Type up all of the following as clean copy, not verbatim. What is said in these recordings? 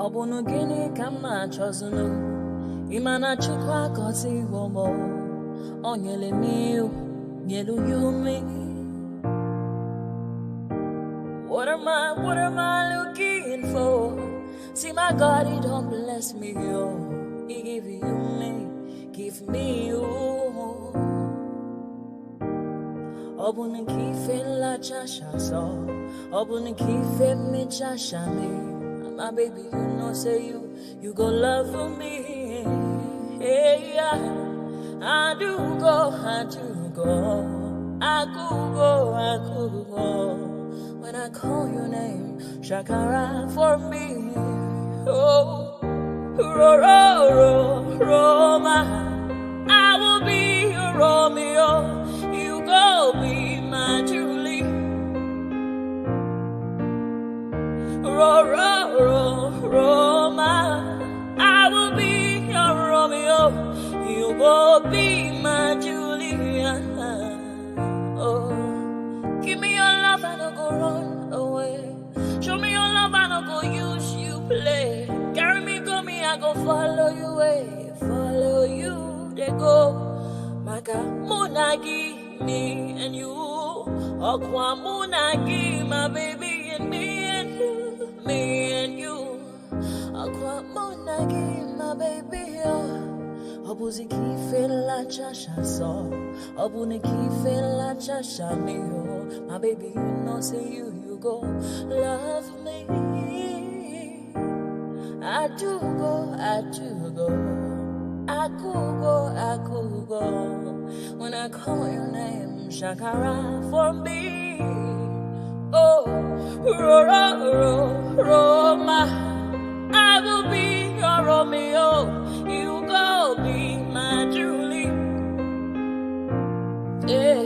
Obunu gini kama chozunu Imana chukwa koti womo Onyele miu Nyelu yumi What am I looking for? See my God, he don't bless me, yo. He give you me, give me you. Obunu kife la chasha so Obunu kife me chasha me. My baby, you know, say you go love for me. Hey, yeah. I do go. I could go. When I call your name, Shakara for me. Oh, Roma. I will be your Romeo. You go be my Julie. Roma, I will be your Romeo. You will be my Julia. Oh, give me your love and I'll go run away. Show me your love and I'll go use you play. Carry me, go me, I go follow you away. Follow you, they go. Maka Munagi, me and you. Okwa Munagi, my baby and me and you. Me and you, Aqua Monagi, my baby. Obuzi kife la chasha so, Obuni kife la chasha me. My baby, you know, say you go love me. I do go. I could go. When I call your name, Shakara for me. Oh, Roma, I will be your Romeo. You go be my Julie. Yeah,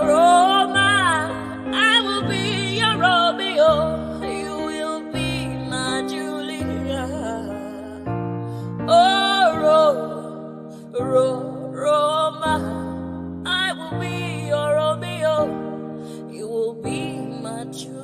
Roma, I will be your Romeo. You will be my Julia. Oh, Roma, I will be your Romeo. You will be my Juliet.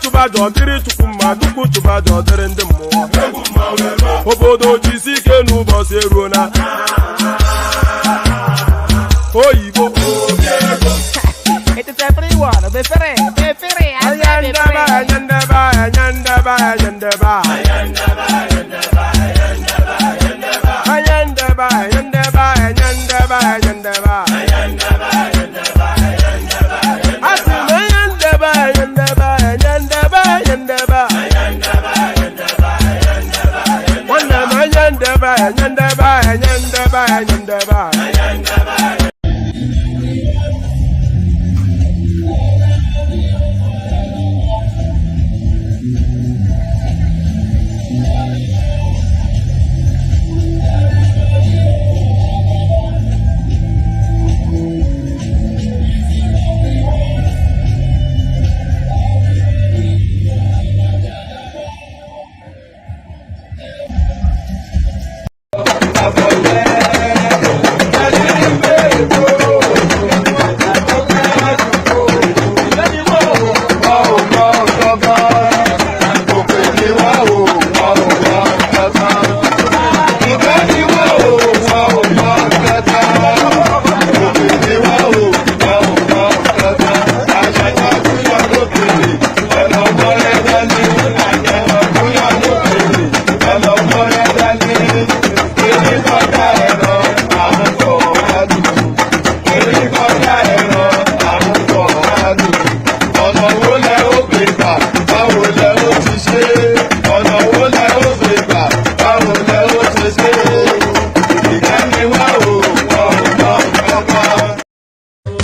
chụba jọdịrị chukwu mmadụ ukwu chụba jọdịrị ndị mmụọ obodo jisi ike n'ụbọchị eruo na oyibo It's a free one, be free, ayandaba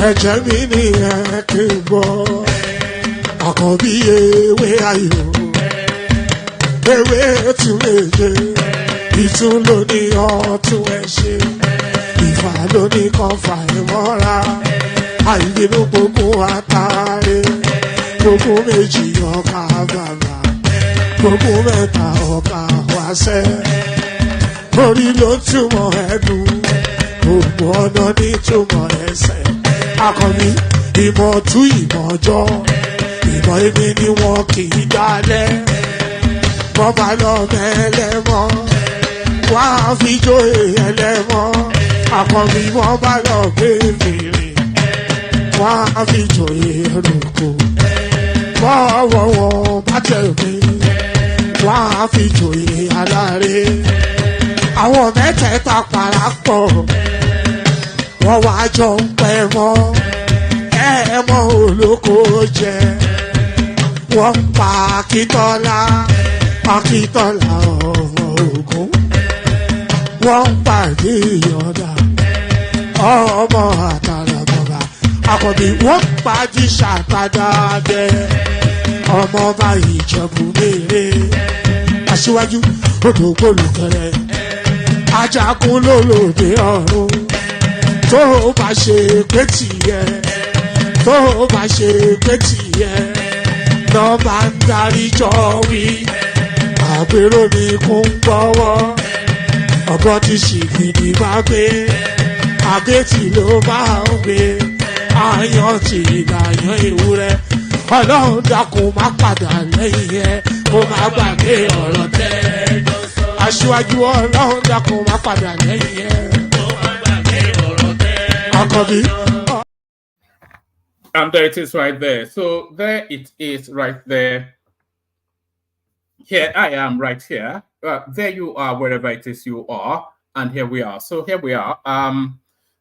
ẹ̀jẹ̀ mi ni ẹ kí n gbọ́ àkànbí ewé ayò ewé tún méje ìtún ló ní ọtún ẹ ṣe ìfà ló ní kan fà ẹ mọ́ra àìbínú gbogbo àtàrẹ gbogbo méjì ọkà bàbà gbogbo mẹ́ta ọkà wáṣẹ́ orí ló túmọ̀ ẹ̀dùn gbogbo ọ̀nà ní túmọ̀ ẹsẹ̀. Akọni ìmọ̀ tú ìmọ̀ ọjọ́ ìmọ̀ èmi ni wọn kì í dálẹ̀ wọ́n bá lọ mẹ́lẹ́mọ́ wọ́n á fi jó ẹlẹ́mọ́ akọni wọ́n bá lọ bèbèrè wọ́n á fi jó ẹlòkò wọ́n wọ́wọ́ bá tẹ̀lé wọ́n á fi jó aláre àwọn mẹ́tẹ̀ẹ̀ta parapọ̀ wọ́n wá jọ ń pẹ́ mọ́ ẹ̀ẹ́mọ́ olóko jẹ wọ́n ń pa Akíntọ́lá ọmọ Ògún wọ́n ń pàdé ìyọ̀dà ọmọ àtàlàbọ̀bà àkọ́bí wọ́n ń pàdé ṣàtàdàdẹ ọmọ ọba Ìjẹ̀bú Mèrè aṣíwájú odò gbólùkẹrẹ ajagun lólòdì ọ̀run tó bá ṣe pé tìyẹ tó bá ṣe pé tìyẹ lọ bá ń darí jọ wí àgbèrò ni kò ń gbọ́wọ́ ọ̀gọ́ ti ṣìgìdì bá gbé àgẹ́tì ló máa ń gbé àyàn tí ìlàyàn ewúrẹ́ ọlọ́run dákun má padà lẹ́yìn ẹ kó má gbàgbé ọ̀rọ̀ tẹ́ aṣíwájú ọlọ́run dákun má padà lẹ́yìn ẹ. And there it is right there. So there it is right there. Here I am right here. There you are, wherever it is you are. And here we are. So here we are.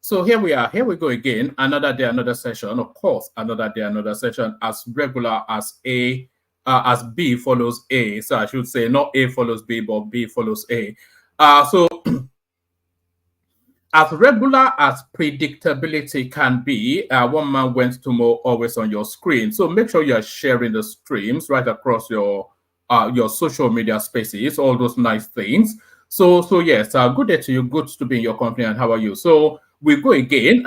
So here we are. Here we go again. Another day, another session. Of course, another day, another session. As regular as as B follows A. So I should say not A follows B, but B follows A. So as regular as predictability can be, one man went to more always on your screen. So make sure you're sharing the streams right across your social media spaces, all those nice things. So yes, good day to you. Good to be in your company. And how are you? So we go again.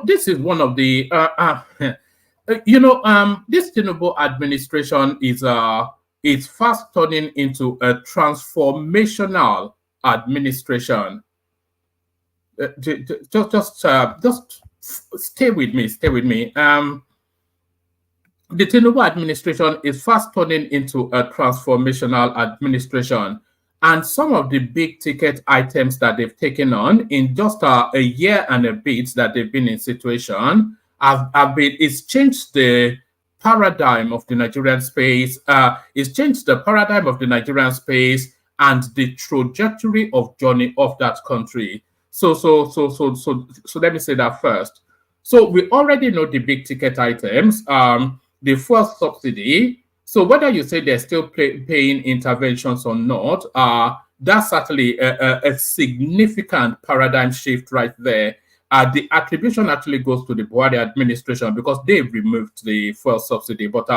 This is one of the this Tinubu administration is fast turning into a transformational administration. Just stay with me. the Tinubu administration is fast turning into a transformational administration. And some of the big ticket items that they've taken on in just a year and a bit that they've been in situation it's changed the paradigm of the Nigerian space. It's changed the paradigm of the Nigerian space and the trajectory of journey of that country. So let me say that first. So we already know the big ticket items. The first subsidy. So whether you say they're still paying interventions or not, that's certainly a significant paradigm shift right there. The attribution actually goes to the Buhari administration because they've removed the fuel subsidy. But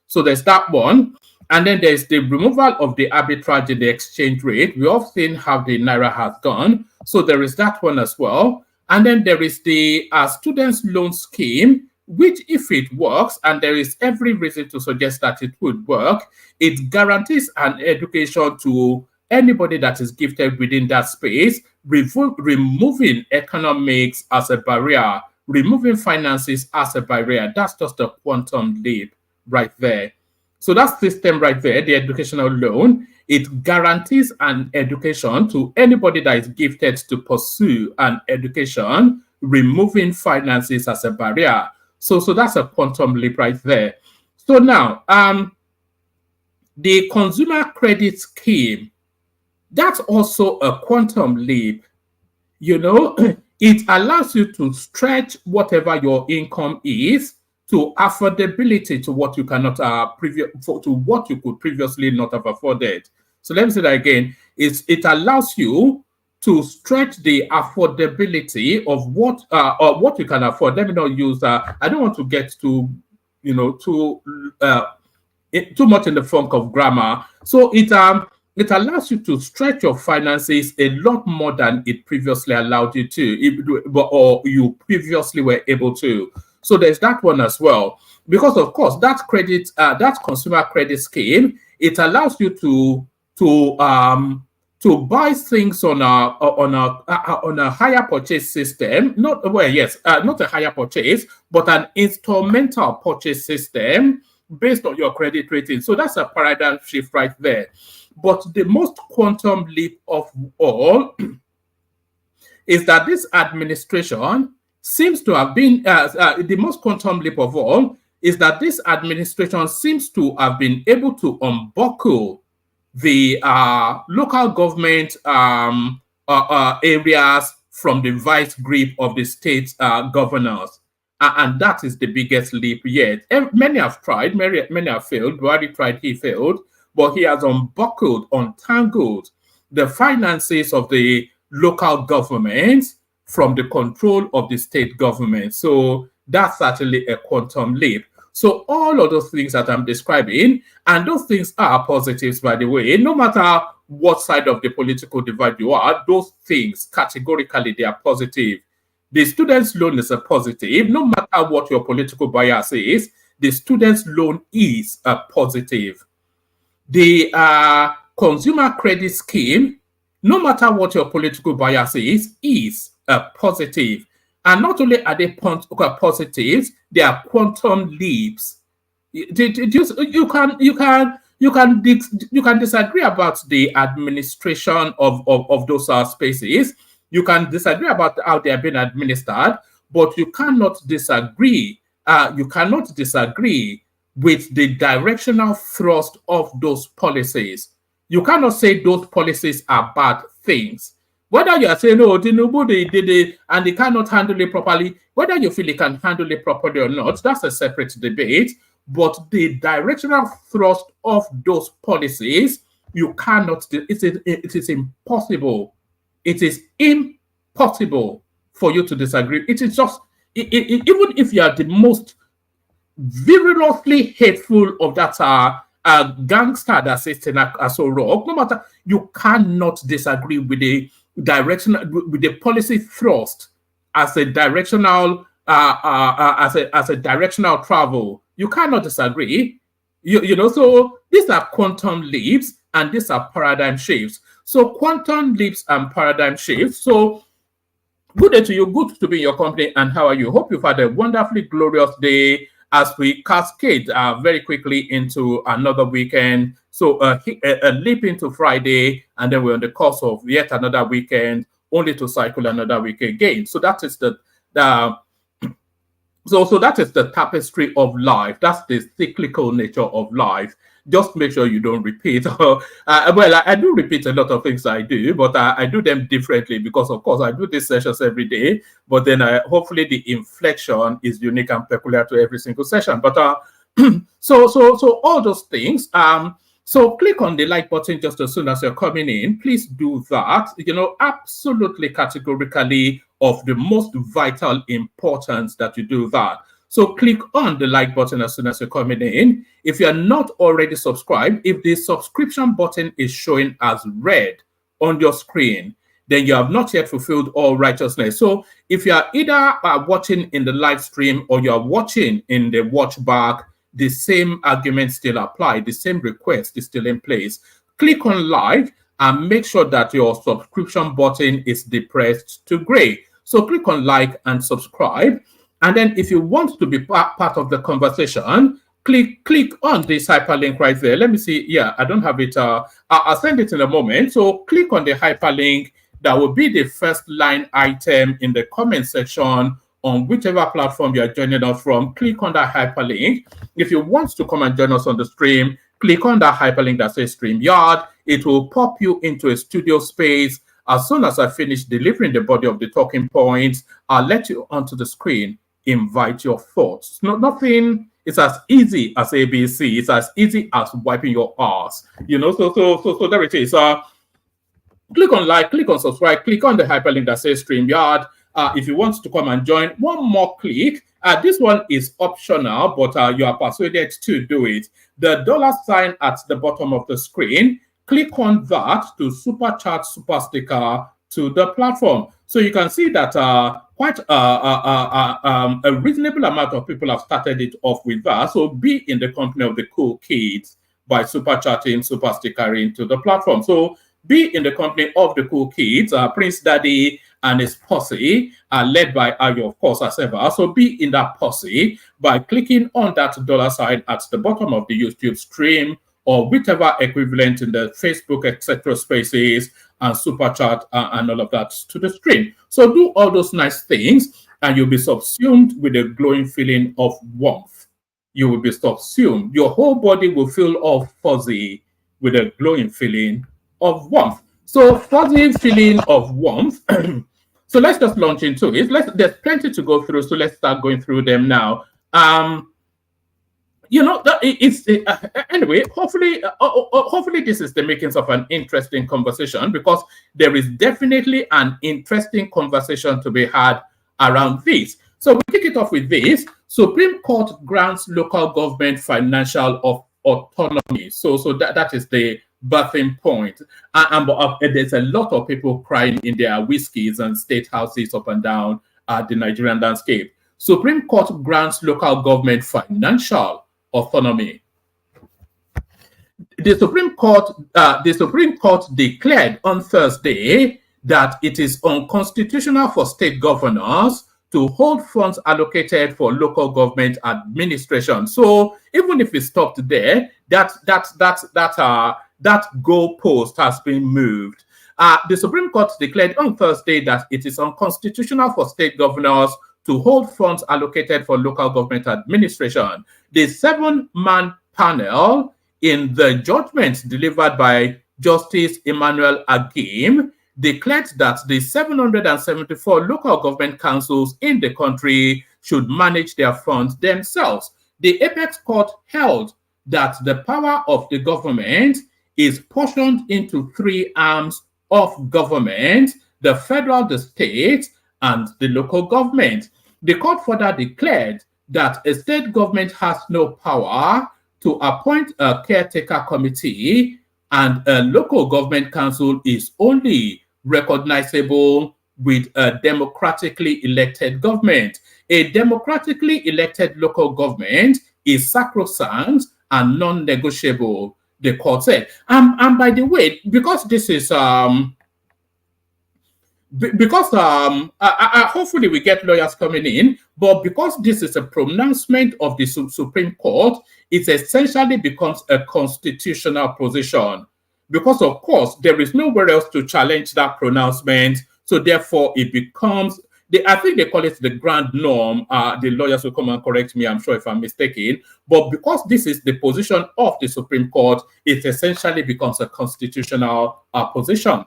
so there's that one. And then there's the removal of the arbitrage in the exchange rate. We all seen how the Naira has gone. So there is that one as well. And then there is the students' loan scheme, which if it works, and there is every reason to suggest that it would work, it guarantees an education to anybody that is gifted within that space, removing economics as a barrier, removing finances as a barrier. That's just a quantum leap right there. So that system right there, the educational loan, it guarantees an education to anybody that is gifted to pursue an education, removing finances as a barrier. So that's a quantum leap right there. So now, the consumer credit scheme, that's also a quantum leap. You know, it allows you to stretch whatever your income is to affordability to what you cannot to what you could previously not have afforded. So let me say that again. It allows you to stretch the affordability of what or what you can afford. Let me not use I don't want to get too too much in the funk of grammar. So it allows you to stretch your finances a lot more than it previously allowed you to, or you previously were able to. So there's that one as well, because of course that consumer credit scheme, it allows you to buy things on a hire purchase system, not a hire purchase, but an instrumental purchase system based on your credit rating. So that's a paradigm shift right there. But the most quantum leap of all is that this administration seems to have been the most quantum leap of all is that this administration seems to have been able to unbuckle the local government areas from the vice grip of the state governors. And that is the biggest leap yet. Many have tried, many have failed. Buhari tried, he failed. But he has untangled the finances of the local governments from the control of the state government. So that's certainly a quantum leap. So all of those things that I'm describing, and those things are positives, by the way, no matter what side of the political divide you are, those things categorically, they are positive. The student's loan is a positive. No matter what your political bias is, the student's loan is a positive. The consumer credit scheme, no matter what your political bias is a positive. And not only are they positives, they are quantum leaps. You can disagree about the administration of those spaces. You can disagree about how they are being administered, but you cannot disagree. You cannot disagree with the directional thrust of those policies. You cannot say those policies are bad things. Whether you are saying, oh, Tinubu, they did it and they cannot handle it properly, whether you feel they can handle it properly or not, that's a separate debate. But the directional thrust of those policies, you cannot, it is impossible. It is impossible for you to disagree. It is just, even if you are the most virulently hateful of that gangster that sits in Aso Rock, no matter, you cannot disagree with the direction, with the policy thrust as a directional as a directional travel. You cannot disagree. So these are quantum leaps and these are paradigm shifts. So quantum leaps and paradigm shifts. So good day to you. Good to be in your company. And how are you? Hope you've had a wonderfully glorious day. as we cascade very quickly into another weekend. So a leap into Friday, and then we're on the course of yet another weekend, only to cycle another week again. So that is the so that is the tapestry of life. That's the cyclical nature of life. Just make sure you don't repeat. Well, I do repeat a lot of things I do, but I do them differently because, of course, I do these sessions every day. But then hopefully the inflection is unique and peculiar to every single session. But so all those things. So click on the like button just as soon as you're coming in. Please do that. Absolutely categorically of the most vital importance that you do that. So click on the like button as soon as you're coming in. If you're not already subscribed, if the subscription button is showing as red on your screen, then you have not yet fulfilled all righteousness. So if you are either watching in the live stream or you are watching in the watch back, the same arguments still apply. The same request is still in place. Click on like and make sure that your subscription button is depressed to gray. So click on like and subscribe. And then if you want to be part of the conversation, click on this hyperlink right there. Let me see. Yeah, I don't have it. I'll send it in a moment. So click on the hyperlink. That will be the first line item in the comment section on whichever platform you are joining us from. Click on that hyperlink. If you want to come and join us on the stream, click on that hyperlink that says StreamYard. It will pop you into a studio space. As soon as I finish delivering the body of the talking points, I'll let you onto the screen. Invite your thoughts. Nothing is as easy as ABC. It's as easy as wiping your ass. So there it is. Click on like, click on subscribe, click on the hyperlink that says StreamYard. If you want to come and join, one more click. This one is optional, but you are persuaded to do it. The $sign at the bottom of the screen, click on that to super chat, super sticker to the platform. So you can see that quite a reasonable amount of people have started it off with that. So be in the company of the cool kids by super chatting, super stickering to the platform. So be in the company of the cool kids, Prince Daddy and his posse, led by Ayo, of course, as ever. So be in that posse by clicking on that $sign at the bottom of the YouTube stream or whichever equivalent in the Facebook, etc. spaces, and super chat and all of that to the stream. So do all those nice things and you'll be subsumed with a glowing feeling of warmth. You will be subsumed. Your whole body will feel all fuzzy with a glowing feeling of warmth. So fuzzy feeling of warmth. So let's just launch into it. There's plenty to go through, so let's start going through them now. Anyway, hopefully this is the makings of an interesting conversation, because there is definitely an interesting conversation to be had around this. So we kick it off with this. Supreme Court grants local government financial autonomy. So that is the birthing point. There's a lot of people crying in their whiskeys and state houses up and down the Nigerian landscape. Supreme Court grants local government financial autonomy. The Supreme Court declared on Thursday that it is unconstitutional for state governors to hold funds allocated for local government administration. So even if it stopped there, that goalpost has been moved. The Supreme Court declared on Thursday that it is unconstitutional for state governors to hold funds allocated for local government administration. The 7-man panel in the judgment delivered by Justice Emmanuel Agim declared that the 774 local government councils in the country should manage their funds themselves. The Apex Court held that the power of the government is portioned into 3 arms of government: the federal, the state, and the local government. The court further declared that a state government has no power to appoint a caretaker committee, and a local government council is only recognizable with a democratically elected government. A democratically elected local government is sacrosanct and non-negotiable, the court said. And by the way, because this is because hopefully we get lawyers coming in, but because this is a pronouncement of the Supreme Court, it essentially becomes a constitutional position. Because of course there is nowhere else to challenge that pronouncement, so therefore it becomes I think they call it the grand norm. The lawyers will come and correct me, I'm sure, if I'm mistaken. But because this is the position of the Supreme Court, it essentially becomes a constitutional position.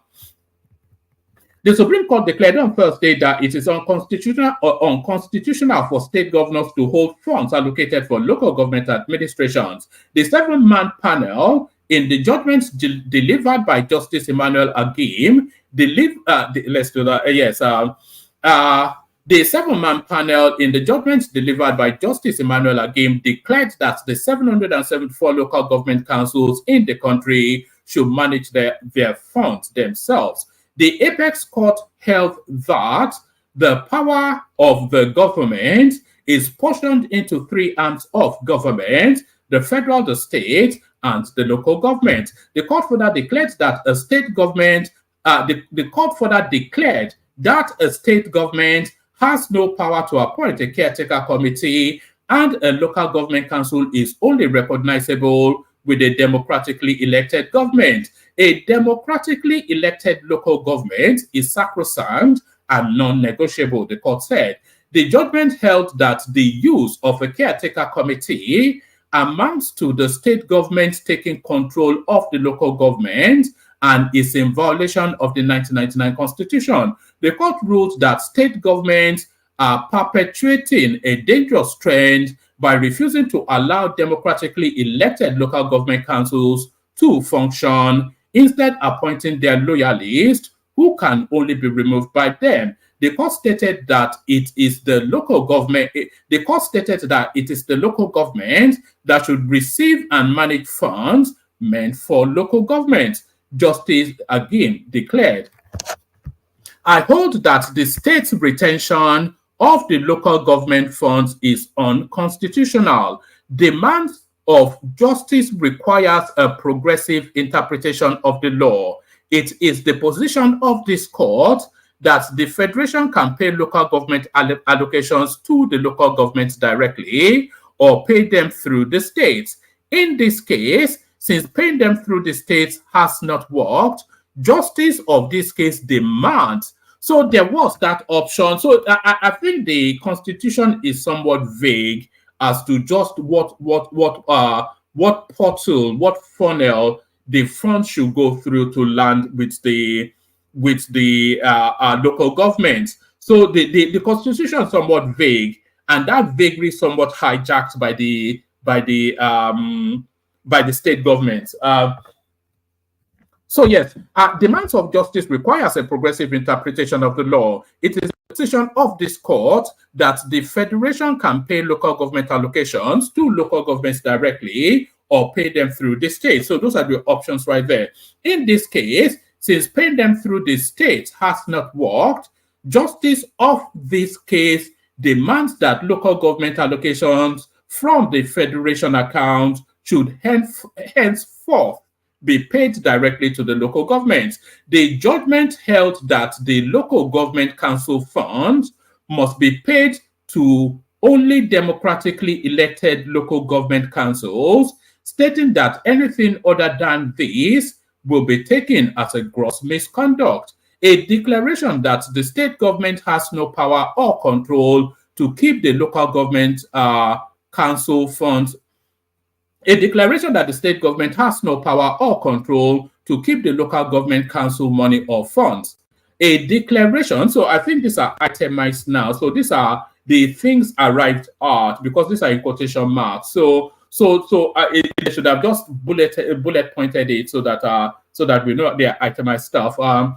The Supreme Court declared on Thursday that it is unconstitutional for state governors to hold funds allocated for local government administrations. The 7-man panel, in the judgments delivered by Justice Emmanuel Agim, the 7-man panel, in the judgments delivered by Justice Emmanuel Agim, declared that the 774 local government councils in the country should manage their funds themselves. The Apex Court held that the power of the government is portioned into 3 arms of government: the federal, the state, and the local government. The court further declared that a state government, the court further declared that a state government has no power to appoint a caretaker committee, and a local government council is only recognizable with a democratically elected government. A democratically elected local government is sacrosanct and non-negotiable, the court said. The judgment held that the use of a caretaker committee amounts to the state government taking control of the local government and is in violation of the 1999 Constitution. The court ruled that state governments are perpetuating a dangerous trend by refusing to allow democratically elected local government councils to function, instead appointing their loyalists who can only be removed by them. The court stated that it is the local government. The court stated that it is the local government that should receive and manage funds meant for local government. Justice again declared, "I hold that the state's retention of the local government funds is unconstitutional. Demand of justice requires a progressive interpretation of the law. It is the position of this court that the federation can pay local government allocations to the local governments directly or pay them through the states. In this case, since paying them through the states has not worked, justice of this case demands." So there was that option. So I think the Constitution is somewhat vague as to just what portal, what funnel the funds should go through to land with the local government. So the Constitution is somewhat vague, and that vagary is somewhat hijacked by the state government. So yes, demands of justice requires a progressive interpretation of the law. It is the position of this court that the federation can pay local government allocations to local governments directly or pay them through the state. So those are the options right there. In this case, since paying them through the state has not worked, justice of this case demands that local government allocations from the federation account should henceforth be paid directly to the local government. The judgment held that the local government council funds must be paid to only democratically elected local government councils, stating that anything other than this will be taken as a gross misconduct. A declaration that the state government has no power or control to keep the local government council funds. A declaration that the state government has no power or control to keep the local government council money or funds. A declaration, so I think these are itemized now. So these are the things arrived at, because these are in quotation marks. So it should have just bullet pointed it so that we know they are itemized stuff. A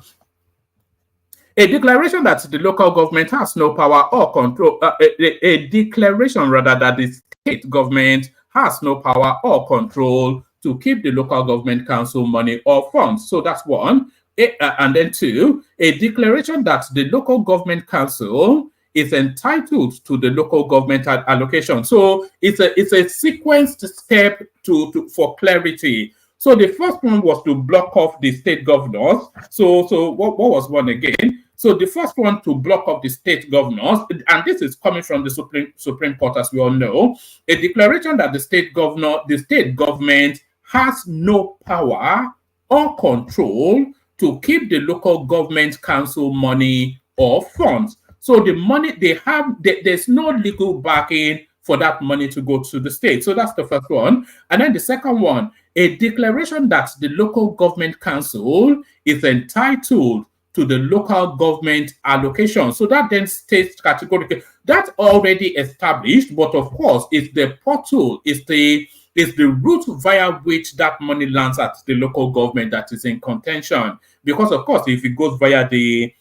declaration that the local government has no power or control. A declaration rather that the state government has no power or control to keep the local government council money or funds. So that's one. And then two, a declaration that the local government council is entitled to the local government allocation. So it's a sequenced step for clarity. So the first one was to block off the state governors. So what was one again? So the first one to block up the state governors, and this is coming from the Supreme Court, as we all know, a declaration that the state government has no power or control to keep the local government council money or funds. So the money they have, there's no legal backing for that money to go to the state. So that's the first one. And then the second one, a declaration that the local government council is entitled to the local government allocation. So that then states categorically that's already established, but of course, it's the portal, it's the route via which that money lands at the local government that is in contention. Because of course, if it goes via the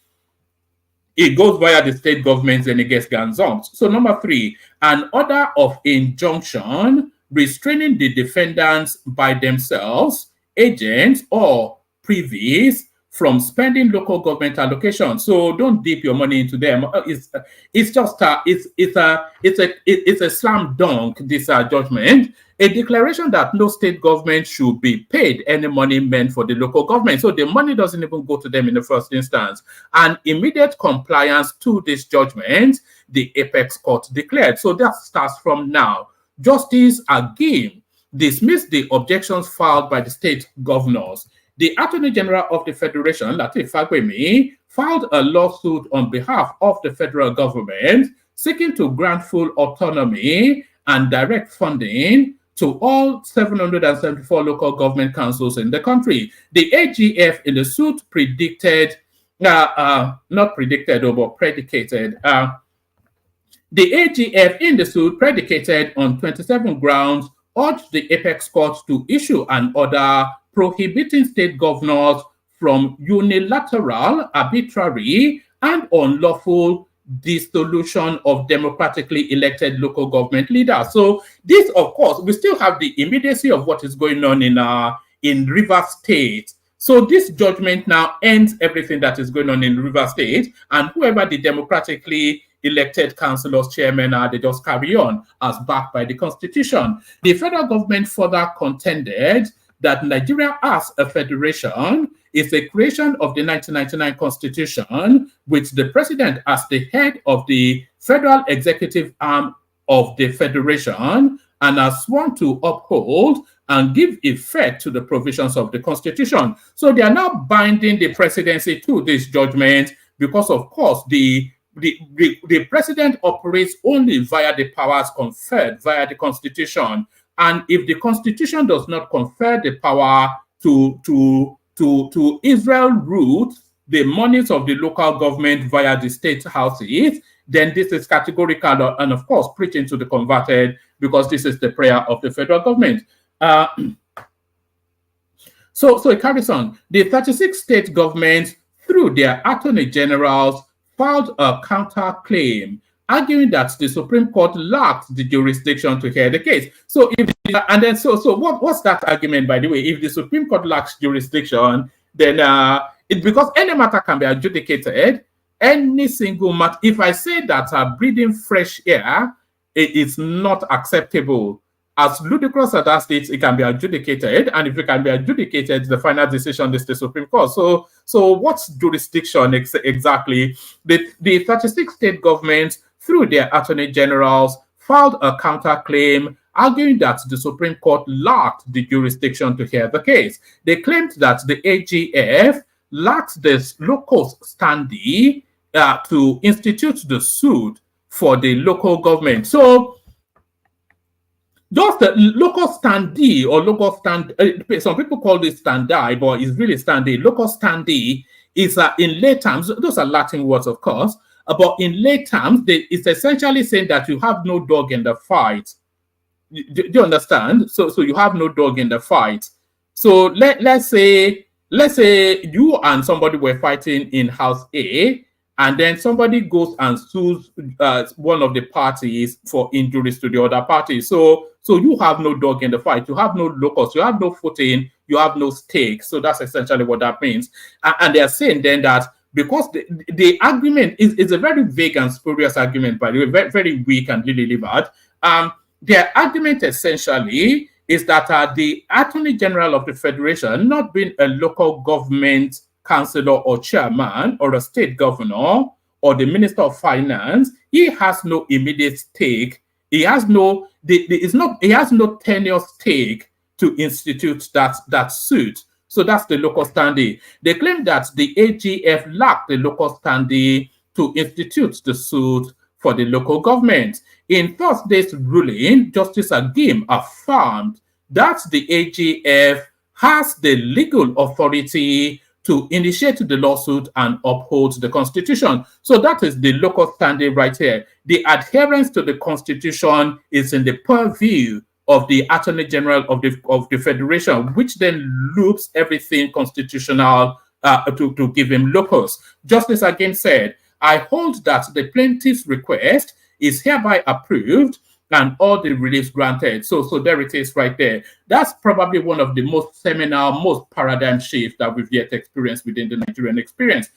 state governments and it gets gazumped. So number 3, an order of injunction restraining the defendants by themselves, agents, or privies from spending local government allocation. So don't dip your money into them. It's just a slam dunk, this judgment. A declaration that no state government should be paid any money meant for the local government. So the money doesn't even go to them in the first instance. And immediate compliance to this judgment, the apex court declared. So that starts from now. Justice again dismissed the objections filed by the state governors. The Attorney General of the Federation, Lateef Fagbemi, filed a lawsuit on behalf of the federal government seeking to grant full autonomy and direct funding to all 774 local government councils in the country. The AGF in the suit predicated. The AGF in the suit predicated on 27 grounds urged the apex court to issue an order prohibiting state governors from unilateral, arbitrary, and unlawful dissolution of democratically elected local government leaders. So this, of course, we still have the immediacy of what is going on in Rivers State. So this judgment now ends everything that is going on in Rivers State, and whoever the democratically elected councillors, chairmen are, they just carry on as backed by the Constitution. The federal government further contended that Nigeria as a federation is a creation of the 1999 Constitution, with the president as the head of the federal executive arm of the federation, and are sworn to uphold and give effect to the provisions of the Constitution. So they are now binding the presidency to this judgment because, of course, the president operates only via the powers conferred via the Constitution. And if the Constitution does not confer the power to Israel root the monies of the local government via the state houses, then this is categorical and, of course, preaching to the converted, because this is the prayer of the federal government. So it carries on. The 36 state governments, through their attorney generals, filed a counterclaim arguing that the Supreme Court lacked the jurisdiction to hear the case. So what's that argument, by the way? If the Supreme Court lacks jurisdiction, then it's because any matter can be adjudicated. Any single matter. If I say that breathing fresh air is not acceptable, as ludicrous as that states, it can be adjudicated, and if it can be adjudicated, the final decision is the Supreme Court. So what's jurisdiction exactly? The 36 state governments, through their attorney generals, filed a counterclaim arguing that the Supreme Court lacked the jurisdiction to hear the case. They claimed that the AGF lacked the locus standi to institute the suit for the local government. So just the locus standi or locus stand, some people call this standi, but it's really standi. Locus standi is in lay terms, those are Latin words, of course, but in lay terms, it's essentially saying that you have no dog in the fight. Do you understand? So you have no dog in the fight. So let's say you and somebody were fighting in house A, and then somebody goes and sues one of the parties for injuries to the other party. So you have no dog in the fight. You have no locus. You have no footing. You have no stake. So that's essentially what that means. And they are saying then that because the argument is a very vague and spurious argument, by the way, very, very weak and lily-livered. Their argument essentially is that the Attorney General of the Federation, not being a local government councillor or chairman or a state governor or the minister of finance, he has no immediate stake. He has no he has no tenure stake to institute that suit. So that's the local standing. They claim that the AGF lacked the local standing to institute the suit for the local government. In Thursday's ruling, Justice Agim affirmed that the AGF has the legal authority to initiate the lawsuit and uphold the Constitution. So that is the local standing right here. The adherence to the Constitution is in the purview of the Attorney General of the Federation, which then loops everything constitutional to give him locus. Justice again said, I hold that the plaintiff's request is hereby approved and all the reliefs granted. So there it is right there. That's probably one of the most seminal, most paradigm shifts that we've yet experienced within the Nigerian experience,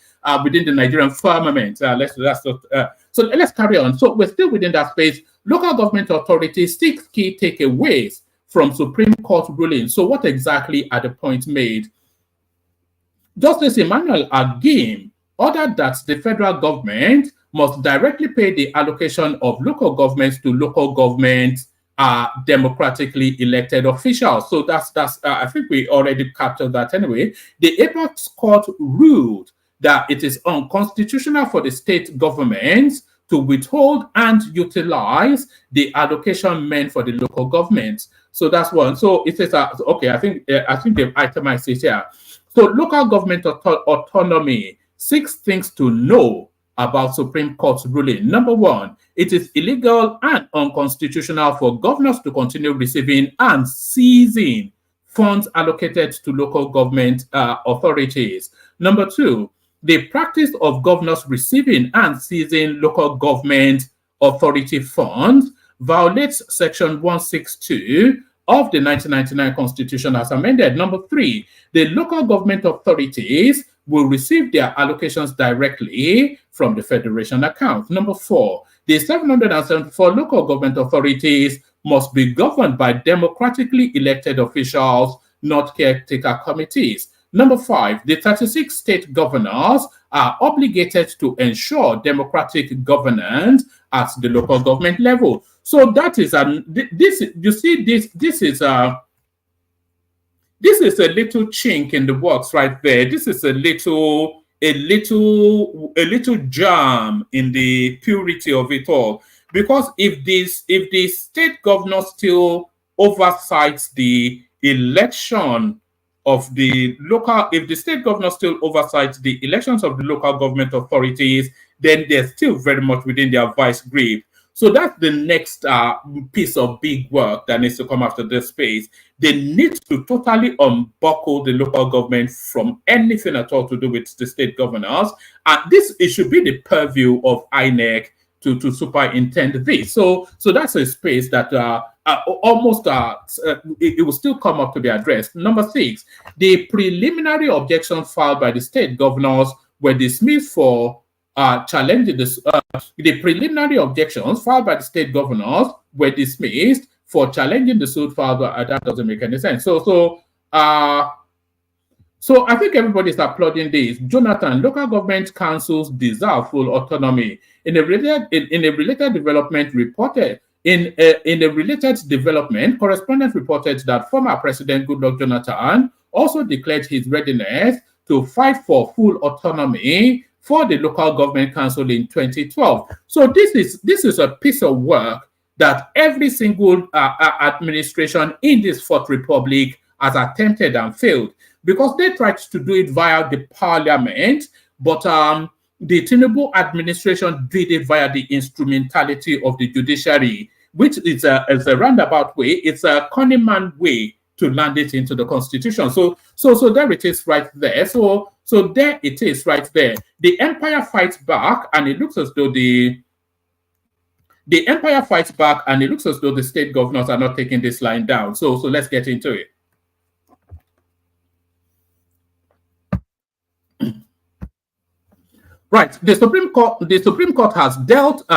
within the Nigerian firmament. So let's carry on. So we're still within that space. Local government authorities, 6 key takeaways from Supreme Court ruling. So what exactly are the points made? Justice Emmanuel Agim ordered that the federal government must directly pay the allocation of local governments to local government democratically elected officials. So that's I think we already captured that anyway. The Apex Court ruled that it is unconstitutional for the state governments to withhold and utilize the allocation meant for the local governments. So that's one. So it says, okay, I think they've itemized it here. So local government autonomy, 6 things to know about Supreme Court's ruling. Number 1, it is illegal and unconstitutional for governors to continue receiving and seizing funds allocated to local government authorities. Number 2, the practice of governors receiving and seizing local government authority funds violates Section 162 of the 1999 Constitution as amended. Number 3, the local government authorities will receive their allocations directly from the Federation account. Number 4, the 774 local government authorities must be governed by democratically elected officials, not caretaker committees. Number 5, the 36 state governors are obligated to ensure democratic governance at the local government level. So that is this is a little chink in the works right there. This is a little jam in the purity of it all. Because if the state governor still oversights the election of the local, if the state governor still oversights the elections of the local government authorities, then they're still very much within their vice grip. So that's the next piece of big work that needs to come after this space. They need to totally unbuckle the local government from anything at all to do with the state governors. And it should be the purview of INEC to superintend this. So that's a space that it will still come up to be addressed. Number 6, the preliminary objections filed by the state governors were dismissed for challenging this. The preliminary objections filed by the state governors were dismissed for challenging the suit filed. That doesn't make any sense. So I think everybody is applauding this. Jonathan, local government councils deserve full autonomy. In a related development reported, correspondent reported that former President Goodluck Jonathan also declared his readiness to fight for full autonomy for the local government council in 2012. So this is a piece of work that every single administration in this Fourth Republic has attempted and failed, because they tried to do it via the parliament, but the Tinubu administration did it via the instrumentality of the judiciary, which is a roundabout way. It's a Kahneman way to land it into the Constitution. So there it is right there. So there it is right there. The empire fights back, and it looks as though the empire fights back, and it looks as though the state governors are not taking this line down. So let's get into it. Right, the Supreme Court has dealt.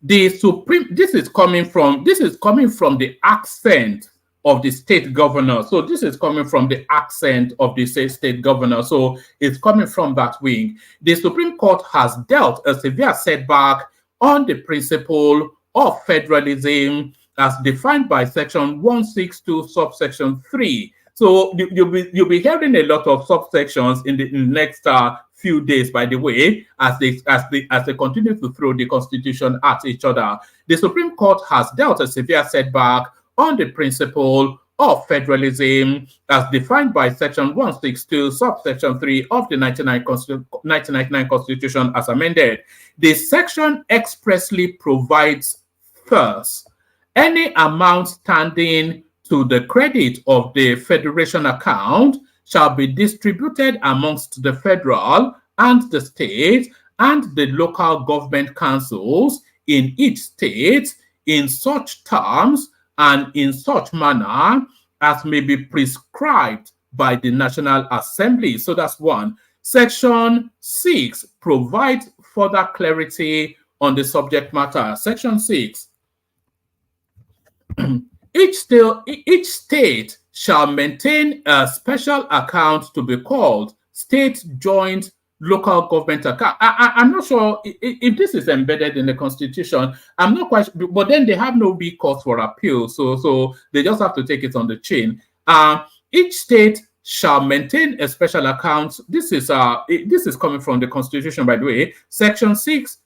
This is coming from the accent of the state governor. So this is coming from the accent of the state governor. So it's coming from that wing. The Supreme Court has dealt a severe setback on the principle of federalism as defined by Section 162, subsection 3. So you'll be hearing a lot of subsections in the next few days, by the way, as they continue to throw the Constitution at each other. The Supreme Court has dealt a severe setback on the principle of federalism as defined by Section 162, subsection 3 of the 1999 Constitution as amended. The section expressly provides first, any amount standing to the credit of the federation account shall be distributed amongst the federal and the state and the local government councils in each state in such terms and in such manner as may be prescribed by the National Assembly. So that's one. Section 6 provides further clarity on the subject matter. Section 6. Each state shall maintain a special account to be called State Joint Local Government Account. I'm not sure if this is embedded in the Constitution. I'm not quite sure, but then they have no recourse for appeal, so they just have to take it on the chin. Each state shall maintain a special account. This is coming from the Constitution, by the way. Section 6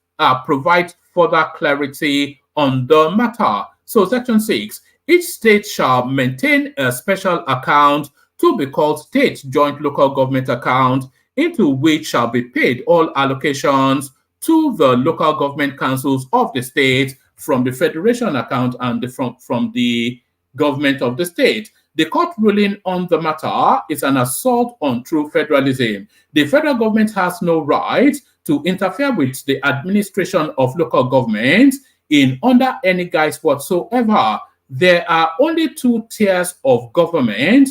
provides further clarity on the matter. So Section 6. Each state shall maintain a special account to be called State Joint Local Government Account, into which shall be paid all allocations to the local government councils of the state from the federation account and from the government of the state. The court ruling on the matter is an assault on true federalism. The federal government has no right to interfere with the administration of local government in under any guise whatsoever. There are only two tiers of government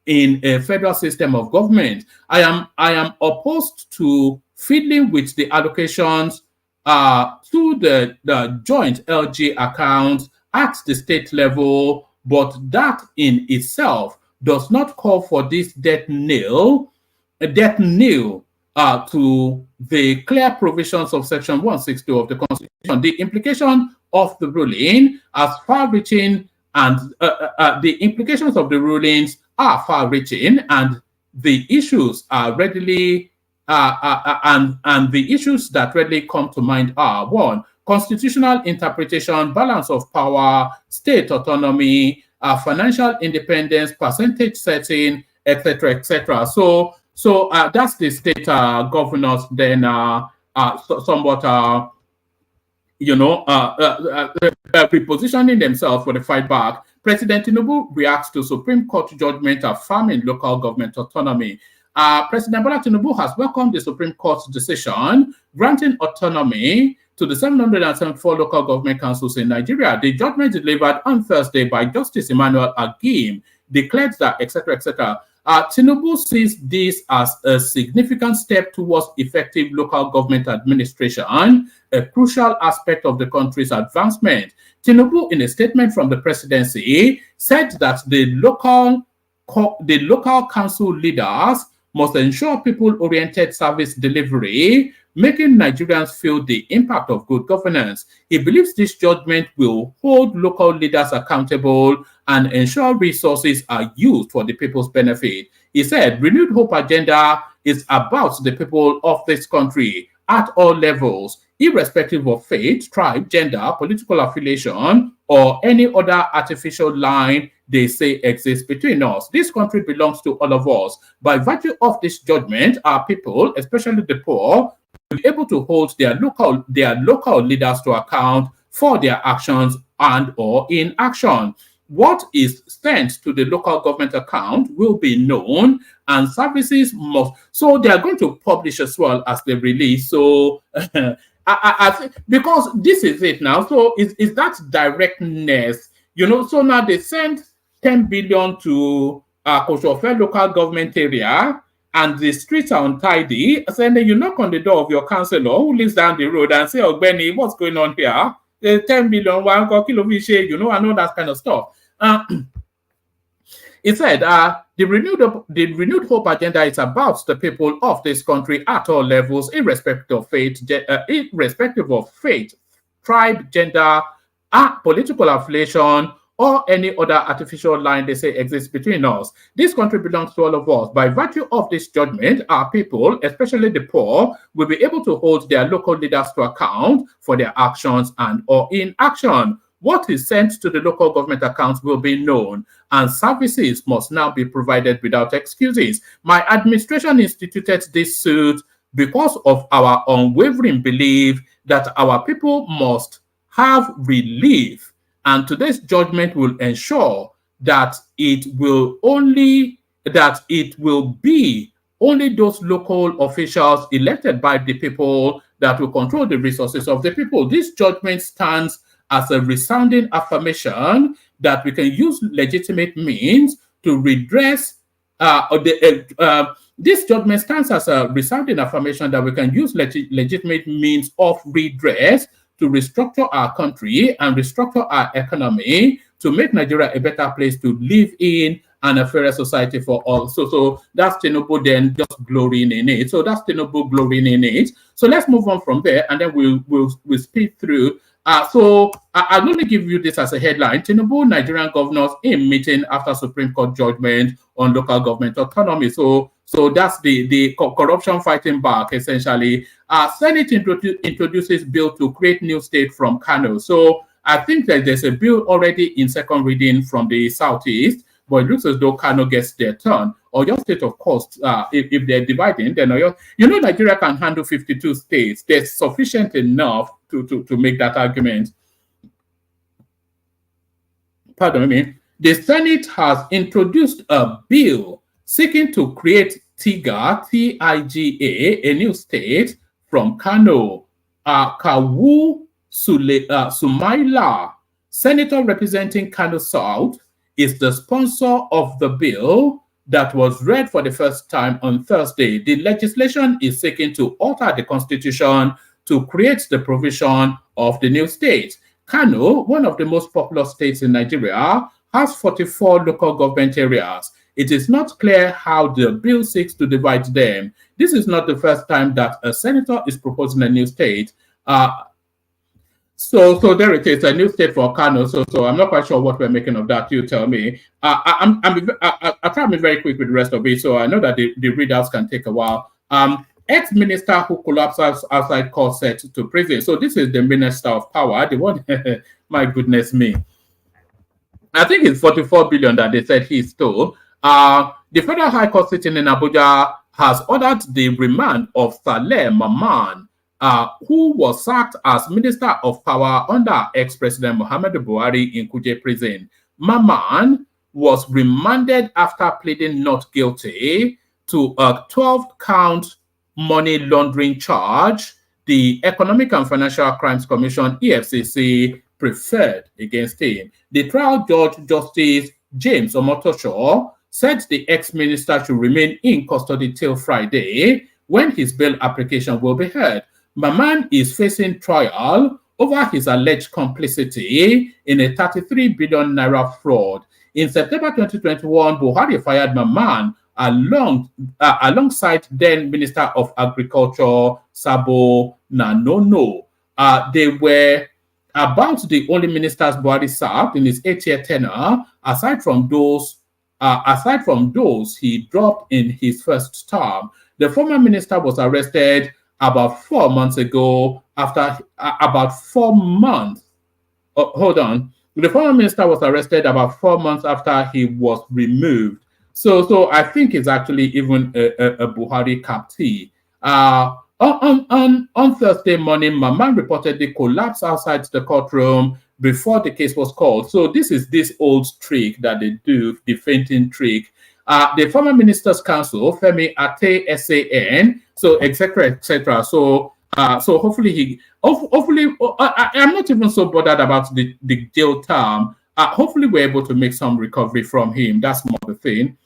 in a federal system of government. I am opposed to fiddling with the allocations to the joint LG account at the state level, but that in itself does not call for this death knell to the clear provisions of Section 162 of the Constitution. The implication of the ruling as far-reaching, and the implications of the rulings are far-reaching, and the issues are readily and the issues that readily come to mind are: one, constitutional interpretation, balance of power, state autonomy, financial independence, percentage setting, etc., etc. So that's the state governors then somewhat repositioning themselves for the fight back. President Tinubu reacts to Supreme Court judgment affirming local government autonomy. President Bola Tinubu has welcomed the Supreme Court's decision granting autonomy to the 774 local government councils in Nigeria. The judgment delivered on Thursday by Justice Emmanuel Agim declared that, etc., etc. Tinubu sees this as a significant step towards effective local government administration, a crucial aspect of the country's advancement. Tinubu, in a statement from the presidency, said that the local council leaders must ensure people-oriented service delivery, making Nigerians feel the impact of good governance. He believes this judgment will hold local leaders accountable and ensure resources are used for the people's benefit. He said, Renewed Hope Agenda is about the people of this country at all levels, irrespective of faith, tribe, gender, political affiliation, or any other artificial line they say exists between us. This country belongs to all of us. By virtue of this judgment, our people, especially the poor, will be able to hold their local leaders to account for their actions and or inaction. What is sent to the local government account will be known, and services must. So they are going to publish as well as they release. So I think because this is it now. So is that directness, So now they send 10 billion to Koshofe local government area, and the streets are untidy. So then you knock on the door of your councillor who lives down the road and say, "Oh, Benny, what's going on here? 10 billion, and all that kind of stuff." He said, the renewed hope agenda is about the people of this country at all levels, irrespective of faith, tribe, gender, political affiliation, or any other artificial line they say exists between us. This country belongs to all of us. By virtue of this judgment, our people, especially the poor, will be able to hold their local leaders to account for their actions and or inaction. What is sent to the local government accounts will be known, and services must now be provided without excuses. My administration instituted this suit because of our unwavering belief that our people must have relief, and today's judgment will ensure that it will be only those local officials elected by the people that will control the resources of the people. This judgment stands as a resounding affirmation that we can use legitimate means to redress this judgment stands as a resounding affirmation that we can use legitimate means of redress to restructure our country and restructure our economy to make Nigeria a better place to live in and a fairer society for all. So that's Tinubu then just glorying in it. So that's Tinubu glorying in it. So let's move on from there, and then we'll speed through. So I'll only give you this as a headline. Tinubu, Nigerian governors in meeting after Supreme Court judgment on local government autonomy. So that's the corruption fighting back, essentially. Senate introduces bill to create new state from Kano. So I think that there's a bill already in second reading from the Southeast, but it looks as though Kano gets their turn. Oyo State, of course, if they're dividing, then Nigeria can handle 52 states. There's sufficient enough to make that argument. Pardon me. The Senate has introduced a bill seeking to create TIGA, T-I-G-A, a new state from Kano. Kawu Sumaila, senator representing Kano South, is the sponsor of the bill that was read for the first time on Thursday. The legislation is seeking to alter the constitution to create the provision of the new state. Kano, one of the most populous states in Nigeria, has 44 local government areas. It is not clear how the bill seeks to divide them. This is not the first time that a senator is proposing a new state. So there it is, a new state for Kano. So I'm not quite sure what we're making of that. You tell me. I'll try to be very quick with the rest of it. So I know that the readouts can take a while. Ex-minister who collapsed outside court set to prison. So this is the minister of power. The one, my goodness me. I think it's 44 billion that they said he stole. The Federal High Court sitting in Abuja has ordered the remand of Saleh Maman, who was sacked as Minister of Power under ex-President Muhammadu Buhari in Kuje prison. Maman was remanded after pleading not guilty to a 12-count money laundering charge the Economic and Financial Crimes Commission, EFCC, preferred against him. The trial judge, Justice James Omotosho, said the ex-minister should remain in custody till Friday, when his bail application will be heard. Maman is facing trial over his alleged complicity in a 33 billion naira fraud. In September 2021, Buhari fired Maman alongside then Minister of Agriculture, Sabo Nanono. They were about the only ministers Buhari served in his 8-year tenure, aside from those he dropped in his first term. The former minister was arrested about 4 months ago after The former minister was arrested about 4 months after he was removed. So I think it's actually even a Buhari captee. On Thursday morning, Maman reportedly collapsed outside the courtroom before the case was called. So this is this old trick that they do, the fainting trick. The former minister's counsel, Femi Ate SAN, so etc. So hopefully I'm not even so bothered about the jail term. Hopefully we're able to make some recovery from him. That's more the thing.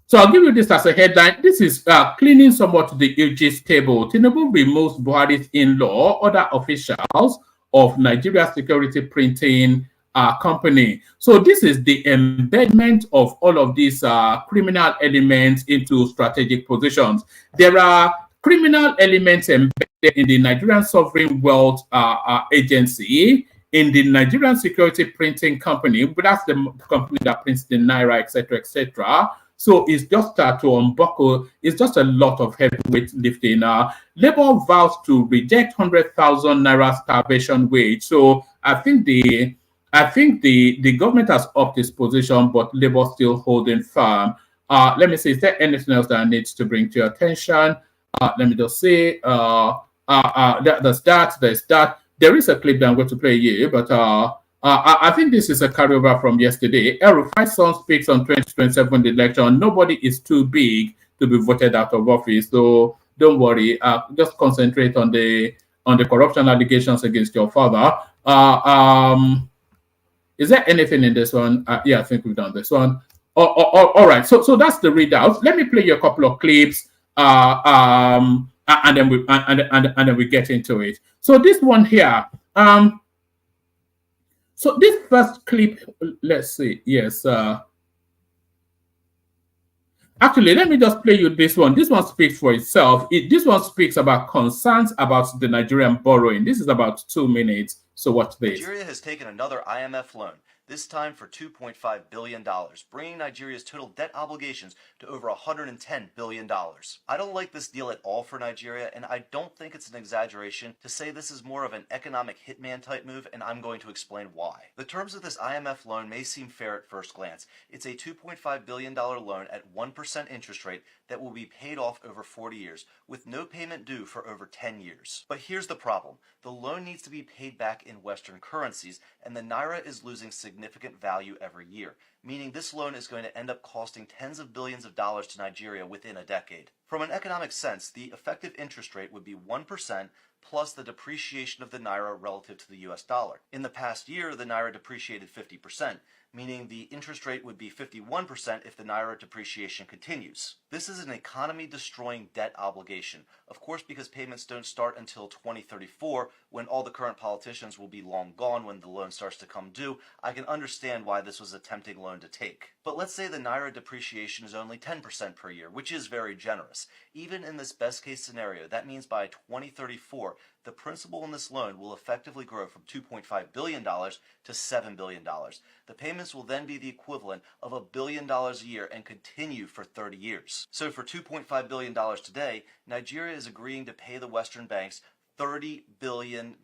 So I'll give you this as a headline. This is cleaning somewhat the aegis table. Tinubu removes Buhari's in-law, other officials of Nigeria Security Printing company. So this is the embedment of all of these criminal elements into strategic positions. There are criminal elements embedded in the Nigerian Sovereign Wealth Agency, in the Nigerian Security Printing Company, but that's the company that prints the Naira, etc., etc. So it's just to unbuckle, it's just a lot of heavyweight lifting. Labour vows to reject 100,000 Naira starvation wage. So I think the government has upped its position, but Labour still holding firm. Let me see, is there anything else that I need to bring to your attention? Let me just say, there's that. There is a clip that I'm going to play here, but I think this is a carryover from yesterday. El-Rufai's son speaks on 2027 election. Nobody is too big to be voted out of office, so don't worry. Just concentrate on the corruption allegations against your father. Is there anything in this one? Yeah, I think we've done this one. All right. So that's the readout. Let me play you a couple of clips. And then we get into it. So this one here, so this first clip, let's see. Yes. Actually, let me just play you this one. This one speaks for itself. This one speaks about concerns about the Nigerian borrowing. This is about 2 minutes. So watch this. Nigeria has taken another IMF loan, this time for $2.5 billion, bringing Nigeria's total debt obligations to over $110 billion. I don't like this deal at all for Nigeria, and I don't think it's an exaggeration to say this is more of an economic hitman type move, and I'm going to explain why. The terms of this IMF loan may seem fair at first glance. It's a $2.5 billion loan at 1% interest rate that will be paid off over 40 years, with no payment due for over 10 years. But here's the problem. The loan needs to be paid back in Western currencies, and the Naira is losing significant value every year, meaning this loan is going to end up costing tens of billions of dollars to Nigeria within a decade. From an economic sense, the effective interest rate would be 1% plus the depreciation of the Naira relative to the US dollar. In the past year, the Naira depreciated 50%, meaning the interest rate would be 51% if the Naira depreciation continues. This is an economy-destroying debt obligation, of course because payments don't start until 2034, when all the current politicians will be long gone when the loan starts to come due. I can understand why this was a tempting loan to take. But let's say the Naira depreciation is only 10% per year, which is very generous. Even in this best-case scenario, that means by 2034, the principal in this loan will effectively grow from $2.5 billion to $7 billion. The payments will then be the equivalent of $1 billion a year and continue for 30 years. So for $2.5 billion today, Nigeria is agreeing to pay the Western banks $30 billion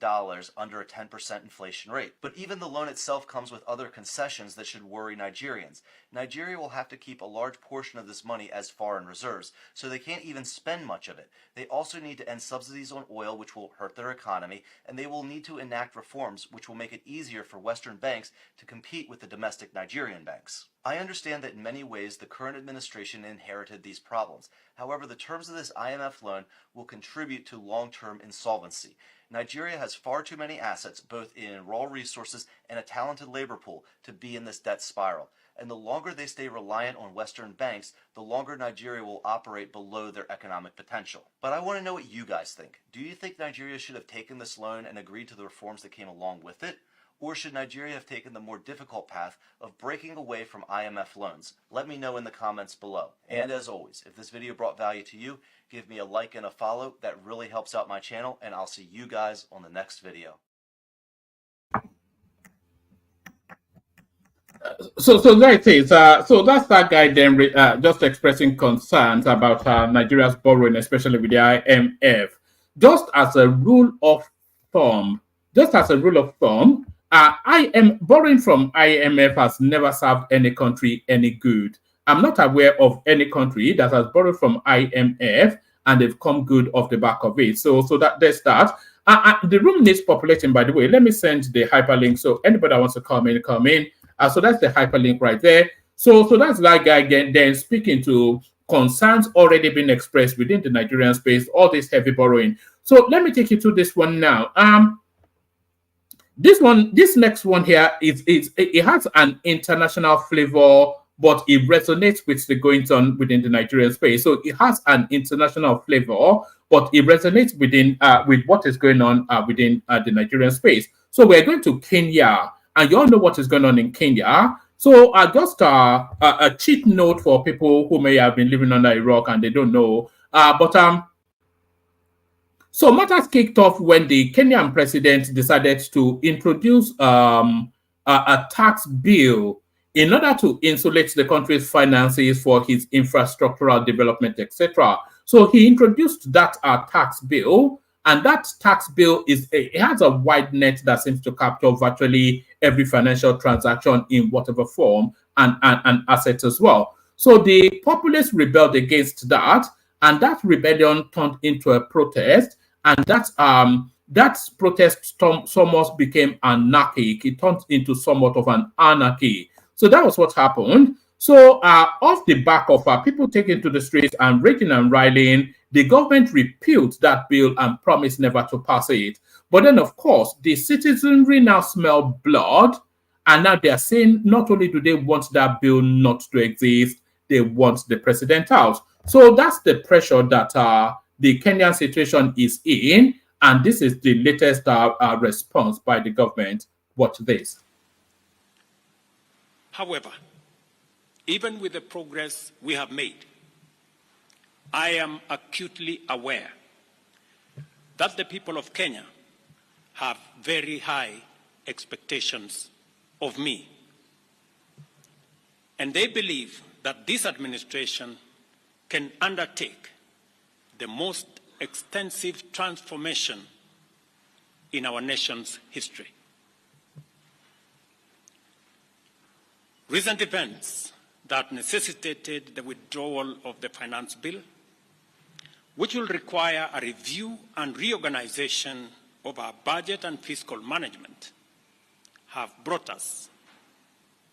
under a 10% inflation rate. But even the loan itself comes with other concessions that should worry Nigerians. Nigeria will have to keep a large portion of this money as foreign reserves, so they can't even spend much of it. They also need to end subsidies on oil, which will hurt their economy, and they will need to enact reforms which will make it easier for Western banks to compete with the domestic Nigerian banks. I understand that in many ways the current administration inherited these problems. However, the terms of this IMF loan will contribute to long-term insolvency. Nigeria has far too many assets, both in raw resources and a talented labor pool, to be in this debt spiral. And the longer they stay reliant on Western banks, the longer Nigeria will operate below their economic potential. But I want to know what you guys think. Do you think Nigeria should have taken this loan and agreed to the reforms that came along with it? Or should Nigeria have taken the more difficult path of breaking away from IMF loans? Let me know in the comments below. And as always, if this video brought value to you, give me a like and a follow. That really helps out my channel, and I'll see you guys on the next video. So that is so that's that guy then just expressing concerns about Nigeria's borrowing, especially with the IMF. Just as a rule of thumb, borrowing from IMF has never served any country any good. I'm not aware of any country that has borrowed from IMF and they've come good off the back of it. So that there's that. The room needs populating, by the way. Let me send the hyperlink so anybody that wants to come in. So that's the hyperlink right there. So that's that guy again then speaking to concerns already being expressed within the Nigerian space, all this heavy borrowing. So let me take you to this one now. This next one here it has an international flavor, but it resonates with the goings on within the Nigerian space. So it has an international flavor, but it resonates within with what is going on within the Nigerian space. So we're going to Kenya, and you all know what is going on in Kenya. So just a cheat note for people who may have been living under a rock and they don't know. So matters kicked off when the Kenyan president decided to introduce a tax bill in order to insulate the country's finances for his infrastructural development, etc. So he introduced that tax bill, and that tax bill it has a wide net that seems to capture virtually every financial transaction in whatever form and assets as well. So the populace rebelled against that, and that rebellion turned into a protest, and that protest somewhat became anarchic. It turned into somewhat of an anarchy. So that was what happened. So off the back of people taking to the streets and raging and riling, the government repealed that bill and promised never to pass it. But then, of course, the citizenry now smell blood, and now they're saying not only do they want that bill not to exist, they want the president out. So that's the pressure that the Kenyan situation is in, and this is the latest response by the government. Watch this. However, even with the progress we have made, I am acutely aware that the people of Kenya have very high expectations of me. And they believe that this administration can undertake the most extensive transformation in our nation's history. Recent events that necessitated the withdrawal of the finance bill, which will require a review and reorganization of our budget and fiscal management, have brought us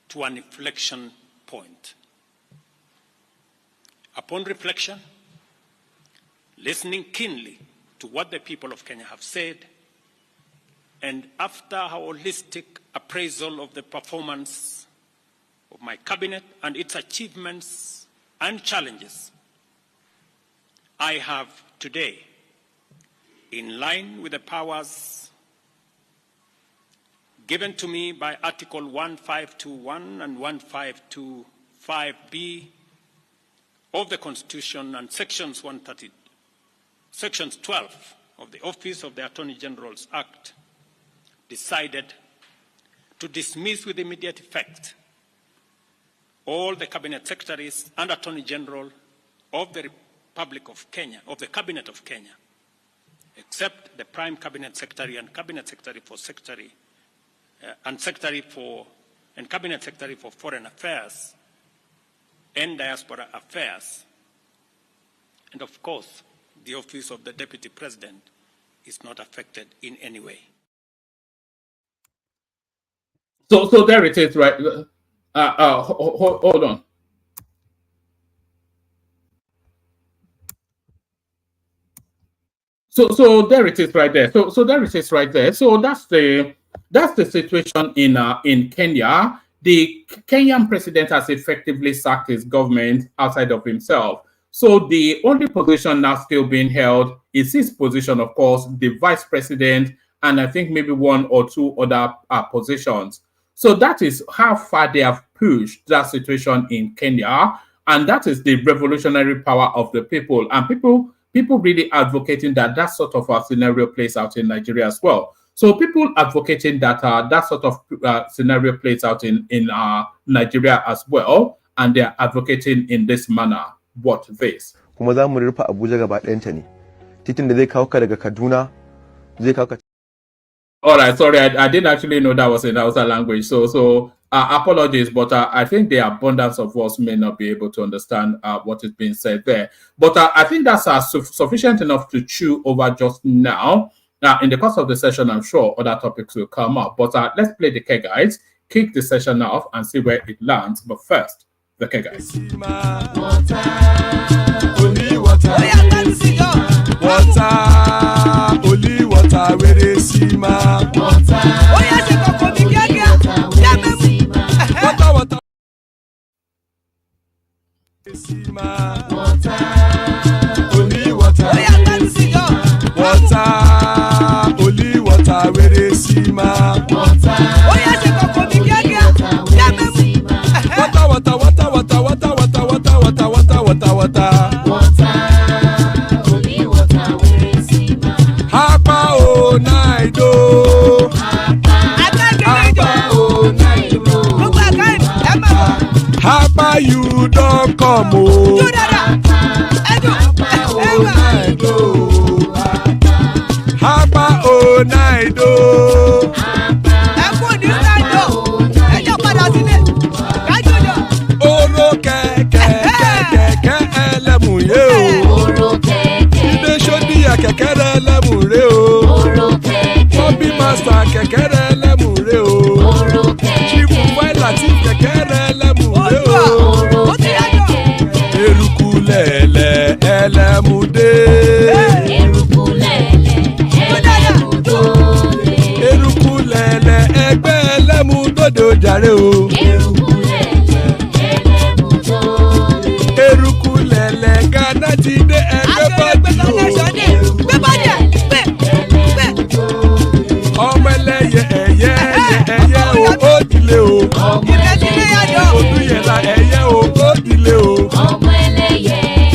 to an inflection point. Upon reflection, listening keenly to what the people of Kenya have said, and after a holistic appraisal of the performance of my cabinet and its achievements and challenges, I have today, in line with the powers given to me by Article 1521 and 1525B of the Constitution and Sections 12 of the Office of the Attorney General's Act, decided to dismiss with immediate effect all the Cabinet Secretaries and Attorney General of the Republic of Kenya, of the Cabinet of Kenya, except the Prime Cabinet Secretary and Cabinet Secretary for Cabinet Secretary for Foreign Affairs and Diaspora Affairs. And of course, the Office of the Deputy President is not affected in any way. So there it is, right? Hold on. So there it is right there. So there it is right there. So that's the situation in Kenya. The Kenyan president has effectively sacked his government outside of himself. So the only position now still being held is his position, of course, the vice president, and I think maybe one or two other positions. So that is how far they have pushed that situation in Kenya, and that is the revolutionary power of the people. And people really advocating that sort of a scenario plays out in Nigeria as well. So people advocating that that sort of scenario plays out in Nigeria as well, and they are advocating in this manner. What this? Kuma za mu rufe Abuja gaba ɗayanta ne. Titin da zai kawo ka daga Kaduna zai kawo ka. All right, sorry, I didn't actually know that was in Hausa language. So apologies, but I think the abundance of us may not be able to understand what is being said there. But I think that's sufficient enough to chew over just now. Now, in the course of the session, I'm sure other topics will come up. But let's play the K guys, kick the session off and see where it lands. But first, the K guys. Only water, where they see ma. Water, only water, only water, where they see ma. How about you don't come oh? Do that. How about oh night oh? Oro kẹ̀kẹ́ ẹlẹ́mù yé o. Ilé sọ́dí kẹ̀kẹ́ ẹlẹ́mù ré o. Bobby master kẹ̀kẹ́ ẹlẹ́mù ré o. Chief Faila ti kẹ̀kẹ́ ẹlẹ́mù ré o. Eruku lẹ̀lẹ̀ ẹlẹ́mù dé. Eruku lẹ̀lẹ̀ ẹgbẹ́ ẹlẹ́mù dòde ojàre o. Eruku lẹ̀lẹ̀ Ghana ti dé ẹgbẹ́ bọ́dì o. Ọmọ ẹlẹ́yẹ ẹ̀yẹ o ó dìlé o. Odúyẹ̀lá ẹ̀yẹ o ó dìlé o.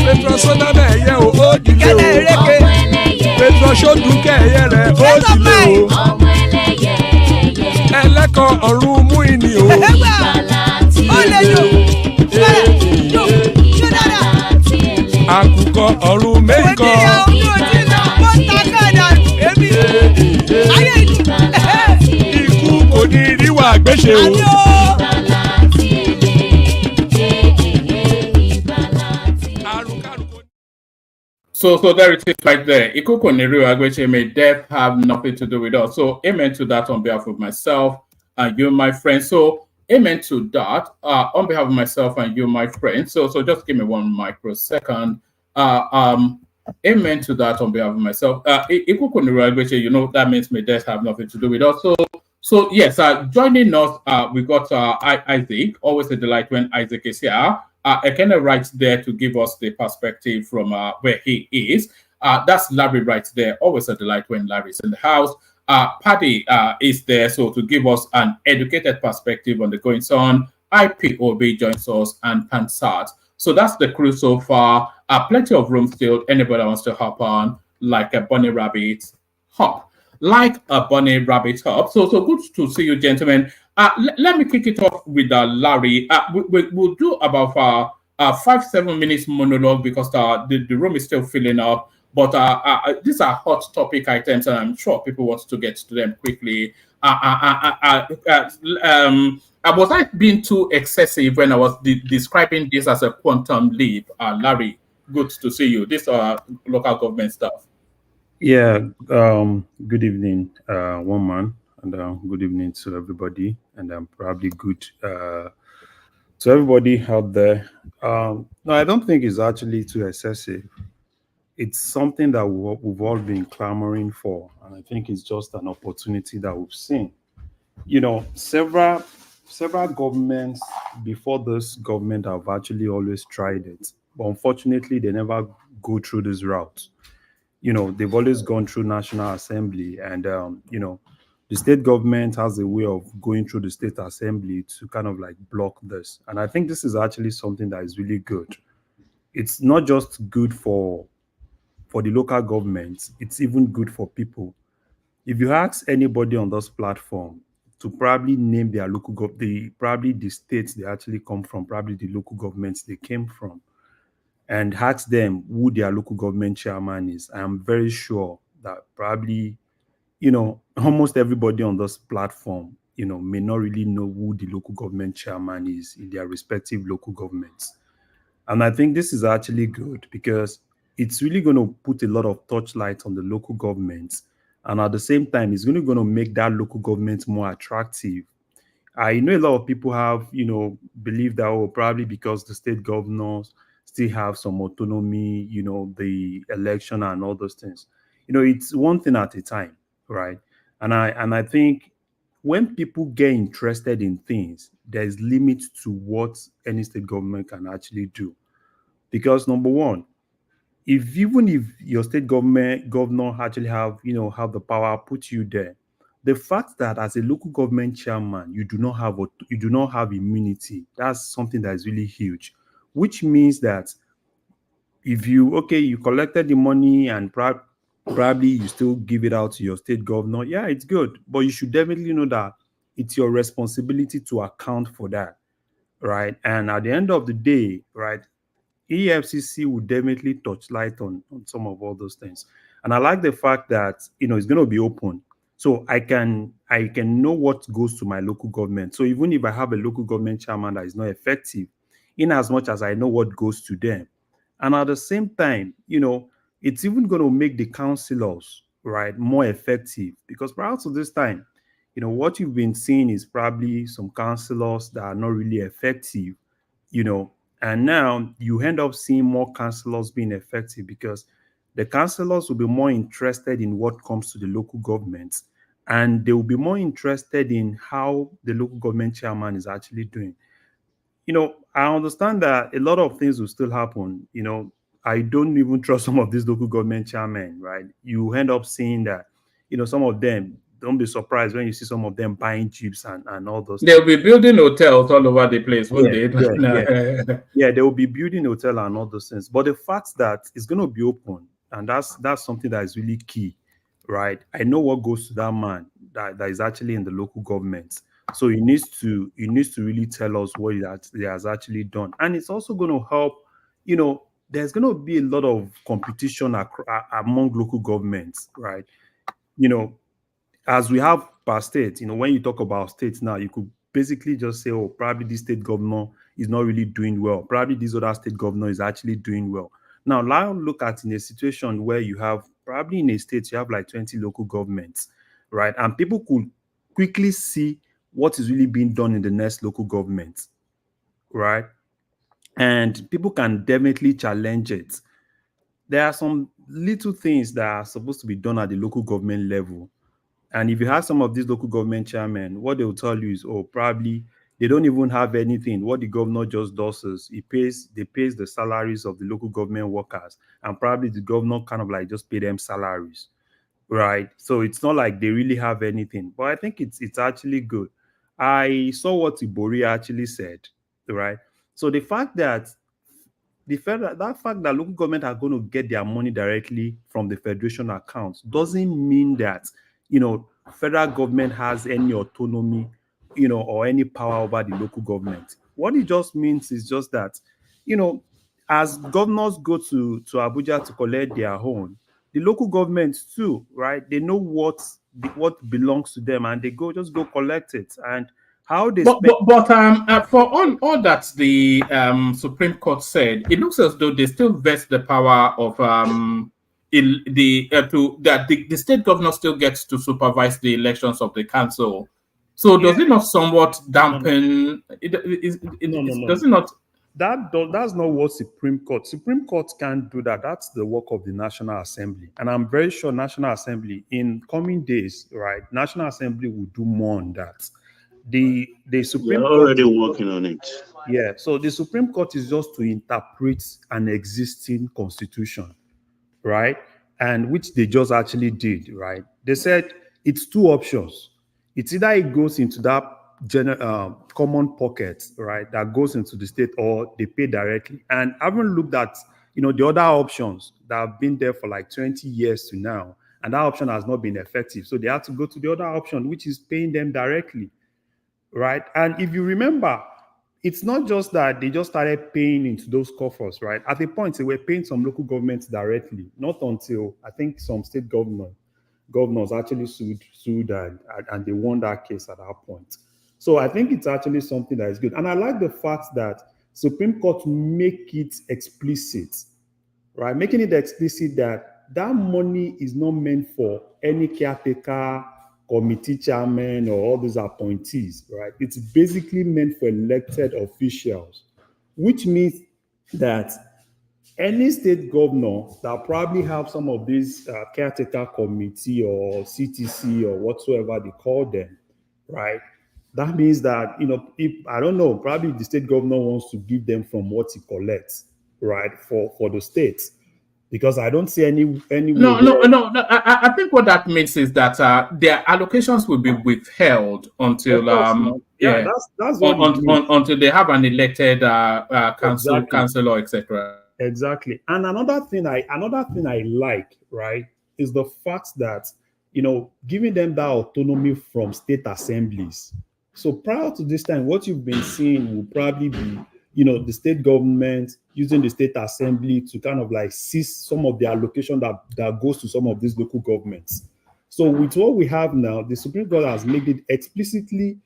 Petrosonama ẹ̀yẹ o ó dìlé o. Petrosodúnkẹ́ ẹ̀yẹ rẹ̀ ó dìlé o. Ẹlẹ́kọ̀ ọ̀run mú ìní o. Àkùkọ ọ̀run méjìkọ. Ikú kò ní ríwà gbéṣe o. So there it is right there. Ikuko Niru Agweche, may death have nothing to do with us. So amen to that on behalf of myself and you, my friend. So amen to that on behalf of myself and you, my friend. So just give me 1 microsecond. Amen to that on behalf of myself. Ikuko Niru Agweche, you know, that means may death have nothing to do with us. So yes, joining us, we got Isaac. Always a delight when Isaac is here. Ekene right there to give us the perspective from where he is. That's Larry right there. Always a delight when Larry's in the house. Paddy is there, so to give us an educated perspective on the goings on. IPOB joins us and Pansat. So that's the crew so far. Plenty of room still. Anybody wants to hop on like a bunny rabbit hop. Like a bunny rabbit hop. So good to see you, gentlemen. Let me kick it off with Larry. We'll do about 5-7 minutes monologue because the room is still filling up. But these are hot topic items, and I'm sure people want to get to them quickly. Was I being too excessive when I was describing this as a quantum leap? Larry, good to see you. This local government stuff. Yeah, good evening, one man, and good evening to everybody, and probably good to everybody out there. No, I don't think it's actually too excessive. It's something that we've all been clamoring for, and I think it's just an opportunity that we've seen. You know, several governments before this government have actually always tried it, but unfortunately, they never go through this route. You know, they've always gone through National Assembly, and you know, the state government has a way of going through the state assembly to kind of like block this. And I think this is actually something that is really good. It's not just good for the local governments, it's even good for people. If you ask anybody on this platform to probably name their local probably the states they actually come from, probably the local governments they came from, and ask them who their local government chairman is, I am very sure that probably, you know, almost everybody on this platform, you know, may not really know who the local government chairman is in their respective local governments. And I think this is actually good because it's really going to put a lot of touchlight on the local governments. And at the same time, it's going to make that local government more attractive. I know a lot of people have, you know, believe that, oh, probably because the state governors still have some autonomy, you know, the election and all those things. You know, it's one thing at a time, right? And I think when people get interested in things, there's limits to what any state government can actually do. Because number one, even if your state governor actually have the power, put you there, the fact that as a local government chairman, you do not have immunity, that's something that is really huge. Which means that if you collected the money and probably you still give it out to your state governor, yeah, it's good. But you should definitely know that it's your responsibility to account for that. right? And at the end of the day, right, EFCC will definitely touch light on some of all those things. And I like the fact that it's going to be open, so I can know what goes to my local government. So even if I have a local government chairman that is not effective, in as much as I know what goes to them, and at the same time, it's even going to make the councillors, right, more effective, because prior to this time, what you've been seeing is probably some councillors that are not really effective, you know, and now you end up seeing more councillors being effective because the councillors will be more interested in what comes to the local government, and they will be more interested in how the local government chairman is actually doing. I understand that a lot of things will still happen. I don't even trust some of these local government chairmen, right? You end up seeing that, some of them, don't be surprised when you see some of them buying jeeps and all those They'll things. be building hotels all over the place, won't Yeah, they? yeah, yeah. Yeah, they will be building a hotel and all those things. But the fact that it's going to be open, and that's something that is really key, right? I know what goes to that man that is actually in the local government. So he needs to really tell us what he has actually done. And it's also going to help, there's going to be a lot of competition among local governments, right? You know, as we have per state, when you talk about states now, you could basically just say, oh, probably this state governor is not really doing well. Probably this other state governor is actually doing well. Now look at in a situation where you have probably in a state, you have like 20 local governments, right? And people could quickly see what is really being done in the next local government, right? And people can definitely challenge it. There are some little things that are supposed to be done at the local government level, and if you have some of these local government chairmen, what they will tell you is, oh, probably they don't even have anything. What the governor just does is they pays the salaries of the local government workers, and probably the governor kind of like just pay them salaries, right? So it's not like they really have anything. But I think it's actually good. I saw what Ibori actually said, right? So that fact that local government are going to get their money directly from the federation accounts doesn't mean that federal government has any autonomy, or any power over the local government. What it just means is just that, you know as governors go to Abuja to collect their own, the local governments too, right? They know what belongs to them, and they go collect it. And how they But spend. for all that the Supreme Court said, it looks as though they still vest the power of the state governor still gets to supervise the elections of the council. So Yeah. does it not somewhat No, dampen? no. Does it not? That's not what Supreme Court can't do that. That's the work of the National Assembly. And I'm very sure National Assembly in coming days, right? National Assembly will do more on that. The They're Supreme Court, already working on it. yeah. So the Supreme Court is just to interpret an existing constitution, right? And which they just actually did, right? They said it's two options. It's either it goes into that general common pocket, right, that goes into the state, or they pay directly. And I haven't looked at the other options that have been there for like 20 years to now, and that option has not been effective. So they have to go to the other option, which is paying them directly, right? And if you remember, it's not just that they just started paying into those coffers, right? At a point, they were paying some local governments directly, not until I think some state governors actually sued and they won that case at that point. So I think it's actually something that is good. And I like the fact that Supreme Court make it explicit, right? Making it explicit that that money is not meant for any caretaker, committee chairman, or all these appointees, right? It's basically meant for elected officials, which means that any state governor that probably have some of these caretaker committee or CTC or whatsoever they call them, right? That means that, if I don't know, probably the state governor wants to give them from what he collects, right, for the states, because I don't see any way No, no, where. no, no. I think what that means is that their allocations will be withheld Of until course, not. Yeah, that's what it means. until they have an elected Exactly. councilor, etc. Exactly. And another thing I like, right, is the fact that, giving them that autonomy from state assemblies. So prior to this time, what you've been seeing will probably be, the state government using the state assembly to kind of like seize some of the allocation that goes to some of these local governments. So with what we have now, the Supreme Court has made it explicitly,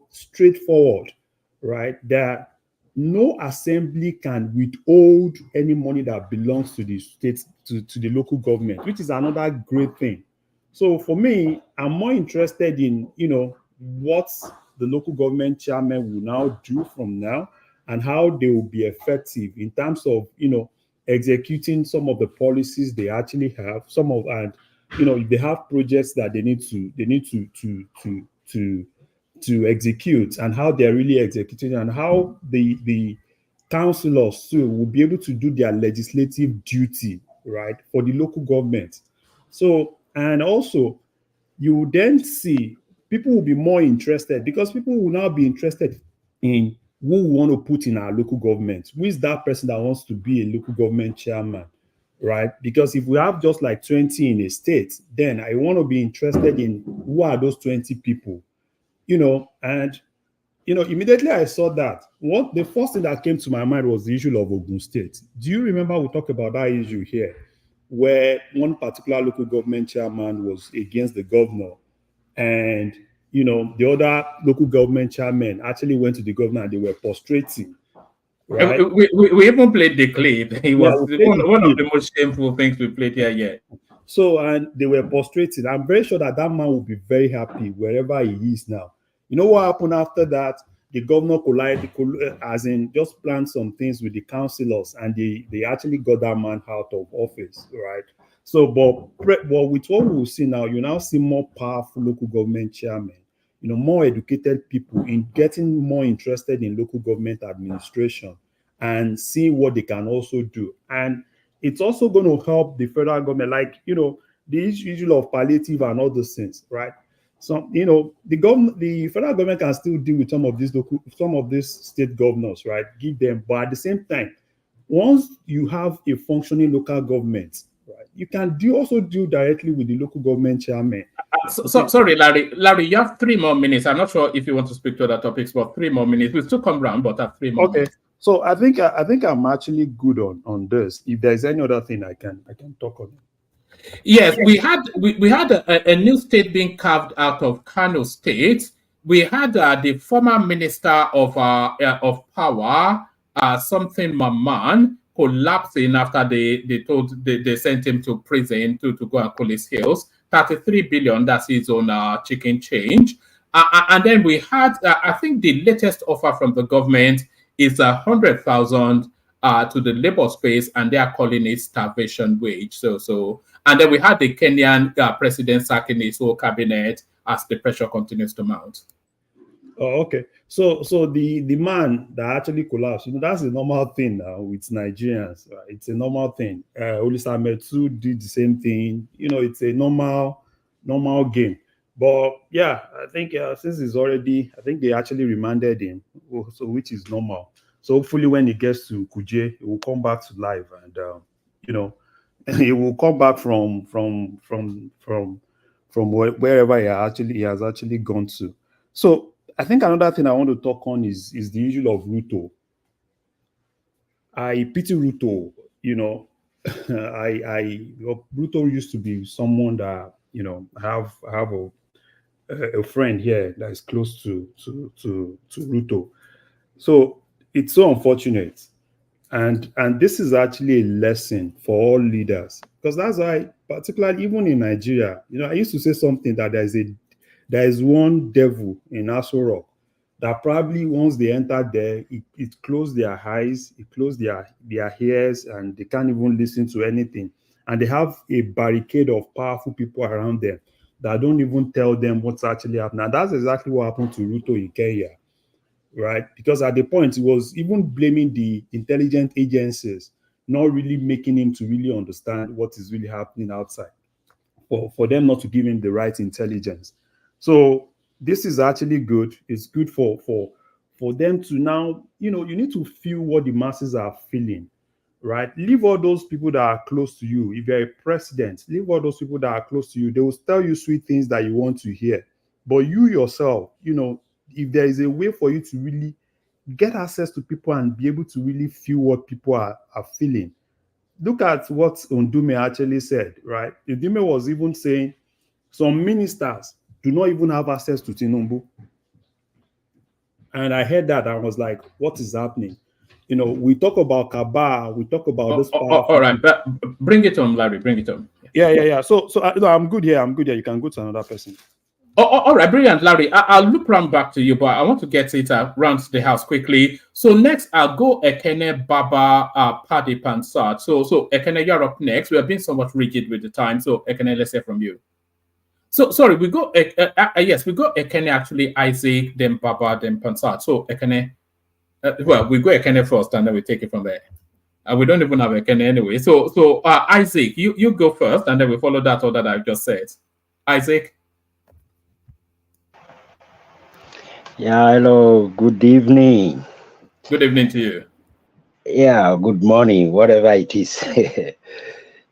straightforward, right? That no assembly can withhold any money that belongs to the state, to the local government, which is another great thing. So for me, I'm more interested in, what the local government chairman will now do from now and how they will be effective in terms of, executing some of the policies they actually have, and if they have projects that they need to execute, and how they're really executing, and how the councillors too will be able to do their legislative duty, right, for the local government. So, and also, you will then see people will be more interested, because people will now be interested in who we want to put in our local government. Who is that person that wants to be a local government chairman, right? Because if we have just like 20 in a state, then I want to be interested in who are those 20 people, and immediately I saw that, the first thing that came to my mind was the issue of Ogun State. Do you remember we talked about that issue here, where one particular local government chairman was against the governor, and the other local government chairman actually went to the governor and they were prostrating, right? We even played the clip. It was one of the most shameful things we played here yet. So, and they were prostrating. I'm very sure that man will be very happy wherever he is now. You know what happened after that? The governor as in just planned some things with the councillors, and they actually got that man out of office, right? So, but with what we will see now, you now see more powerful local government chairmen, more educated people in getting more interested in local government administration and seeing what they can also do. And it's also going to help the federal government, like, the issue of palliative and all those things, right? So, the federal government can still deal with some of these state governors, right? Give them, but at the same time, once you have a functioning local government, right, you can also deal directly with the local government chairman. Sorry, Larry. Larry, you have 3 more minutes. I'm not sure if you want to speak to other topics, but 3 more minutes. We'll still come round, but have 3 more minutes. So I think I'm actually good on this. If there's any other thing I can talk on. Yes, we had a new state being carved out of Kano State. We had the former minister of power, something Maman, collapsing after they sent him to prison to go and cool his heels. 33 billion, that's his own chicken change. And then we had, I think the latest offer from the government is 100,000 to the labor space, and they are calling it starvation wage. So, and then we had the Kenyan president sacking his whole cabinet as the pressure continues to mount. Oh, okay. So the man that actually collapsed, that's a normal thing now with Nigerians. Right? It's a normal thing. Olisa Metu did the same thing. It's a normal game. But yeah, I think since he's already, I think they actually remanded him, so which is normal. So hopefully when he gets to Kuje, he will come back to life, and he will come back from wherever he has actually gone to. So I think another thing I want to talk on is the issue of Ruto. I pity Ruto. Ruto used to be someone that have a friend here that is close to Ruto. So it's so unfortunate, and this is actually a lesson for all leaders, because that's why, particularly even in Nigeria, I used to say something that there is one devil in Aso Rock that probably once they enter there, it closed their eyes, it closed their ears, and they can't even listen to anything. And they have a barricade of powerful people around them that don't even tell them what's actually happening. And that's exactly what happened to Ruto in Kenya, right? Because at the point, he was even blaming the intelligence agencies, not really making him to really understand what is really happening outside, for them not to give him the right intelligence. So this is actually good. It's good for them to now, you need to feel what the masses are feeling, right? Leave all those people that are close to you. If you're a president, leave all those people that are close to you. They will tell you sweet things that you want to hear. But you yourself, if there is a way for you to really get access to people and be able to really feel what people are feeling. Look at what Undume actually said, right? Undume was even saying some ministers do not even have access to Tinubu. And I heard that, I was like, what is happening? You know, we talk about Kaaba, we talk about this powerful. All right, bring it on, Larry, bring it on. Yeah. So I'm good here. You can go to another person. All right, brilliant, Larry. I'll loop round back to you, but I want to get it around the house quickly. So next, I'll go Ekene Baba Padi Pansat. So Ekene, you're up next. We have been somewhat rigid with the time. So Ekene, let's hear from you. So sorry, we go yes, we go Ekene actually, Isaac, then Baba, then Pansat. So Ekene, well, we go Ekene first, and then we take it from there. We don't even have Ekene anyway. So Isaac, you go first, and then we follow that order that I just said. Isaac. Yeah, hello, good evening. Good evening to you. Yeah, good morning, whatever it is.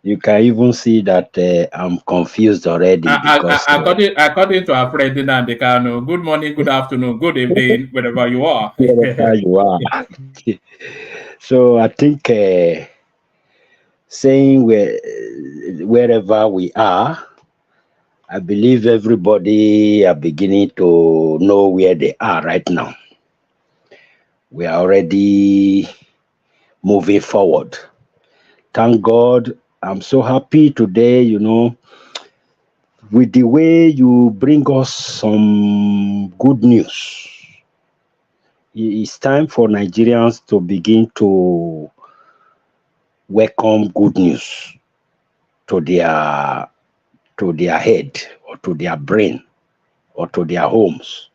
You can even see that I'm confused already. Because according to our friend Nandekano, good morning, good afternoon, good evening, wherever you are. Wherever you are. So I think saying wherever we are, I believe everybody are beginning to know where they are right now. We are already moving forward. Thank God. I'm so happy today, you know, with the way you bring us some good news. It's time for Nigerians to begin to welcome good news to their head or to their brain or to their homes.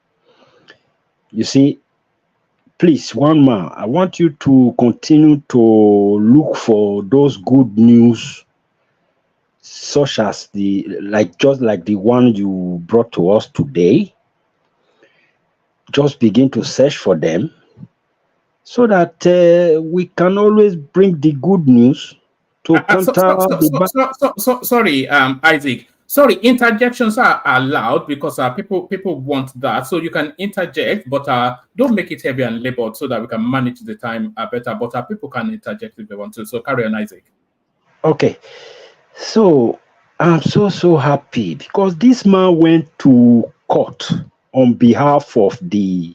You see, please, one man, I want you to continue to look for those good news, such as just like the one you brought to us today. Just begin to search for them so that we can always bring the good news to counter sorry, Isaac. Sorry, interjections are allowed because people want that. So you can interject, but don't make it heavy and labored so that we can manage the time better. But people can interject if they want to. So carry on, Isaac. Okay. So I'm so happy because this man went to court on behalf of the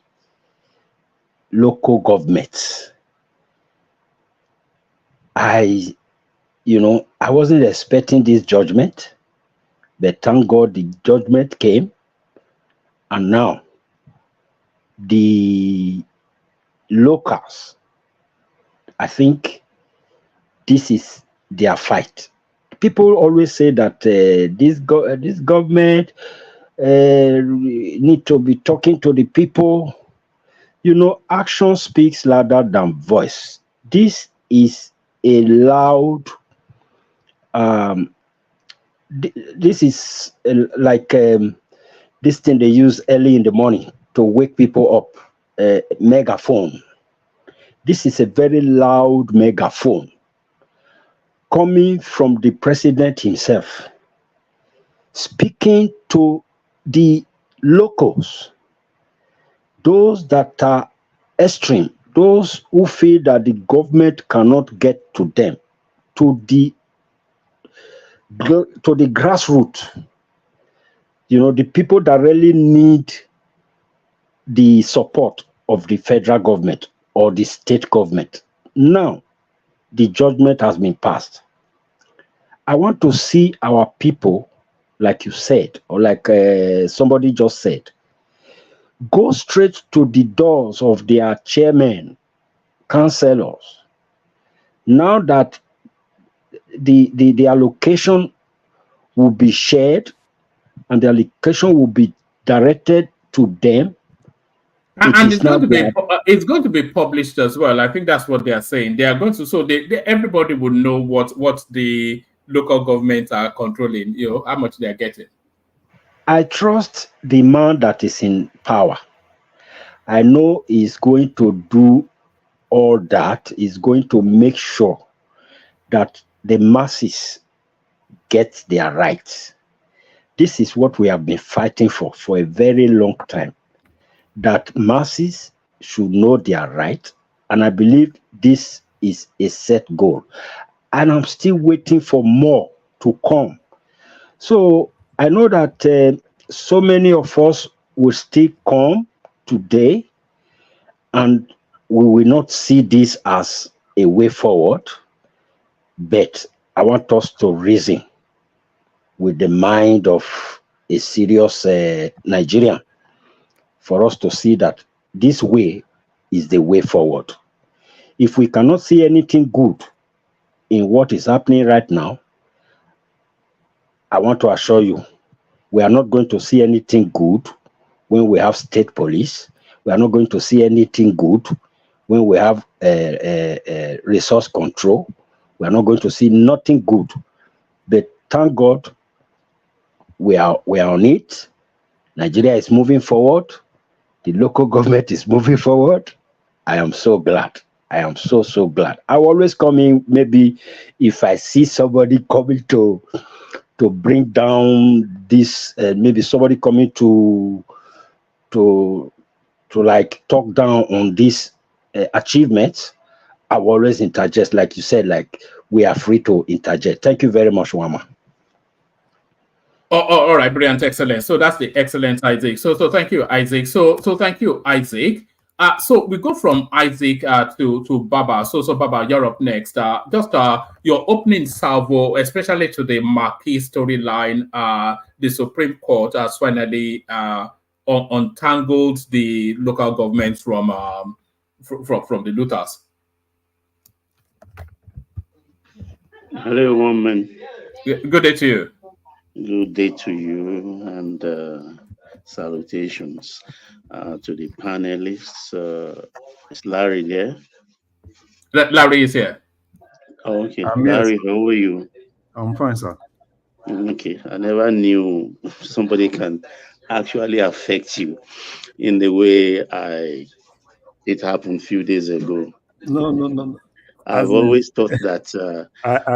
local government. I wasn't expecting this judgment, but thank God the judgment came, and now the locals, I think this is their fight. People always say that this government need to be talking to the people. You know, action speaks louder than voice. This is a loud. This is like this thing they use early in the morning to wake people up. Megaphone. This is a very loud megaphone coming from the president himself, speaking to the locals, those that are extreme, those who feel that the government cannot get to them, to the grassroots, you know, the people that really need the support of the federal government or the state government. Now, the judgment has been passed. I want to see our people, like you said, or like somebody just said, go straight to the doors of their chairmen, councillors. Now that the allocation will be shared and the allocation will be directed to them. And it's going to be published as well. I think that's what they are saying. They are going to, so everybody would know what the local governments are controlling, you know, how much they are getting. I trust the man that is in power. I know he's going to do all that. He's going to make sure that the masses get their rights. This is what we have been fighting for a very long time. that masses should know their right, and I believe this is a set goal. And I'm still waiting for more to come. So I know that so many of us will still come today, and we will not see this as a way forward, but I want us to reason with the mind of a serious Nigerian for us to see that this way is the way forward. If we cannot see anything good in what is happening right now, I want to assure you, we are not going to see anything good when we have state police. We are not going to see anything good when we have resource control. We are not going to see nothing good. But thank God, we are on it. Nigeria is moving forward. The local government is moving forward. I am so glad. I am so glad. I always come in, maybe if I see somebody coming to bring down this, maybe somebody coming to like talk down on this achievements, I will always interject. Like you said, like we are free to interject. Thank you very much, Wama. All right, brilliant, excellent. So that's the excellent Isaac. So thank you, Isaac. So thank you, Isaac. So we go from Isaac to Baba. So Baba, you're up next. Just your opening salvo, especially to the Marquis storyline. The Supreme Court has finally untangled the local governments from the looters. Hello, woman. Good day to you. Good day to you, and salutations to the panelists. Is Larry there? Larry is here. Oh, okay. Larry, how are you? I'm fine, sir. Okay. I never knew somebody can actually affect you in the way it happened a few days ago. No. I've always thought that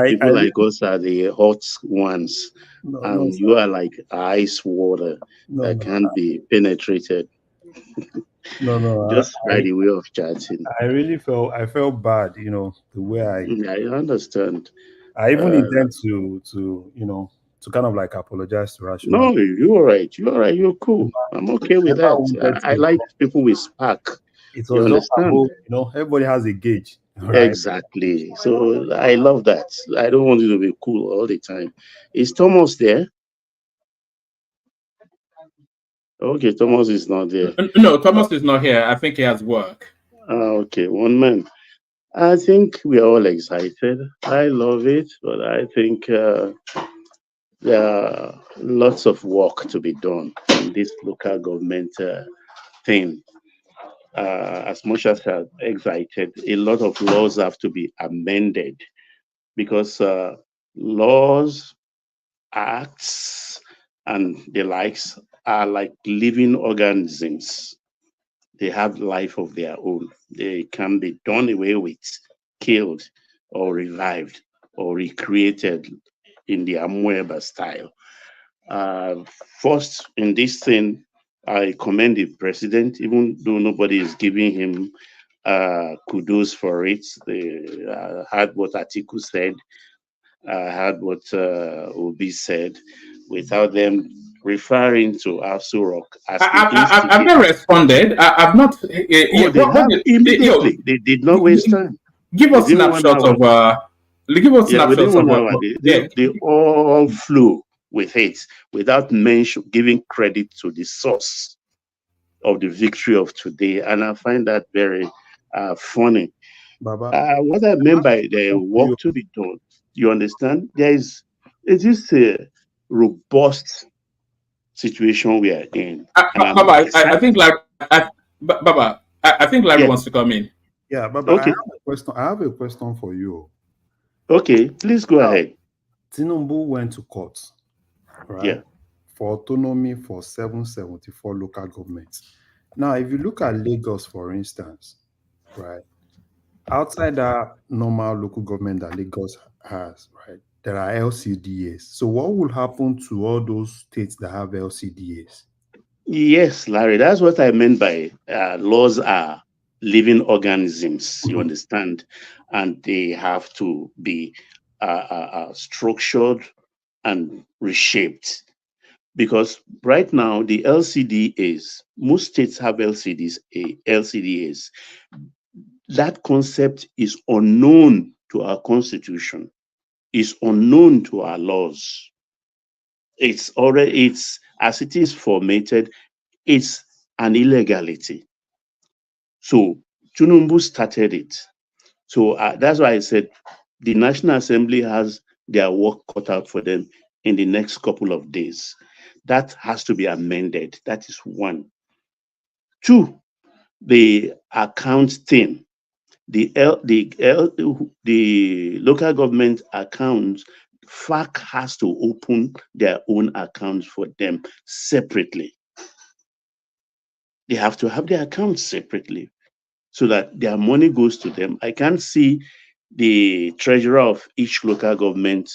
people like us are the hot ones, and you are like ice water that can't be penetrated. Just by the way of chatting. I felt bad, the way I understand. I even intend to kind of like apologize to Rashida. No, you're right. You're cool. I'm okay with that. I like people with spark. It was just about, everybody has a gauge. Right? Exactly. So I love that. I don't want you to be cool all the time. Is Thomas there? Okay, Thomas is not there. No, Thomas is not here. I think he has work. Okay, one man. I think we are all excited. I love it, but I think there are lots of work to be done in this local government thing. As much as I'm excited, a lot of laws have to be amended because laws, acts, and the likes are like living organisms. They have life of their own. They can be done away with, killed, or revived, or recreated in the Amoeba style. First, in this thing, I commend the president, even though nobody is giving him kudos for it. They heard what Atiku said, heard what Obi said, without them referring to Asu Rock as I've not responded. I've not. They have immediately. They did not waste time. Give us snapshots of. Give us snapshots of. They all flew with it without giving credit to the source of the victory of today, and I find that very funny. Baba, what I meant by the work to be done, you understand? It is a robust situation we are in. Baba, I think Baba, I think Larry wants to come in. Yeah, Baba, okay. I have a question for you. Okay, please go ahead. Tinubu went to court, right? Yeah. For autonomy for 774 local governments. Now, if you look at Lagos, for instance, right, outside that normal local government that Lagos has, right, there are LCDAs. So what will happen to all those states that have LCDAs? Yes, Larry, that's what I meant by laws are living organisms, you understand? And they have to be structured and reshaped. Because right now, the LCDAs, most states have LCDAs. That concept is unknown to our constitution, is unknown to our laws. It's as it is formatted, it's an illegality. So Tinubu started it. So that's why I said the National Assembly has their work cut out for them in the next couple of days. That has to be amended. That is one. Two, the account thing. The local government accounts, FAC has to open their own accounts for them separately. They have to have their accounts separately so that their money goes to them. I can't see the treasurer of each local government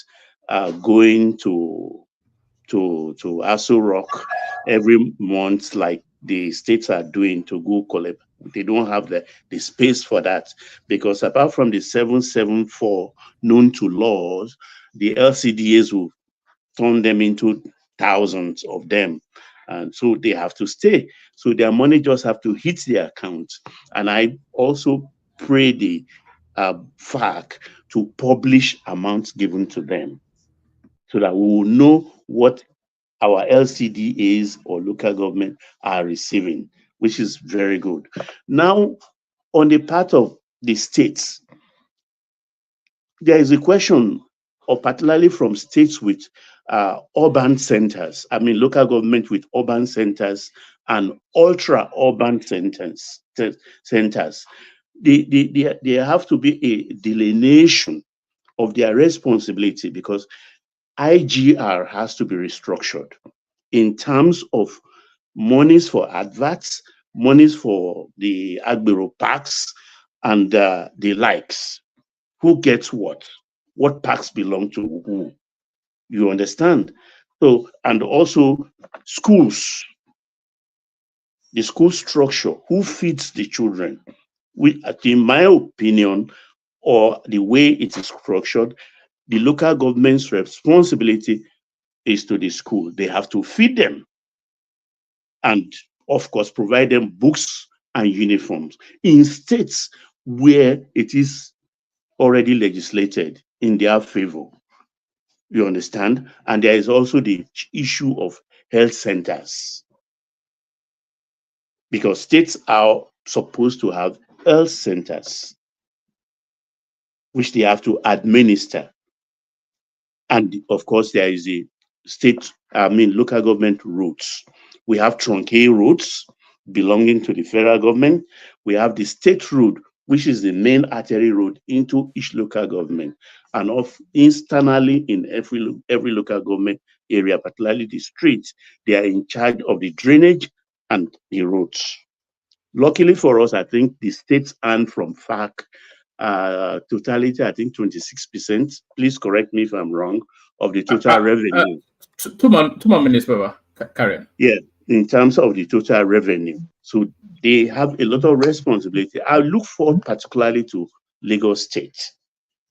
going to Aso Rock every month like the states are doing to go collect. They don't have the space for that, because apart from the 774 known to laws, the LCDAs will turn them into thousands of them. And so they have to stay. So their money just have to hit their account. And I also pray the FAC to publish amounts given to them so that we will know what our LCDAs or local government are receiving, which is very good. Now, on the part of the states, there is a question, or particularly from states with urban centers, I mean, local government with urban centers and ultra urban centers. There have to be a delineation of their responsibility, because IGR has to be restructured in terms of monies for adverts, monies for the Agbero parks, and the likes. Who gets what parks belong to who, you understand? So, and also schools, the school structure, who feeds the children. In my opinion, or the way it is structured, the local government's responsibility is to the school. They have to feed them and, of course, provide them books and uniforms. In states where it is already legislated in their favor, you understand? And there is also the issue of health centers, because states are supposed to have health centers, which they have to administer. And of course, there is the local government roads. We have trunkey roads belonging to the federal government. We have the state road, which is the main artery road into each local government. And internally in every local government area, particularly the streets, they are in charge of the drainage and the roads. Luckily for us, I think the states earn from FAC totality, I think 26%. Please correct me if I'm wrong, of the total revenue. Two more minutes, Baba. Carry on. Yeah, in terms of the total revenue. So they have a lot of responsibility. I look forward particularly to Lagos State.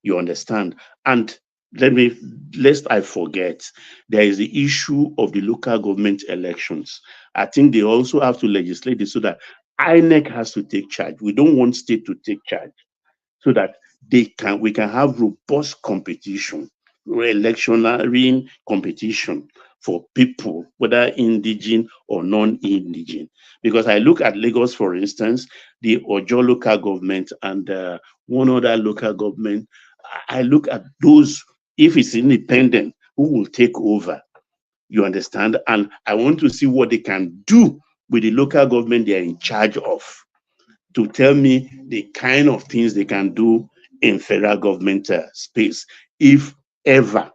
You understand? And lest I forget, there is the issue of the local government elections. I think they also have to legislate it so that INEC has to take charge. We don't want state to take charge, so that we can have robust competition, electioneering competition for people, whether indigenous or non-indigenous. Because I look at Lagos, for instance, the Ojo local government and one other local government, I look at those, if it's independent, who will take over, you understand? And I want to see what they can do with the local government they are in charge of, to tell me the kind of things they can do in federal government space, if ever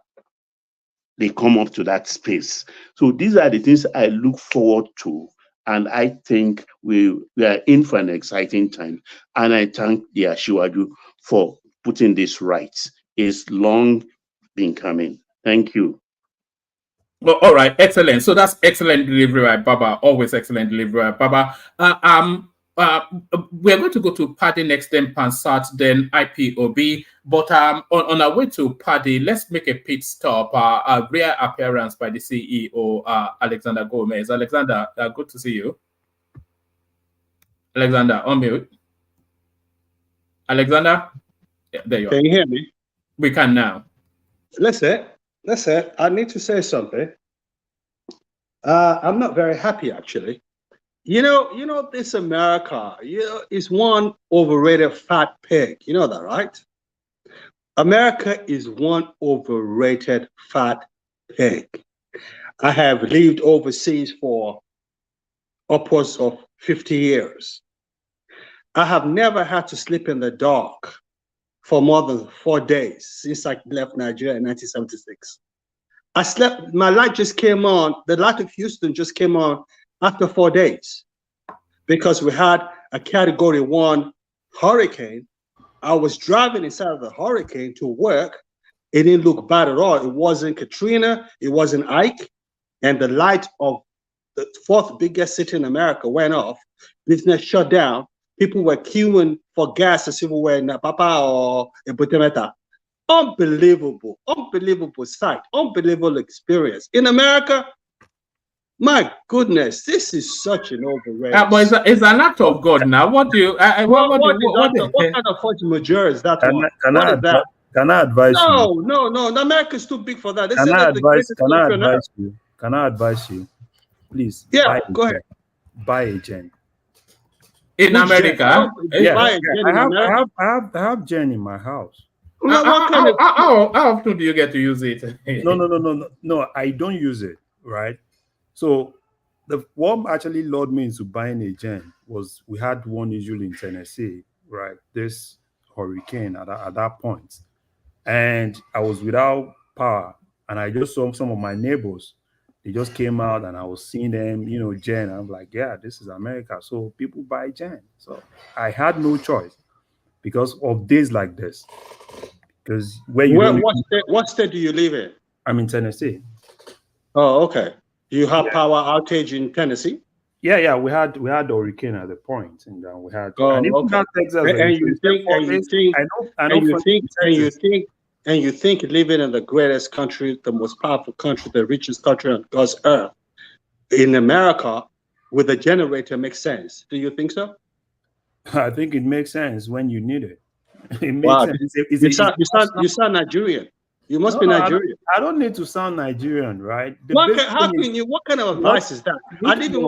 they come up to that space. So these are the things I look forward to. And I think we are in for an exciting time. And I thank the Ashiwaju for putting this right. It's long been coming. Thank you. Well, all right, excellent. So that's excellent delivery by Baba. Always excellent delivery by Baba. We're going to go to Paddy next, then Pansat, then IPOB. But on our way to Paddy, let's make a pit stop. A rare appearance by the CEO, Alexander Gomez. Alexander, good to see you. Alexander, on mute. Alexander, yeah, there you are. Can you hear me? We can now. Listen, I need to say something. I'm not very happy, actually. You know, this America, is one overrated fat pig. You know that, right? America is one overrated fat pig. I have lived overseas for upwards of 50 years. I have never had to sleep in the dark for more than 4 days since I left Nigeria in 1976. I slept, my light just came on, the light of Houston just came on after 4 days because we had a Category 1 hurricane. I was driving inside of the hurricane to work. It didn't look bad at all. It wasn't Katrina, it wasn't Ike, and the light of the fourth biggest city in America went off. Business shut down. People were queuing for gas as if we were in Papa or in Butemeta. Unbelievable, unbelievable sight, unbelievable experience. In America, my goodness, this is such an overrated. But it's an act of God now. What do you? What kind of force majeure is that one? What is that? Can I advise you? No. America's too big for that. They Can said I that's the greatest country on earth. you? Can I advise you? Please. Yeah, go ahead. Buy a gen. In America? Yeah, I have gen in my house. How often do you get to use it? No, I don't use it, right? So what actually lured me into buying a gen was we had one usually in Tennessee, right? This hurricane at that point. And I was without power, and I just saw some of my neighbors. They just came out, and I was seeing them, gen. I'm like, yeah, this is America. So people buy gen. So I had no choice because of days like this. Because what state do you live in? I'm in Tennessee. Oh, okay. Do you have power outage in Tennessee? Yeah. We had hurricane at the point, and we had. And you think living in the greatest country, the most powerful country, the richest country on God's earth, in America, with a generator makes sense. Do you think so? I think it makes sense when you need it. It makes wow. sense. You sound Nigerian. You must be Nigerian. I don't need to sound Nigerian, right? What kind of advice is that? I live in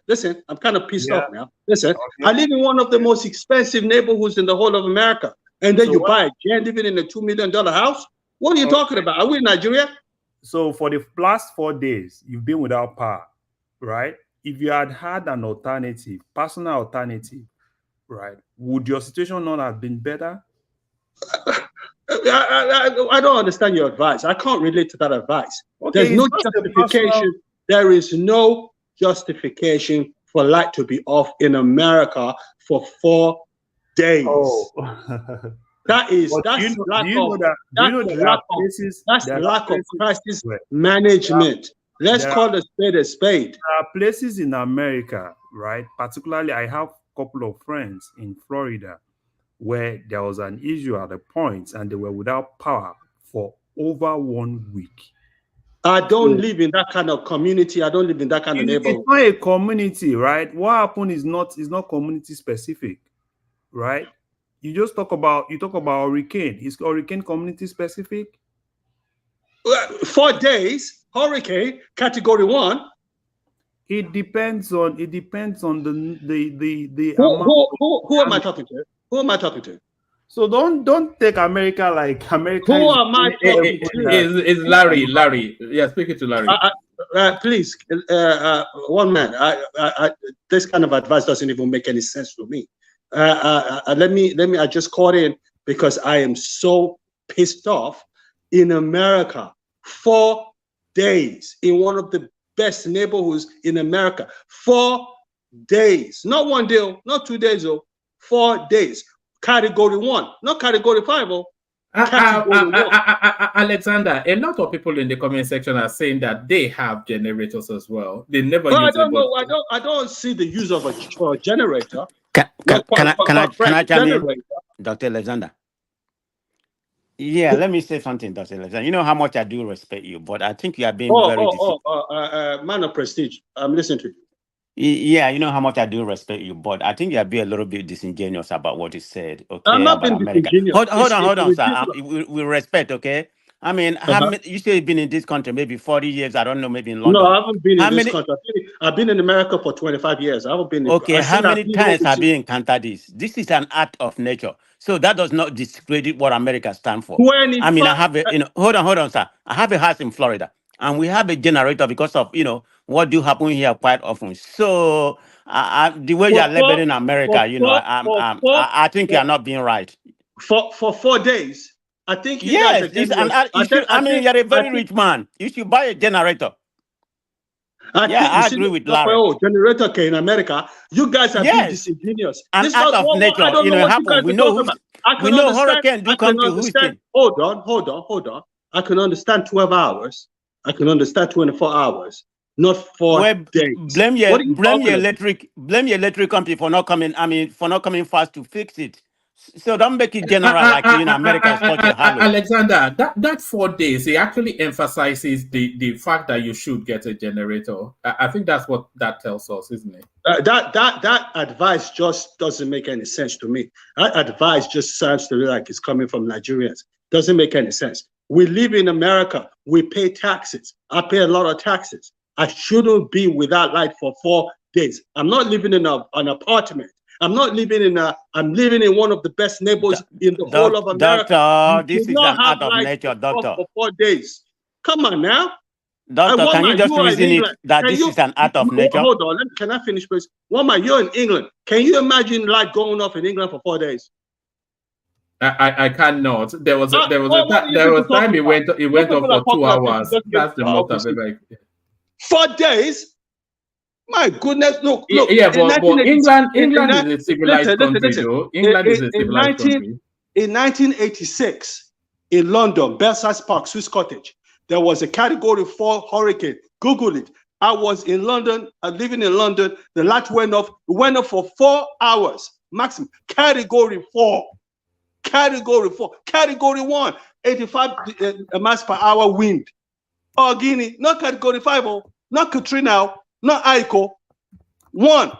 listen. I'm kind of pissed off now. Listen, okay. I live in one of the most expensive neighborhoods in the whole of America, and then you buy a gen living in a $2 million house. What are you talking about? Are we in Nigeria? So for the last 4 days, you've been without power, right? If you had an alternative, personal alternative, right, would your situation not have been better? I don't understand your advice. I can't relate to that advice. Okay, there's no justification. There is no justification for light to be off in America for 4 days. That's lack of crisis management. Let's call a spade a spade. There are places in America, right? Particularly, I have a couple of friends in Florida where there was an issue at a point and they were without power for over 1 week. I don't live in that kind of community. I don't live in that kind of neighborhood. It's not a community, right? What happened is not community specific, right? You talk about hurricane. Is hurricane community specific? 4 days, hurricane, Category 1. It depends on the who am I talking to? Who am I talking to? So don't take America like America. Who am I talking to? Is Larry? Yeah, speaking to Larry. Please, one man. This kind of advice doesn't even make any sense to me. Let me. I just caught in because I am so pissed off. In America, 4 days in one of the best neighborhoods in America. 4 days, not 1 day, not 2 days. 4 days. Category 1, not Category 5. Alexander, a lot of people in the comment section are saying that they have generators as well. They never Well, use I don't it. know. I don't see the use of a generator. Can I chime in, generator. Dr. Alexander? Yeah, let me say something, Dr. Alexander. You know how much I do respect you, but I think you are being very Man of prestige. I'm listening to you. Yeah, you know how much I do respect you, but I think you are being a little bit disingenuous about what you said. Okay, I'm not about being America. disingenuous. Hold on, sir. We respect. Okay. I mean, how many, you say you've been in this country maybe 40 years. I don't know, maybe in London. No, I haven't been in this country. I've been in America for 25 years. I haven't been. Okay, how many times have you encountered this? This is an act of nature, so that does not discredit what America stands for. I mean, I have a, hold on, sir. I have a house in Florida, and we have a generator because of what do happen here quite often. So the way you are labeling America, I think you are not being right. For 4 days, I think you guys are getting. I mean, you're a very rich man. You should buy a generator. I agree with Larry. Generator in America, you guys are being disingenuous. An act of nature, happen. We know hurricane do come to Houston. Hold on. I can understand 12 hours. I can understand 24 hours. Not 4 days. Blame your electric company for not coming. I mean, for not coming fast to fix it. So don't make it general like America is such a hollow. Alexander, that 4 days, it actually emphasizes the fact that you should get a generator. I think that's what that tells us, isn't it? That advice just doesn't make any sense to me. That advice just sounds to me like it's coming from Nigerians. Doesn't make any sense. We live in America. We pay taxes. I pay a lot of taxes. I shouldn't be without light for 4 days. I'm not living in an apartment. I'm living in one of the best neighborhoods in the whole of America. Doctor, this is an act of nature, doctor. For 4 days. Come on now. Doctor, can you just reason it that this is an act of nature? Hold on. Can I finish, please? Woman, you're in England. Can you imagine light going off in England for 4 days? I cannot. There was a time it went off for 2 hours. That's the most I've ever. 4 days. My goodness, look. Yeah, but England is a civilized country, though. England is a civilized country. In 1986, in London, Belsize Park, Swiss Cottage, there was a Category 4 hurricane. Google it. I was in London, living in London. The light went off. It went off for 4 hours maximum. Category 4. Category 4. Category 1, 85 miles per hour wind. Oh, Guinea, not Category 5, not Katrina. Not Aiko. 1.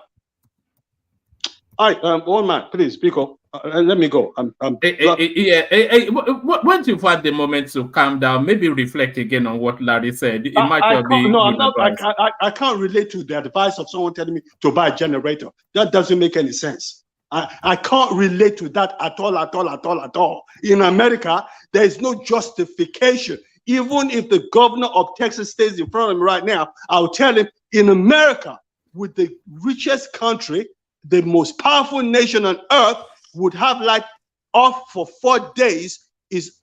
All right, one man, please, Pico. Let me go. Once you've had the moment to calm down, maybe reflect again on what Larry said. It might well be. No, I'm not. I can't relate to the advice of someone telling me to buy a generator. That doesn't make any sense. I can't relate to that at all. In America, there is no justification. Even if the governor of Texas stays in front of me right now, I'll tell him, in America, with the richest country, the most powerful nation on earth, would have light off for 4 days is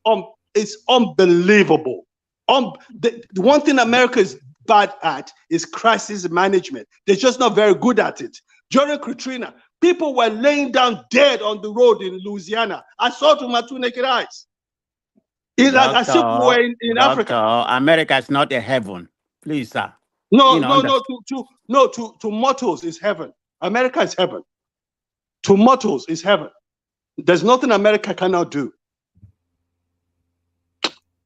unbelievable. The one thing America is bad at is crisis management. They're just not very good at it. During Katrina, people were laying down dead on the road in Louisiana. I saw it with my 2 naked eyes. In Africa. America is not a heaven. Please, sir. No, to mortals is heaven. America is heaven. To mortals is heaven. There's nothing America cannot do.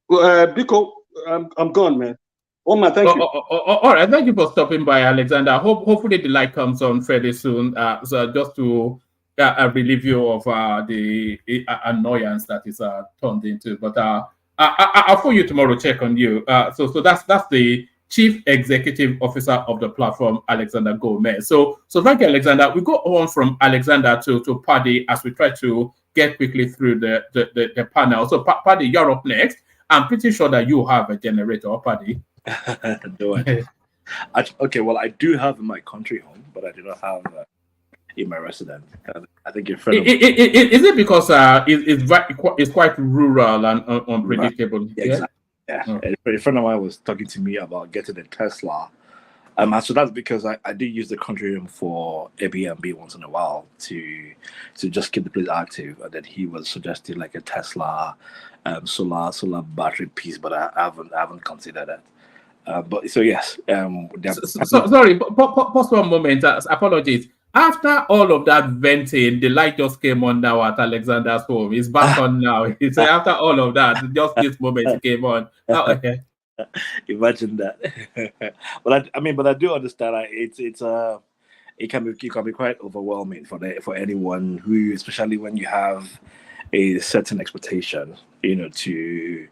Biko, I'm gone, man. Oh my, thank you. All right, thank you for stopping by, Alexander. Hopefully the light comes on fairly soon. So just to relieve you of the annoyance that is turned into. But I'll call you tomorrow, check on you. So that's the Chief Executive Officer of the platform, Alexander Gomez. So thank you, Alexander. We go on from Alexander to Paddy as we try to get quickly through the panel. So Paddy, you're up next. I'm pretty sure that you have a generator, Paddy. Do I? Okay, well, I do have in my country home, but I do not have in my residence. I think your friend. Is it because it's quite rural and unpredictable? Right. Yeah, exactly. Yeah, a friend of mine was talking to me about getting a Tesla, So that's because I do use the country room for Airbnb once in a while to just keep the place active. And then he was suggesting like a Tesla solar battery piece, but I haven't considered that. But so yes, sorry, pause one moment. Apologies. After all of that venting, the light just came on now at Alexander's home. It's back on now. It's after all of that, just this moment it came on. Oh, okay. Imagine that. But I do understand. It can be quite overwhelming for anyone who, especially when you have a certain expectation, to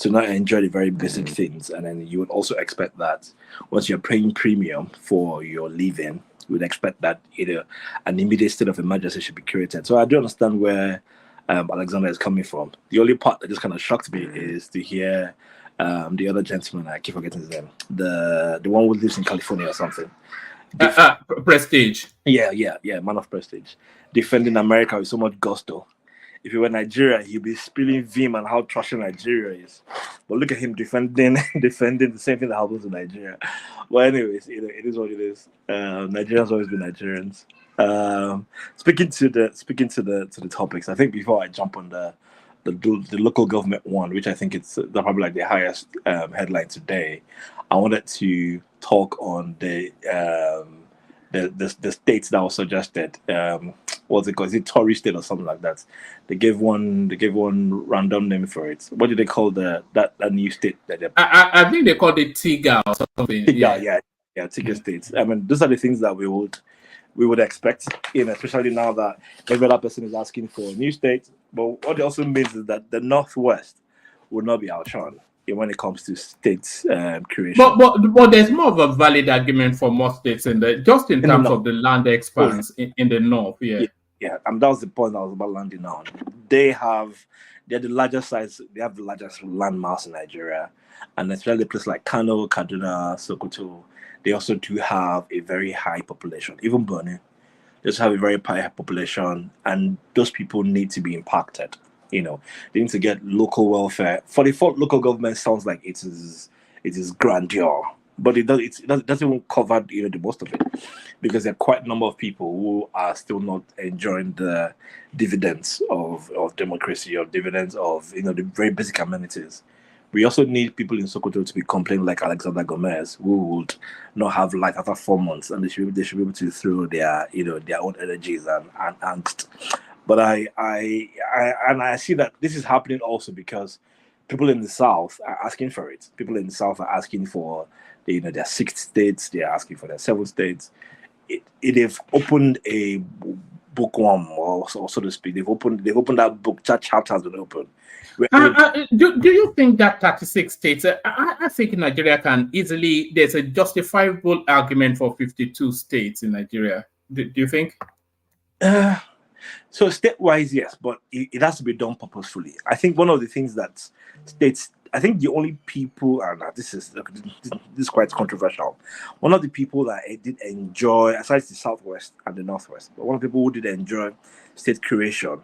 not enjoy the very basic things, and then you would also expect that once you're paying premium for your living, you would expect that an immediate state of emergency should be created. So I do understand where Alexander is coming from. The only part that just kind of shocked me is to hear the other gentleman, I keep forgetting his name, the one who lives in California or something. Prestige. Yeah, man of prestige. Defending America with so much gusto. If he were Nigeria, he'd be spilling vim on how trashy Nigeria is. But look at him defending the same thing that happens in Nigeria. Well, anyways, it is what it is. Nigerians always been Nigerians. Speaking to the topics, I think before I jump on the local government one, which I think it's probably like the highest headline today, I wanted to talk on the states that was suggested. What's it called? Is it Tory state or something like that? They gave one random name for it. What do they call that new state that I think they called it Tiga or something. Yeah, Tiga states. I mean, those are the things that we would expect, especially now that every other person is asking for a new state. But what it also means is that the Northwest will not be outshone when it comes to states creation. But there's more of a valid argument for more states in terms of the land expanse in the north. Yeah. That was the point I was about landing on. They're the largest size. They have the largest land mass in Nigeria, and especially places like Kano, Kaduna, Sokoto. They also do have a very high population. Even Borno, they just have a very high population, and those people need to be impacted. They need to get local welfare. 44 local government sounds like it is grandeur, but it doesn't even cover the most of it, because there are quite a number of people who are still not enjoying the dividends of democracy, or dividends of the very basic amenities. We also need people in Sokoto to be complaining like Alexander Gomez, who would not have light after 4 months, and they should be able to throw their their own energies and angst. But I see that this is happening also because people in the South are asking for it. People in the South are asking for their 6 states. They are asking for their 7 states. They've opened a bookworm, or so to speak. They've opened that book. That chapter has been opened. Do you think that 36 states? I think Nigeria can easily. There's a justifiable argument for 52 states in Nigeria. Do you think? So state-wise, yes, but it has to be done purposefully. I think one of the things that states, I think the only people, and this is quite controversial, one of the people that I did enjoy, aside the Southwest and the Northwest, but one of the people who did enjoy state creation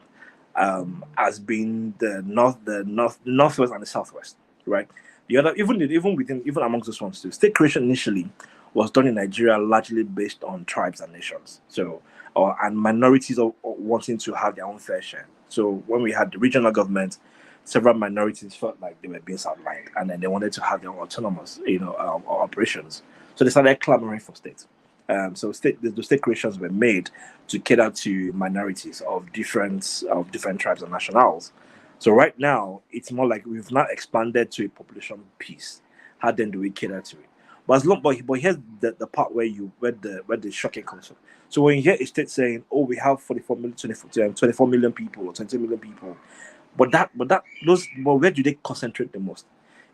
has been the Northwest and the Southwest, right? The other, even amongst those ones too, state creation initially was done in Nigeria largely based on tribes and nations. So, and minorities wanting to have their own fair share. So when we had the regional government, several minorities felt like they were being sidelined, and then they wanted to have their own autonomous, operations. So they started clamoring for states. So the state creations were made to cater to minorities of different tribes and nationals. So right now, it's more like we've now expanded to a population piece. How then do we cater to it? But here's the part where the shocking comes from. So when you hear a state saying, "Oh, we have 24 million people or 20 million people," but where do they concentrate the most?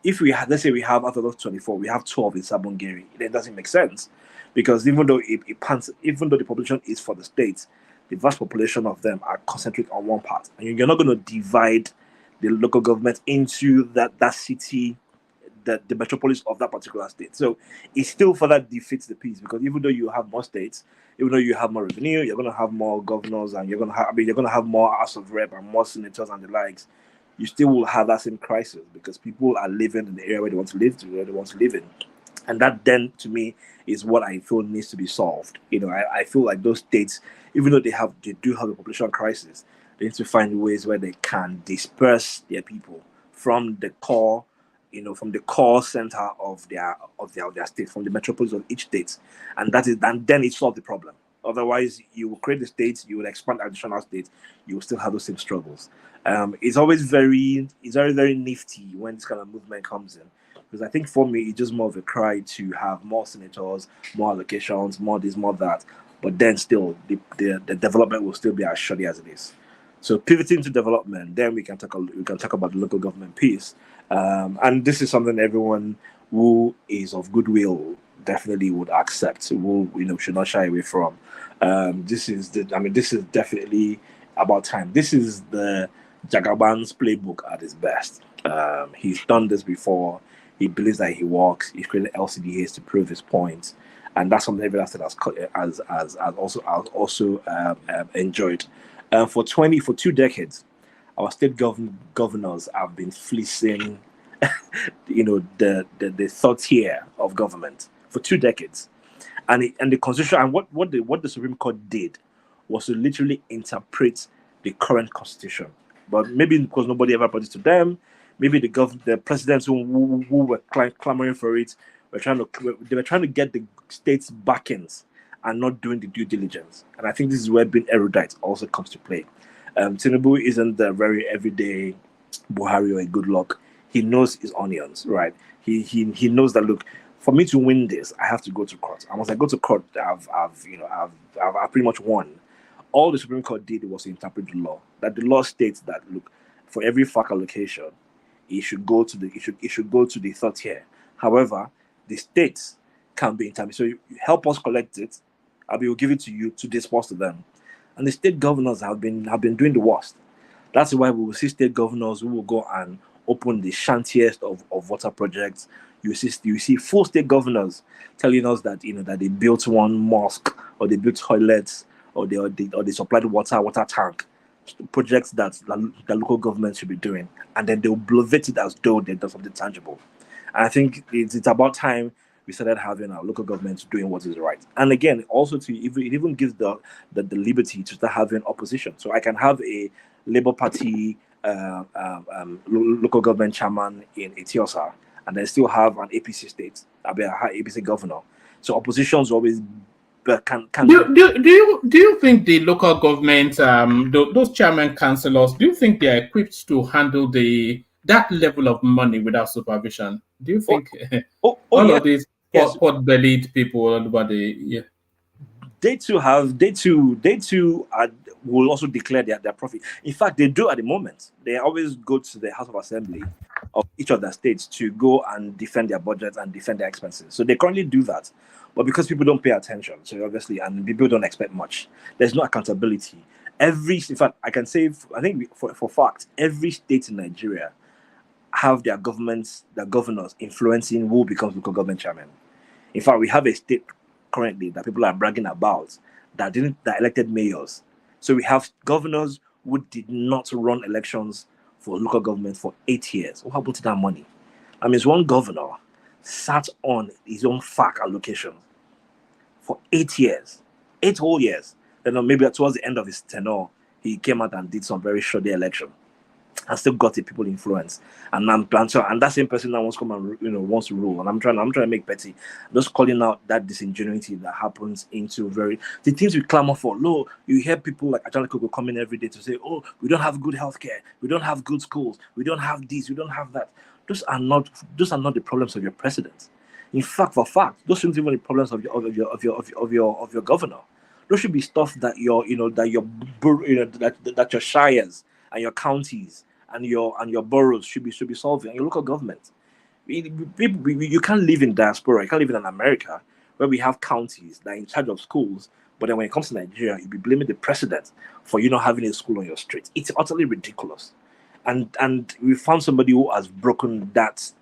If let's say we have out of those 24, we have 12 in Sabongeri, it doesn't make sense, because even though the population is for the states, the vast population of them are concentrated on one part, and you're not going to divide the local government into that city, the metropolis of that particular state. So it still further defeats the piece, because even though you have more states, even though you have more revenue, you're going to have more governors, and you're going to have more House of Rep and more senators and the likes. You still will have that same crisis, because people are living in the area where they want to live in. And that then, to me, is what I feel needs to be solved. I feel like those states, even though they do have a population crisis, they need to find ways where they can disperse their people from the core, from the core center of their state, from the metropolis of each state, and then it solves the problem. Otherwise, you will create the states, you will expand additional states, you will still have those same struggles. It's always very nifty when this kind of movement comes in, because I think for me it's just more of a cry to have more senators, more allocations, more this, more that, but then still the development will still be as shoddy as it is. So pivoting to development, then we can talk about the local government piece, and this is something everyone who is of goodwill definitely would accept. Should not shy away from. This is definitely about time. This is the Jagaban's playbook at its best. He's done this before. He believes that he works. He's created LCDAs to prove his point, and that's something everyone has also enjoyed. For 2 decades, our state governors have been fleecing, the third tier of government for 2 decades, and the constitution, and what the Supreme Court did was to literally interpret the current constitution. But maybe because nobody ever brought it to them, maybe the presidents who were clamoring for it were trying to get the state's backings and not doing the due diligence. And I think this is where being erudite also comes to play. Tinubu isn't the very everyday Buhari or a good luck. He knows his onions, right? He knows that, look, for me to win this, I have to go to court. And once I go to court, I've pretty much won. All the Supreme Court did was to interpret the law. That the law states that, look, for every FAC allocation, it should go to the third tier. However, the states can be interpreted. So you help us collect it, and we will give it to you to disperse to them. And the state governors have been doing the worst. That's why we will see state governors who will go and open the shantiest of water projects. You see full state governors telling us that that they built one mosque, or they built toilets, or they supplied water tank, projects that the local government should be doing, and then they'll bloviate it as though they've done something tangible. And I think it's about time we started having our local governments doing what is right. And again, also it even gives the liberty to start having opposition. So I can have a Labour Party local government chairman in Etiosa, and then still have an APC state, a APC governor. So oppositions always can. Do you think the local government, those chairman councillors, do you think they are equipped to handle that level of money without supervision? Do you think of these pot-bellied people all over they too will also declare their profit. In fact, they do at the moment. They always go to the House of Assembly of each of their states to go and defend their budgets and defend their expenses. So they currently do that. But because people don't pay attention, so obviously, and people don't expect much, there's no accountability. In fact, I can say, I think for fact, every state in Nigeria have their governors influencing who becomes local government chairman. In fact, we have a state currently that people are bragging about that elected mayors. So we have governors who did not run elections for local government for 8 years. What happened to that money? I mean, one governor sat on his own FAC allocation for 8 years, 8 whole years. Then maybe towards the end of his tenure, he came out and did some very shoddy election, and still got the people influence. And that same person now wants to come and wants to rule. And I'm trying to make petty, just calling out that disingenuity that happens into the things we clamor for. No, you hear people like Ajala Koko coming every day to say, "Oh, we don't have good healthcare, we don't have good schools, we don't have this, we don't have that." Those are not the problems of your president. In fact, those shouldn't even be the problems of your governor. Those should be stuff that your shires and your counties and your boroughs should be solving, and your local government. You can't live in diaspora. You can't live in America where we have counties that are in charge of schools, but then when it comes to Nigeria, you'll be blaming the president for you not having a school on your street. It's utterly ridiculous. And we found somebody who has broken that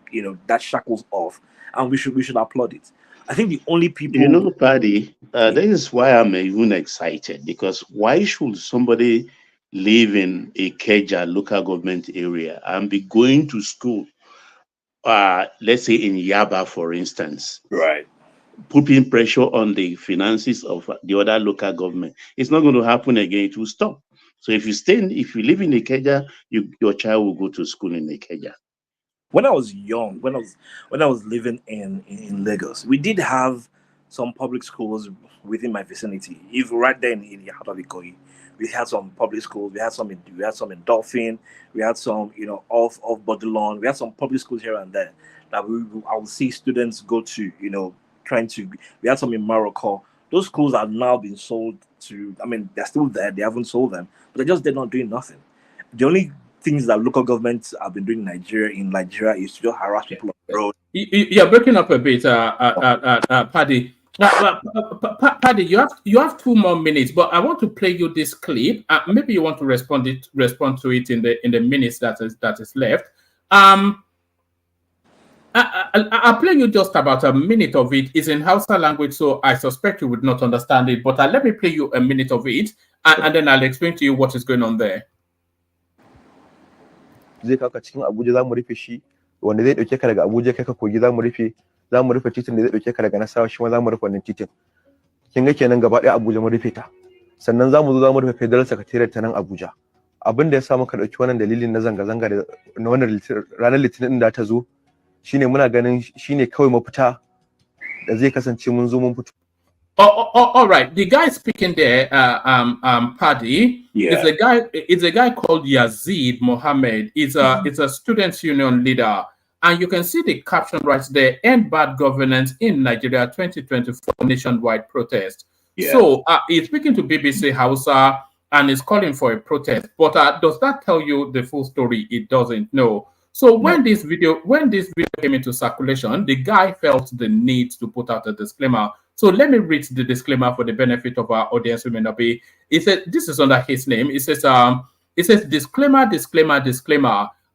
shackles off, and we should applaud it. I think the only people, Paddy, this is why I'm even excited, because why should somebody live in a Keja local government area and be going to school let's say in Yaba, for instance, Right. putting pressure on the finances of the other local government. It's not going to happen again. It will stop. So if you live in Ikeja, your child will go to school in Ikeja. When I was young, when I was living in Lagos, we did have some public schools within my vicinity. Even right there in the heart of Ikoyi, we had some public schools. We had some in Dolphin. We had some off Bodilon. We had some public schools here and there that I would see students go to. We had some in Morocco. Those schools have now been sold to. I mean, they're still there. They haven't sold them, but they're not doing nothing. The only things that local governments have been doing in Nigeria is to just harass people on the road. You're breaking up a bit, Paddy. Paddy, you have 2 more minutes, but I want to play you this clip. Maybe you want to respond to it in the minutes that is left. I'll play you just about a minute of it. It's in Hausa language, so I suspect you would not understand it. But let me play you a minute of it, and then I'll explain to you what is going on there. Zai kaka cikin Abuja za mu rufe shi, wanda zai dauke ka daga Abuja kai ka Kogi za mu rufe titin da zai dauke ka daga Nasarawa shi ma za mu rufe wannan titin. Kin ga kenan gaba ɗaya Abuja mu rufe ta. Sannan za mu rufe Federal Secretariat ta nan Abuja. Abin da ya sa muka dauki wannan dalilin na zanga-zanga da na wannan ranar Litinin da ta zo shine muna ganin shine kawai mafita da zai kasance mun zo mun fito. All right. The guy speaking there, Paddy, is a guy called Yazid Mohammed. It's a students' union leader, and you can see the caption right there: "End bad governance in Nigeria 2024 nationwide protest." Yeah. So he's speaking to BBC Hausa and is calling for a protest. But does that tell you the full story? It doesn't. No. So when this video came into circulation, the guy felt the need to put out a disclaimer. So let me read the disclaimer for the benefit of our audience who may not be. It says, this is under his name. It says disclaimer.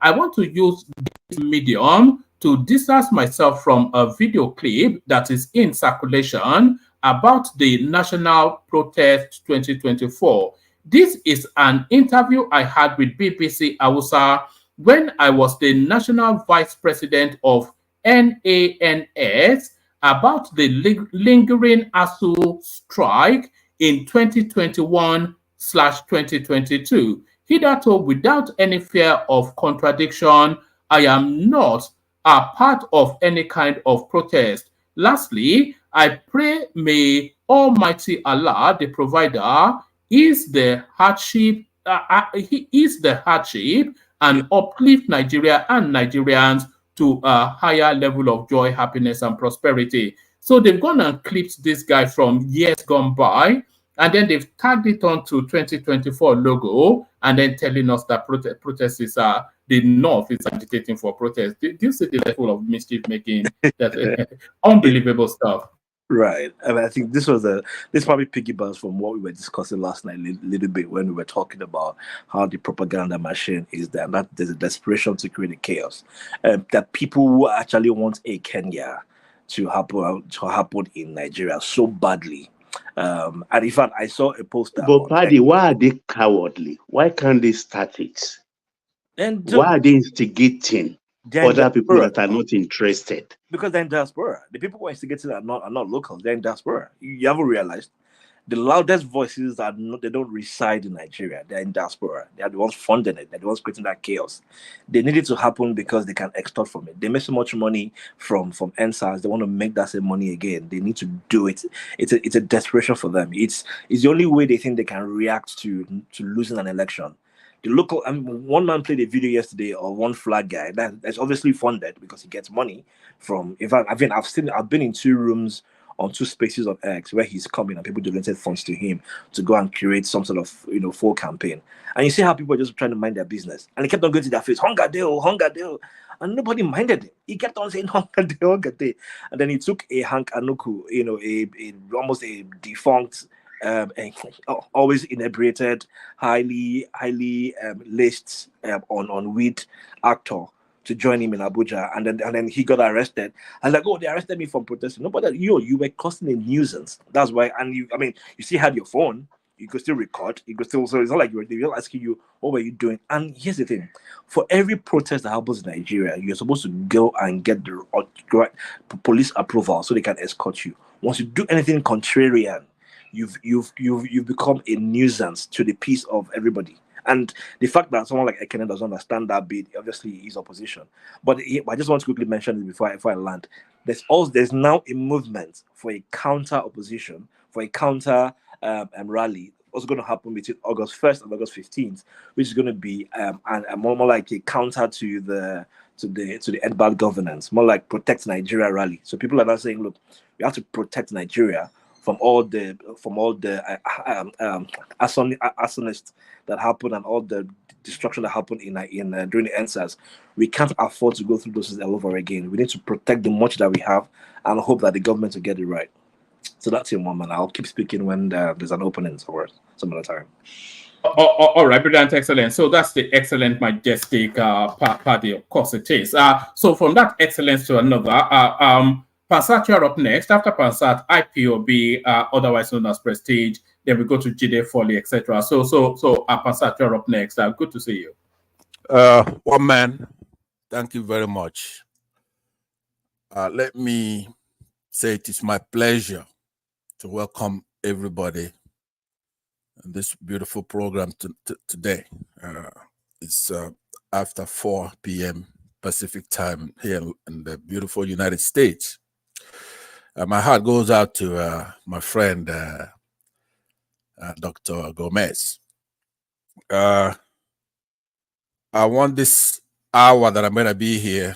I want to use this medium to distance myself from a video clip that is in circulation about the National Protest 2024. This is an interview I had with BBC Hausa when I was the National Vice President of NANS about the lingering ASU strike in 2021/2022. Hitherto, without any fear of contradiction, I am not a part of any kind of protest. Lastly, I pray may Almighty Allah, the provider, ease the hardship, and uplift Nigeria and Nigerians to a higher level of joy, happiness, and prosperity. So they've gone and clipped this guy from years gone by, and then they've tagged it onto 2024 logo, and then telling us that protest is the North is agitating for protest. Do you see the level of mischief making? That unbelievable stuff. Right. I mean, I think this probably piggybacks from what we were discussing last night a little bit when we were talking about how the propaganda machine is there, and that there's a desperation to create a chaos. That people who actually want a Kenya to happen in Nigeria so badly. And in fact, I saw a poster. But Paddy, why are they cowardly? Why can't they start it? And why are they instigating other people that are not interested? Because they're in diaspora. The people who are instigating are not local. They're in diaspora. You haven't realized the loudest voices they don't reside in Nigeria. They're in diaspora. They are the ones funding it. They're the ones creating that chaos. They need it to happen because they can extort from it. They make so much money from NSAS. They want to make that same money again. They need to do it. It's a desperation for them. It's the only way they think they can react to losing an election. The local, one man played a video yesterday of one flag guy that's obviously funded because he gets money from. In fact, I've been in 2 rooms on 2 spaces of X where he's coming and people donated funds to him to go and create some sort of full campaign. And you see how people are just trying to mind their business, and he kept on going to their face, hunger deal, and nobody minded him. He kept on saying hunger deal, and then he took a Hank Anuku, almost a defunct. Always inebriated, highly laced on weed actor to join him in Abuja, and then he got arrested. I was like, oh, they arrested me for protesting. No, but you were causing a nuisance. That's why. And you still had your phone. You could still record. You could still. So it's not like they're asking you, what were you doing? And here's the thing: for every protest that happens in Nigeria, you're supposed to go and get the right police approval so they can escort you. Once you do anything contrarian, you've become a nuisance to the peace of everybody. And the fact that someone like Ekene doesn't understand that bit, obviously is opposition. But I just want to quickly mention it before I land. There's now a movement for a counter opposition, for a counter rally, also going to happen between August 1st and August 15th, which is going to be more like a counter to the end bad governance, more like Protect Nigeria rally. So people are now saying, look, we have to protect Nigeria from all the arsonists that happened and all the destruction that happened in during the NSAS. We can't afford to go through those all over again. We need to protect the much that we have and hope that the government will get it right. So that's it, man. I'll keep speaking when there's an opening somewhere, some other time. All right, brilliant, excellent. So that's the excellent, majestic party. Of course, it is. So from that excellence to another, Pansat, you're up next. After Pansat, IPOB, otherwise known as Prestige. Then we go to Jide Foley, etc. So Pansat, you're up next. Good to see you. One man, thank you very much. Let me say it is my pleasure to welcome everybody in this beautiful program today. It's after 4 p.m. Pacific time here in the beautiful United States. My heart goes out to my friend, Dr. Gomez. I want this hour that I'm going to be here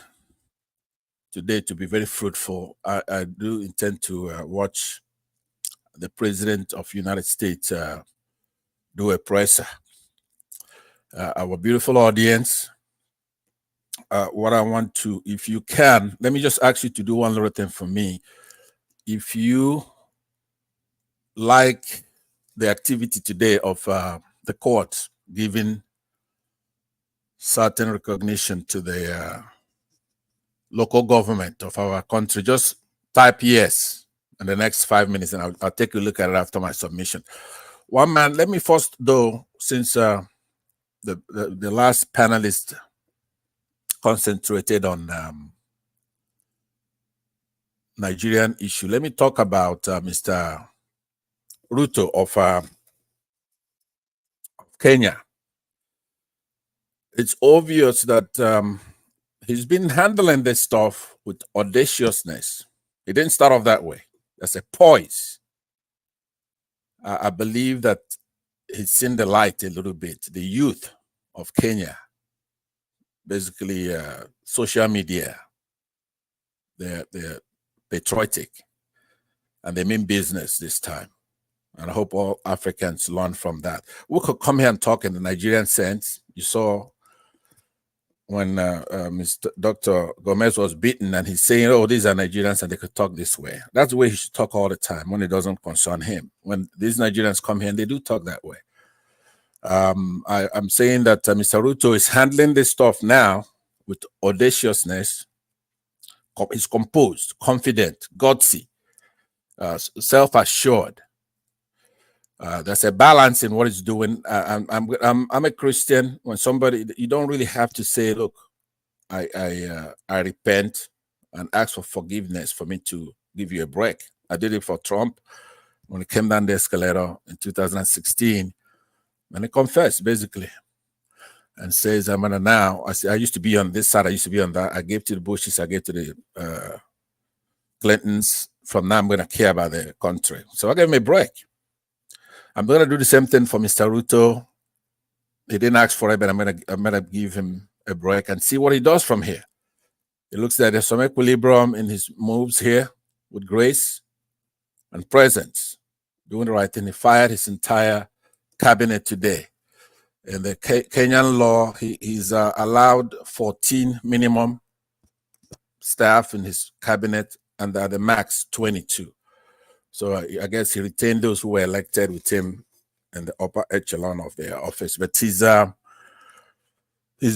today to be very fruitful. I do intend to watch the President of the United States do a presser. Our beautiful audience, what I want to, if you can, let me just ask you to do one little thing for me. If you like the activity today of the court giving certain recognition to the local government of our country, just type yes in the next 5 minutes and I'll take a look at it after my submission. One man, let me first though, since the last panelist concentrated on Nigerian issue, let me talk about Mr. Ruto of Kenya. It's obvious that he's been handling this stuff with audaciousness. It didn't start off that way. There's a poise. I believe that he's seen the light a little bit. The youth of Kenya, basically social media, they're patriotic and they mean business this time. And I hope all Africans learn from that. We could come here and talk in the Nigerian sense. You saw when Mr. Dr. Gomez was beaten and he's saying, oh, these are Nigerians and they could talk this way. That's the way he should talk all the time when it doesn't concern him. When these Nigerians come here and they do talk that way. I'm saying that Mr. Ruto is handling this stuff now with audaciousness. He's composed, confident, gutsy, self-assured. There's a balance in what he's doing. I'm a Christian. When somebody, you don't really have to say, look, I repent and ask for forgiveness for me to give you a break. I did it for Trump when he came down the escalator in 2016, and he confessed basically and says, I'm gonna now. I used to be on this side. I used to be on that. I gave to the Bushes. I gave to the Clintons. From now, I'm gonna care about the country. So I gave him a break. I'm going to do the same thing for Mr. Ruto. He didn't ask for it, but I'm going to give him a break and see what he does from here. It looks like there's some equilibrium in his moves here with grace and presence, doing the right thing. He fired his entire cabinet today. In the Kenyan law, he's allowed 14 minimum staff in his cabinet and at the max 22. So I guess he retained those who were elected with him in the upper echelon of their office. But he's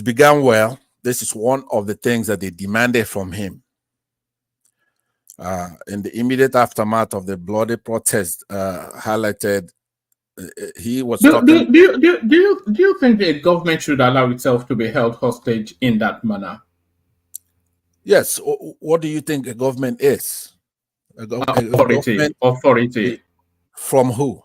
begun well. This is one of the things that they demanded from him. In the immediate aftermath of the bloody protest, highlighted He was do, talking. do you think the government should allow itself to be held hostage in that manner? Yes. What do you think a government is? Authority. From who?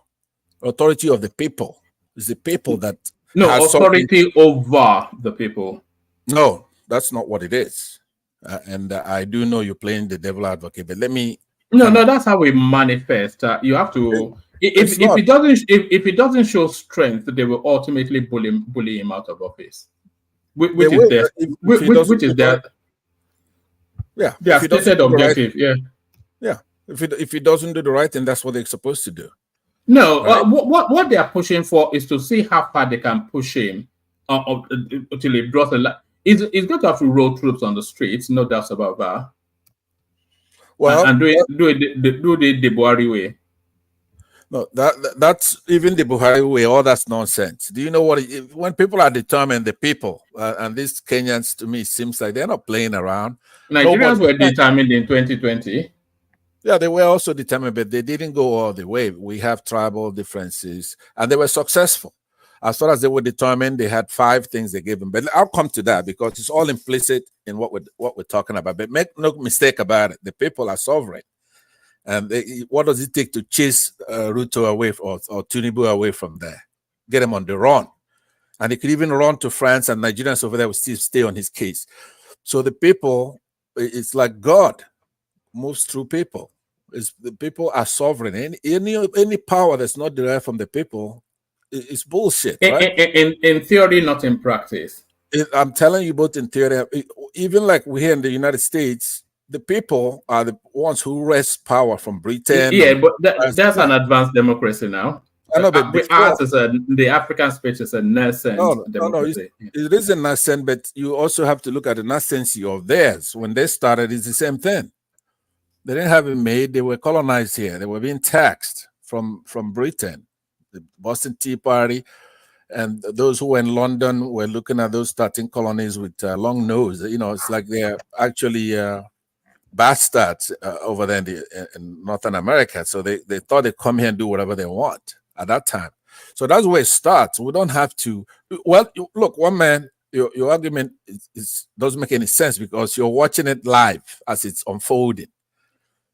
Authority of the people. It's the people that No, has authority something. over the people. No, that's not what it is. And I do know you're playing the devil advocate, but let me. No, that's how we manifest. You have to. If it doesn't show strength, they will ultimately bully him out of office. Which is their their stated objective. Yeah. If he doesn't do the right thing, that's what they're supposed to do. No, right? What they are pushing for is to see how far they can push him until he draws a line. He's going to have to roll troops on the streets, no doubts about that. Well, and do it the Buhari way. No, that's even the Buhari way. All that's nonsense. Do you know what? When people are determined, the people and these Kenyans, to me, seems like they're not playing around. Nigerians were determined in 2020. Yeah, they were also determined, but they didn't go all the way. We have tribal differences, and they were successful. As far as they were determined, they had 5 things they gave them. But I'll come to that because it's all implicit in what we're talking about. But make no mistake about it: the people are sovereign, and what does it take to chase Ruto away or Tinubu away from there? Get him on the run, and he could even run to France, and Nigerians over there will still stay on his case. So the people, it's like God moves through people. The people are sovereign. Any power that's not derived from the people is bullshit, right? In theory, not in practice. I'm telling you, both in theory, even like we here in the United States, the people are the ones who wrest power from Britain. Yeah, but that's an advanced democracy now. I know, but ours is the African space is a nascent democracy. It is a nascent, but you also have to look at the nascency of theirs. When they started, it's the same thing. They didn't have it made. They were colonized here. They were being taxed from Britain. The Boston Tea Party and those who were in London were looking at those 13 colonies with long nose. You know, it's like they're actually bastards over there in Northern America. So they thought they'd come here and do whatever they want at that time. So that's where it starts. We don't have to. Well, look, one man, your argument doesn't make any sense because you're watching it live as it's unfolding.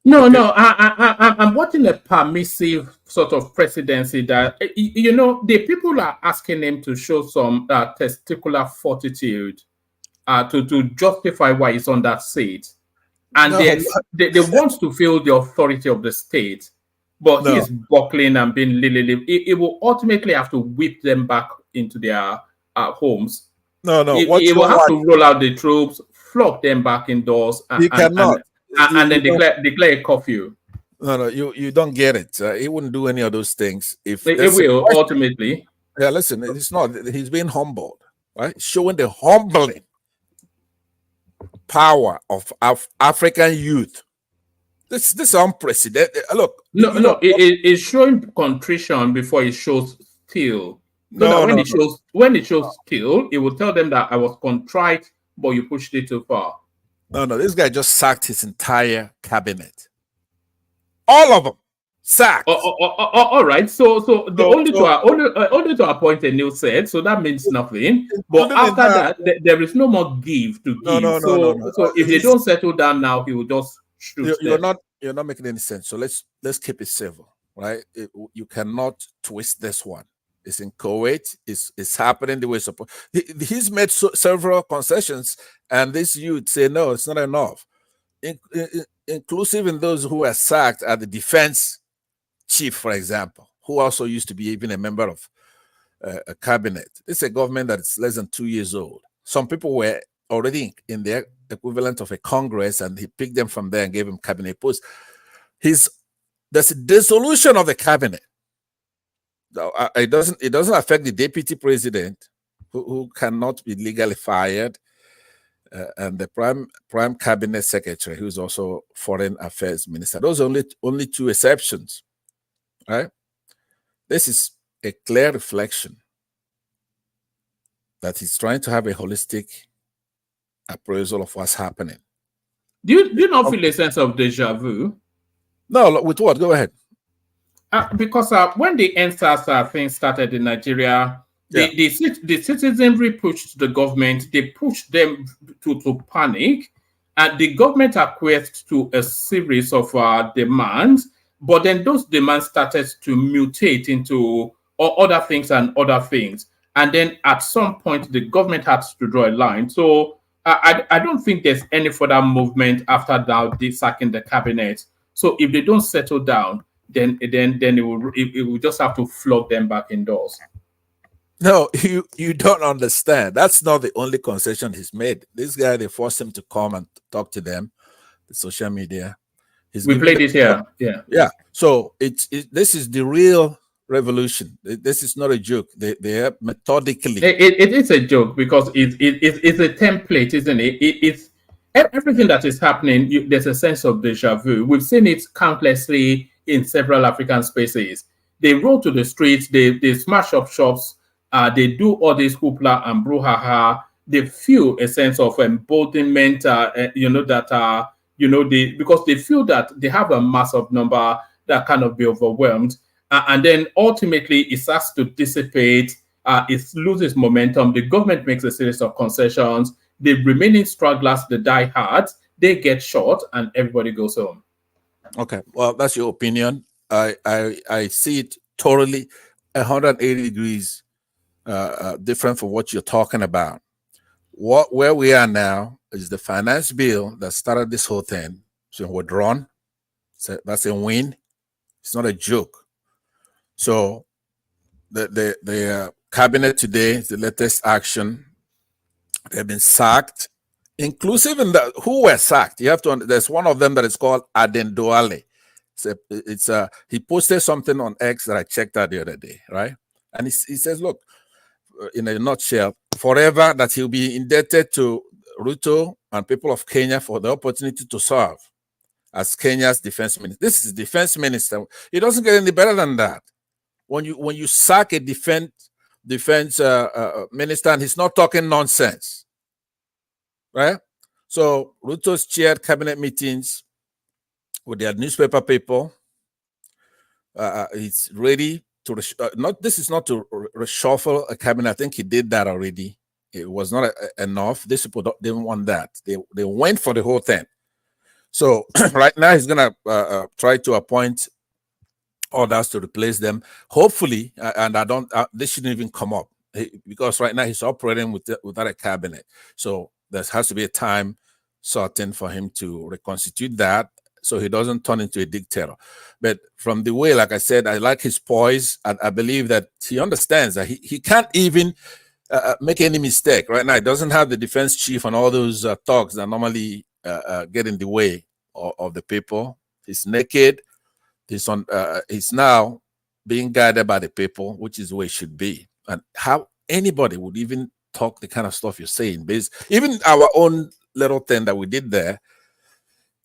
No, I'm watching a permissive sort of presidency that, the people are asking him to show some testicular fortitude to justify why he's on that seat. And they want to feel the authority of the state, but he's buckling and being lily. It will ultimately have to whip them back into their homes. He will have to roll out the troops, flog them back indoors, he cannot. And then declare a curfew. No, you don't get it. He wouldn't do any of those things. If it will ultimately. Yeah, listen, it's not. He's being humbled, right? Showing the humbling power of African youth. This is unprecedented. Look, it's showing contrition before it shows steel. When it shows steel, it will tell them that I was contrite, but you pushed it too far. No, this guy just sacked his entire cabinet. All of them sacked. All right. So only to appoint a new set. So that means nothing. But after that, there is no more give to give. So if they don't settle down now, he will just shoot them. You're not making any sense. So let's keep it civil, right? You cannot twist this one. It's in Kuwait. It's happening the way it's supposed. He's made several concessions, and this youth say no, it's not enough. Inclusive in those who were sacked are the defense chief, for example, who also used to be even a member of a cabinet. It's a government that is less than 2 years old. Some people were already in the equivalent of a Congress, and he picked them from there and gave him cabinet posts. There's a dissolution of the cabinet. It doesn't affect the deputy president, who cannot be legally fired, and the prime cabinet secretary, who's also foreign affairs minister. Those are only 2 exceptions, right? This is a clear reflection that he's trying to have a holistic appraisal of what's happening. Do you not feel a sense of deja vu? No, with what? Go ahead. Because when the NSAS thing started in Nigeria, the citizenry pushed the government. They pushed them to panic, and the government acquiesced to a series of demands. But then those demands started to mutate into other things and other things. And then at some point, the government had to draw a line. So I don't think there's any further movement after now sacking the cabinet. So if they don't settle down, then it will just have to flog them back indoors. No, you don't understand. That's not the only concession he's made. This guy, they forced him to come and talk to them, the social media. We played it here. Yeah. So this is the real revolution. This is not a joke. They are methodically. It is a joke because it's a template, isn't it? It's everything that is happening. There's a sense of deja vu. We've seen it countlessly in several African spaces. They roll to the streets. They smash up shops. They do all this hoopla and brouhaha. They feel a sense of emboldenment. Because they feel that they have a massive number that cannot be overwhelmed. And then ultimately it starts to dissipate. It loses momentum. The government makes a series of concessions. The remaining stragglers, the diehards, they get shot and everybody goes home. Okay, well, that's your opinion. I see it totally 180 degrees different from what you're talking about. Where we are now is the finance bill that started this whole thing. So we're drawn. So that's a win. It's not a joke. So the cabinet today is the latest action. They've been sacked, inclusive in who were sacked. You have to. There's one of them that is called Aden Douale. He posted something on X that I checked out the other day, right? And he says, look, in a nutshell, forever that he'll be indebted to Ruto and people of Kenya for the opportunity to serve as Kenya's defense minister. This is defense minister. It doesn't get any better than that. When you sack a defense minister and he's not talking nonsense, right? So Ruto's chaired cabinet meetings with their newspaper people. He's ready to this is not to reshuffle a cabinet. I think he did that already. It was not enough. These people didn't want that. They went for the whole thing. So right now he's gonna try to appoint others to replace them. Hopefully, and this shouldn't even come up because right now he's operating without a cabinet. So there has to be a time certain for him to reconstitute that, so he doesn't turn into a dictator. But from the way, like I said, I like his poise, and I believe that he understands that he can't even make any mistake. Right now, he doesn't have the defense chief and all those thugs that normally get in the way of the people. He's naked. He's now being guided by the people, which is the way it should be. And how anybody would even talk the kind of stuff you're saying, even our own little thing that we did there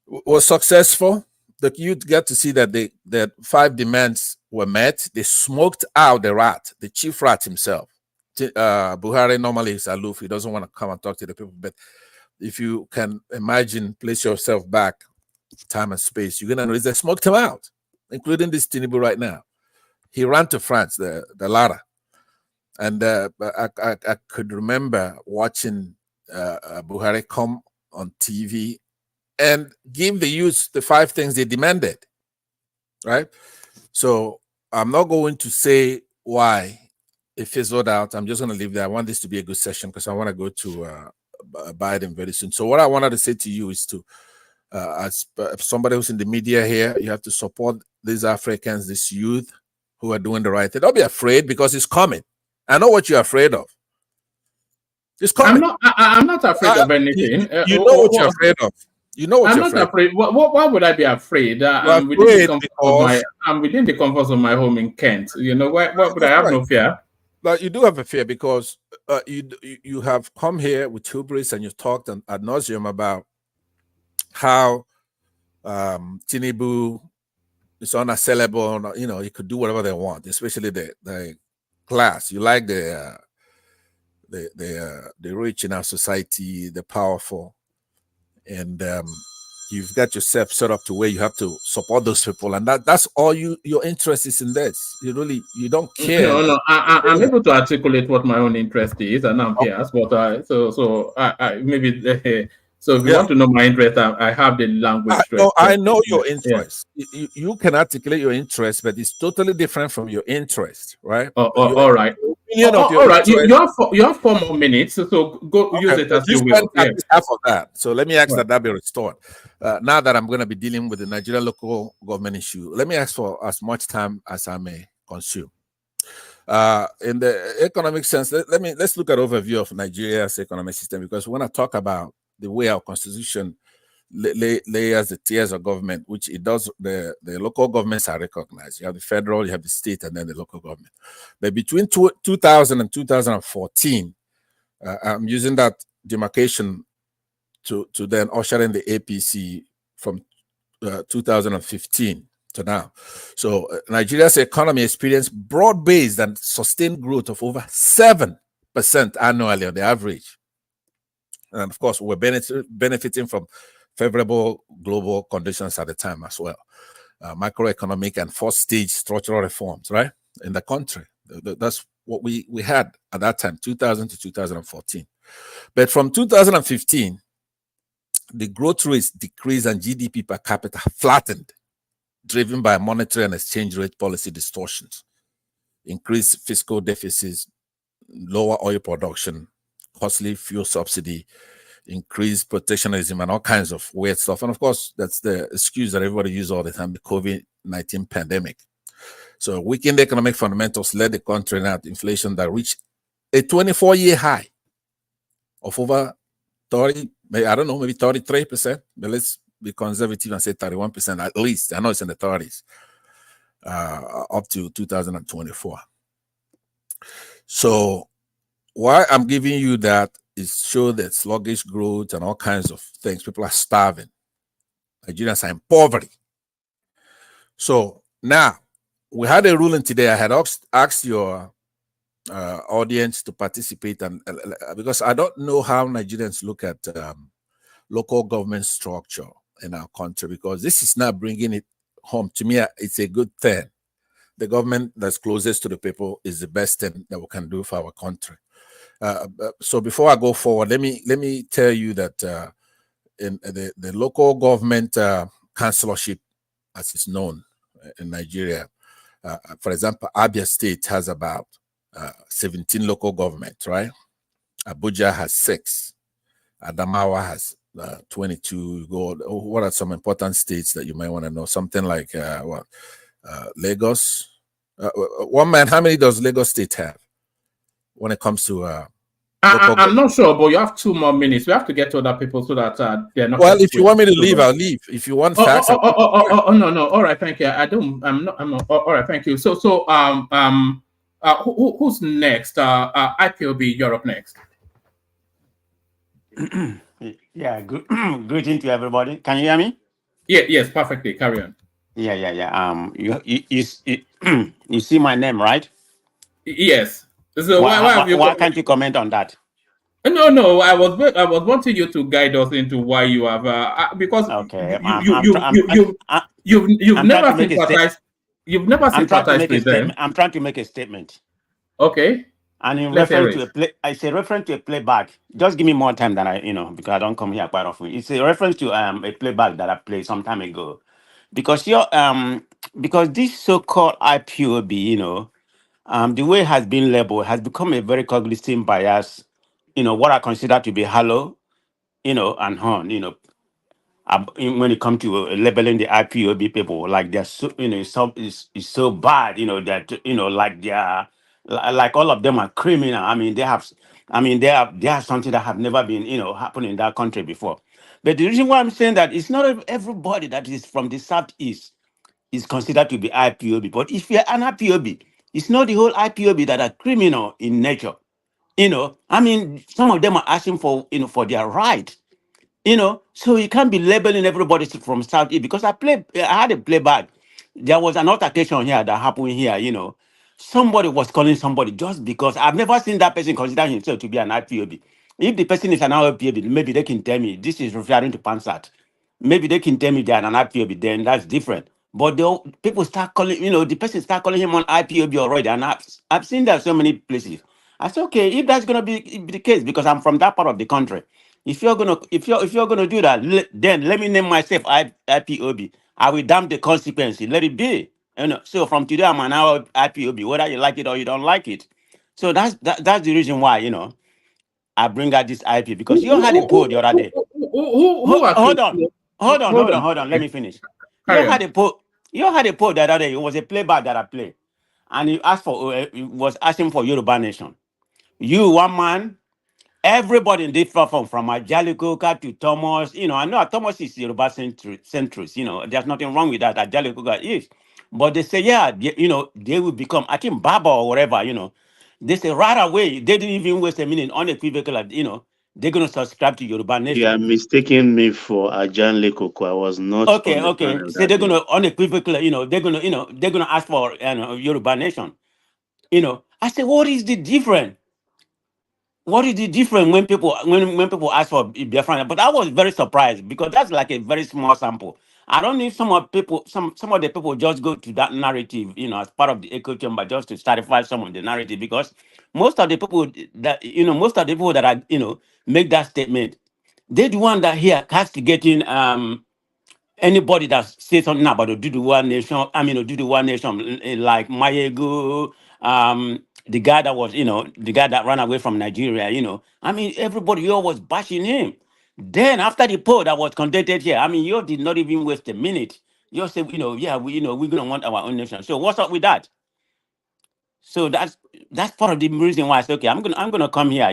was successful. The youth get to see that that 5 demands were met. They smoked out the rat, the chief rat himself. Buhari normally is aloof. He doesn't want to come and talk to the people. But if you can imagine, place yourself back, time and space, you're going to notice they smoked him out, including this Tinubu right now. He ran to France, the latter. And I could remember watching Buhari come on TV and give the youth the 5 things they demanded, right? So I'm not going to say why it fizzled out. I'm just going to leave that. I want this to be a good session because I want to go to Biden very soon. So what I wanted to say to you is to, as somebody who's in the media here, you have to support these Africans, this youth who are doing the right thing. Don't be afraid because it's coming. I know what you're afraid of. It's coming. I'm not afraid of anything. You know what you're afraid of. You know what I'm you're not afraid. Why would I be afraid? I'm within the comforts of my home in Kent. You know, why would I have no fear? But you do have a fear because you have come here with hubris and you've talked ad nauseum about how Tinubu is unassailable. You know, he could do whatever they want, especially the class. You like the rich in our society, the powerful, and you've got yourself set up to where you have to support those people, and that's all your interest is in this. You don't care. No, I'm able to articulate what my own interest is, and I'm here. But maybe so if you want to know my interest, I have the language. I know your interest. You can articulate your interest, but it's totally different from your interest, right? All right. All right. You have 4 more minutes, so go use it as you will. At least half of that. So let me ask that be restored. Now that I'm going to be dealing with the Nigerian local government issue, let me ask for as much time as I may consume. In the economic sense, let's look at overview of Nigeria's economic system, because when I talk about the way our constitution layers the tiers of government, which it does, the local governments are recognized. You have the federal, you have the state, and then the local government. But between 2000 and 2014, I'm using that demarcation to then usher in the APC from 2015 to now. So Nigeria's economy experienced broad-based and sustained growth of over 7% annually on the average. And of course, we're benefiting from favorable global conditions at the time as well. Macroeconomic and first-stage structural reforms, right, in the country. That's what we had at that time, 2000 to 2014. But from 2015, the growth rates decreased and GDP per capita flattened, driven by monetary and exchange rate policy distortions, increased fiscal deficits, lower oil production, costly fuel subsidy, increased protectionism, and all kinds of weird stuff. And of course, that's the excuse that everybody uses all the time, the COVID-19 pandemic. So weakened economic fundamentals led the country now to inflation that reached a 24-year high of over 30, I don't know, maybe 33%, but let's be conservative and say 31% at least. I know it's in the 30s, up to 2024. So why I'm giving you that is show that sluggish growth and all kinds of things. People are starving. Nigerians are in poverty. So now, we had a ruling today. I had asked your audience to participate, and because I don't know how Nigerians look at local government structure in our country, because this is not bringing it home. To me, it's a good thing. The government that's closest to the people is the best thing that we can do for our country. So before I go forward, let me tell you that in the local government councillorship, as it's known in Nigeria, for example, Abia State has about 17 local governments, right? Abuja has 6. Adamawa has 22. What are some important states that you might want to know? Something like Lagos. One man, how many does Lagos State have when it comes to I'm not sure, but you have 2 more minutes. We have to get to other people so that they're not. Well, if you want me to leave, I'll leave. If you want facts, no. All right, thank you. All right, thank you. So who's next? IPOB Europe next. Yeah, greeting to everybody. Can you hear me? Yes, perfectly. Carry on. Yeah. You see my name, right? Yes. So why can't you comment on that? No. I was wanting you to guide us into why you have because you've never sympathized. You've never sympathized with them. I'm trying to make a statement. Okay. And in reference to it's a reference to a playback. Just give me more time than because I don't come here quite often. It's a reference to a playback that I played some time ago. Because because this so-called IPOB, the way it has been labeled has become a very cognizant bias, what I consider to be hollow, and horn, when it comes to labeling the IPOB people, like they're so, it's so bad, that, like they're, like all of them are criminal. I mean, they have something that have never been, happened in that country before. But the reason why I'm saying that it's not everybody that is from the Southeast is considered to be IPOB. But if you're an IPOB, it's not the whole IPOB that are criminal in nature. Some of them are asking for, for their right. So you can't be labeling everybody from Southeast, because I had a playback. There was an altercation here that happened here, somebody was calling somebody just because I've never seen that person consider himself to be an IPOB. If the person is an IPOB, maybe they can tell me this is referring to Pansat. maybe they can tell me that an IPOB, then that's different. But the people start calling, the person start calling him on IPOB already, and I've seen that so many places. I said, okay, if that's gonna be the case, because I'm from that part of the country, if you're gonna do that, then let me name myself IPOB. I will damn the consequence. Let it be. So from today I'm an IPOB, whether you like it or you don't like it. So that's the reason why I bring out this IP, because you had a poll the other day. Who Hold accused on, you? hold on, hold on, hold on. Let Okay. me finish. You Carry had on. a poll. You had a poll the other day. It was a playback that I played, and he asked for. He was asking for Yoruba Nation. You one man. Everybody in this platform, from Ajalikoka to Thomas, I know Thomas is Yoruba centrist. There's nothing wrong with that. Ajalikoka is, but they say, yeah, they will become, I think, Baba or whatever. They say right away, they didn't even waste a minute, unequivocal, they're gonna subscribe to Yoruba You Nation. are mistaking me for Ajan Lekoko. I was not on the Okay. panel So that they're day. gonna unequivocally, they're gonna ask for Yoruba Nation. I say, what is the difference? What is the difference when people ask for Biafran? But I was very surprised, because that's like a very small sample. I don't know if some of the people just go to that narrative, as part of the echo chamber, just to satisfy some of the narrative, because most of the people that are make that statement, they're the one that here castigating anybody that says something about Oduduwa Nation, Oduduwa Nation, like Mayego, the guy that was, the guy that ran away from Nigeria, everybody here was bashing him. Then after the poll that was conducted here, you did not even waste a minute. You said, yeah, we're gonna want our own nation. So what's up with that? So that's part of the reason why I said, okay, I'm gonna come here,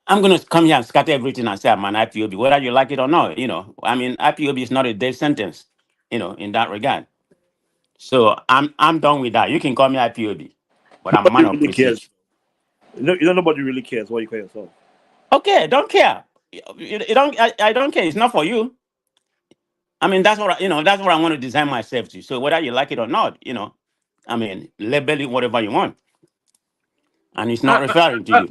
I'm going to come here and scatter everything and say I'm an IPOB, whether you like it or not. IPOB is not a death sentence, in that regard. So I'm done with that. You can call me IPOB, but I'm a man Nobody of really cares. prestige. Nobody really cares what you call yourself. Okay, don't care. I don't care. It's not for you. That's what that's what I want to design myself to. So whether you like it or not, label it whatever you want, and it's not referring to you.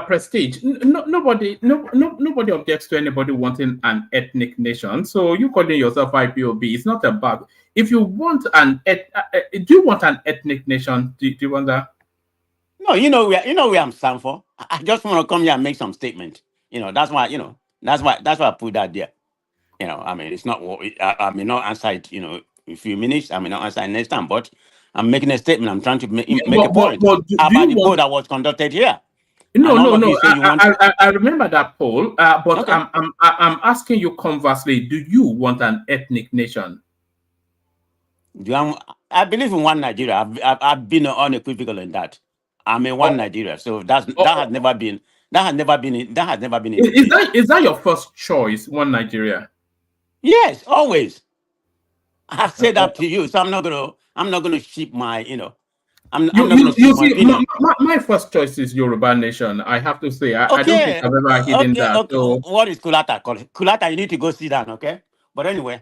Prestige. Nobody objects to anybody wanting an ethnic nation. So you calling yourself IPOB, it's not about. If you want do you want an ethnic nation? Do you want that? No, where I'm stand for. I just want to come here and make some statement. That's why. That's why I put that there. It's not. I may not answer it. In a few minutes. I may not answer it next time. But I'm making a statement. I'm trying to make a point Do about you the want? poll that was conducted here. No, And all no, of you no. say you want. I remember that poll. But Okay. I'm asking you conversely. Do you want an ethnic nation? I believe in one Nigeria. I've been unequivocal in that. I'm in one Nigeria. So that has never been. That has never been a debate. Is that your first choice? One Nigeria. Yes, always. I've said that to you, so I'm not gonna ship my, I'm not gonna ship You my see, opinion. my first choice is Yoruba Nation. I have to say, I don't think Okay, I've ever hidden that. okay. So What is Kulata called? Kulata, you need to go sit down, okay? But anyway,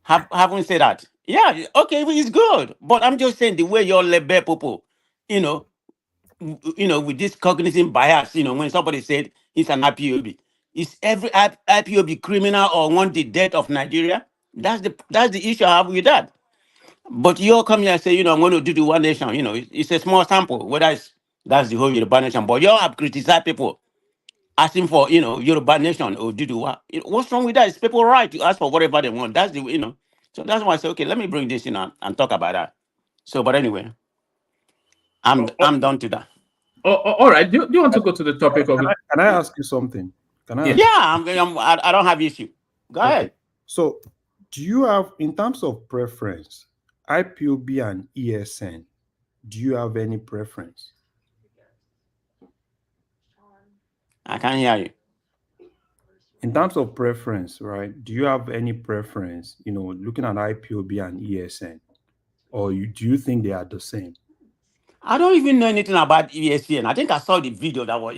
haven't said that. Yeah, okay, well, it's good. But I'm just saying the way your label people, you know, with this cognitive bias, when somebody said it's an IPOB, is every IPOB criminal or want the death of Nigeria? That's the issue I have with that. But you all come here and say, I'm going to do the one nation. It's a small sample. Whether that's the whole Yoruba nation, but you all have criticized people asking for, Yoruba nation or do the what? What's wrong with that? It's people right to ask for whatever they want. That's the. So that's why I say, okay, let me bring this in and talk about that. So, but anyway, I'm done to that. all right. Do you want to go to the topic of it? Can I ask you something? Can I? Yeah. Yeah, I don't have issue. Go ahead. So, do you have, in terms of preference, IPOB and ESN? Do you have any preference? I can't hear you. In terms of preference, right? Do you have any preference? Looking at IPOB and ESN, or do you think they are the same? I don't even know anything about ESN. I think I saw the video that was,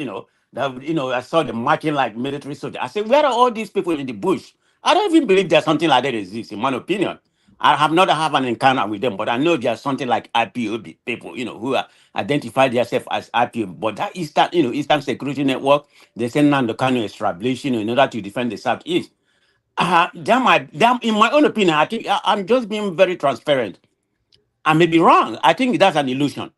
I saw the marching like military soldiers. I said, where are all these people in the bush? I don't even believe there's something like that exists, in my opinion. I have not have an encounter with them, but I know there's something like IPOB people, who are identify themselves as IPOB. But that Eastern, Eastern Security Network, they say now the kind of establish, in order to defend the Southeast. In my own opinion, I think I'm just being very transparent. I may be wrong. I think that's an illusion.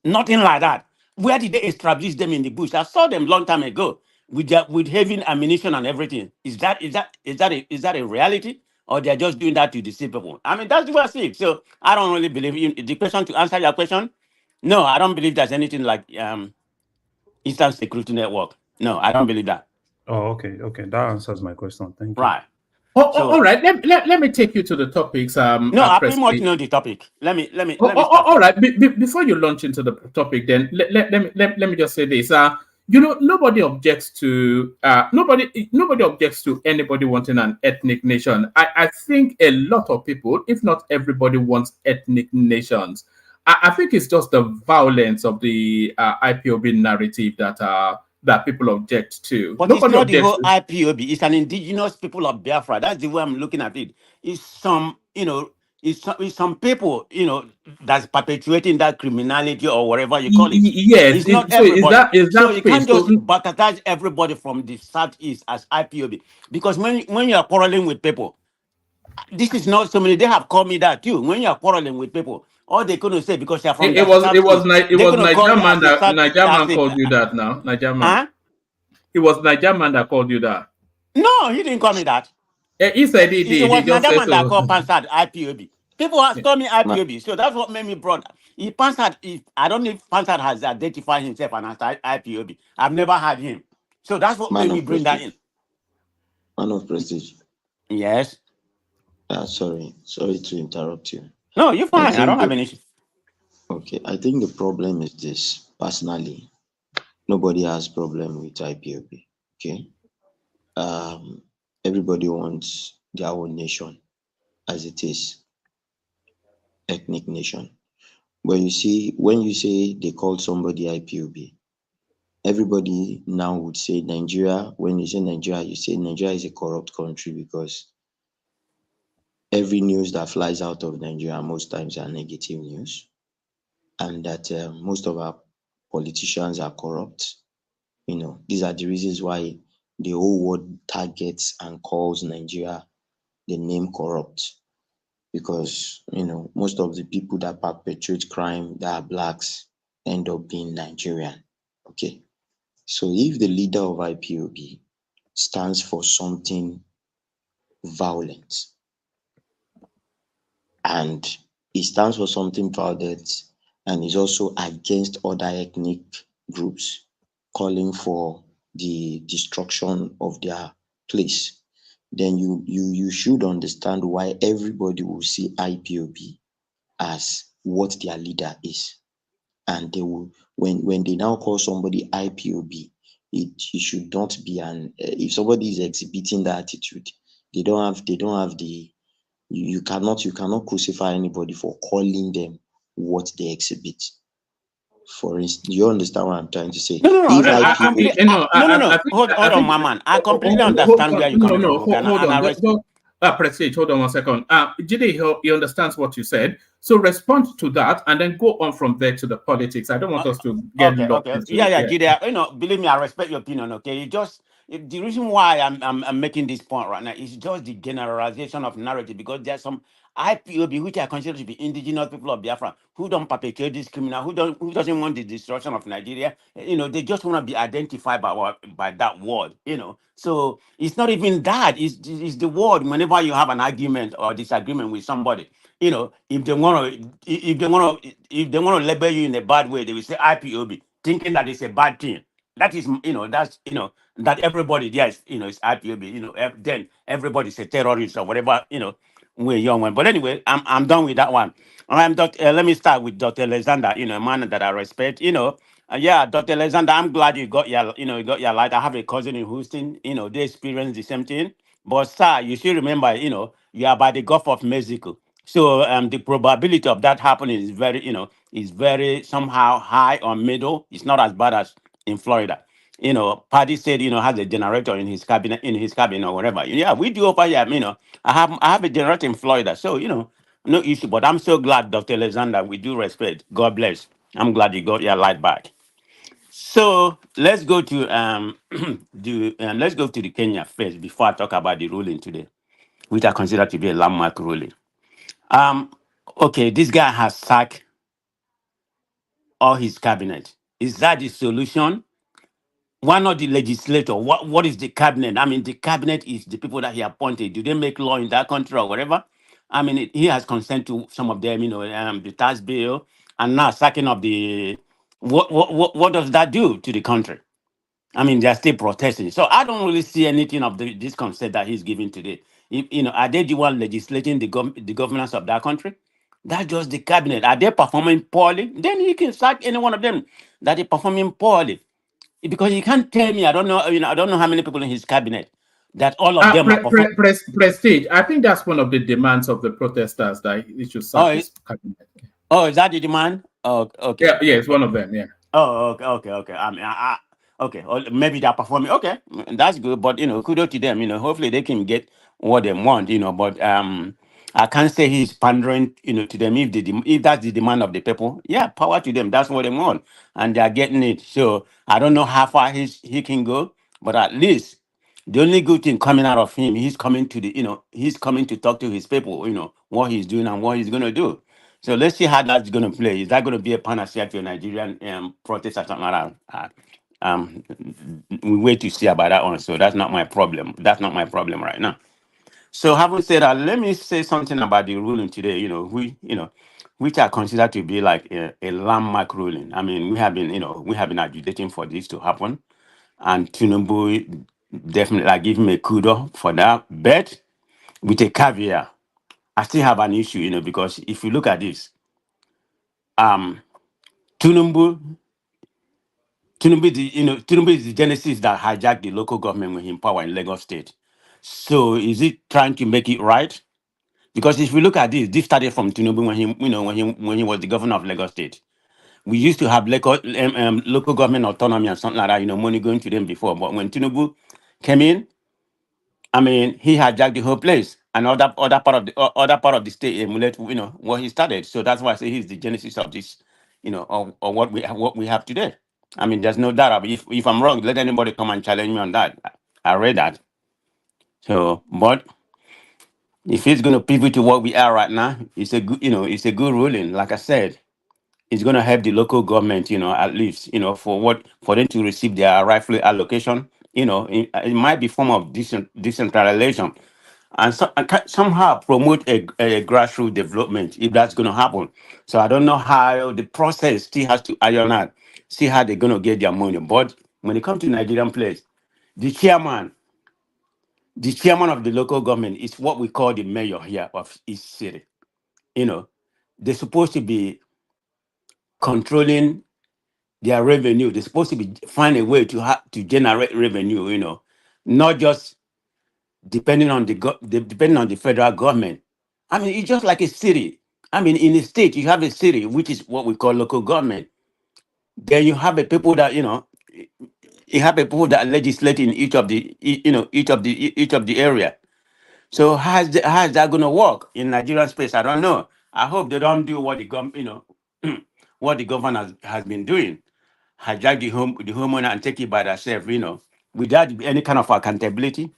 Nothing like that. Where did they establish them in the bush? I saw them long time ago with heavy ammunition and everything. Is that a reality, or they're just doing that to deceive people? I mean, that's the way I see it. So I don't really believe in the question. To answer your question, no, I don't believe there's anything like Eastern Security Network. No, I don't believe that. Oh, okay. That answers my question. Thank you. Right. All right. Let me take you to the topics. No, I pretty much know the topic. Let me start. All right. Before you launch into the topic, then let me just say this. Nobody objects to nobody objects to anybody wanting an ethnic nation. I think a lot of people, if not everybody, wants ethnic nations. I think it's just the violence of the IPOB narrative that people object to. But Nobody it's not the whole objects IPOB. It's an indigenous people of Biafra. That's the way I'm looking at it. It's some, it's some people, that's perpetuating that criminality or whatever you call it. Yes. It's not So everybody. is that So you space? can't just baptize everybody from the Southeast as IPOB. Because when you are quarreling with people, this is not so many. They have called me that too. When you are quarreling with people, all they couldn't say because they're from It the was Southeast, Niger man that called you that now. Niger man. Huh? It was Niger man that called you that. No, he didn't call me that. He said he did. It was He just Niger said man that so. called Pansad IPOB. People have called me IPOB, so that's what made me broad. If I don't know if Pansad has identified himself as IPOB. I've never had him, so that's what made me bring that in. Man of prestige. Yes. Sorry to interrupt you. No, you're fine. I don't have any issue. Okay, I think the problem is this. Personally, nobody has problem with IPOB. Okay, everybody wants their own nation, as it is, ethnic nation. But you see, when you say they called somebody IPOB, everybody now would say Nigeria. When you say Nigeria, you say Nigeria is a corrupt country because every news that flies out of Nigeria most times are negative news, and that most of our politicians are corrupt. These are the reasons why the whole world targets and calls Nigeria the name corrupt, because most of the people that perpetrate crime that are blacks end up being Nigerian. Okay, so if the leader of IPOB stands for something violent, and he stands for something violent and is also against other ethnic groups, calling for the destruction of their place, then you should understand why everybody will see IPOB as what their leader is. And they will, when they now call somebody IPOB, it should not be if somebody is exhibiting that attitude, they don't have the you cannot crucify anybody for calling them what they exhibit. For instance, you understand what I'm trying to say? No. Hold on, my man. I completely understand where you're coming from. Hold on. Prestige, hold on 1 second. Jide, he understands what you said. So respond to that and then go on from there to the politics. I don't want us to get locked into it. Jide, believe me, I respect your opinion, okay? The reason why I'm making this point right now is just the generalization of narrative, because there's some IPOB which are considered to be indigenous people of Biafra who don't perpetrate this criminal, who doesn't want the destruction of Nigeria. They just want to be identified by that word. So it's not even that. It's the word. Whenever you have an argument or disagreement with somebody, if they want to label you in a bad way, they will say IPOB, thinking that it's a bad thing. That is, that everybody there is, is IPOB. Then everybody's a terrorist or whatever. We're young one. But anyway, I'm done with that one. Let me start with Dr. Alexander. A man that I respect. Yeah, Dr. Alexander, I'm glad you got your light. I have a cousin in Houston. They experienced the same thing. But sir, you should remember, you are by the Gulf of Mexico. So the probability of that happening is very somehow high or middle. It's not as bad as in Florida. Paddy said, has a generator in his cabin or whatever. Yeah, we do over here. I have a generator in Florida. So, No issue. But I'm so glad, Dr. Alexander, with due respect, God bless. I'm glad you got your light back. So let's go to let's go to the Kenya first before I talk about the ruling today, which I consider to be a landmark ruling. Okay, this guy has sacked all his cabinet. Is that the solution? Why not the legislator? What is the cabinet? I mean, the cabinet is the people that he appointed. Do they make law in that country or whatever? I mean, he has consent to some of them, the tax bill, and now sacking of the. What does that do to the country? I mean, they're still protesting. So I don't really see anything of this consent that he's giving today. Are they the one legislating the governance of that country? That's just the cabinet. Are they performing poorly? Then he can sack any one of them that is performing poorly. Because you can't tell me, I don't know, I don't know how many people in his cabinet that all of them are performing. Prestige. I think that's one of the demands of the protesters that he should sack his cabinet. Oh, is that the demand? Oh, okay. Yeah, it's one of them. Yeah. Oh, okay. I mean, okay. Or maybe they're performing. Okay, that's good. But kudos to them. Hopefully they can get what they want. But I can't say he's pandering. To them if that's the demand of the people. Yeah, power to them. That's what they want, and they're getting it. So I don't know how far he can go, but at least the only good thing coming out of him, he's coming to he's coming to talk to his people. What he's doing and what he's gonna do. So let's see how that's going to play. Is that going to be a panacea to Nigerian protest or something like that? We wait to see about that one. So that's not my problem. That's not my problem right now. So having said that, let me say something about the ruling today. Which I consider to be like a landmark ruling. I mean, we have been agitating for this to happen, and Tinubu definitely I give him a kudo for that. But with a caveat, I still have an issue. Because if you look at this. Tinubu, Tinubu is the genesis that hijacked the local government with him power in Lagos State. So is it trying to make it right? Because if we look at this started from Tinubu when he was the governor of Lagos State. We used to have local government autonomy and something like that, money going to them before. But when Tinubu came in, I mean, he hijacked the whole place. And other part of the state emulate, what he started. So that's why I say he's the genesis of this, or what we have today. I mean, there's no doubt. If I'm wrong, let anybody come and challenge me on that. I read that. So, but if he's going to pivot to what we are right now, it's a good, it's a good ruling. Like I said, it's going to help the local government, at least, for them to receive their rightful allocation. It might be form of decentralization, and somehow promote a grassroots development if that's going to happen. So I don't know how the process still has to iron out, see how they're going to get their money. But when it comes to Nigerian place, the chairman of the local government is what we call the mayor here of each city. They're supposed to be controlling their revenue. They're supposed to be find a way to generate revenue. Not just depending on depending on the federal government. I mean, it's just like a city. I mean, in a state, you have a city, which is what we call local government. Then you have a people that you have a people that legislate in each of the area. So how is that going to work in Nigerian space? I don't know. I hope they don't do what the what the government has been doing, hijack the homeowner and take it by themselves, without any kind of accountability.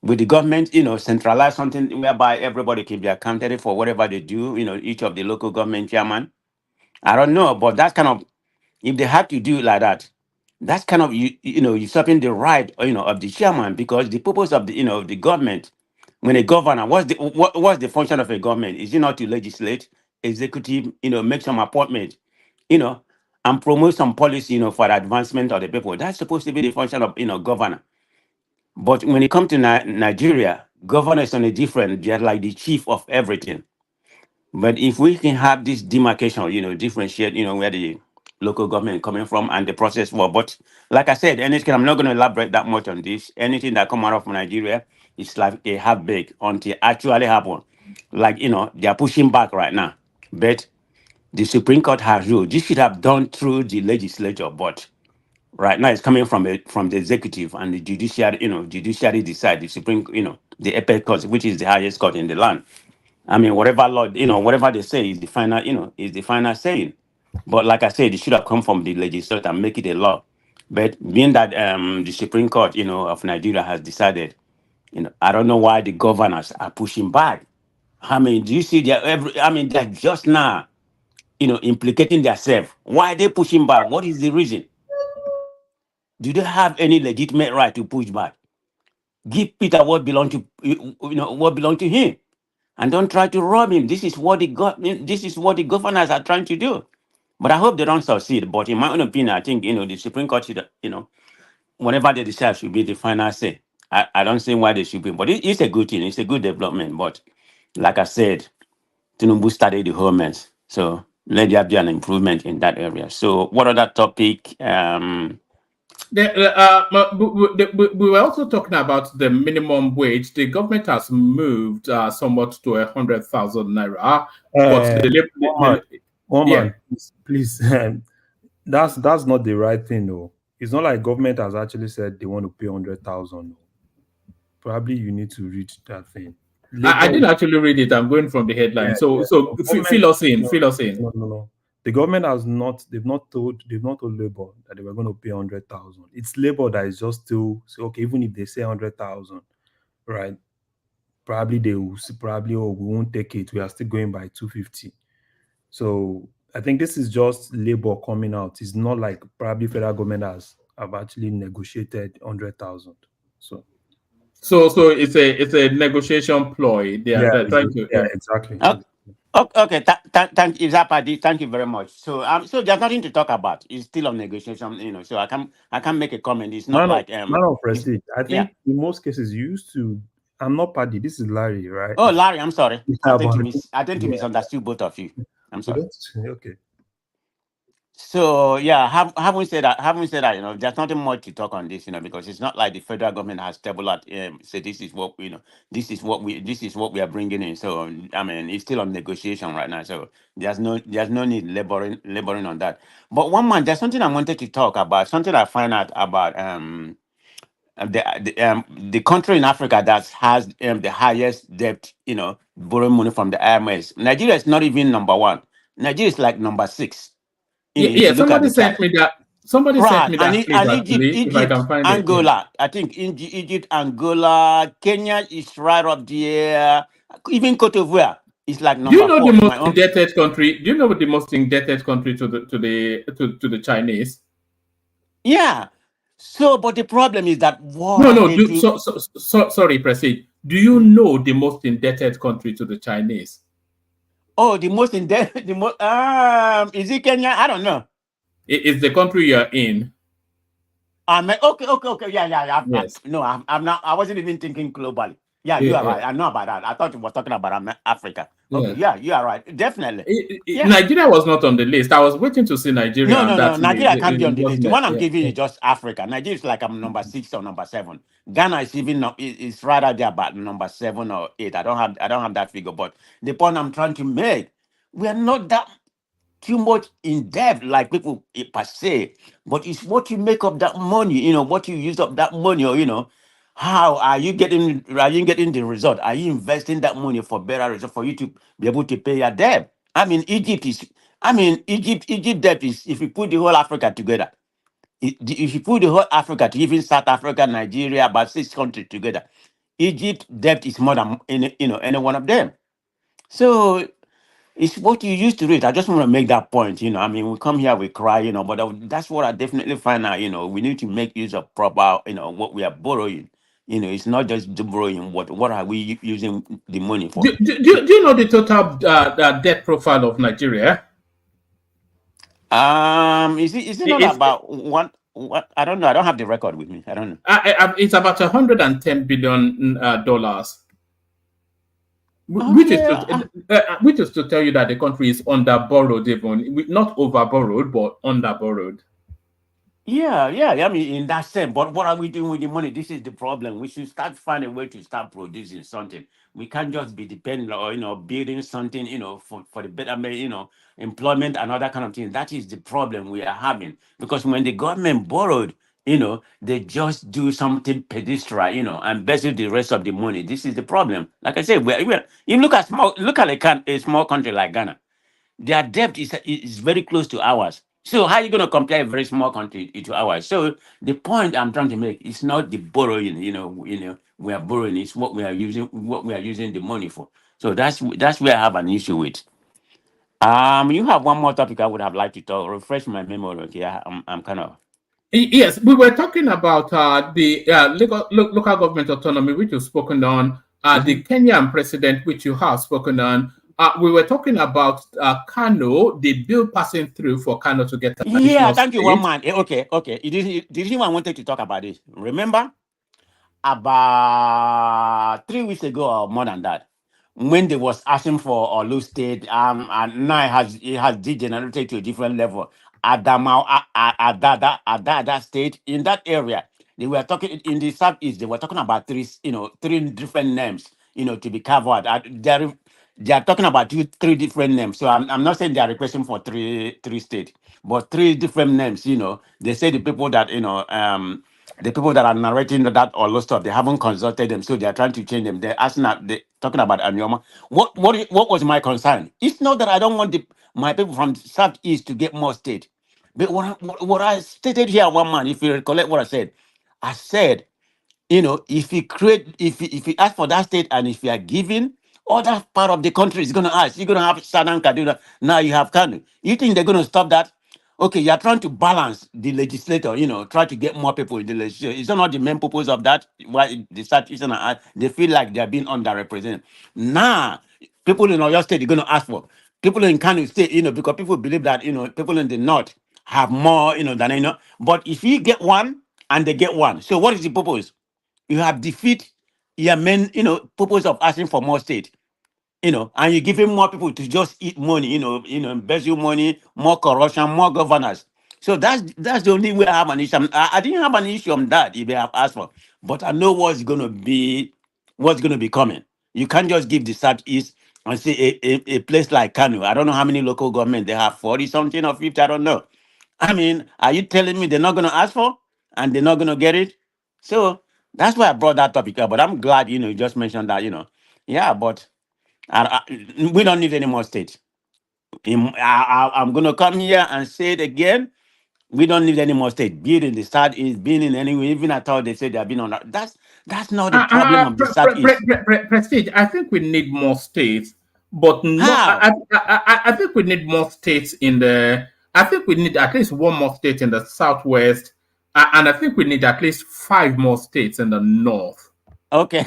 With the government, centralize something whereby everybody can be accounted for whatever they do, each of the local government chairman. I don't know, but that's kind of, if they have to do it like that, that's kind of, usurping the right, of the chairman, because the purpose of the government, when a governor, what's the function of a government? Is it not to legislate, executive, make some appointment, and promote some policy, for the advancement of the people? That's supposed to be the function of, governor. But when it comes to Nigeria, governor is on a different, they're like the chief of everything. But if we can have this demarcation, differentiate, where the local government coming from and the process for, but like I said, anything, I'm not going to elaborate that much on this. Anything that come out of Nigeria is like a half baked until it actually happen. Like, they are pushing back right now. But the Supreme Court has ruled. This should have done through the legislature, but right now it's coming from the executive and the judiciary. Judiciary decide, the Supreme, the Apex Court, which is the highest court in the land. I mean, whatever law, whatever they say is the final, is the final saying. But like I said, it should have come from the legislature and make it a law. But being that the Supreme Court, of Nigeria has decided, I don't know why the governors are pushing back. I mean, do you see they're just now, implicating themselves. Why are they pushing back? What is the reason? Do they have any legitimate right to push back? Give Peter what belong to what belong to him, and don't try to rob him. This is what the governors are trying to do. But I hope they don't succeed. But in my own opinion, I think the Supreme Court should, whatever they decide should be the final say. I don't see why they should be, but it's a good thing. It's a good development. But like I said, Tinubu started the whole mess. So let there be an improvement in that area. So what other topic? We were also talking about the minimum wage. The government has moved somewhat to 100,000 naira, but one man, please. That's not the right thing, though. It's not like government has actually said they want to pay 100,000. Probably you need to read that thing. I didn't actually read it. I'm going from the headline. So fill us in. No. The government has not. They've not told Labour that they were going to pay 100,000. It's Labour that is just still say, okay, even if they say 100,000, right? Probably they will. Probably we won't take it. We are still going by 250. So I think this is just Labour coming out. It's not like probably federal government have actually negotiated 100,000. So it's a negotiation ploy. They're trying to. Yeah, exactly. Okay, thank you very much. So there's nothing to talk about. It's still on negotiation, so I can't make a comment. It's not Prestige. I think in most cases you used to. I'm not Paddy. This is Larry, right? Oh, Larry, I'm sorry. I tend to misunderstood both of you. I'm sorry. Okay. So having said that, there's nothing much to talk on this, because it's not like the federal government has tabled out, say this is what this is what we are bringing in. So I mean, it's still on negotiation right now. So there's no need laboring on that. But there's something I wanted to talk about. Something I find out about the country in Africa that has the highest debt, borrowing money from the IMF. Nigeria is not even number one. Nigeria is like number 6. Somebody sent me that. Somebody sent me that clip, actually, Egypt, if I can find Angola. I think Egypt, Angola, Kenya is right up there. Even Cote d'Ivoire is like number 4. Do you know the most indebted country? Do you know the most indebted country to the Chinese? Yeah. So, but the problem is that sorry, President. Do you know the most indebted country to the Chinese? Oh, the most indebted. Is it Kenya? I don't know. It's the country you're in. Okay. Yeah. Yes. I'm not. I wasn't even thinking globally. Yeah, you are right. I know about that. I thought you were talking about Africa. Okay, yeah, you are right. Definitely. Nigeria was not on the list. I was waiting to see Nigeria. No. Nigeria can't be on the list. The one I'm giving is just Africa. Nigeria is like I'm number 6 or number 7. Ghana is even is right out there about number 7 or 8. I don't have that figure. But the point I'm trying to make, we are not that too much in debt like people per se, but it's what you make of that money, what you use of that money, or how are you getting the result? Are you investing that money for better result for you to be able to pay your debt? I mean, Egypt debt is, if you put the whole Africa together, if you put the whole Africa to even South Africa, Nigeria, about 6 countries together, Egypt debt is more than any one of them. So it's what you used to read. I just want to make that point. I mean, we come here, we cry, but that's what I definitely find out. We need to make use of proper, what we are borrowing. It's not just borrowing. What are we using the money for? Do you know the total debt profile of Nigeria? Is it not about one? What I don't know. I don't have the record with me. I don't know. It's about $110 billion. Which is to tell you that the country is under borrowed, even not over borrowed, but under borrowed. Yeah. I mean, in that sense. But what are we doing with the money? This is the problem. We should start finding a way to start producing something. We can't just be dependent on, building something, for the betterment, employment and other kind of things. That is the problem we are having. Because when the government borrowed, They just do something pedestrian, and embezzle the rest of the money. This is the problem. Like I said, you look at a small country like Ghana. Their debt is very close to ours. So how are you going to compare a very small country to ours? So the point I'm trying to make is not the borrowing, we are borrowing, it's what we are using the money for. So that's where I have an issue with. You have one more topic I would have liked to talk, refresh my memory. Okay, I'm kind of. Yes, we were talking about the local government autonomy, which you've spoken on, the Kenyan president, which you have spoken on. We were talking about Kano, the bill passing through for Kano to get Yeah, additional thank you, one state. man. Okay. Did you want wanted to talk about this? Remember, about 3 weeks ago or more than that, when they was asking for Olu State, and now it has degenerated to a different level. Adama, that state in that area, they were talking in the southeast. They were talking about three different names, to be covered. They are talking about three different names. So I'm not saying they are requesting for three states, but three different names. They say the people that the people that are narrating that all those stuff, they haven't consulted them, so they are trying to change them. They're asking, they talking about Anioma. What was my concern? It's not that I don't want my people from southeast to get more state, but what I stated here, one man, if you recollect what I said, if you ask for that state and if you are giving, other part of the country is going to ask. You're going to have Southern Kaduna. Now you have Kanu. You think they're going to stop that? Okay, you're trying to balance the legislator, try to get more people in the legislature. Is that not the main purpose of that? Why the statistician they feel like they're being underrepresented. Now, people in Oyo State are going to ask for. People in Kanu State, because people believe that, people in the north have more, than. But if you get one and they get one, so what is the purpose? You have defeat your main, purpose of asking for more state, and you give him more people to just eat money, embezzle money, more corruption, more governors. So that's the only way I have an issue. I didn't have an issue on that if they have asked for, but I know what's gonna be coming. You can't just give the Southeast and say a place like Kanu. I don't know how many local government they have, 40 something or 50, I don't know. I mean, are you telling me they're not gonna ask for and they're not gonna get it? So that's why I brought that topic up. But I'm glad, you just mentioned that, yeah, but we don't need any more states. I'm going to come here and say it again. We don't need any more states. Be it in the Southeast, being in anywhere, even at all, they say they have been on that. That's not the problem of the Southeast. Prestige, I think we need more states, but not. How? I think we need more states in the. I think we need at least one more state in the southwest, and I think we need at least 5 more states in the north. Okay.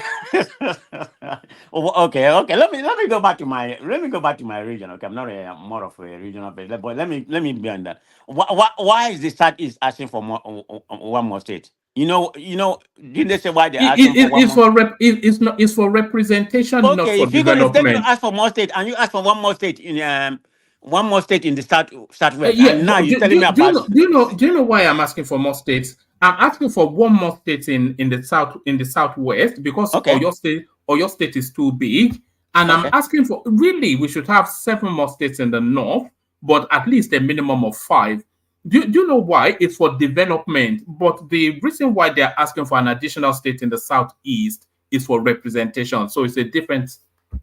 Okay. Let me go back to my region. Okay, I'm not more of a regional person, but let me be on that. Why is the Southeast asking for one more state? Didn't they say why they're asking for one more? It's for representation, not Okay, for if they're going development. to ask for more state, and you ask for one more state in the southwest, Yeah, and now but you're telling me about. do you know why I'm asking for more states? I'm asking for one more state in the southwest because Okay. Oyo State is too big, and I'm Okay. asking for really we should have 7 more states in the north, but at least a minimum of 5. Do you know why? It's for development, but the reason why they're asking for an additional state in the southeast is for representation. So it's a different.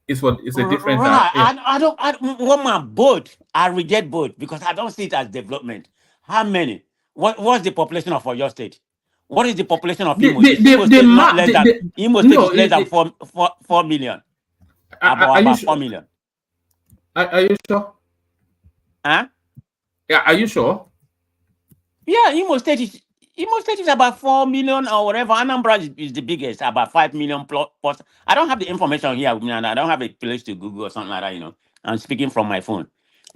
It's a different. Right. Yeah. I don't want my boat. I reject boat because I don't see it as development. How many? What's the population of Oyo State? What is the population of Imo? Is Imo State not less than Imo State is less than 4 million? About 4 million. Are you sure? Huh? Yeah, are you sure? Yeah, Imo State is about 4 million or whatever. Anambra is the biggest, about 5 million plus. I don't have the information here with me, and I don't have a place to Google or something like that. I'm speaking from my phone.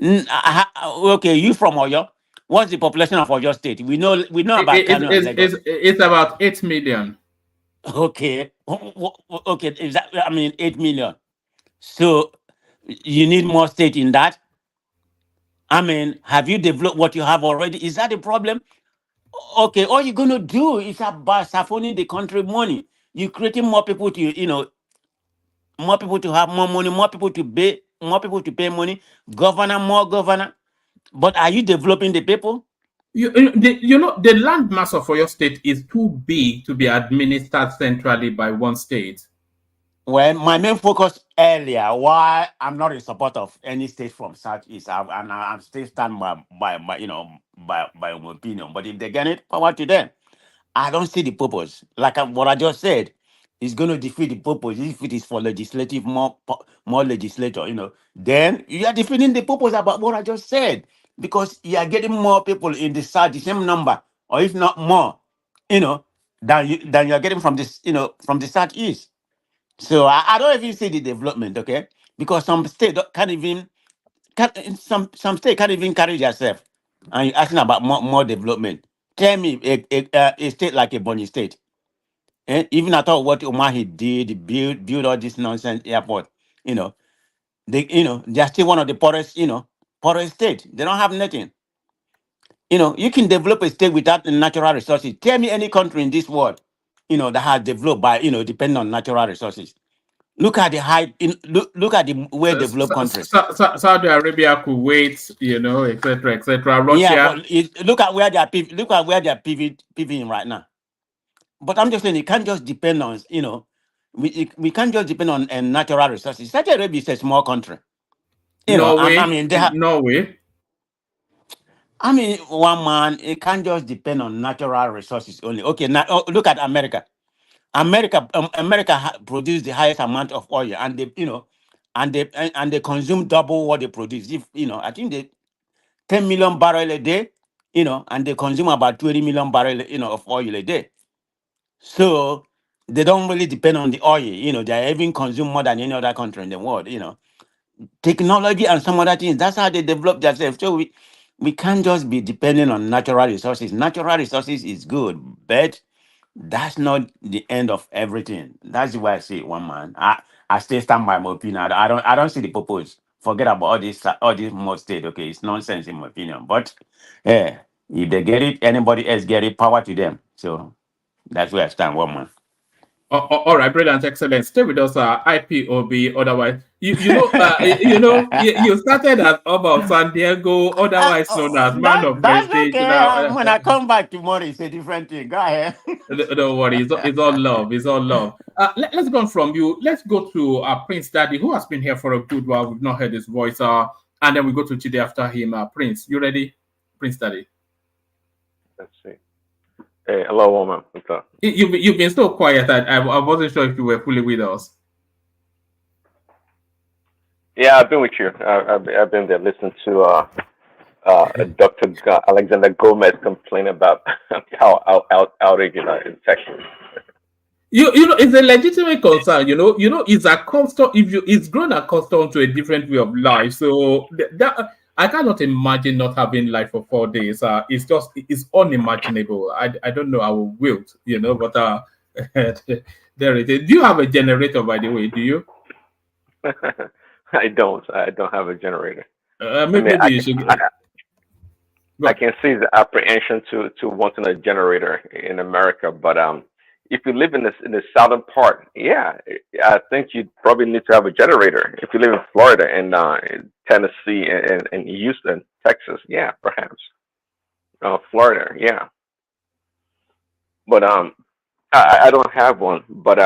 Okay, you from Oyo? What's the population of Oyo State? We know about Kano and Lagos. It's about 8 million. Okay. Okay, is that 8 million? So you need more state in that? Have you developed what you have already? Is that the problem? Okay, all you're gonna do is about siphoning the country money. You're creating more people to, more people to have more money, more people to pay money, more governor. But are you developing the people? The landmass of your state is too big to be administered centrally by one state. Well, my main focus earlier, why I'm not in support of any state from Southeast, and I'm still stand by by my opinion. But if they get it, power to them. I don't see the purpose. Like what I just said, it's going to defeat the purpose if it is for legislative more legislature. Then you are defeating the purpose about what I just said, because you are getting more people in the South, the same number, or if not more, than you are getting from this, from the Southeast. So I don't even see the development, okay? Because some state can't even some state can't even carry themselves. And you're asking about more development. Tell me a state like a Bonny State. Even I thought what Omahi did, build all this nonsense airport, they're still one of the poorest state. They don't have nothing. You can develop a state without the natural resources. Tell me any country in this world, that has developed by, depending on natural resources. Look at the look at the well-developed countries. Saudi Arabia, Kuwait, etc., etc. Russia. Yeah, but look at where they are. Look at where they are pivoting right now. But I'm just saying, it can't just depend on we can't just depend on natural resources. Saudi Arabia is a small country. Norway. I mean, they have Norway. I mean, one man, it can't just depend on natural resources only. Okay, now look at America. America produce the highest amount of oil, and they consume double what they produce. If I think they 10 million barrel a day, and they consume about 20 million barrel, of oil a day. So they don't really depend on the oil. They even consume more than any other country in the world. Technology and some other things. That's how they develop themselves. So we can't just be depending on natural resources. Natural resources is good, but that's not the end of everything. That's why I say it, one man. I still stand by my opinion. I don't see the purpose. Forget about all this more state. Okay, it's nonsense in my opinion. But yeah, if they get it, anybody else get it, power to them. So that's where I stand, one man. All right, brilliant, excellent. Stay with us, IPOB. Otherwise, you started as Oba San Diego, otherwise known as Man of That's Heritage. okay. When I come back tomorrow, it's a different thing. Go ahead. Don't worry, it's all love. It's all love. Let's go on from you. Let's go to Prince Daddy, who has been here for a good while. We've not heard his voice. And then we go to Chidi after him. Prince, you ready? Prince Daddy. Let's see. Hey, hello, woman. What's up? You've been so quiet. I wasn't sure if you were fully with us. Yeah, I've been with you. I've been there listening to Dr. Alexander Gomez complain about how irregular in Texas. It's a legitimate concern. It's accustomed. It's grown accustomed to a different way of life. So that I cannot imagine not having life for 4 days. It's unimaginable. I don't know. I will wilt. But there it is. Do you have a generator, by the way? Do you? I don't have a generator. Maybe you should. I can see the apprehension to wanting a generator in America, but if you live in the southern part, yeah, I think you probably need to have a generator. If you live in Florida and Tennessee and Houston, Texas, yeah, perhaps. Florida, yeah. But I don't have one. But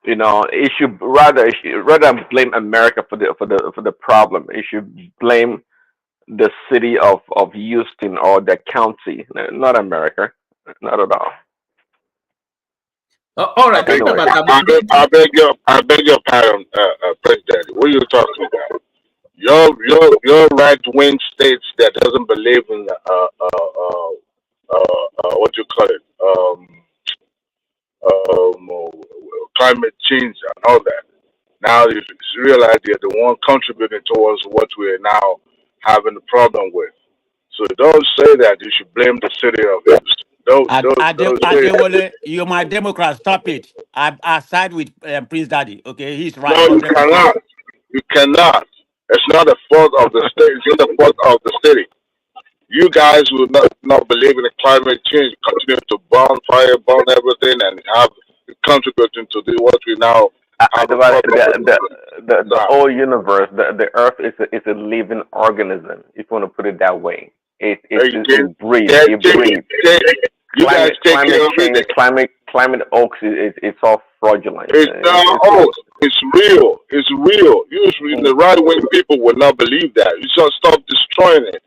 it should rather than blame America for the problem, it should blame the city of Houston or the county, not America, not at all. All right. Anyway. I beg your pardon, President. What are you talking about? Your right wing states that doesn't believe in what you call it, climate change and all that. Now you realize they're the one contributing towards what we're now having a problem with. So don't say that you should blame the city of Houston. You're my Democrat. Stop it. I side with Prince Daddy. Okay, he's right. No, you cannot. You cannot. It's not the fault of the state. It's not the fault of the city. You guys will not believe in the climate change, continue to burn everything, and have contributing to what we now have. The whole universe, the Earth is a living organism, if you want to put it that way. It breeds. It breeds. Climate change, climate hoax. It's all fraudulent. It's not hoax. It's real. It's real. Usually the right wing people would not believe that. You should stop destroying it.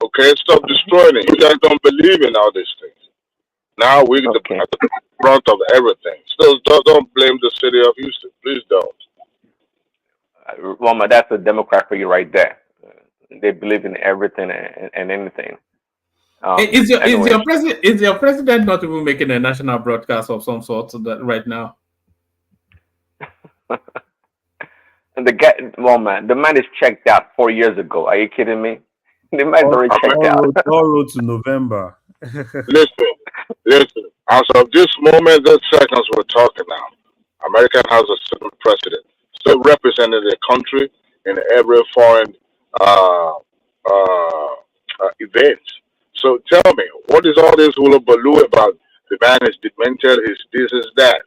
Okay, stop destroying it. You guys don't believe in all these things. Now we're at the front of everything. Still, don't blame the city of Houston. Please don't. Roma, that's a Democrat for you right there. They believe in everything and anything. Is your president not even making a national broadcast of some sort right now? And the man is checked out 4 years ago. Are you kidding me? The man's already checked out. All road to November. Listen. As of this moment, this seconds we're talking now, America has a certain president, still representing the country in every foreign event. So tell me, what is all this hullabaloo about? The man is demented, his this is that.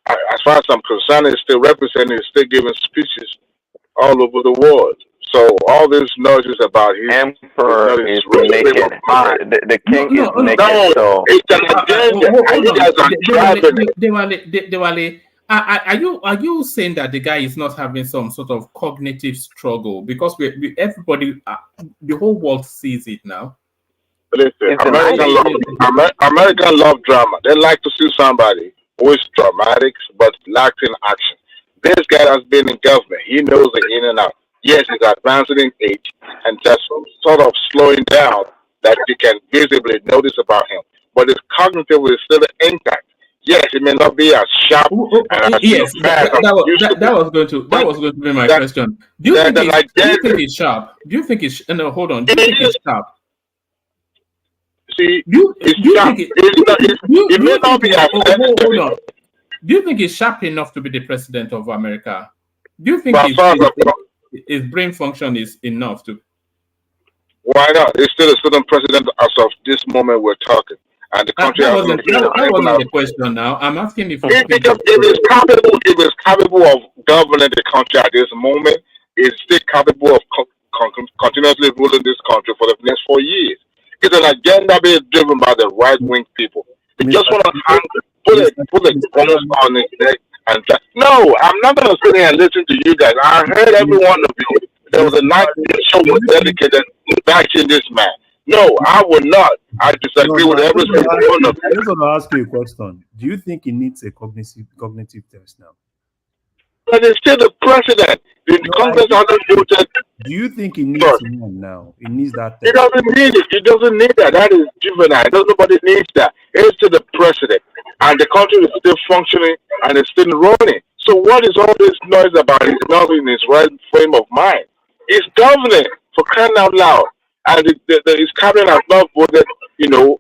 As far as I'm concerned, he's still representing, he's still giving speeches all over the world. So all this noises about his emperor is naked. The king is naked. No, so it's an agenda. You guys are driving. Are you saying that the guy is not having some sort of cognitive struggle? Because everybody, the whole world sees it now. Listen, American love drama. They like to see somebody who is dramatic but lacks in action. This guy has been in government. He knows the in and out. Yes, he's advancing in age and just sort of slowing down that you can visibly notice about him. But his cognitive is still intact. Yes, it may not be as sharp. Yes, that was going to be my question. Do you think it's sharp? Do you think it's no? Hold on. Do you think it's sharp? See, it's sharp. It may not be as. Hold on. Do you think it's sharp enough to be the president of America? Do you think his brain function is enough to? Why not? He's still a student president as of this moment we're talking. And the country that wasn't the question now. I'm asking if it's capable of governing the country at this moment, it's still capable of continuously ruling this country for the next 4 years. It's an agenda being driven by the right-wing people. They just want to put a bonus on his neck. And no, I'm not going to sit here and listen to you guys. I heard every one of you. There was a night show was dedicated to bashing this man. No, I would not. I disagree with every single one of you. I just want to ask you a question. Do you think he needs a cognitive test now? But it's still the president. The Congress hasn't voted. Do you think he needs one now? He needs that test. He doesn't need it. He doesn't need that. That is juvenile. Nobody needs that. It's to the president. And the country is still functioning and it's still running. So what is all this noise about? He's not in his right frame of mind. He's governing, for crying out loud. And his cabinet has not voted, to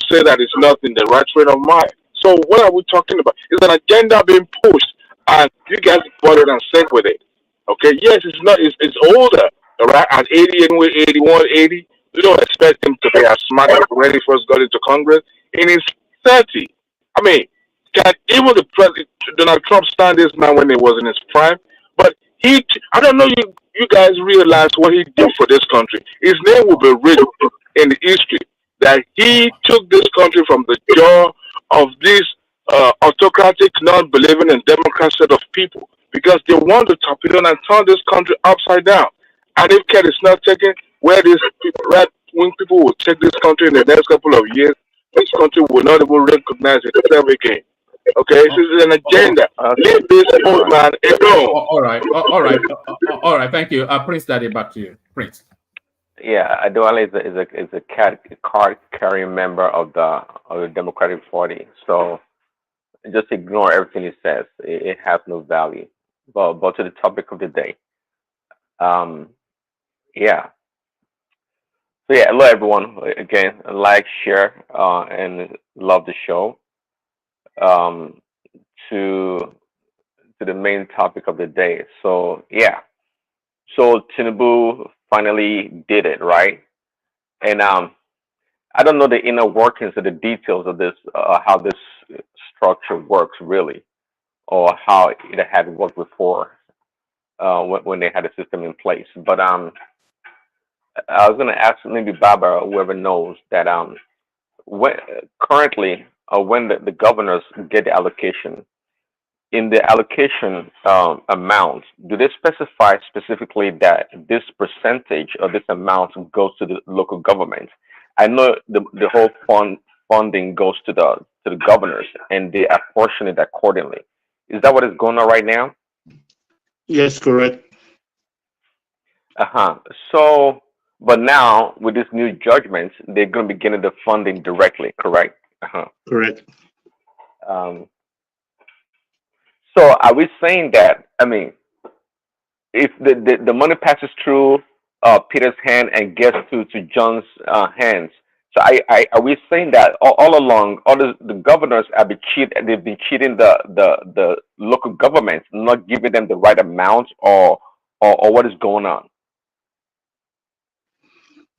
say that it's not in the right frame of mind. So what are we talking about? It's an agenda being pushed, and you guys bought it and stick with it. Okay, yes, it's older, all right, at 80, anyway, 81, 80. We don't expect him to be as smart as when he first got into Congress. In his 30, I mean, can even the president, Donald Trump, stand this man when he was in his prime? But I don't know you guys realize what he did for this country. His name will be written in the history that he took this country from the jaw of this autocratic, non-believing and democratic set of people because they want to torpedo and turn this country upside down. And if care is not taken, where these right-wing people will take this country in the next couple of years, this country will not even recognize itself again. Okay, this is an agenda. Leave this old man alone. All right. Thank you. Prince Daddy, back to you. Prince. Yeah, Adewale is a card-carrying member of the Democratic Party. So just ignore everything he says. It has no value. But to the topic of the day. Yeah. So yeah, hello everyone. Again, like, share, and love the show. To the main topic of the day. So yeah. So Tinubu finally did it, right? And I don't know the inner workings of the details of this, how this structure works really, or how it had worked before when they had a system in place. But I was going to ask maybe Baba or whoever knows that when, currently when the governors get the allocation, in the allocation amount, do they specify specifically that this percentage or this amount goes to the local government? I know the whole funding goes to the governors and they apportion it accordingly. Is that what is going on right now? Yes, correct. Uh-huh. So, but now with this new judgment, they're going to be getting the funding directly, correct? Uh-huh. Correct. Um, so are we saying that, I mean, if the money passes through Peter's hand and gets to John's hands, so are we saying that all along, all the governors have been they've been cheating the local governments, not giving them the right amount, or what is going on?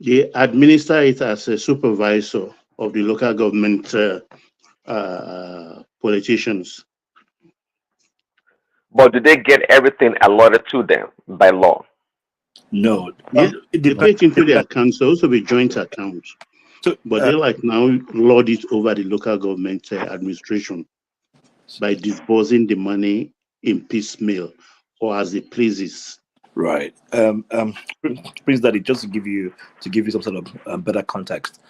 They administer it as a supervisor of the local government politicians. But do they get everything allotted to them by law? No, They pay it into their accounts, so also be joint accounts. So, but they like now lord it over the local government administration by disbursing the money in piecemeal or as it pleases. Right. Prince Daddy, just to give you some sort of better context.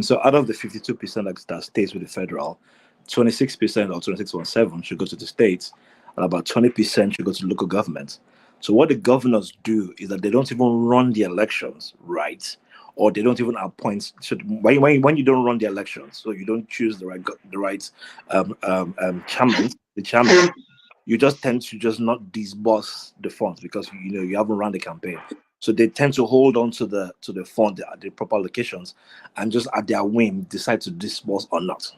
So out of the 52% that stays with the federal, 26% or 26.7 should go to the states, and about 20% should go to local governments. So what the governors do is that they don't even run the elections, right? Or they don't even appoint. So when you don't run the elections, so you don't choose the right chairman, the chairman, you just tend to just not disburse the funds because you haven't run the campaign. So they tend to hold on to the fund, the proper locations, and just at their whim decide to disburse or not.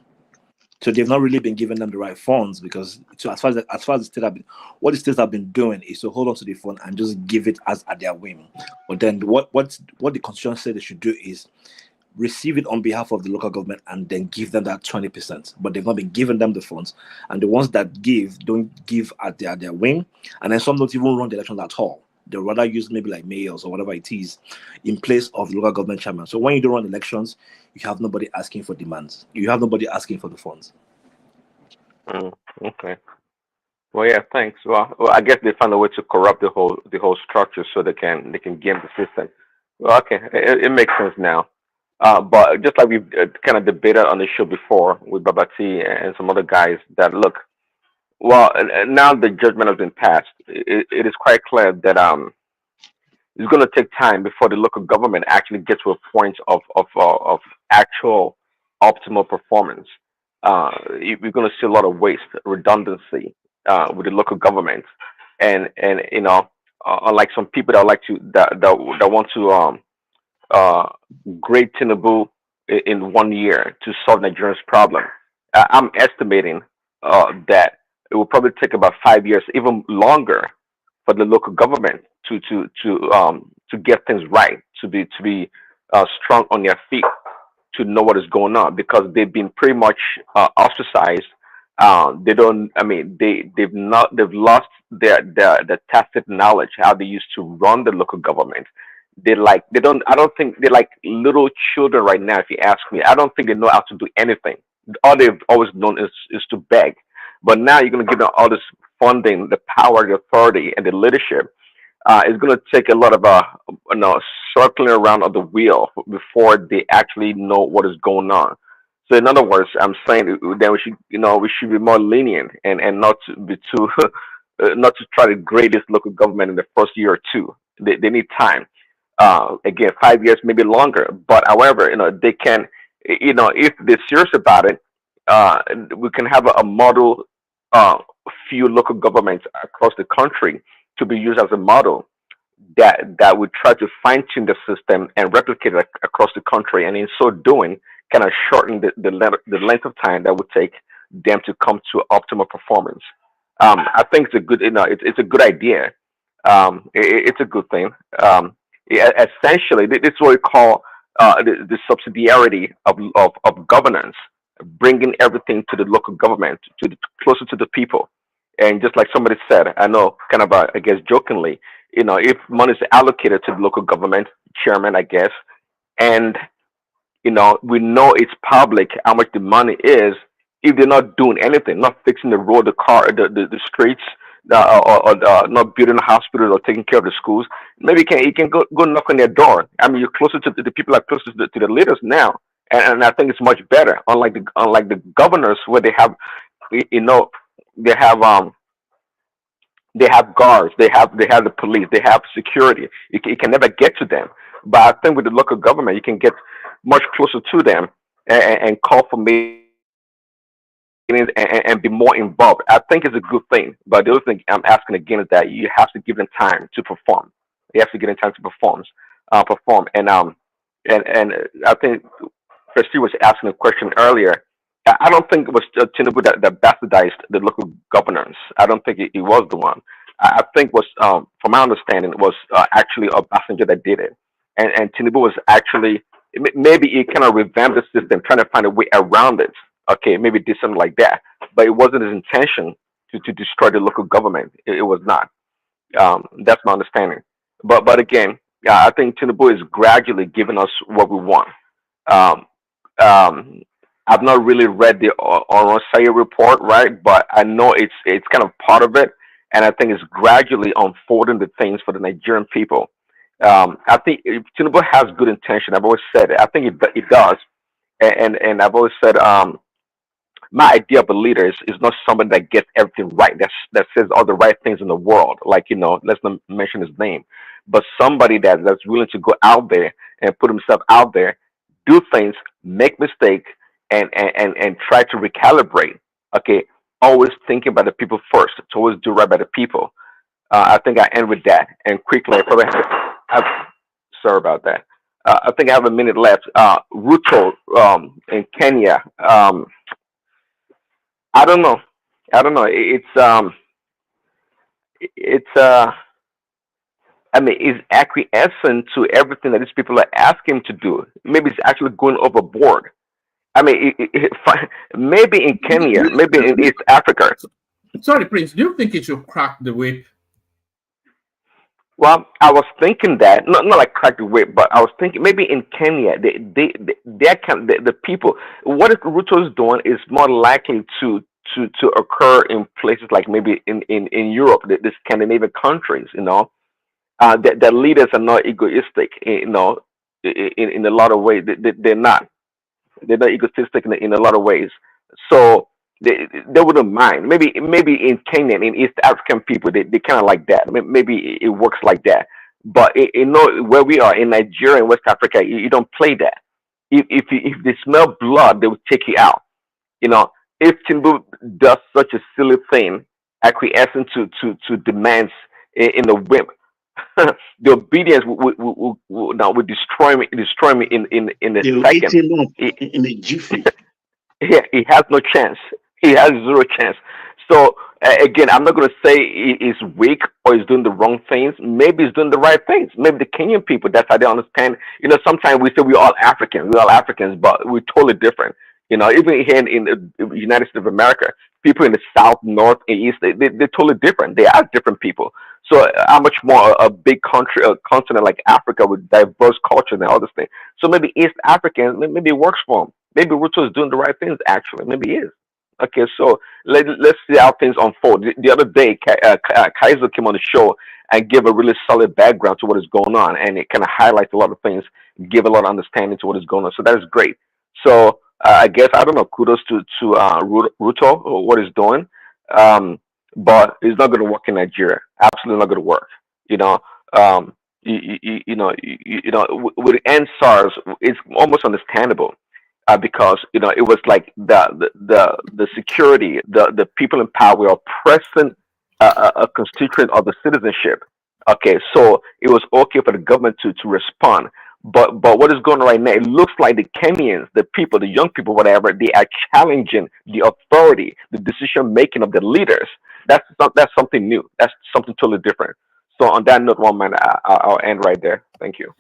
So they've not really been giving them the right funds because, so as far as the state have been, what the states have been doing is to hold on to the fund and just give it as at their whim. But then what the constitution said they should do is receive it on behalf of the local government and then give them that 20%. But they've not been giving them the funds, and the ones that give don't give at their whim, and then some don't even run the elections at all. They rather use maybe like mayors or whatever it is in place of the local government chairman. So when you don't run elections, you have nobody asking for demands. You have nobody asking for the funds. Okay. Well, yeah. Thanks. Well, I guess they found a way to corrupt the whole structure so they can game the system. Well, okay, it makes sense now. But just like we've kind of debated on the show before with Babati and some other guys, that look, well, now the judgment has been passed. It is quite clear that it's going to take time before the local government actually gets to a point of actual optimal performance. We're going to see a lot of waste, redundancy with the local government, and unlike some people that like to that want to grade Tinubu in 1 year to solve Nigeria's problem. I'm estimating that it will probably take about 5 years, even longer, for the local government to get things right, to be strong on their feet, to know what is going on, because they've been pretty much ostracized. They don't. I mean, they've not. They've lost their tacit knowledge how they used to run the local government. They don't. I don't think they're like little children right now. If you ask me, I don't think they know how to do anything. All they've always known is to beg. But now you're going to give them all this funding, the power, the authority, and the leadership. It's going to take a lot of circling around of the wheel before they actually know what is going on. So in other words, I'm saying that we should be more lenient and not to be too not to try to grade this local government in the first year or two. They need time. Again, 5 years, maybe longer. But however, they can, if they're serious about it, we can have a model few local governments across the country to be used as a model that would try to fine tune the system and replicate it across the country, and in so doing, kind of shorten the length of time that would take them to come to optimal performance. I think it's a good, it's a good idea. It's a good thing. Essentially, this is what we call the subsidiarity of governance, bringing everything to the local government, closer to the people. And just like somebody said, I know, kind of, I guess, jokingly, if money is allocated to the local government chairman, I guess, and we know it's public how much the money is. If they're not doing anything, not fixing the road, the streets, or not building hospitals or taking care of the schools, maybe you can go knock on their door. I mean, you're closer to the people are closer to the leaders now, and I think it's much better. Unlike the governors where they have, they have they have guards, they have the police, they have security. You can never get to them. But I think with the local government, you can get much closer to them and call for meetings and be more involved. I think it's a good thing. But the other thing I'm asking again is that you have to give them time to perform. You have to give them time to perform. And I think Christy was asking a question earlier. I don't think it was Tinubu that bastardized the local governors. I don't think he was the one. I think was, from my understanding, it was actually a passenger that did it. And Tinubu was actually, maybe he kind of revamped the system, trying to find a way around it. Okay, maybe did something like that. But it wasn't his intention to destroy the local government. It was not. That's my understanding. But again, I think Tinubu is gradually giving us what we want. Um, um, I've not really read the Oronsaya report, right? But I know it's kind of part of it, and I think it's gradually unfolding the things for the Nigerian people. I think if Tinubu has good intention. I've always said it. I think it does, and I've always said my idea of a leader is not somebody that gets everything right, that says all the right things in the world. Like, let's not mention his name, but somebody that's willing to go out there and put himself out there, do things, make mistakes, and try to recalibrate. Okay, always thinking about the people first, to always do right by the people. I think I end with that. And quickly, I probably have sorry about that. I think I have a minute left. Ruto in Kenya. I don't know. It's I mean, is acquiescent to everything that these people are asking him to do. Maybe it's actually going overboard. I mean, maybe in Kenya, maybe in East Africa. Sorry, Prince, do you think it should crack the whip? Well, I was thinking that not like crack the whip, but I was thinking maybe in Kenya, the people. What if Ruto is doing is more likely to occur in places like maybe in Europe, the Scandinavian countries. The leaders are not egoistic. In a lot of ways, they're not. They're not egotistic in a lot of ways. So they wouldn't mind. Maybe in Kenya, in East African people, they kind of like that. Maybe it works like that. But where we are in Nigeria and West Africa, you don't play that. If they smell blood, they will take you out. If Tinubu does such a silly thing, acquiescing to demands in the whip, the obedience would destroy me in a They'll eat second. him up in a jiffy. He has no chance. He has zero chance. So again, I'm not going to say he's weak or he's doing the wrong things. Maybe he's doing the right things. Maybe the Kenyan people, that's how they understand. Sometimes we say we're all Africans, but we're totally different. Even here in the United States of America, people in the South, North, and East, they're totally different. They are different people. So how much more a big country, a continent like Africa with diverse culture and all this thing. So maybe East Africans, maybe it works for them. Maybe Ruto is doing the right things, actually. Maybe he is. Okay, so let's see how things unfold. The other day, Kaiser came on the show and gave a really solid background to what is going on, and it kind of highlights a lot of things, give a lot of understanding to what is going on. So that is great. So I guess, I don't know, kudos to Ruto or what he's doing, but it's not going to work in Nigeria. Absolutely not going to work. With end SARS, it's almost understandable. Because it was like the security, the people in power were oppressing a constituent of the citizenship. Okay, so it was okay for the government to respond. But what is going on right now? It looks like the Kenyans, the people, the young people, whatever, they are challenging the authority, the decision making of the leaders. That's something new. That's something totally different. So on that note, one man, I'll end right there. Thank you.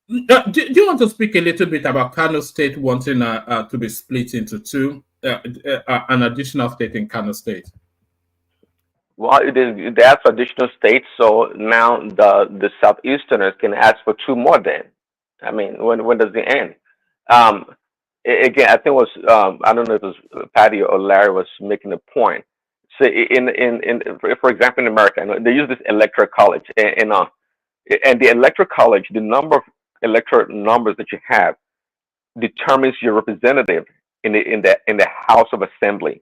Do you want to speak a little bit about Kano State wanting to be split into two, an additional state in Kano State? Well, there are traditional states, so now the Southeasterners can ask for two more. Then, I mean, when does it end? Um, Again, I think it was I don't know if it was Patty or Larry was making a point. So for example, in America, you know, they use this electoral college, and the electoral college, the number of electoral numbers that you have determines your representative in the House of Assembly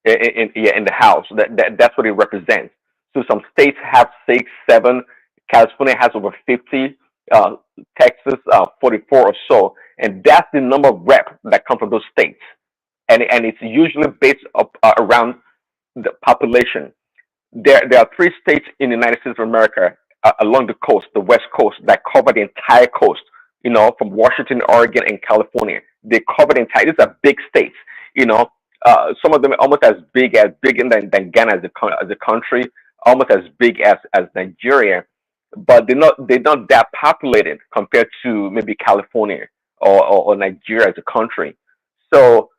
in the House. That's what it represents. So some states have 6, 7. California has over 50. Uh, Texas 44 or so, and that's the number of reps that come from those states, and it's usually based up around the population. There are 3 states in the United States of America along the coast, the West Coast, that cover the entire coast. You know, from Washington, Oregon, and California, they cover the entire. These are big states. You know, some of them are almost as big than Ghana as a country, almost as big as Nigeria, but they're not that populated compared to maybe California or Nigeria as a country. So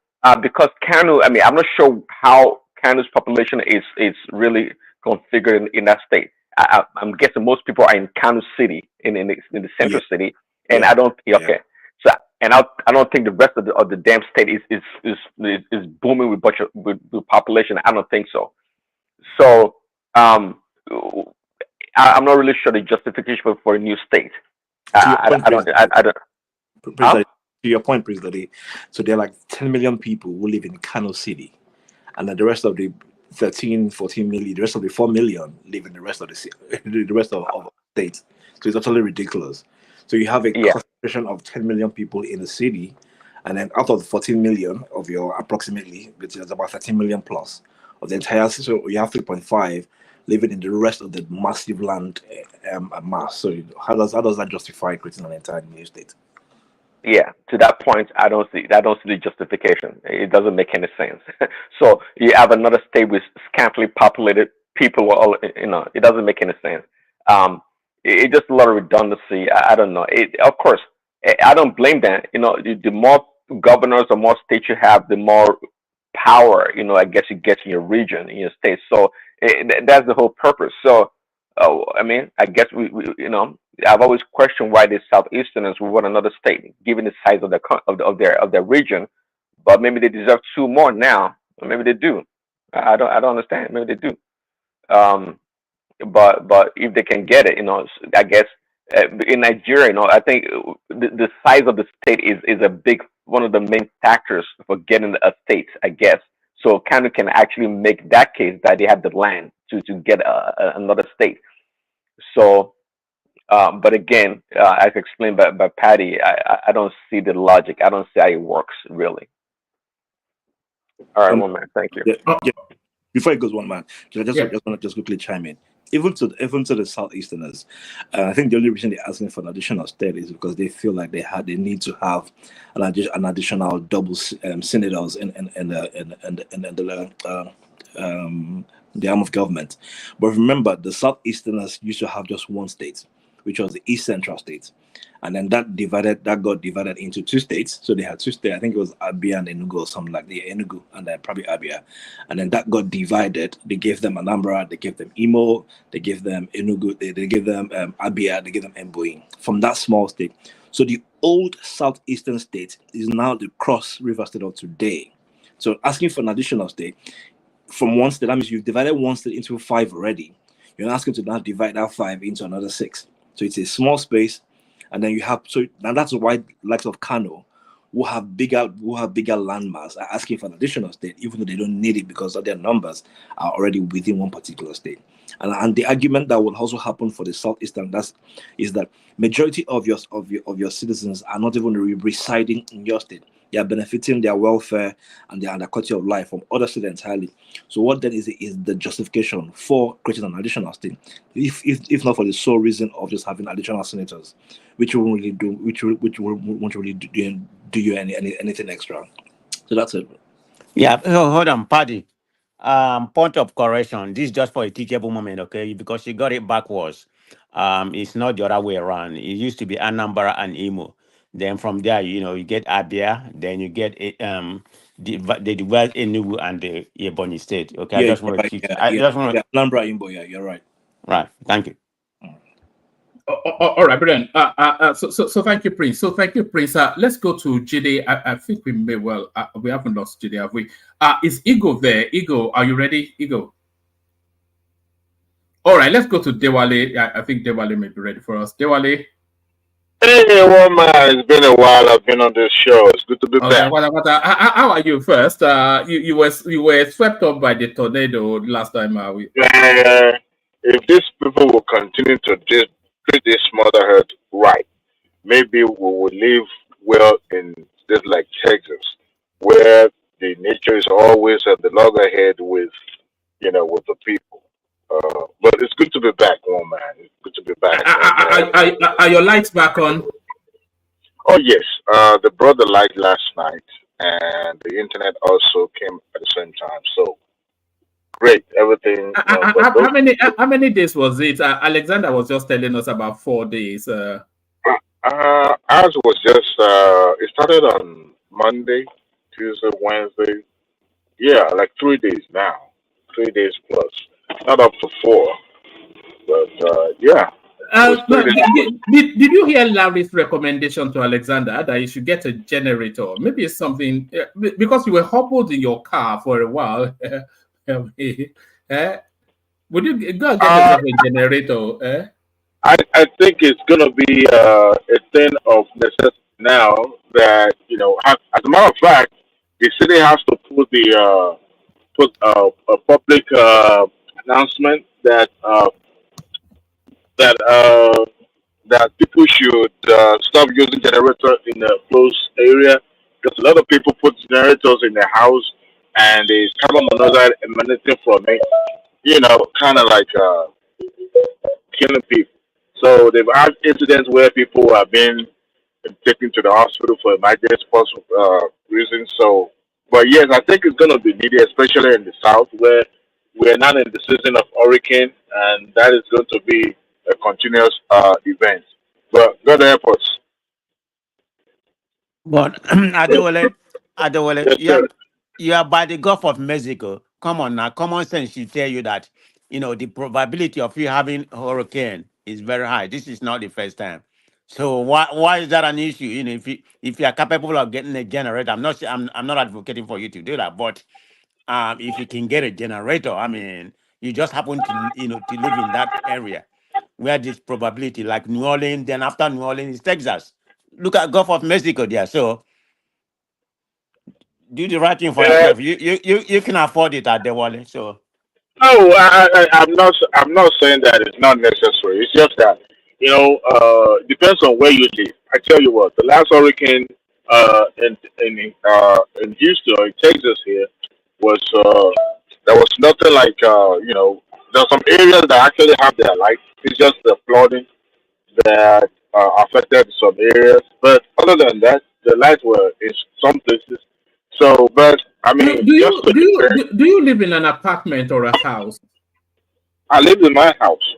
because Kanu, I mean, I'm not sure how Kanu's population is really configured in that state. I'm guessing most people are in Kanu City, in the Yeah, central city, and yeah, I don't. yeah. Okay, so I don't think the rest of the damn state is booming with bunch of with population. I don't think so. So um, I'm not really sure the justification for a new state. To your point, I don't. President, I don't. Huh? President, to your point, President. So there are like 10 million people who live in Kano City, and then the rest of the 13, 14 million, the rest of the 4 million live in the rest of the the rest of states. So it's totally ridiculous. So you have a Yeah. concentration of 10 million people in the city, and then out of the 14 million of your approximately, which is about 13 million plus of the entire, so you have 3.5 living in the rest of the massive land mass. So how does that justify creating an entire new state? Yeah, to that point, I don't see the justification. It doesn't make any sense. So you have another state with scantily populated people. All it doesn't make any sense. It's just a lot of redundancy. I don't know. Of course, I don't blame them. You know, the more governors or more states you have, the more power. You know, I guess you get in your region, in your state. So that's the whole purpose. So, I mean, I guess I've always questioned why the Southeasterners would want another state, given the size of their region. But maybe they deserve two more now, or maybe they do. I don't understand. Maybe they do. Um, but if they can get it, I guess in Nigeria, I think the size of the state is a big one of the main factors for getting a state, I guess. So Kanu can actually make that case that they have the land to get another state. So but again, as explained by Patty, I don't see the logic. I don't see how it works really. All right, Um, one minute. Thank you. yeah, yeah. Before it goes one man, I just Yeah. want to just quickly chime in. Even to the Southeasterners, I think the only reason they're asking for an additional state is because they feel like they need to have an additional double senators in the arm of government. But remember, the Southeasterners used to have just one state, which was the East Central state. And then that got divided into 2 states. So they had 2 states. I think it was Abia and Enugu or something like that. Enugu and then probably Abia. And then that got divided. They gave them Anambra, they gave them Imo, they gave them Enugu, they gave them Abia, they gave them Mboing from that small state. So the old southeastern state is now the Cross River state of today. So asking for an additional state from one state, that means you've divided one state into 5 already. You're asking to now divide that 5 into another 6. So it's a small space, and then and that's why likes of Kano who have bigger landmass are asking for an additional state, even though they don't need it because of their numbers are already within one particular state. And the argument that will also happen for the southeastern is that majority of your citizens are not even residing in your state. They are benefiting their welfare and their quality of life from other states entirely. So what then is the justification for creating an additional state, if not for the sole reason of just having additional senators, which won't really won't really do you anything extra. So that's it. Yeah, hold on, Paddy. Point of correction. This is just for a teachable moment, okay? Because you got it backwards. It's not the other way around. It used to be Anambra and Imo. Then from there, you get Abia, then you get the West Enugu and the Ebonyi State. Okay, I Yeah, just you're want to right. cheat. Yeah, I yeah, just want yeah. Lambra Imbo, yeah, you're right. right. Thank you. All right, brilliant. So thank you, Prince. So thank you, Prince. Let's go to JD. I think we may well. We haven't lost JD, have we? Is Ego there? Ego, are you ready? Ego. All right, let's go to Dewale. I think Dewale may be ready for us. Dewale. Hey, woman, it's been a while. I've been on this show. It's good to be Okay, back. how are you first? You were swept up by the tornado last time. If these people will continue to treat this motherhood right, maybe we will live well in this like Texas, where the nature is always at the loggerhead with, with the people. But it's good to be back, woman. It's good to be back. Are your lights back on? Oh yes, they brought the light last night, and the internet also came at the same time. So great, everything. How many days was it? Alexander was just telling us about 4 days. Ours was just it started on Monday, Tuesday, Wednesday. Yeah, like 3 days now. 3 days plus. Not up to 4. But yeah. Did you hear Larry's recommendation to Alexander that you should get a generator? Maybe it's something because you were hobbled in your car for a while. Would you go and get yourself a generator? I think it's gonna be a thing of necessity now that as a matter of fact, the city has to put a public announcement that that uh, that people should stop using generator in a closed area because a lot of people put generators in their house and there's carbon monoxide emanating from it. Kind of like killing people. So they've had incidents where people have been taken to the hospital for emergency reasons. So, but yes, I think it's going to be needed, especially in the south where we're not in the season of hurricane, and that is going to be a continuous event. But God help us. But Adewale, Yes, sir. you are by the Gulf of Mexico. Come on now, common sense should tell you that the probability of you having hurricane is very high. This is not the first time. So why is that an issue? If you are capable of getting a generator, I'm not advocating for you to do that, but if you can get a generator, I mean, you just happen to live in that area where this probability, like New Orleans, then after New Orleans is Texas. Look at Gulf of Mexico there. So do the right thing for Yeah. yourself. You can afford it at the wallet. So No, I'm not. I'm not saying that it's not necessary. It's just that depends on where you live. I tell you what, the last hurricane in Houston or in Texas here was there was nothing like there's some areas that actually have their lights. It's just the flooding that affected some areas, but other than that, the lights were in some places. So, but I Do, mean, do just you to do be you fair, do you live in an apartment or a house? I live in my house.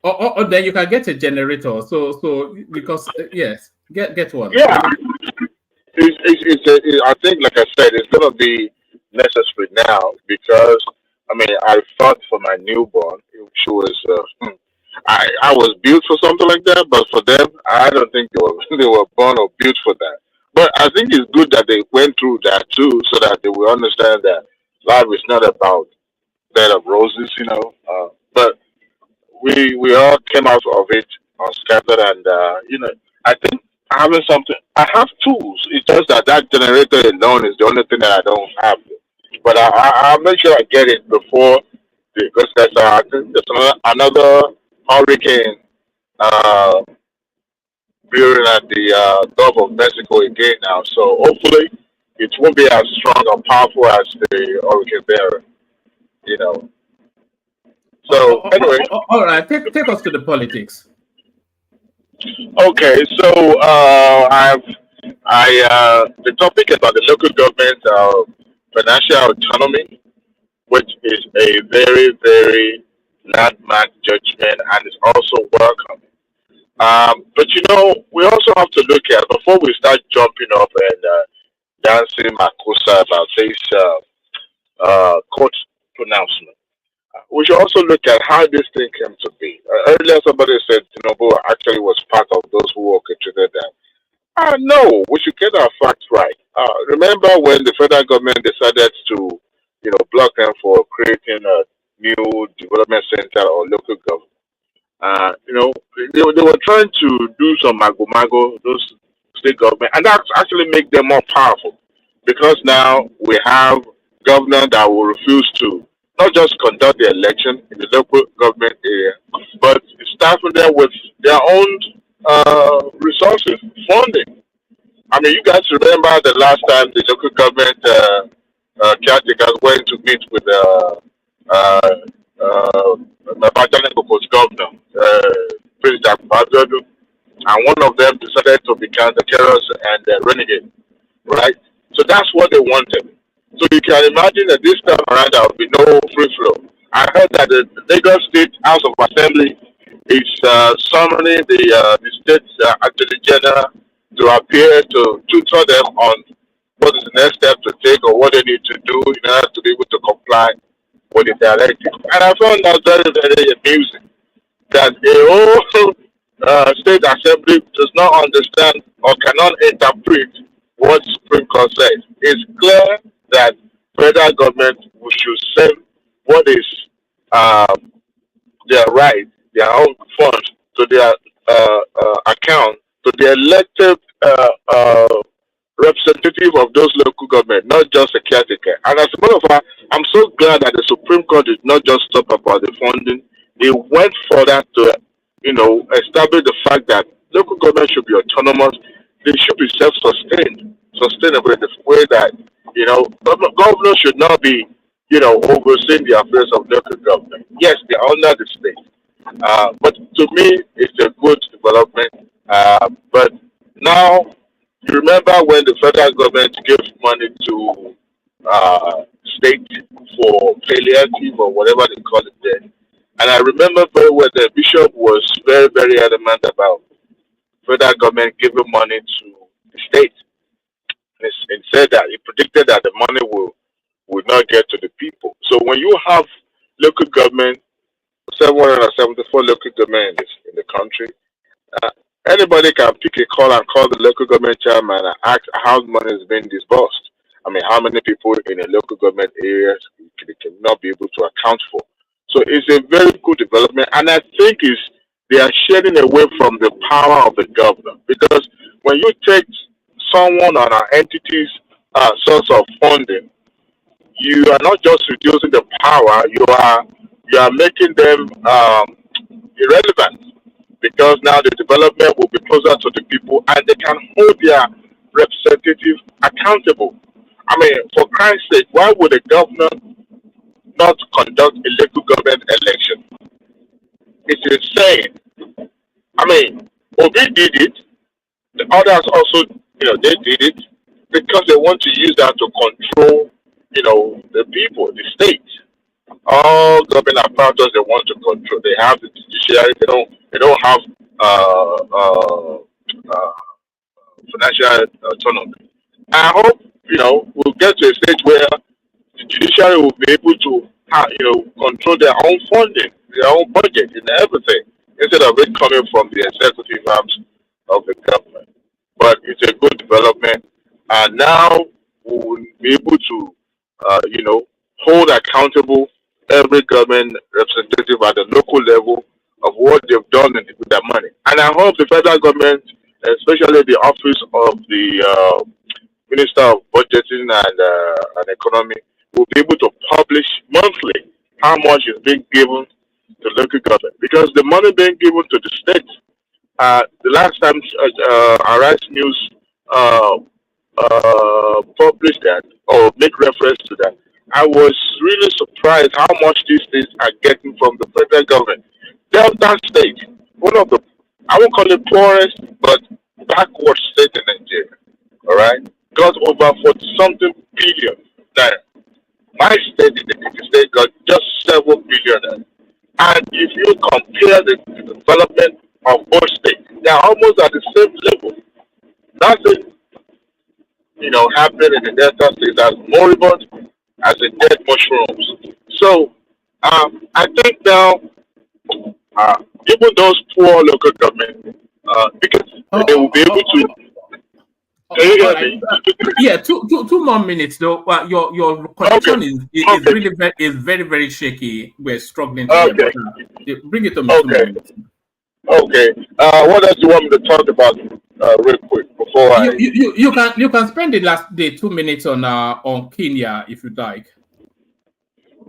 Or then you can get a generator. So because yes, get one. Yeah, I think, like I said, it's gonna be necessary now because I mean, I thought for my newborn, she was, I was built for something like that, but for them, I don't think they were they were born or built for that. But I think it's good that they went through that too, so that they will understand that life is not about bed of roses, but we all came out of it unscattered, and I think having something. I have tools. It's just that generator alone is the only thing that I don't have. But I'll make sure I get it before because I think there's another hurricane uh, brewing at the Gulf of Mexico again now. So hopefully it won't be as strong or powerful as the hurricane there. You know. So anyway. All right, take us to the politics. Okay, so the topic about the local government financial autonomy, which is a very, very landmark judgment and is also welcome. But you know, we also have to look at before we start jumping up and dancing Makusa about this court pronouncement. We should also look at how this thing came to be. Earlier, somebody said Tinubu actually was part of those who orchestrated that. No, we should get our facts right. Remember when the federal government decided to, block them for creating a new development center or local government? They were trying to do some mago, those state government, and that actually make them more powerful because now we have governors that will refuse to not just conduct the election in the local government area, but staffing them with their own resources, funding. I mean, you guys remember the last time the local government caretakers went to meet with uh, Bajaneko's governor, President Bajodu, and one of them decided to become the terrorist and the renegade, right? So that's what they wanted. So you can imagine that this time around there will be no free flow. I heard that the Lagos State House of Assembly is summoning the state attorney general to appear to tutor them on what is the next step to take or what they need to do in order to be able to comply with the directive. And I found that very, very amusing that a whole state assembly does not understand or cannot interpret what Supreme Court says. It's clear that federal government should send what is their right, their own funds to their account to the elected representative of those local government, not just a caretaker. And as a matter of fact, I'm so glad that the Supreme Court did not just talk about the funding. They went further to, establish the fact that local government should be autonomous. They should be sustainable in the way that, governors should not be, overseeing the affairs of local government. Yes, they are under the state. But to me, it's a good development. But now, you remember when the federal government gave money to state for palliative or whatever they call it then. And I remember very well the bishop was very, very adamant about federal government giving money to the state. And said that he predicted that the money would not get to the people. So when you have local government, 774 local government in the country, anybody can pick a call and call the local government chairman and ask how money is being disbursed. I mean, how many people in a local government area they cannot be able to account for. So it's a very good development, and I think they are shedding away from the power of the governor, because when you take someone or an entity's source of funding, you are not just reducing the power; you are making them irrelevant, because now the development will be closer to the people and they can hold their representative accountable. I mean, for Christ's sake, why would a governor not conduct a local government election? It's insane. I mean, Obi did it. The others also, they did it because they want to use that to control, the people, the state. All government apparatus they want to control. They have the judiciary. They don't have financial autonomy. I hope we'll get to a stage where the judiciary will be able to control their own funding, their own budget, and everything, instead of it coming from the executive arms of the government. But it's a good development, and now we will be able to hold accountable every government representative at the local level of what they've done with their money. And I hope the federal government, especially the office of the Minister of Budgeting and Economy, will be able to publish monthly how much is being given to local government. Because the money being given to the state, the last time Arise News published that or make reference to that, I was really surprised how much these states are getting from the federal government. Delta State, one of the, I won't call it poorest, but backward state in Nigeria, all right, got over 40-something billion naira. My state, the state, got just 7 billion naira. And if you compare the development of both states, almost at the same level. Nothing, happened in the Delta State as moribund as the dead mushrooms. So I think now, even those poor local government, because they will be able to. Can you hear me? Yeah, two more minutes though. Your connection is really very very shaky. We're struggling to hear. But, bring it to me. Okay. Okay. What else do you want me to talk about real quick before you can spend the last 2 minutes on Kenya if you'd like.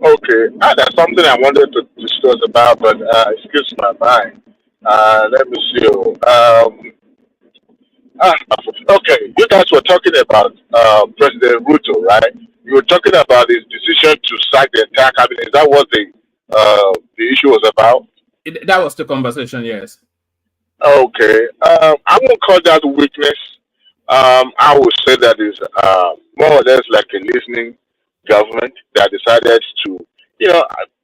Okay. That's something I wanted to discuss about, but excuse my mind. Let me see. Okay, you guys were talking about President Ruto, right? You were talking about his decision to sack the entire cabinet. Is that what the issue was about? That was the conversation, yes. Okay. I won't call that weakness. I would say that is more or less like a listening government that decided to,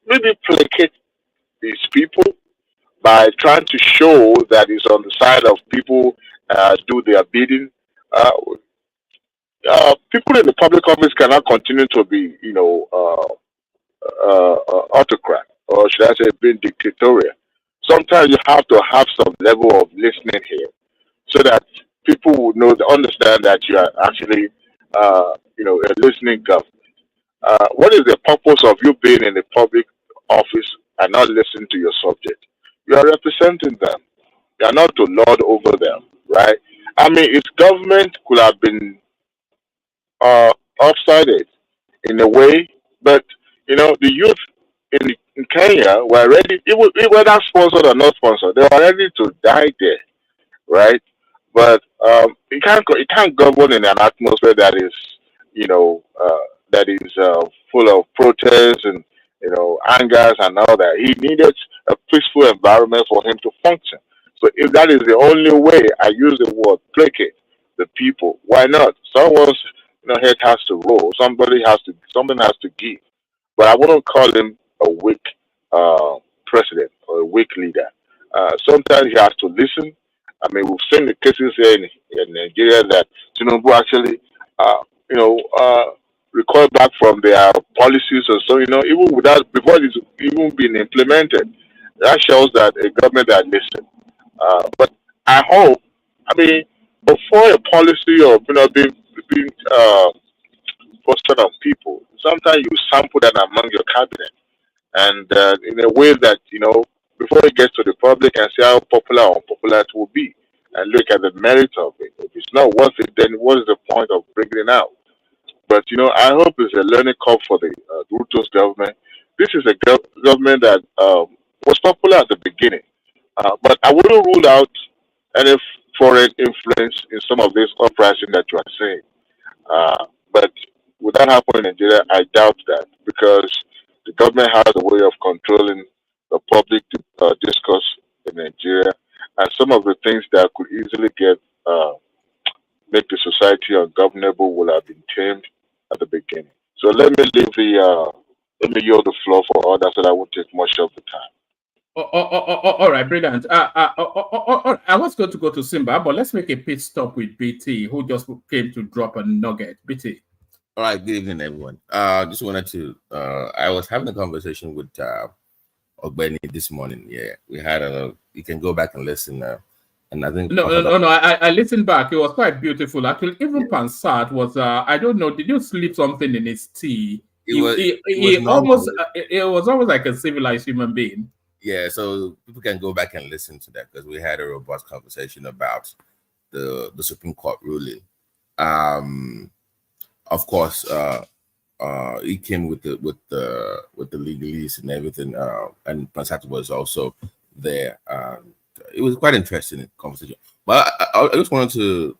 maybe placate these people by trying to show that it's on the side of people do their bidding. People in the public office cannot continue to be, autocrat, or should I say, being dictatorial. Sometimes you have to have some level of listening here, so that people will understand that you are actually, a listening government. What is the purpose of you being in the public office and not listening to your subject? You are representing them. You are not to lord over them, right? I mean, if government could have been offsided in a way, but the youth in Kenya were ready, whether sponsored or not sponsored, they were ready to die there, right? But it can't govern in an atmosphere that is, full of protests and angers and all that. He needed a peaceful environment for him to function. So if that is the only way, I use the word placate the people. Why not? Someone's head has to roll. Something has to give. But I wouldn't call him a weak president or a weak leader. Sometimes he has to listen. I mean, we've seen the cases here in Nigeria that Tinubu actually, recoil back from their policies or so, even before it's even been implemented. That shows that a government that listens. But I hope, before a policy or being fostered on people, sometimes you sample that among your cabinet, and in a way that before it gets to the public and see how popular or unpopular it will be, and look at the merit of it. If it's not worth it, then what is the point of bringing it out? But I hope it's a learning curve for the Ruto's government. This is a government that was popular at the beginning, but I wouldn't rule out any foreign influence in some of this uprising that you are saying. But would that happen in Nigeria? I doubt that, because the government has a way of controlling the public discourse in Nigeria, and some of the things that could easily make the society ungovernable will have been tamed at the beginning. So let me yield the floor for others, so that I won't take much of the time. All right, brilliant. I was going to go to Simba, but let's make a pit stop with BT, who just came to drop a nugget. BT. All right, good evening, everyone. Just wanted to, I was having a conversation with Ogbeni this morning. Yeah, we had you can go back and listen. And I think no, I listened back. It was quite beautiful. Actually, even Pansat was, I don't know, did you slip something in his tea? It was almost like a civilized human being. Yeah, so people can go back and listen to that, because we had a robust conversation about the Supreme Court ruling. Of course, he came with the legalese and everything, and Pansat was also there. It was quite interesting conversation. But I just wanted to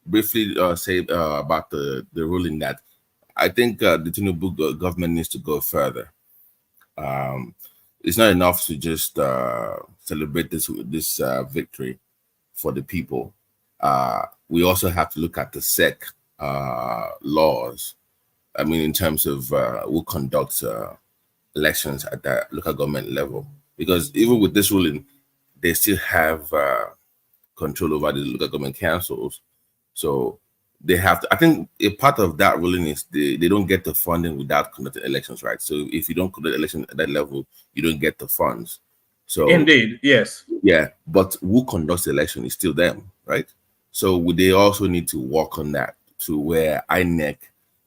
briefly say about the ruling that I think the Tinubu government needs to go further. It's not enough to just celebrate this victory for the people. We also have to look at the SEC laws. I mean, in terms of who conducts elections at the local government level, because even with this ruling, they still have control over the local government councils. So they have to, I think a part of that ruling is they don't get the funding without conducting elections, right? So if you don't conduct election at that level, you don't get the funds. So indeed, yes. Yeah, but who conducts the election is still them, right? So they also need to work on that to where INEC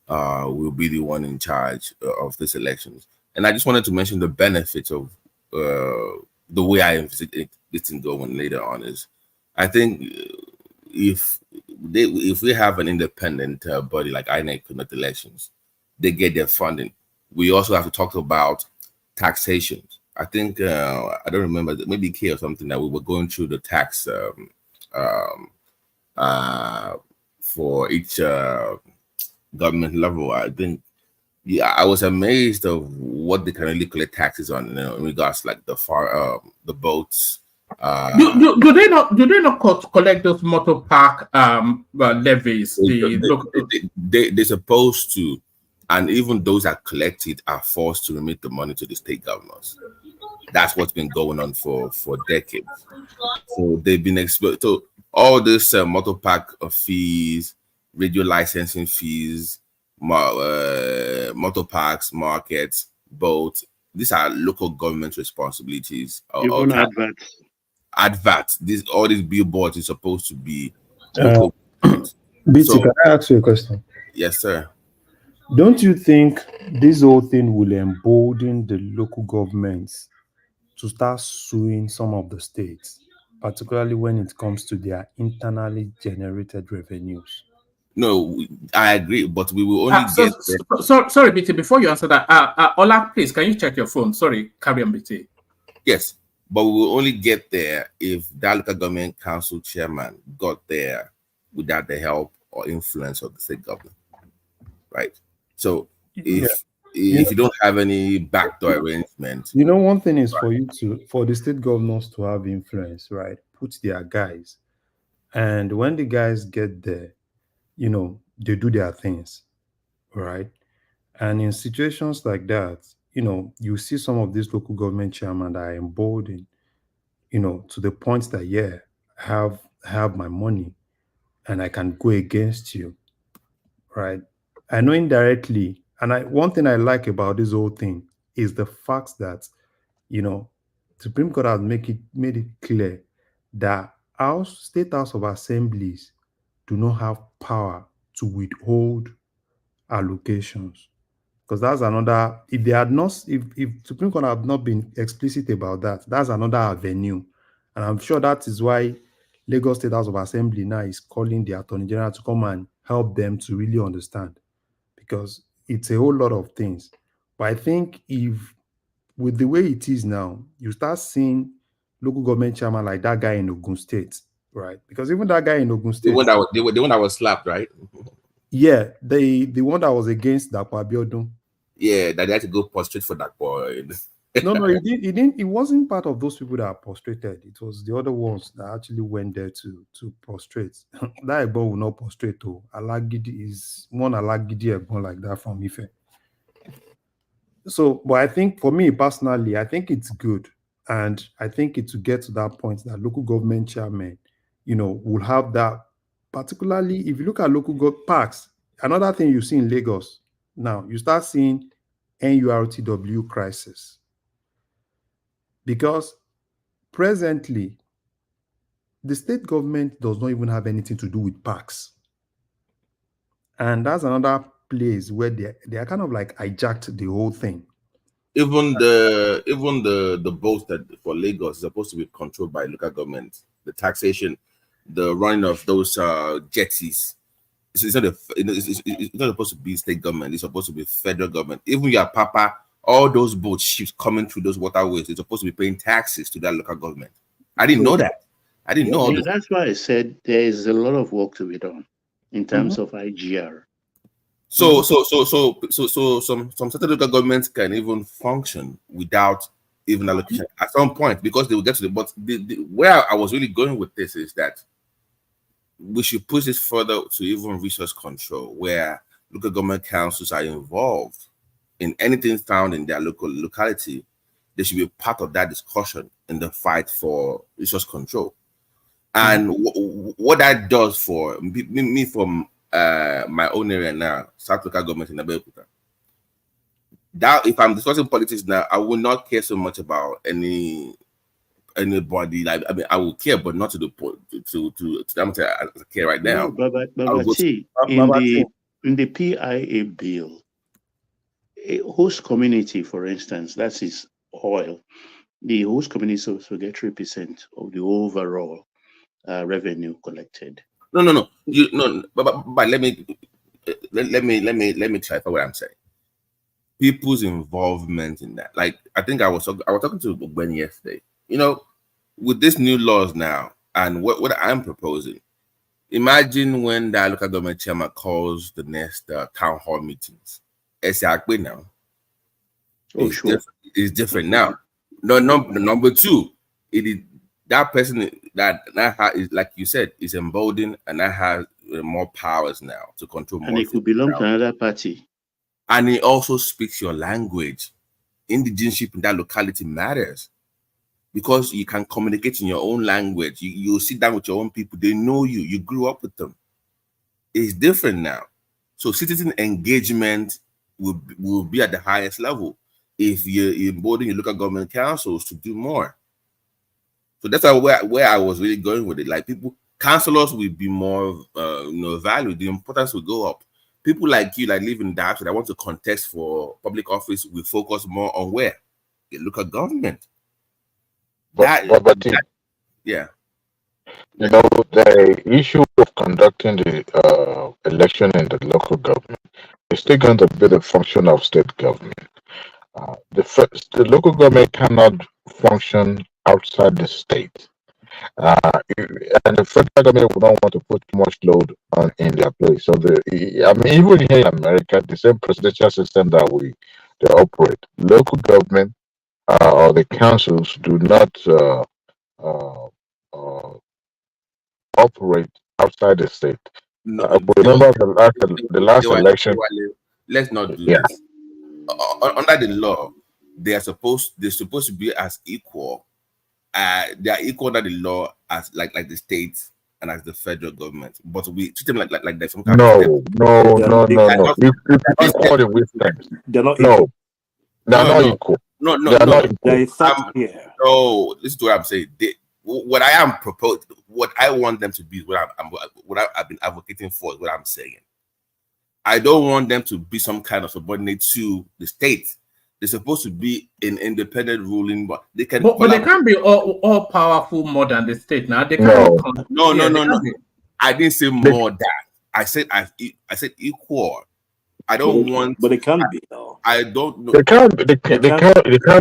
will be the one in charge of these elections. And I just wanted to mention the benefits of the way I envisage this thing going later on is, I think if we have an independent body like INEC conduct elections, they get their funding. We also have to talk about taxation. I think I don't remember, maybe K or something, that we were going through the tax for each government level. I think, yeah, I was amazed of what they can really collect taxes on, in regards like the boats. Do they not collect those motor park levies? They're supposed to, and even those that collect it are forced to remit the money to the state governors. That's what's been going on for decades. So they've been exposed to all this motor park fees, radio licensing fees, motor parks, markets, boats. These are local government responsibilities. Even adverts. Adverts. All these billboards is supposed to be local. BT, so, can I ask you a question? Yes, sir. Don't you think this whole thing will embolden the local governments to start suing some of the states, particularly when it comes to their internally generated revenues? No, I agree, but we will only get. Sorry, BT. Before you answer that, Ola, please, can you check your phone? Sorry, carry on, BT. Yes, but we will only get there if that local government council chairman got there without the help or influence of the state government, right? So if you don't have any backdoor arrangement, one thing is for the state governors to have influence, right? Put their guys, and when the guys get there, they do their things, right? And in situations like that, you see some of these local government chairmen that are emboldened, to the point that, have my money and I can go against you, right? I know indirectly, and one thing I like about this whole thing is the fact that, Supreme Court has made it clear that our State House of Assemblies do not have power to withhold allocations. Because that's another, if Supreme Court have not been explicit about that, that's another avenue. And I'm sure that is why Lagos State House of Assembly now is calling the Attorney General to come and help them to really understand, because it's a whole lot of things. But I think if, with the way it is now, you start seeing local government chairman like that guy in Ogun State, right? Because even that guy in Ogun State, the one that was slapped, right? Yeah, the one that was against Dapo Abiodun. Yeah, that they had to go prostrate for that boy. No, he didn't. He wasn't part of those people that are prostrated. It was the other ones that actually went there to prostrate. That Egbon will not prostrate. Oh, Alagidi is one Alagidi Egbon like that from Ife. So, but I think for me personally, I think it's good, and I think it will get to that point that local government chairmen, will have that. Particularly if you look at local parks, another thing you see in Lagos now, you start seeing NURTW crisis. Because presently, the state government does not even have anything to do with parks. And that's another place where they are kind of like hijacked the whole thing. Even the boats that for Lagos is supposed to be controlled by local government. The taxation, the running of those jetties. It's not supposed to be state government. It's supposed to be federal government. Even your papa, all those boats, ships coming through those waterways, they're supposed to be paying taxes to that local government. I didn't know that. I didn't know all this. That's why I said there is a lot of work to be done in terms of IGR. So some certain local governments can even function without even allocation at some point, because they will get to the. But where I was really going with this is that we should push this further to even resource control, where local government councils are involved in anything found in their locality. They should be part of that discussion in the fight for resource control. And what that does for me from my own area now, South Local Government in Abeokuta, that if I'm discussing politics now, I will not care so much about anybody. Like, I mean, I will care, but not to the point to that much I care right now. No, but in the PIA bill, a host community, for instance, that is oil. The host community also get 3% of the overall revenue collected. No. But let me clarify what I'm saying. People's involvement in that. Like, I think I was talking to Gwen yesterday. You know, with these new laws now, and what I'm proposing, imagine when the local government chairman calls the next town hall meetings. Exactly now. It's different now. No, number two, it is that person that is, like you said, is emboldened and that has more powers now to control more. And it could belong to another party. And it also speaks your language. Indigenship in that locality matters because you can communicate in your own language. You sit down with your own people. They know you. You grew up with them. It's different now. So citizen engagement will be at the highest level if you embolden your local government councils to do more. So that's where I was really going with it. Like, councillors will be more valued. The importance will go up. People like you, like live in diaspora, that want to contest for public office, will focus more on where? The local government. Yeah. You know, the issue of conducting the election in the local government is still going to be the function of state government. The local government cannot function outside the state. And the federal government would not want to put too much load in their place. So even here in America, the same presidential system that they operate, local government or the councils do not operate outside the state. Remember the last election. Let's not do this. Under the law, they're supposed to be as equal. They are equal under the law as like the states and as the federal government, but we treat them like there's some kind no. of Equal in which terms? They're not equal. They're not equal. No. There is something here. No, this is what I'm saying. What I am proposing, what I want them to be, what I've been advocating for is what I'm saying. I don't want them to be some kind of subordinate to the state. They're supposed to be an independent ruling, but they can. But they can't be all powerful more than the state. Now they No. can't. No. I didn't say more than. I said equal. I don't want. But it can be though. I don't know. They can't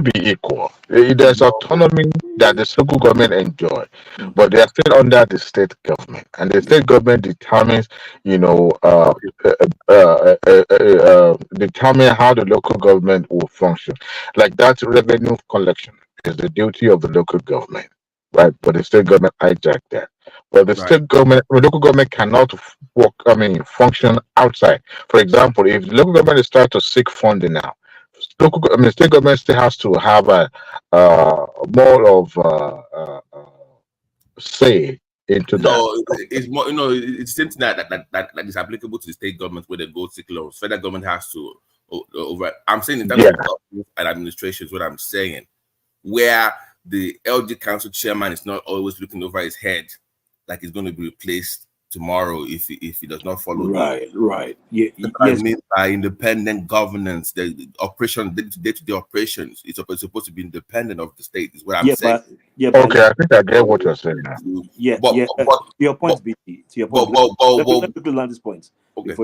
be equal. There's autonomy that the local government enjoy, but they are still under the state government, and the state government determines, determine how the local government will function. Like that revenue collection is the duty of the local government, right? But the state government hijacked that. But the state government, the local government cannot function outside. For example, if the local government is trying to seek funding now, state government still has to have a more of say into that. No, it's more. It's something that is applicable to the state government where they go seek loans. Federal government has to over. I'm saying in terms of government and administration is what I'm saying, where the LG Council chairman is not always looking over his head like he's going to be replaced tomorrow if he does not follow. Right. Yeah. I mean by independent governance, the operation, day-to-day operations, it's supposed to be independent of the state. Is what I'm saying. Okay, I think I get what you're saying now. To your point, BT. To your point. Let me land this point. Okay.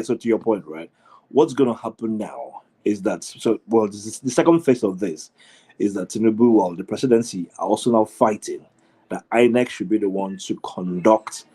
So to your point, right? What's going to happen now is that the second phase of this is that Tinubu, the presidency, are also now fighting that INEC should be the one to conduct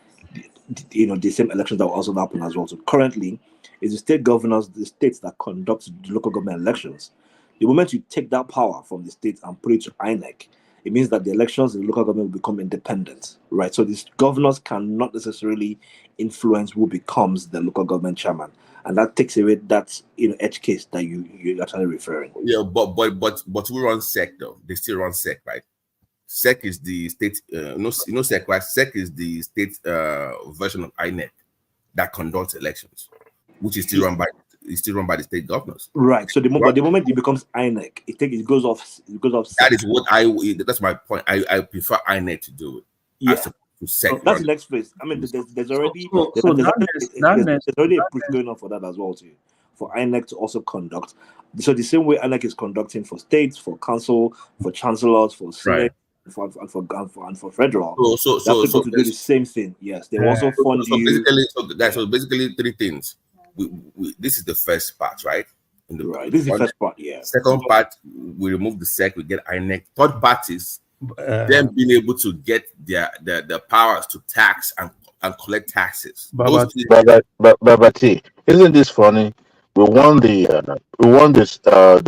the same elections that will also happen as well. So currently, it's the state governors, the states that conduct the local government elections. The moment you take that power from the states and put it to INEC, it means that the elections in the local government will become independent, right? So these governors cannot necessarily influence who becomes the local government chairman, and that takes away that edge case that you're actually referring. Yeah, but we run SEC though. They still run SEC, right? SEC is the state, SEC, right? SEC is the state version of INEC that conducts elections, which is still run by the state governors. Right. So the moment it becomes INEC, it goes off. That is what that's my point. I prefer INEC to do it. Yeah. As to SEC. So that's the next phase. I mean, there's already a push going on for that as well too, for INEC to also conduct. So the same way INEC is conducting for states, for council, for chancellors, for senate, and for federal. So to do the same thing. Yes, they will also fund you. So basically, three things. This is the first part, right? This is the first part. Yeah. Second part, we remove the SEC, we get INEC. Third part is them being able to get their powers to tax and collect taxes. Babati, isn't this funny? We want the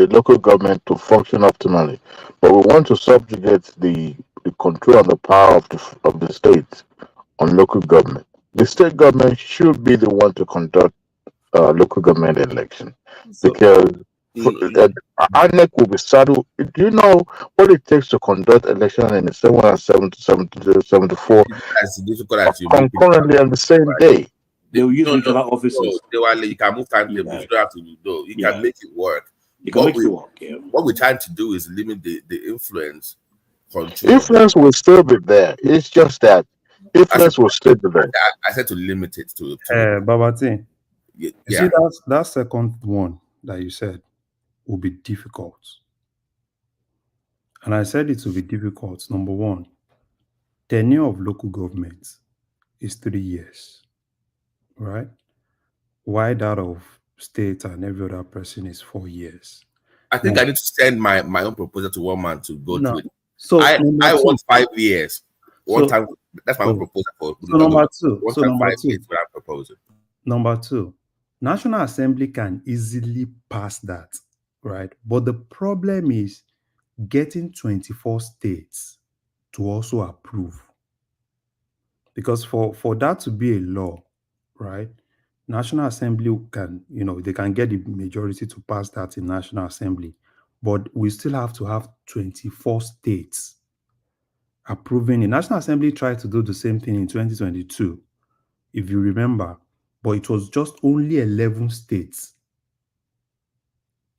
local government to function optimally, but we want to subjugate the control and the power of the state on local government. The state government should be the one to conduct local government election, because INEC will be saddled. Do you know what it takes to conduct election in the 774 as difficult as you concurrently on the same day? They will use regional offices. You can move time tables. You don't have to do. You can make it work. What we're trying to do is limit the influence control. Influence will still be there. It's just that influence will still be there. I said to limit it to Babati. You see that second one that you said will be difficult. And I said it will be difficult. Number one, tenure of local government is 3 years, right? Why that of state and every other person is 4 years? I think I need to send my own proposal to one man to go through it. So I want 5 years. Time. That's my own proposal for. So number two. Proposal. Number two. National Assembly can easily pass that, right? But the problem is getting 24 states to also approve. Because for that to be a law, right, National Assembly can, they can get the majority to pass that in National Assembly. But we still have to have 24 states approving it. National Assembly tried to do the same thing in 2022, if you remember. But it was just only 11 states,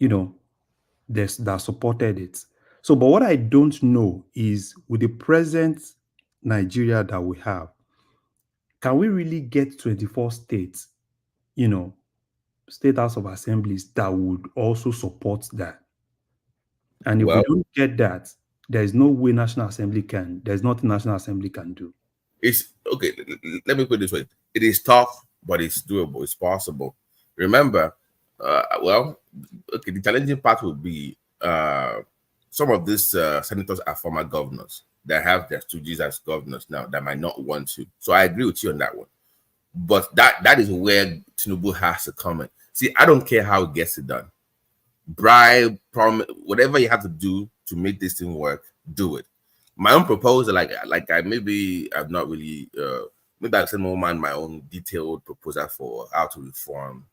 that supported it. So, but what I don't know is with the present Nigeria that we have, can we really get 24 states, state house of assemblies that would also support that? And if we don't get that, there's no way there's nothing National Assembly can do. It's okay. Let me put it this way. It is tough, but it's doable. It's possible. Remember, the challenging part would be some of these senators are former governors that have their stooges as governors now that might not want to. So I agree with you on that one. But that is where Tinubu has to come in. See, I don't care how it gets it done. Bribe, promise, whatever you have to do to make this thing work, do it. My own proposal, I've not really maybe I'll send my own detailed proposal for how to reform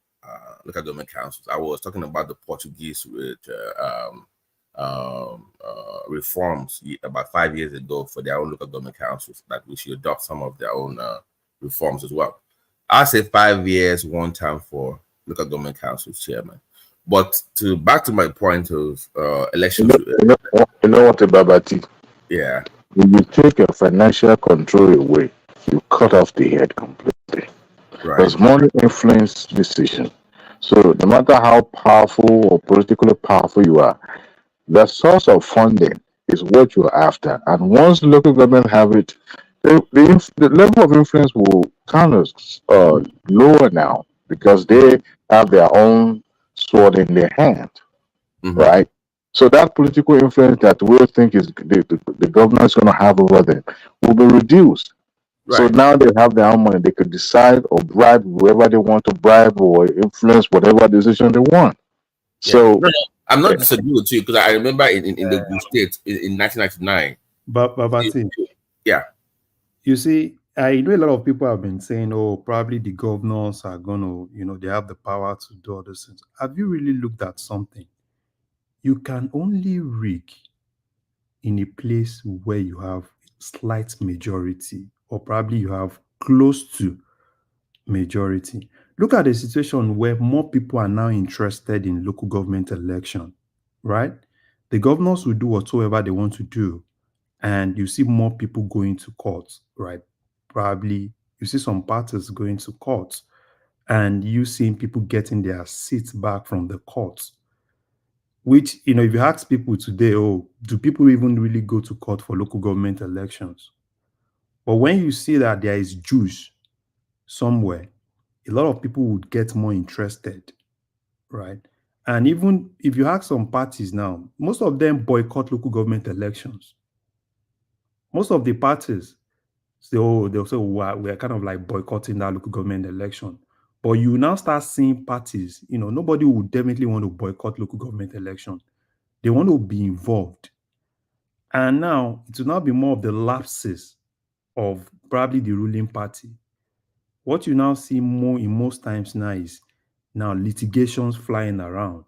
local government councils. I was talking about the Portuguese with reforms about 5 years ago for their own local government councils, that we should adopt some of their own reforms as well. I say 5 years, one time for local government councils chairman. But back to my point of elections. You know what, Babati? Yeah. When you take your financial control away, you cut off the head completely. Right. Because money influences decision. So no matter how powerful or politically powerful you are, the source of funding is what you're after. And once the local government have it, the level of influence will kind of lower now, because they have their own sword in their hand, right? So that political influence that we think is the government is going to have over them will be reduced. Right. So now they have their own money. They could decide or bribe whoever they want to bribe or influence whatever decision they want. Yeah. So I'm not disagreeing with you, because I remember in the state in 1999. But yeah. You see, I know a lot of people have been saying, oh, probably the governors are going to, they have the power to do all those things. Have you really looked at something? You can only rig in a place where you have slight majority, or probably you have close to majority. Look at the situation where more people are now interested in local government election, right? The governors will do whatsoever they want to do, and you see more people going to court, right? Probably you see some parties going to court, and you seeing people getting their seats back from the courts. Which, if you ask people today, oh, do people even really go to court for local government elections? But when you see that there is juice somewhere, a lot of people would get more interested, right? And even if you ask some parties now, most of them boycott local government elections. Most of the parties say, oh, they'll say, well, we're kind of like boycotting that local government election. But you now start seeing parties, nobody would definitely want to boycott local government election. They want to be involved. And now it will now be more of the lapses of probably the ruling party. What you now see more in most times now is now litigations flying around,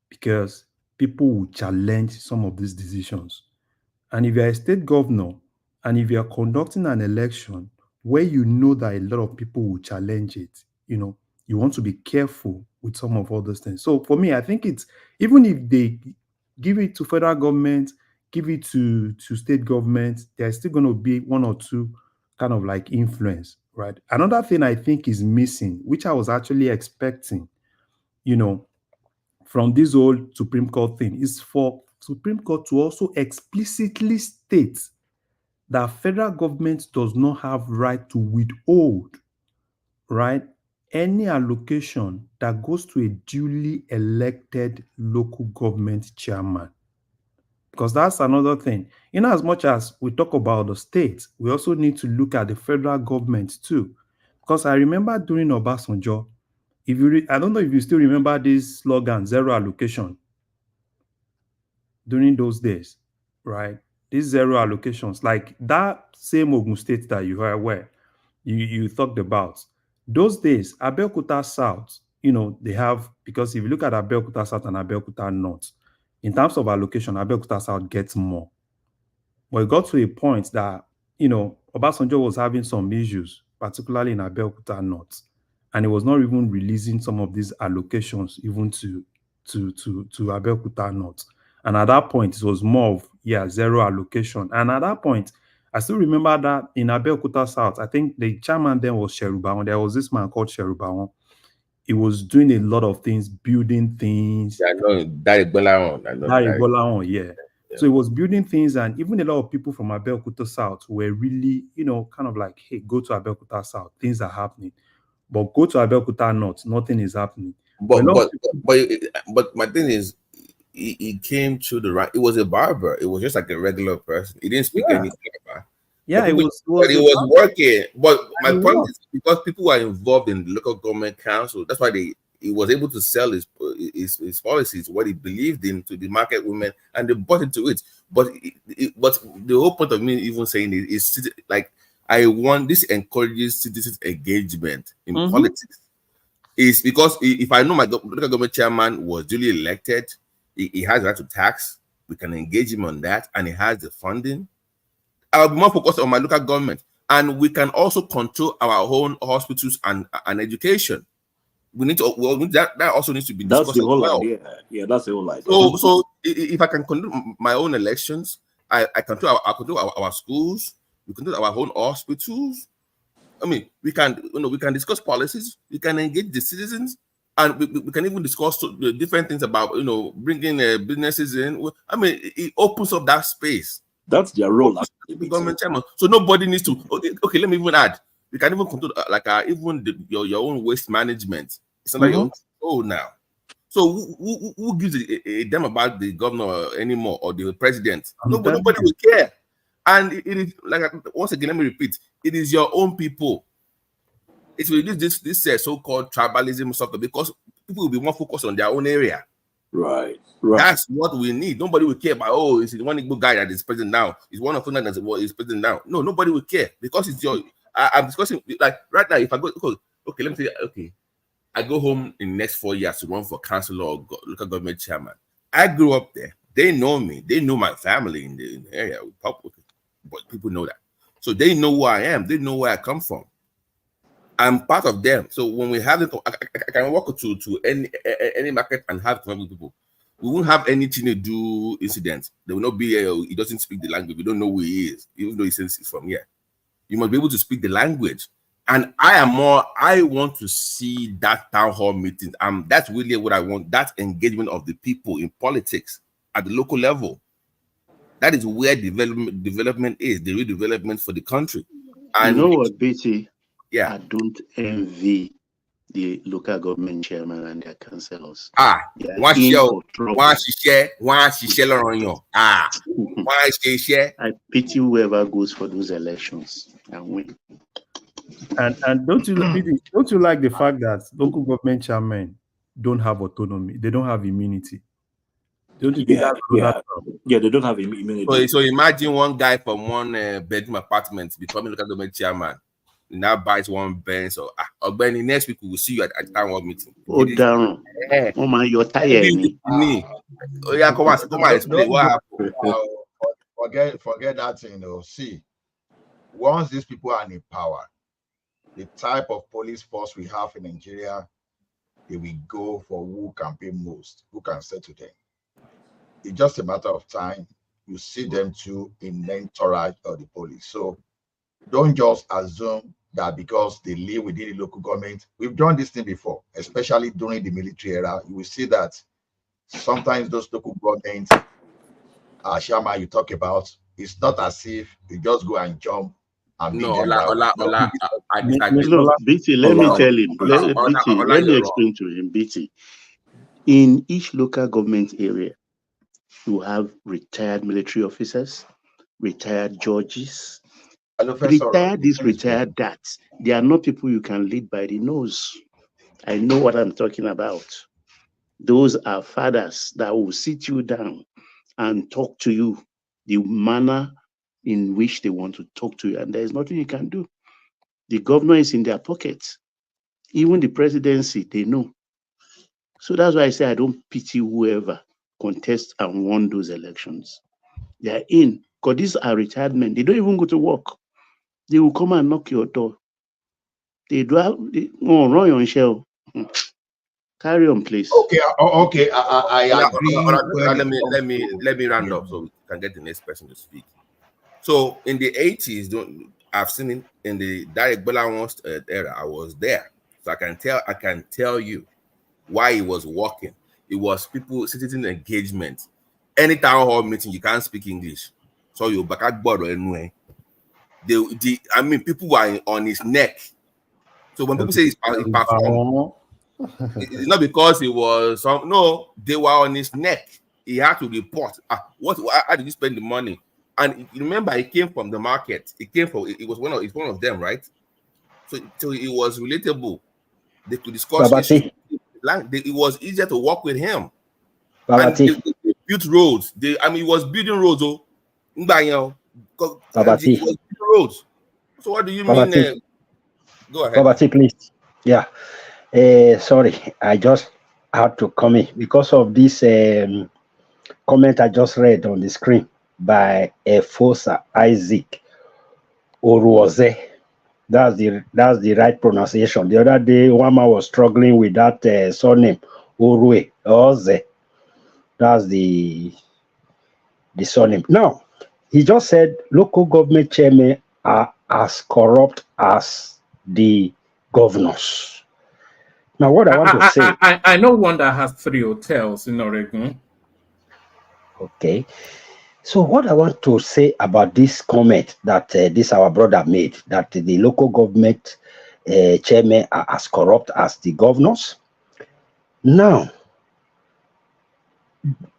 because people will challenge some of these decisions. And if you're a state governor and if you're conducting an election where you know that a lot of people will challenge it, you want to be careful with some of all those things. So for me, I think it's, even if they give it to federal government, give it to state government, there's still going to be one or two kind of like influence, right? Another thing I think is missing, which I was actually expecting, from this whole Supreme Court thing, is for Supreme Court to also explicitly state that federal government does not have right to withhold, right, any allocation that goes to a duly elected local government chairman. Because that's another thing. As much as we talk about the states, we also need to look at the federal government too. Because I remember during Obasanjo, I don't know if you still remember this slogan, zero allocation, during those days, right? These zero allocations, like that same Ogun State that you are where you talked about. Those days, Abeokuta South, they have, because if you look at Abeokuta South and Abeokuta North, in terms of allocation, Abeokuta South gets more. But it got to a point that, Obasanjo was having some issues, particularly in Abeokuta North, and he was not even releasing some of these allocations even to Abeokuta North. And at that point, it was more of, zero allocation. And at that point, I still remember that in Abeokuta South, I think the chairman then was Sherubawon. There was this man called Sherubawon. He was doing a lot of things, building things. Yeah, I know Dari Bolawon, yeah. So he was building things, and even a lot of people from Abeokuta South were really, kind of like, hey, go to Abeokuta South, things are happening. But go to Abeokuta North, nothing is happening. But my thing is, he came to the right. It was a barber. It was just like a regular person. He didn't speak any clever. Yeah, it was working. But my point is, because people were involved in the local government council, that's why he was able to sell his policies, what he believed in, to the market women, and they bought into it. But the whole point of me even saying it is like, I want this encourages citizens' engagement in politics. Is because if I know my local government chairman was duly elected, he has the right to tax, we can engage him on that, and he has the funding. I'll be more focused on my local government, and we can also control our own hospitals and education. We need to. Well, that also needs to be discussed. That's the whole as well. idea. Yeah, that's the whole idea. So if I can control my own elections, I control our schools. We control our own hospitals. I mean, we can discuss policies. We can engage the citizens, and we can even discuss the different things about bringing businesses in. I mean, it opens up that space. That's their role. The government chairman. So nobody needs to. Okay, let me even add. You can even control even your own waste management. It's not your own control now. So who gives a damn about the governor anymore or the president? Nobody will care. And it is like, once again, let me repeat: it is your own people. It's reduce this so-called tribalism stuff, because people will be more focused on their own area. Right. That's what we need. Nobody will care about, oh, it's one Igbo guy that is president now. It's one of them that is president now. No, nobody will care, because it's your. I'm discussing, like, right now. If I go, okay, let me say, okay, I go home in the next 4 years to run for councillor or local government chairman. I grew up there. They know me. They know my family in the area. But people know that. So they know who I am. They know where I come from. I'm part of them. So when we have it, I can walk to any market and have conversation with people. We won't have anything to do incidents. There will not be he doesn't speak the language. We don't know who he is, even though he says he's from here. You must be able to speak the language. And I want to see that town hall meeting. That's really what I want. That engagement of the people in politics at the local level. That is where development is, the real development for the country. And you know what, BT? Yeah. I don't envy the local government chairman and their councillors. Why she share on you? I pity whoever goes for those elections and win. And don't you like the fact that local government chairmen don't have autonomy? They don't have immunity. Don't you think that's they don't have immunity. So imagine one guy from one bedroom apartment becoming local government chairman. Now buys one Benz. So Ogbeni, next week we will see you at town hall meeting. Oh damn! Oh my, you're tired. Oh yeah, come on, explain what happened. Forget that thing. See, once these people are in power, the type of police force we have in Nigeria, they will go for who can pay most, who can settle them. It's just a matter of time. You see them too in the entourage of the police. So don't just assume that because they live within the local government. We've done this thing before, especially during the military era. You will see that sometimes those local governments, Shama, you talk about, it's not as if you just go and jump and beat them down. Look, BT, let me tell him. Let me explain to him, BT. In each local government area, you have retired military officers, retired judges, retired this, retired that. They are not people you can lead by the nose. I know what I'm talking about. Those are fathers that will sit you down and talk to you the manner in which they want to talk to you, and there's nothing you can do. The governor is in their pockets. Even the presidency, they know. So that's why I say I don't pity whoever contests and won those elections. They are in, because these are retired men. They don't even go to work. They will come and knock your door. They run your shell. Carry on, please. Okay, I agree. Let me round up so we can get the next person to speak. So in the 80s, I've seen it in the Derek Belafonte's era. I was there, so I can tell you why it was working. It was people citizen engagement. Any town hall meeting, you can't speak English, so you back at board anyway. People were on his neck. So when people say he performed, it's not because he was no, they were on his neck. He had to report. How did you spend the money? And remember, he came from the market. It was one of them, right? So it was relatable. They could discuss issues. It was easier to work with him. And they built roads. He was building roads. He was building roads. So what do you mean? Go ahead. Babati, please. Yeah. Sorry, I just had to come in because of this comment I just read on the screen by Fosa Isaac Oruoze. That's the right pronunciation. The other day, one man was struggling with that surname Orue Oze. That's the surname. Now, he just said local government chairmen are as corrupt as the governors. Now, what I want to say... I know one that has 3 hotels in Oregon. Okay. So what I want to say about this comment that this our brother made, that the local government chairmen are as corrupt as the governors. Now,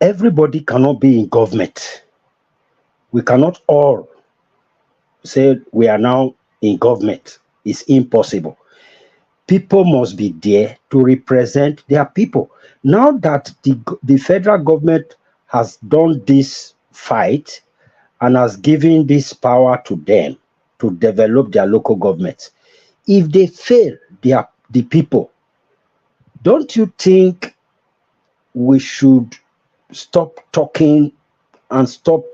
everybody cannot be in government. We cannot all say we are now in government. It's impossible. People must be there to represent their people. Now that the federal government has done this fight and has given this power to them to develop their local governments, if they fail the people, don't you think we should stop talking and stop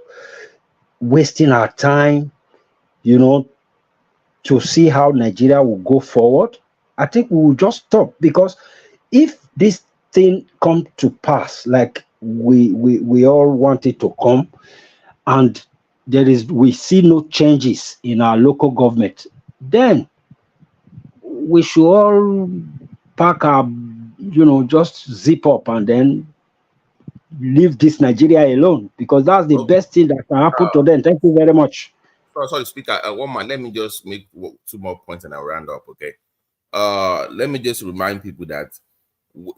wasting our time, you know, to see how Nigeria will go forward, I think we will just stop. Because if this thing come to pass like we all want it to come, and we see no changes in our local government, then we should all pack our, just zip up and then leave this Nigeria alone, because that's the best thing that can happen to them. Thank you very much. Sorry, Speaker. One man, let me just make 2 more points and I'll round up. Okay. Let me just remind people that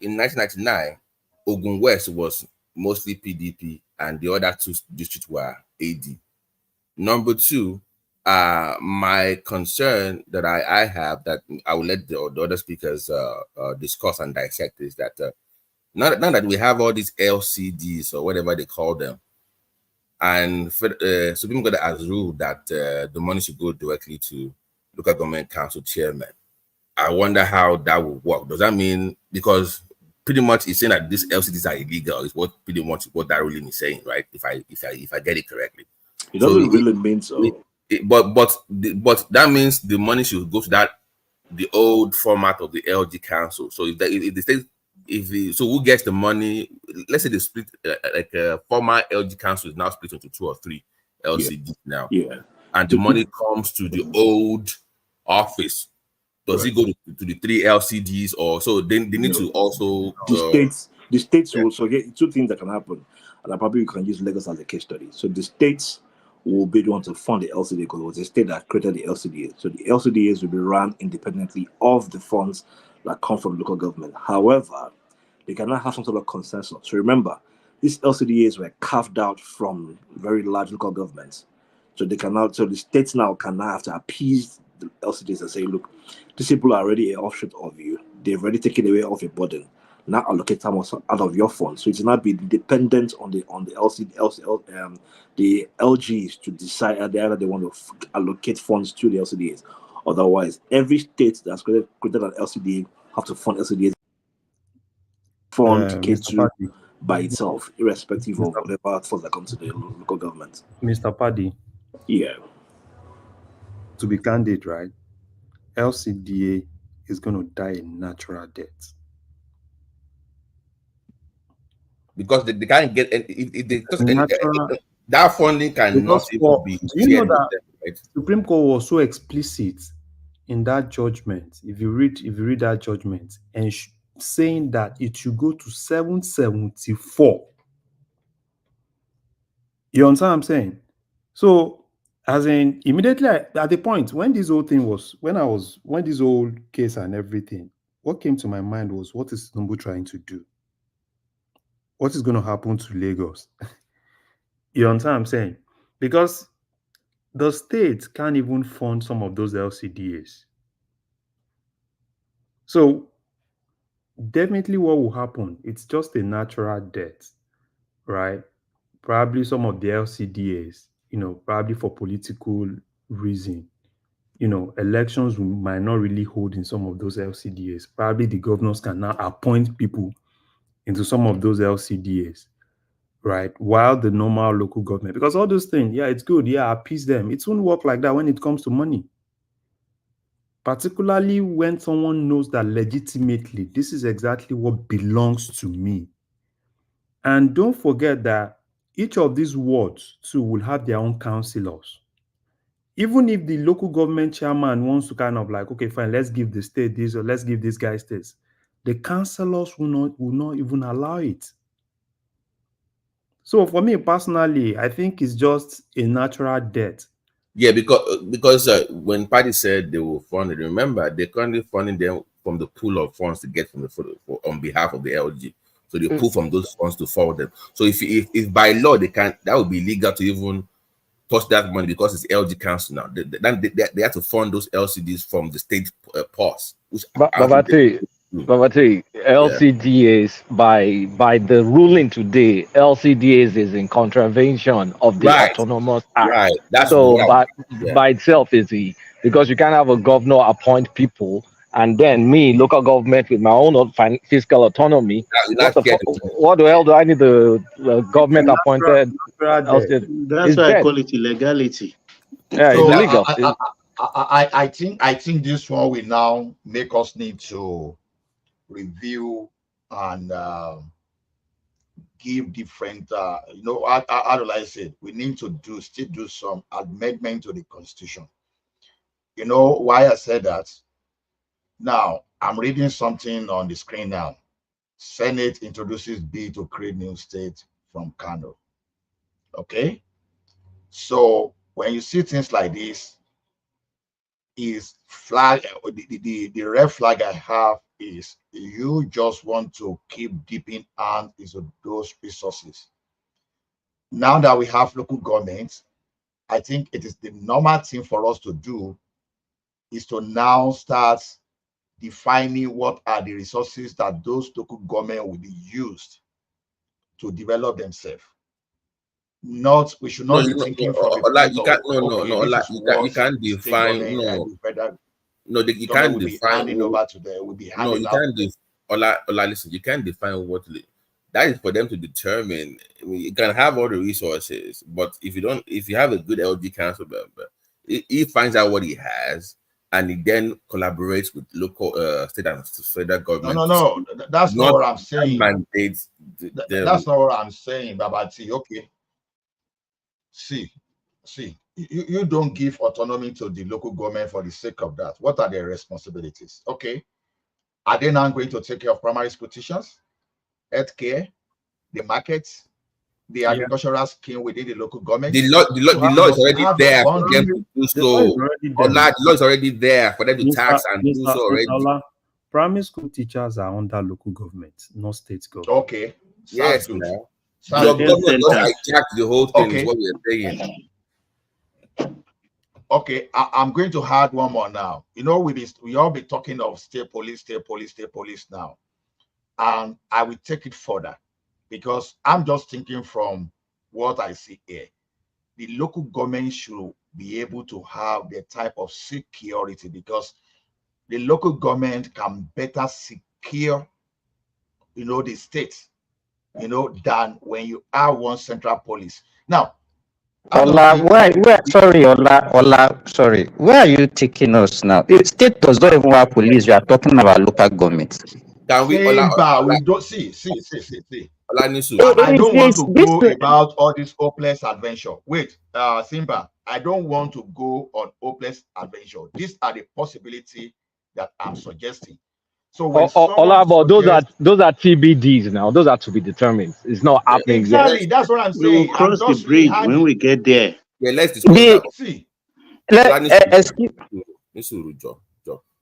in 1999, Ogun West was mostly PDP, and the other 2 districts were AD. Number 2, my concern that I have, that I will let the other speakers discuss and dissect, is that now that we have all these LCDs or whatever they call them, and Supreme Court has ruled that the money should go directly to local government council chairman. I wonder how that will work. Does that mean, because pretty much it's saying that these LCDs are illegal, is what pretty much what that ruling is saying, right? If I get it correctly. It doesn't really mean so. But that means the money should go to the old format of the LG council. So so who gets the money? Let's say they split, like a former LG council is now split into 2 or 3 LCDs now. Yeah. And the money comes to the old office. Does it go to the 3 LCDs, or so they need to also the states will also get 2 things that can happen, and I probably can use Lagos as a case study. So the states will be the ones to fund the LCD, because it was the state that created the LCDA. So the LCDAs will be run independently of the funds that come from local government. However, they cannot have some sort of consensus. So remember, these LCDAs were carved out from very large local governments. So they cannot. So the states now cannot have to appease the LCDs and say, look, these people are already an offshoot of you. They've already taken away off your burden. Now allocate some out of your funds. So it's not be dependent on the the LGs to decide either they want to allocate funds to the LCDs. Otherwise, every state that's created an LCDA have to fund LCDs fund K2 by itself, irrespective of whatever funds that come to the local government. Mr. Paddy. Yeah. To be candid, right? LCDA is going to die a natural death. Because they can't get that funding cannot even be shared with them, right? Supreme Court was so explicit in that judgment. If you read that judgment, and saying that it should go to 774. You understand what I'm saying? So, as in, immediately at the point when this whole thing was, when this whole case and everything, what came to my mind was, what is Tinubu trying to do? What is going to happen to Lagos? You understand what I'm saying? Because the state can't even fund some of those LCDAs. So definitely what will happen, it's just a natural death, right? Probably some of the LCDAs, probably for political reason, elections might not really hold in some of those LCDAs. Probably the governors can now appoint people into some of those LCDAs, right? While the normal local government, because all those things, yeah, it's good, yeah, appease them. It won't work like that when it comes to money. Particularly when someone knows that legitimately, this is exactly what belongs to me. And don't forget that each of these wards too will have their own councillors. Even if the local government chairman wants to kind of like, okay, fine, let's give the state this, or let's give this guy this, the councillors will not even allow it. So for me personally, I think it's just a natural death. Yeah, because when Paddy said they will fund it, remember they're currently funding them from the pool of funds to get from on behalf of the LG. So they pull from those funds to forward them. So if by law they can't, that would be illegal to even touch that money, because it's LG council now. They have to fund those LCDs from the state purse. Babate, LCDAs by the ruling today, LCDAs is in contravention of the Autonomous Act. Right. That's so by itself is because you can't have a governor appoint people and then me, local government with my own fiscal autonomy. What the hell do I need the government appointed? That's why I call it illegality. Yeah, So it's illegal. I think this one will now make us need to review and give different how do I say it? We need to still do some amendment to the constitution. You know why I said that? Now I'm reading something on the screen now. Senate introduces bill to create new state from Kano. Okay, so when you see things like this, is flag the red flag I have is you just want to keep dipping hands into those resources. Now that we have local governments, I think it is the normal thing for us to do is to now start defining what are the resources that those local government will be used to develop themselves. We should not be thinking from a point of you can't define you can't define you can't listen, you can't define what that is for them to determine. I mean, you can have all the resources, but if you have a good LG council member, he finds out what he has and he then collaborates with local state and federal government. No, that's not what I'm saying. Mandates that's not what I'm saying, Babati. Okay. See, you don't give autonomy to the local government for the sake of that. What are their responsibilities? Okay. Are they now going to take care of primary school teachers, healthcare, the markets, the agricultural scheme within the local government? The law is already there for them to do so. The law is already there for them to tax and do so already. Primary school teachers are under local government, not state government. Okay. Yes, now. Your government just hijacked the whole thing, is what we are saying. Okay, I'm going to add one more now. You know, we all be talking of state police now. And I will take it further because I'm just thinking from what I see here. The local government should be able to have the type of security because the local government can better secure, the state, than when you are one central police. Now, Ola, sorry. Where are you taking us now? The state does not even have police. You are talking about local government. Can we, we don't see. I don't want to go about all this hopeless adventure. Wait, Simba, I don't want to go on hopeless adventure. These are the possibility that I'm suggesting. So when those are TBDs now. Those are to be determined. It's not happening exactly. yet. That's what I'm saying. We will cross the bridge when we get there. Yeah, let's discuss that. See.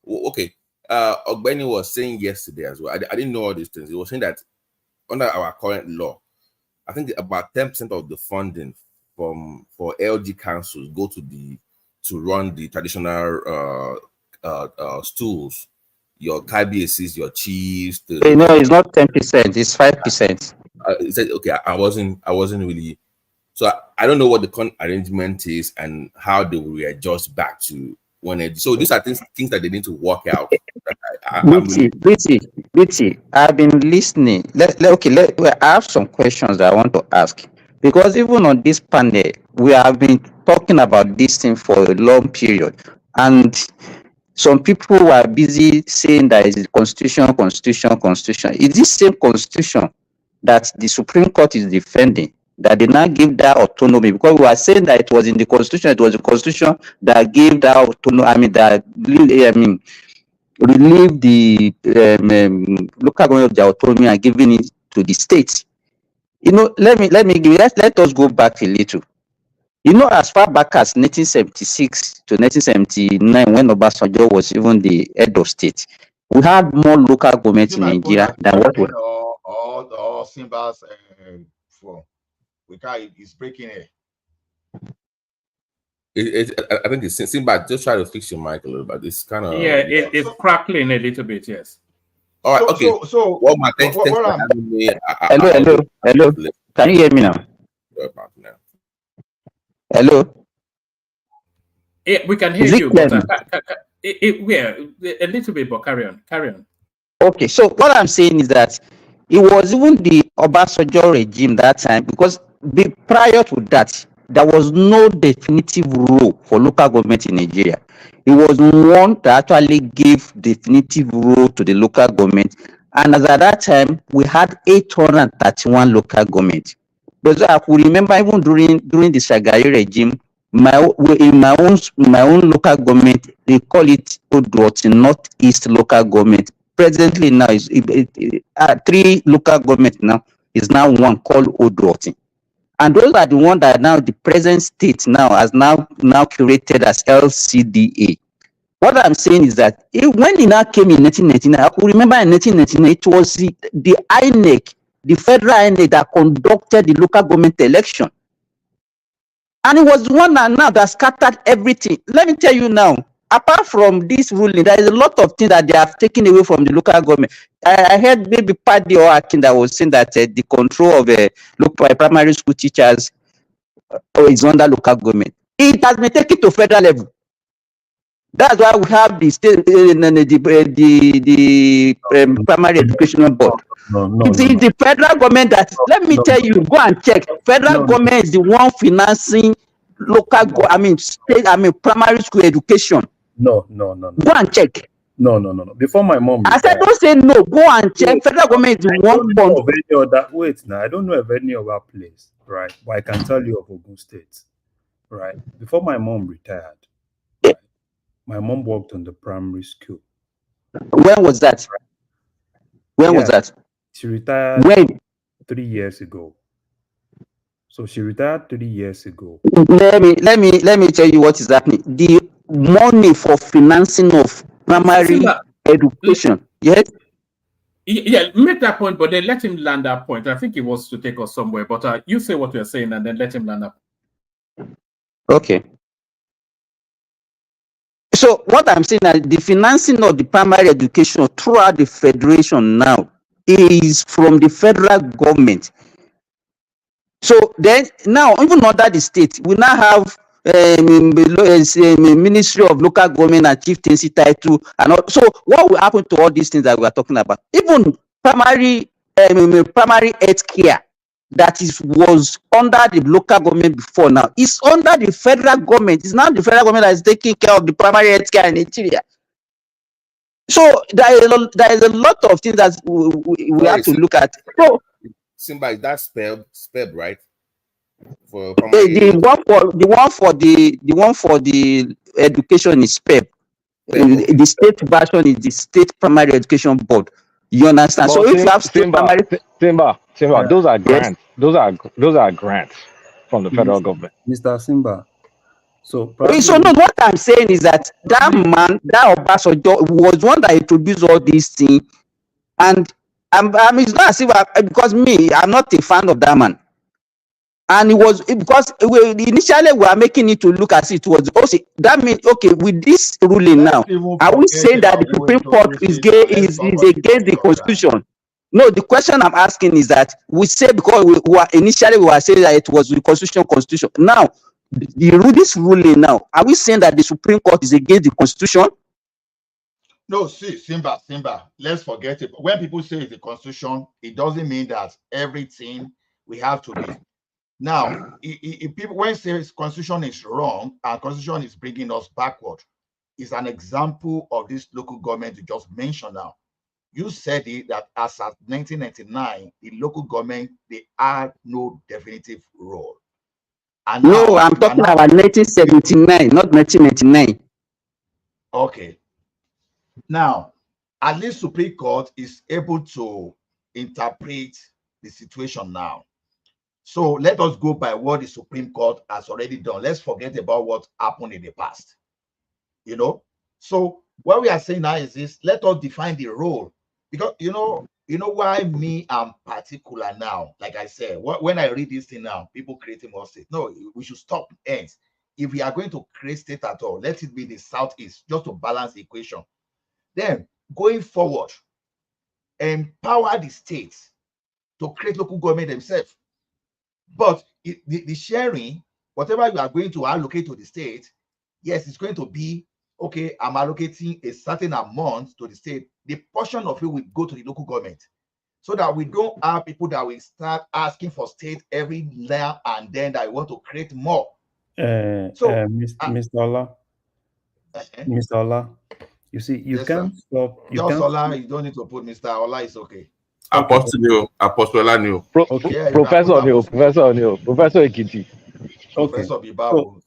Okay. Ogbeni was saying yesterday as well. I didn't know all these things. He was saying that under our current law, I think about 10% of the funding for LG councils go to run the traditional stools. Your KBACs, your chiefs. No, it's not 10%. It's 5%. He said, okay, I wasn't really. So I don't know what the current arrangement is and how they will readjust back to when it. So these are things that they need to work out. Bitty, I've been listening. I have some questions that I want to ask because even on this panel, we have been talking about this thing for a long period, and some people are busy saying that it's constitution. It's this same constitution that the Supreme Court is defending that they now give that autonomy, because we are saying that it was in the constitution. It was the constitution that gave that autonomy. Relieve the local government of the autonomy and giving it to the states. Let us go back a little. As far back as 1976 to 1979, when Obasanjo was even the head of state, we had more local government in Nigeria than what we. Or Simba's it's breaking it. I think it's Simba. Just try to fix your mic a little bit. It's kind of it's crackling a little bit. Yes. All right. Okay. So thanks for having me. Hello. Can you hear me now? Hello. Yeah, we can hear you. But, a little bit, but carry on. Okay, so what I'm saying is that it was even the Obasanjo regime that time, because prior to that, there was no definitive rule for local government in Nigeria. It was one that actually gave definitive rule to the local government, and as at that time, we had 831 local government. But I could remember even during the Shagari regime, in my own local government, they call it Odroti, Northeast local government. Presently now is 3 local government now is now one called Odroti, and those are the one that now the present state now has now curated as LCDA. What I'm saying is that when it now came in 1999, I could remember in 1999 it was the INEC, the federal INEC, that conducted the local government election. And it was the one that scattered everything. Let me tell you now, apart from this ruling, there is a lot of things that they have taken away from the local government. I heard maybe Paddy or Akin that was saying that the control of local primary school teachers is under local government. It has been taken to federal level. That's why we have the state, primary educational board. It's the federal government that, let me tell you, go and check. Federal government is the one financing local, state, primary school education. No. Go and check. No. Before my mom retired, I said, don't say no. Go and check. Federal government is the one. Wait, now I don't know of any other place, right? But I can tell you of Ogun State, right? Before my mom retired, right, my mom worked on the primary school. When was that? Was that? She retired 3 years ago. So she retired 3 years ago. Let me tell you what is happening. The money for financing of primary education. Yes. Yeah, make that point, but then let him land that point. I think he wants to take us somewhere, but you say what you're saying and then let him land up. Okay. So what I'm saying is the financing of the primary education throughout the federation now is from the federal government. So then now, even under the state, we now have Ministry of Local Government and Chieftaincy title, and all. So what will happen to all these things that we are talking about? Even primary health care that was under the local government before now is under the federal government. It's now the federal government that is taking care of the primary health care in Nigeria. So there is a lot of things that we have to look at. So Simba, that's SPEB, right? For the one for the education is SPEB. The state version is the State Primary Education Board. You understand? But so if you have state Simba, yeah. Those are grants. Yes. Those are grants from the federal government. Mr. Simba. So no, what I'm saying is that man, that Obasanjo, was one that introduced all these things, and it's not as if because I'm not a fan of that man. And it was because initially we are making it to look as it was also that means okay with this ruling now. Are we saying that the Supreme Court is against the Constitution? No, the question I'm asking is that we say because we were saying that it was the Constitution. Now, this ruling now, are we saying that the Supreme Court is against the Constitution? No, see, Simba, let's forget it. When people say it's the Constitution, it doesn't mean that everything we have to be. Now, if people when say Constitution is wrong and Constitution is bringing us backward, is an example of this local government you just mentioned now. You said it that as of 1999, the local government, they had no definitive role. And no, I'm talking about 1979, not 1999. Okay. Now, at least Supreme Court is able to interpret the situation now. So let us go by what the Supreme Court has already done. Let's forget about what happened in the past. You know, so what we are saying now is this: let us define the role, because you know why I'm particular now. Like I said, when I read this thing now, people creating more state. No, we should stop ends. If we are going to create state at all, let it be the Southeast, just to balance the equation. Then going forward, empower the states to create local government themselves. But the sharing, whatever you are going to allocate to the state, yes, it's going to be okay, I'm allocating a certain amount to the state, the portion of it will go to the local government, so that we don't have people that will start asking for state every now and then that want to create more. Mr. Ola, Mr. Ola, you see, you yes, can't sir. stop. You Just can't. Ola, you don't need to put Mr. Ola, it's okay. Apostle New, Apostle Ola New. Yeah, Professor Neil, Professor Neil, Professor Ekiti. Okay. Professor Bibabu,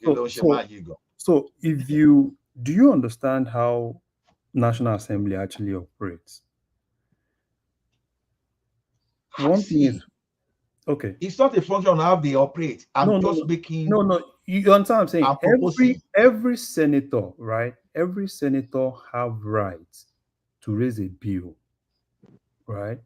So if you do you understand how National Assembly actually operates? One thing is, okay. It's not a function of how they operate. I'm making. No. You understand what I'm saying? I'm proposing. Every senator, right? Every senator have rights to raise a bill, right?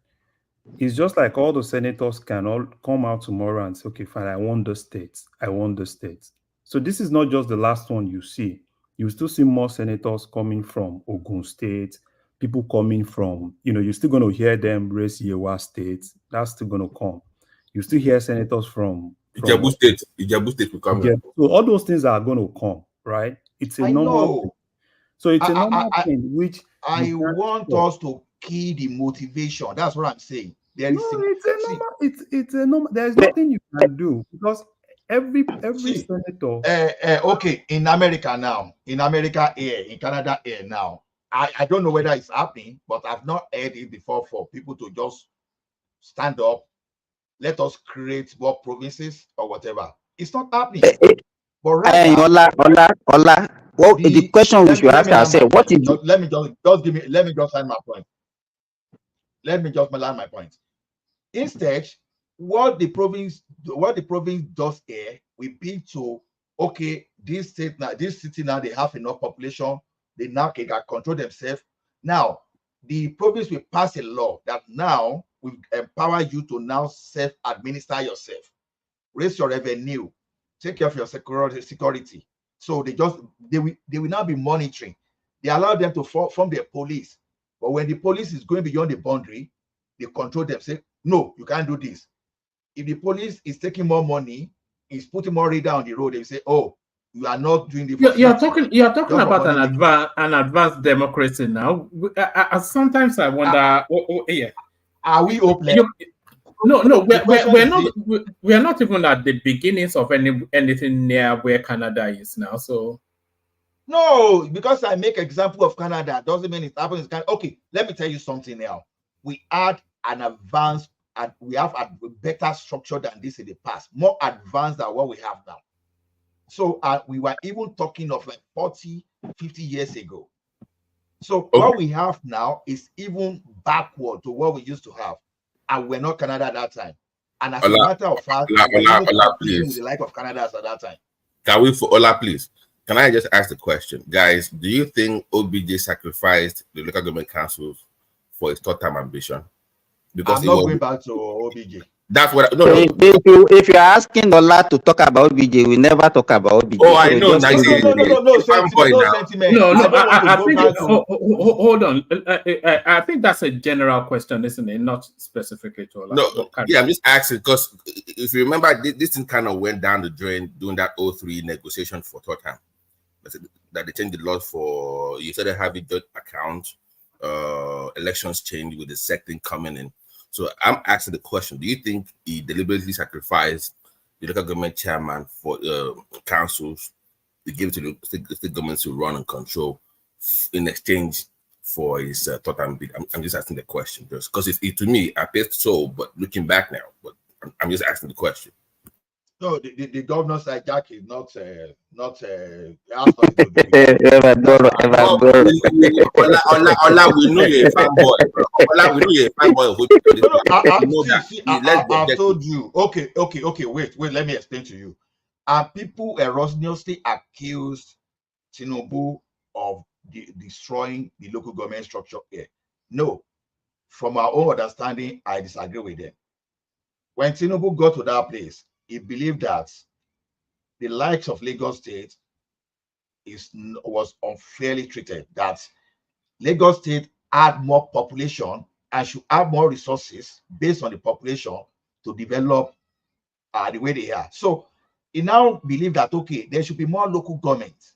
It's just like all the senators can all come out tomorrow and say, okay, fine, I want the states. I want the states. So this is not just the last one you see. You still see more senators coming from Ogun State, people coming from, you're still going to hear them raise Yewa State. That's still going to come. You still hear senators from Ijebu State will come. So all those things are going to come, right? It's a normal thing. So it's a normal thing, which I want us to key the motivation. That's what I'm saying. It's a normal. There's nothing you can do because every senator. Okay, in America here, in Canada here now, I don't know whether it's happening, but I've not heard it before for people to just stand up, let us create more provinces or whatever. It's not happening. But rather, Ola. Well, the question we should ask ourselves: what is? Let me just land my point. Let me just land my point. Instead, what the province does here, we be to, okay, this city now they have enough population, they now can control themselves. Now, the province will pass a law that now will empower you to now self-administer yourself, raise your revenue, take care of your security. So they will now be monitoring. They allow them to form their police. But when the police is going beyond the boundary, they control them, say, no, you can't do this. If the police is taking more money, is putting more radar on the road, they say, oh, you are not doing the. You're talking about an advanced democracy now. Sometimes I wonder. Yeah. Are we hopeless? No, we're not even at the beginnings of anything near where Canada is now. So no, because I make example of Canada doesn't mean it's happening in Canada. Okay, let me tell you something now. We had an advanced, and we have a better structure than this in the past, more advanced than what we have now. So we were even talking of like 40, 50 years ago. So what we have now is even backward to what we used to have. And we're not Canada at that time. And as a matter of fact, we're even competing with the like of Canada at that time. Can we, for Ola, please? Can I just ask the question, guys? Do you think OBJ sacrificed the local government councils for his third-term ambition? Because I'm not going back to OBJ. That's what. If you're asking Ola to talk about OBJ, we never talk about OBJ. Oh, I know. No sentiment. I think. Hold on. I think that's a general question, isn't it? Not specifically to Ola. No, yeah, I'm just asking because if you remember, this thing kind of went down the drain during that 03 negotiation for third term. That they changed the laws for you started having joint accounts, elections changed with the second coming in. So I'm asking the question: do you think he deliberately sacrificed the local government chairman for councils to give it to the state governments to run and control in exchange for his third term bid? I'm just asking the question just because it to me appears so, but looking back now, but I'm just asking the question. No, the governor's hijack is not Ola, we know you're a fanboy. Ola, we know you're a fanboy of I've told you. Okay. Wait. Let me explain to you. People erroneously accused Tinubu of destroying the local government structure here. No, from our own understanding, I disagree with them. When Tinubu got to that place, he believed that the likes of Lagos State was unfairly treated, that Lagos State had more population and should have more resources based on the population to develop the way they are. So he now believed that, okay, there should be more local government.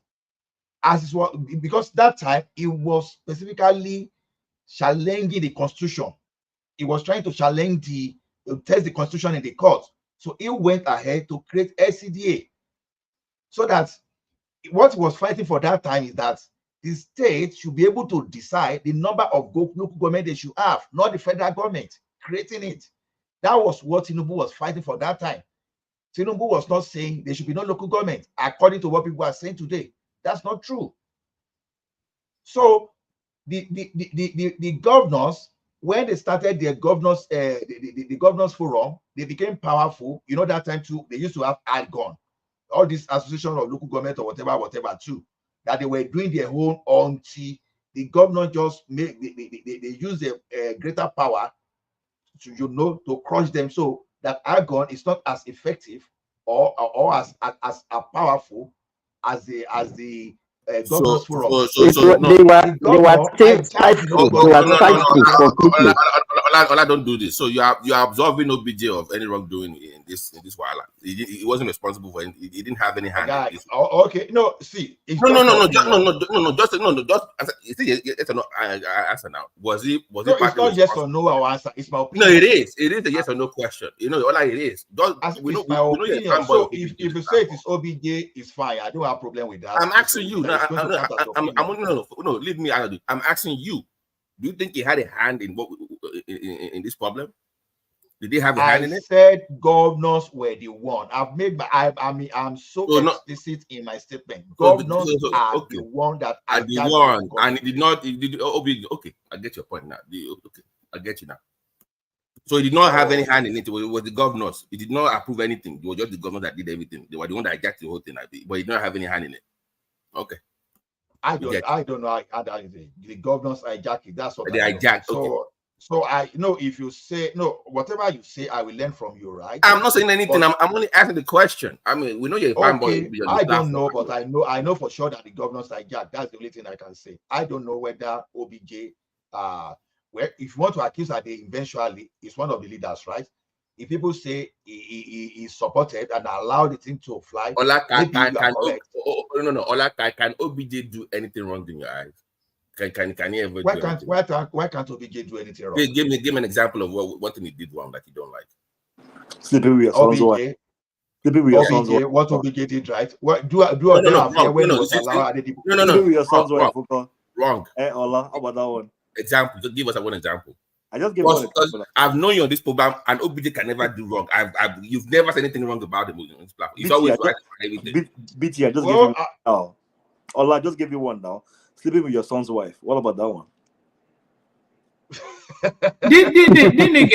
as it was, because that time it was specifically challenging the constitution. It was trying to challenge test the constitution in the court. So it went ahead to create LCDA, so that what it was fighting for that time is that the state should be able to decide the number of local government they should have, not the federal government creating it. That was what Tinubu was fighting for that time. Tinubu was not saying there should be no local government, according to what people are saying today. That's not true. So the governors, when they started their governors, the governors forum, they became powerful. You know, that time too, they used to have ALGON, all this association of local government or whatever too, that they were doing their own until the governor just made they use a greater power to, you know, to crush them, so that ALGON is not as effective or as powerful as the governors forum. They were stifled. They were stifled completely. Ola, don't do this. So you are absolving OBJ of any wrongdoing in this while. He wasn't responsible for it. He didn't have any hand in this. Okay, no, see, Just yes or no. I answer now. Was it it's not yes or no our answer, it's my opinion. No, it is a yes or no question. You know, Ola, it is. We know so if you say it is OBJ, it's fine. I don't have a problem with that. I'm asking you. No, leave me out of it. I'm asking you. Do you think he had a hand in what in this problem? Did they have a hand in it? I said governors were the one. I've made my. I'm so explicit in my statement. Governors are the one that are the one, and he did not. He did. Okay, I get your point now. Okay, I get you now. So he did not have any hand in it. It was the governors. He did not approve anything. It was just the governors that did everything. They were the one that hijacked the whole thing. But he did not have any hand in it. Okay. I don't know how the governors hijack it. That's what they hijacked. So I know if you say no, whatever you say, I will learn from you, right? I'm not saying anything. I'm only asking the question. I mean, we know you're a fanboy. I don't know, but I know for sure that the governors hijacked. That's the only thing I can say. I don't know whether OBJ, well, if you want to accuse that they eventually is one of the leaders, right? If people say he supported and allowed the thing to fly, can OBJ do anything wrong in your eyes? Can he ever? Why can't OBJ do anything wrong? Give me an example of what thing he did wrong that you don't like. Sleeping with your son's wife. What OBJ did right? What do wrong? Hey, Ola, how about that one? Example. Just give us one example. I just give one example. I've known you on this program, and OBJ can never do wrong. You've never said anything wrong about him on this platform. He's always right for everything. BT, I just give you one now. Ola, just give you one now. Sleeping with your son's wife. What about that one? Didn't he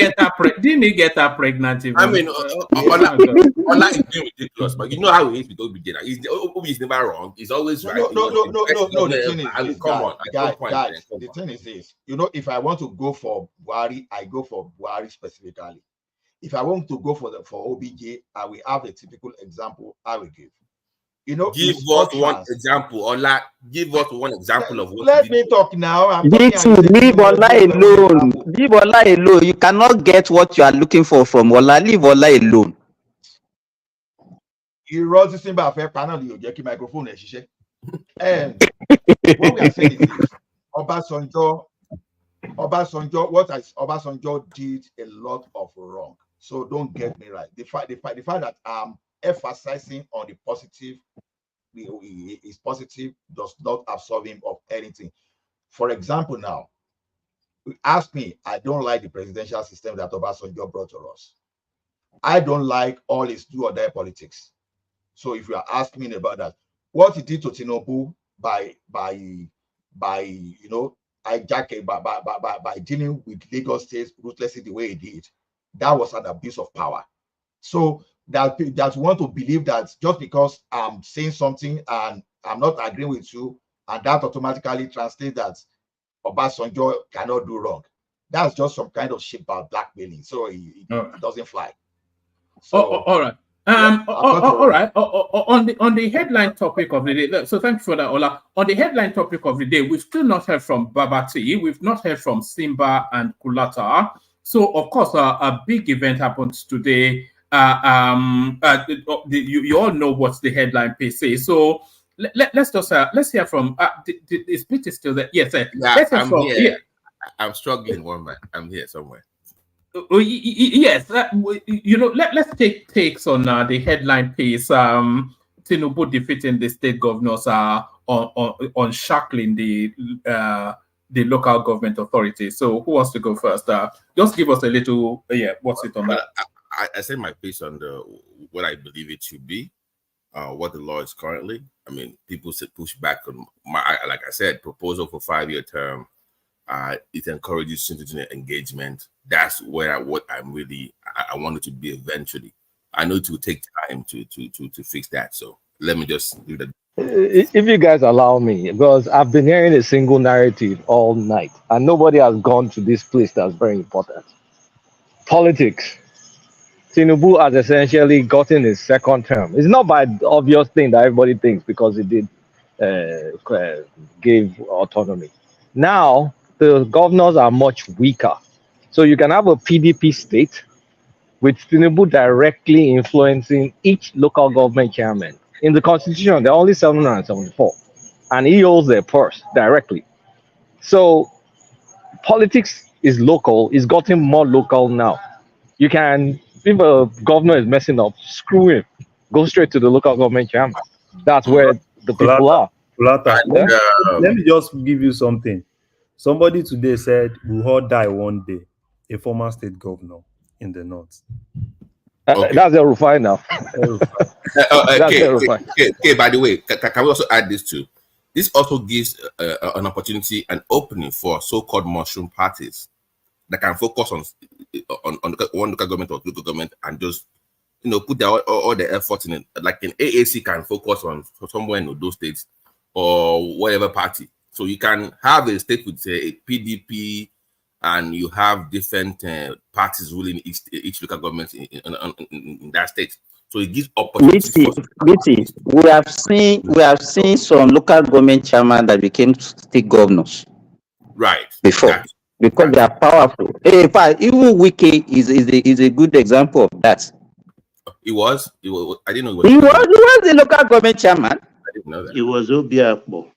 get her pregnant? Even? I mean, Ola is being ridiculous, but you know how he is with OBJ. OBJ is never wrong. He's always right. No. The thing is, guys, the thing is this. You know, if I want to go for Buhari, I go for Buhari specifically. If I want to go for OBJ, I will have a typical example I will give. You know, give us one example, Ola. Give us one example of what. Let me talk now. Leave Ola alone. Leave Ola alone. You cannot get what you are looking for from Ola. Leave Ola alone. You wrote this thing about fair panel. You get your microphone. And what we are saying is this: Obasanjo, Obasanjo did a lot of wrong. So don't get me right. The fact that I'm emphasizing on the positive is positive does not absolve him of anything. For example, now ask me, I don't like the presidential system that Obasanjo brought to us. I don't like all his do or die politics. So if you are asking me about that, what he did to Tinubu by you know hijacking by dealing with Lagos State ruthlessly the way he did, that was an abuse of power. So that want to believe that just because I'm saying something and I'm not agreeing with you, and that automatically translates that Obasanjo cannot do wrong. That's just some kind of shit about blackmailing. So it doesn't fly. So, all right. All right. On the headline topic of the day. So thank you for that, Ola. On the headline topic of the day, we've still not heard from Babati. We've not heard from Simba and Kulata. So of course, a big event happens today. You all know what the headline piece says. So let's just let's hear from the speech is still there. Yes, Yeah, let's hear I'm from here. yeah. I'm struggling, one man. I'm here somewhere. Yes, let's take takes on the headline piece. Tinubu defeating the state governors on shackling the local government authorities. So who wants to go first? Just give us a little what's it on that? I said my piece on what I believe it should be, what the law is currently. I mean, people push back on like I said, proposal for 5-year term. It encourages citizen engagement. That's what I'm really I want it to be eventually. I know it will take time to fix that. So let me just do that. If you guys allow me, because I've been hearing a single narrative all night, and nobody has gone to this place that's very important. Politics. Tinubu has essentially gotten his second term. It's not by the obvious thing that everybody thinks because he did gave autonomy. Now the governors are much weaker, so you can have a PDP state with Tinubu directly influencing each local government chairman. In the constitution, there are only 774, and he holds their purse directly. So politics is local. It's gotten more local now. You can, if a governor is messing up, screw him. Go straight to the local government chairman. That's where the people are. Kulata, Yeah? let me just give you something. Somebody today said we'll all die one day. A former state governor in the north. That's El Rufai now. Okay, by the way, can we also add this too? This also gives an opportunity, an opening for so-called mushroom parties that can focus on one local government or local government and just put all their efforts in it. Like an AAC can focus on somewhere in those states or whatever party. So you can have a state with a PDP, and you have different parties ruling each local government in that state. So it gives opportunities. We have seen some local government chairmen that became state governors. Right. Before. Because they are powerful. In fact, even Wiki is a good example of that. It was. I didn't know He was the local government chairman. I didn't know that. It was Obiakpo,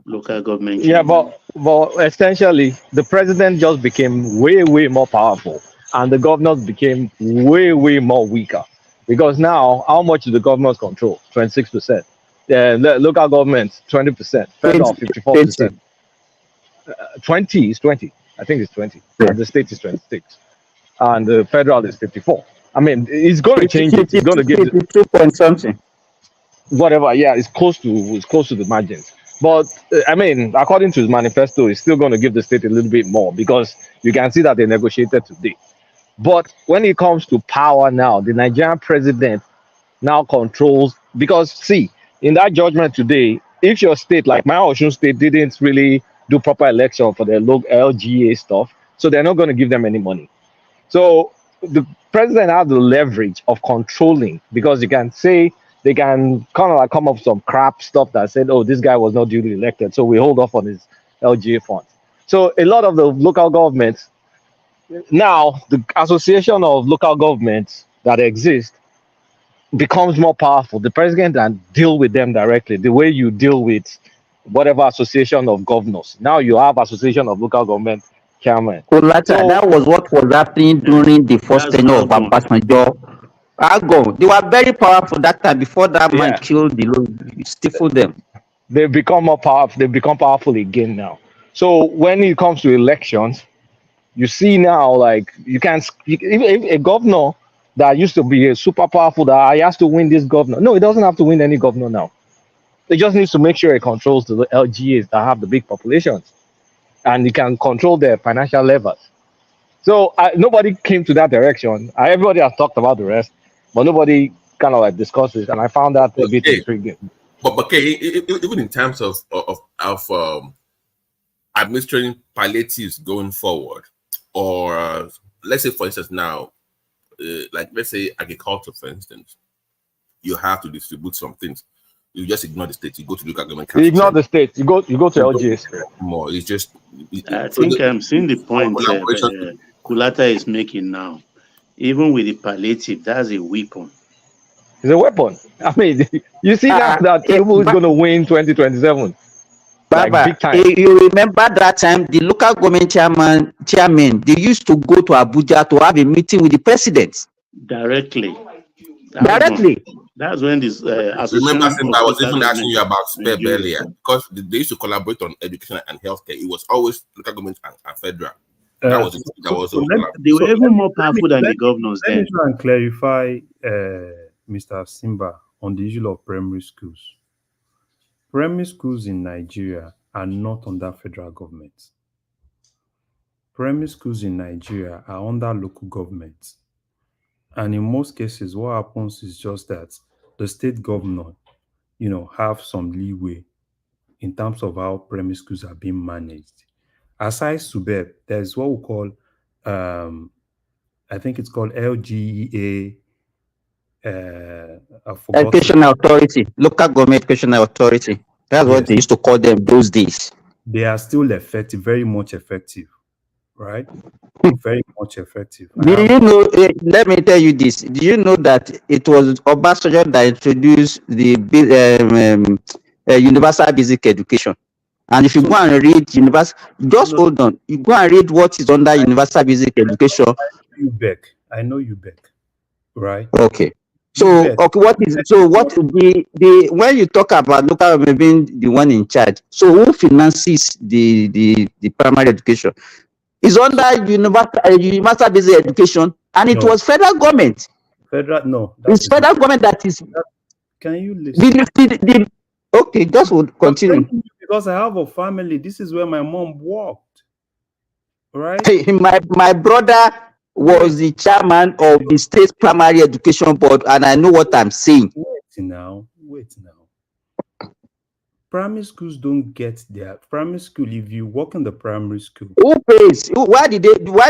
local government Yeah, chairman. but essentially, the president just became way more powerful, and the governors became way more weaker. Because now, how much do the governors control? 26%. The local government, 20%. Federal, 54%. 20 is 20. I think it's 20. Yeah. And the state is 26. And the federal is 54. I mean, it's going to change it. It's going to give 52 point something. Whatever. Yeah, it's close to the margins. But I mean, according to his manifesto, he's still going to give the state a little bit more because you can see that they negotiated today. But when it comes to power now, the Nigerian president now controls, because see, in that judgment today, if your state, like my Osun state, didn't really do proper election for their LGA stuff, so they're not going to give them any money. So the president has the leverage of controlling, because you can say they can kind of like come up with some crap stuff that said, oh, this guy was not duly elected, so we hold off on his LGA funds. So a lot of the local governments, now the association of local governments that exist becomes more powerful. The president can deal with them directly, the way you deal with whatever association of governors. Now you have association of local government chairman. So, that was what was happening during the first tenure of Obasanjo. They were very powerful that time before that man killed stifled them. They've become more powerful. They've become powerful again now. So when it comes to elections, you see now, like if a governor that used to be a super powerful, that I has to win this governor. No, he doesn't have to win any governor now. He just needs to make sure he controls the LGAs that have the big populations, and he can control their financial levels. So nobody came to that direction. Everybody has talked about the rest, but nobody kind of like discussed it, and I found that a bit intriguing. But okay, even in terms of administering palliatives going forward, or let's say, for instance, now, like let's say agriculture, for instance, you have to distribute some things. You just ignore the state. You go to local government. You ignore the state. You go to LGS. More. It's just. I think I'm seeing the point Kulata is making now. Even with the palliative, that's a weapon. It's a weapon. I mean, you see now that Tinubu is going to win 2027, like Baba, big time. you remember that time the local government chairman, they used to go to Abuja to have a meeting with the president. Directly. Directly. That's when this Remember, association Simba, of I was local even asking government you about in SPEB Nigeria. earlier because they used to collaborate on education and healthcare. It was always local government and federal. That was it. That was also They were even more let me, powerful than let the me, governors let me then. try and clarify, Mr. Simba, on the issue of primary schools. Primary schools in Nigeria are not under federal government. Primary schools in Nigeria are under local government. And in most cases, what happens is just that the state governor, have some leeway in terms of how primary schools are being managed. Aside SUBEB, there's what we call, I think it's called LGEA. I've forgotten. Educational authority, local government educational authority. That's what they used to call them those days. They are still effective, very much effective, right? Very much effective. Do you know, let me tell you this. Do you know that it was Obasanjo that introduced the universal basic education? And if you go and read hold on, you go and read what is under universal basic education. I know you back, right? Okay. So what the when you talk about local government being the one in charge, so who finances the primary education? It's under universal basic education, and it was federal government. It's federal government that is. Can you listen? Okay, just would continue. Because I have a family. This is where my mom worked, right? My brother was the chairman of the state primary education board, and I know what I'm saying. Wait now. Primary schools don't get their primary school. If you work in the primary school, who pays? Why do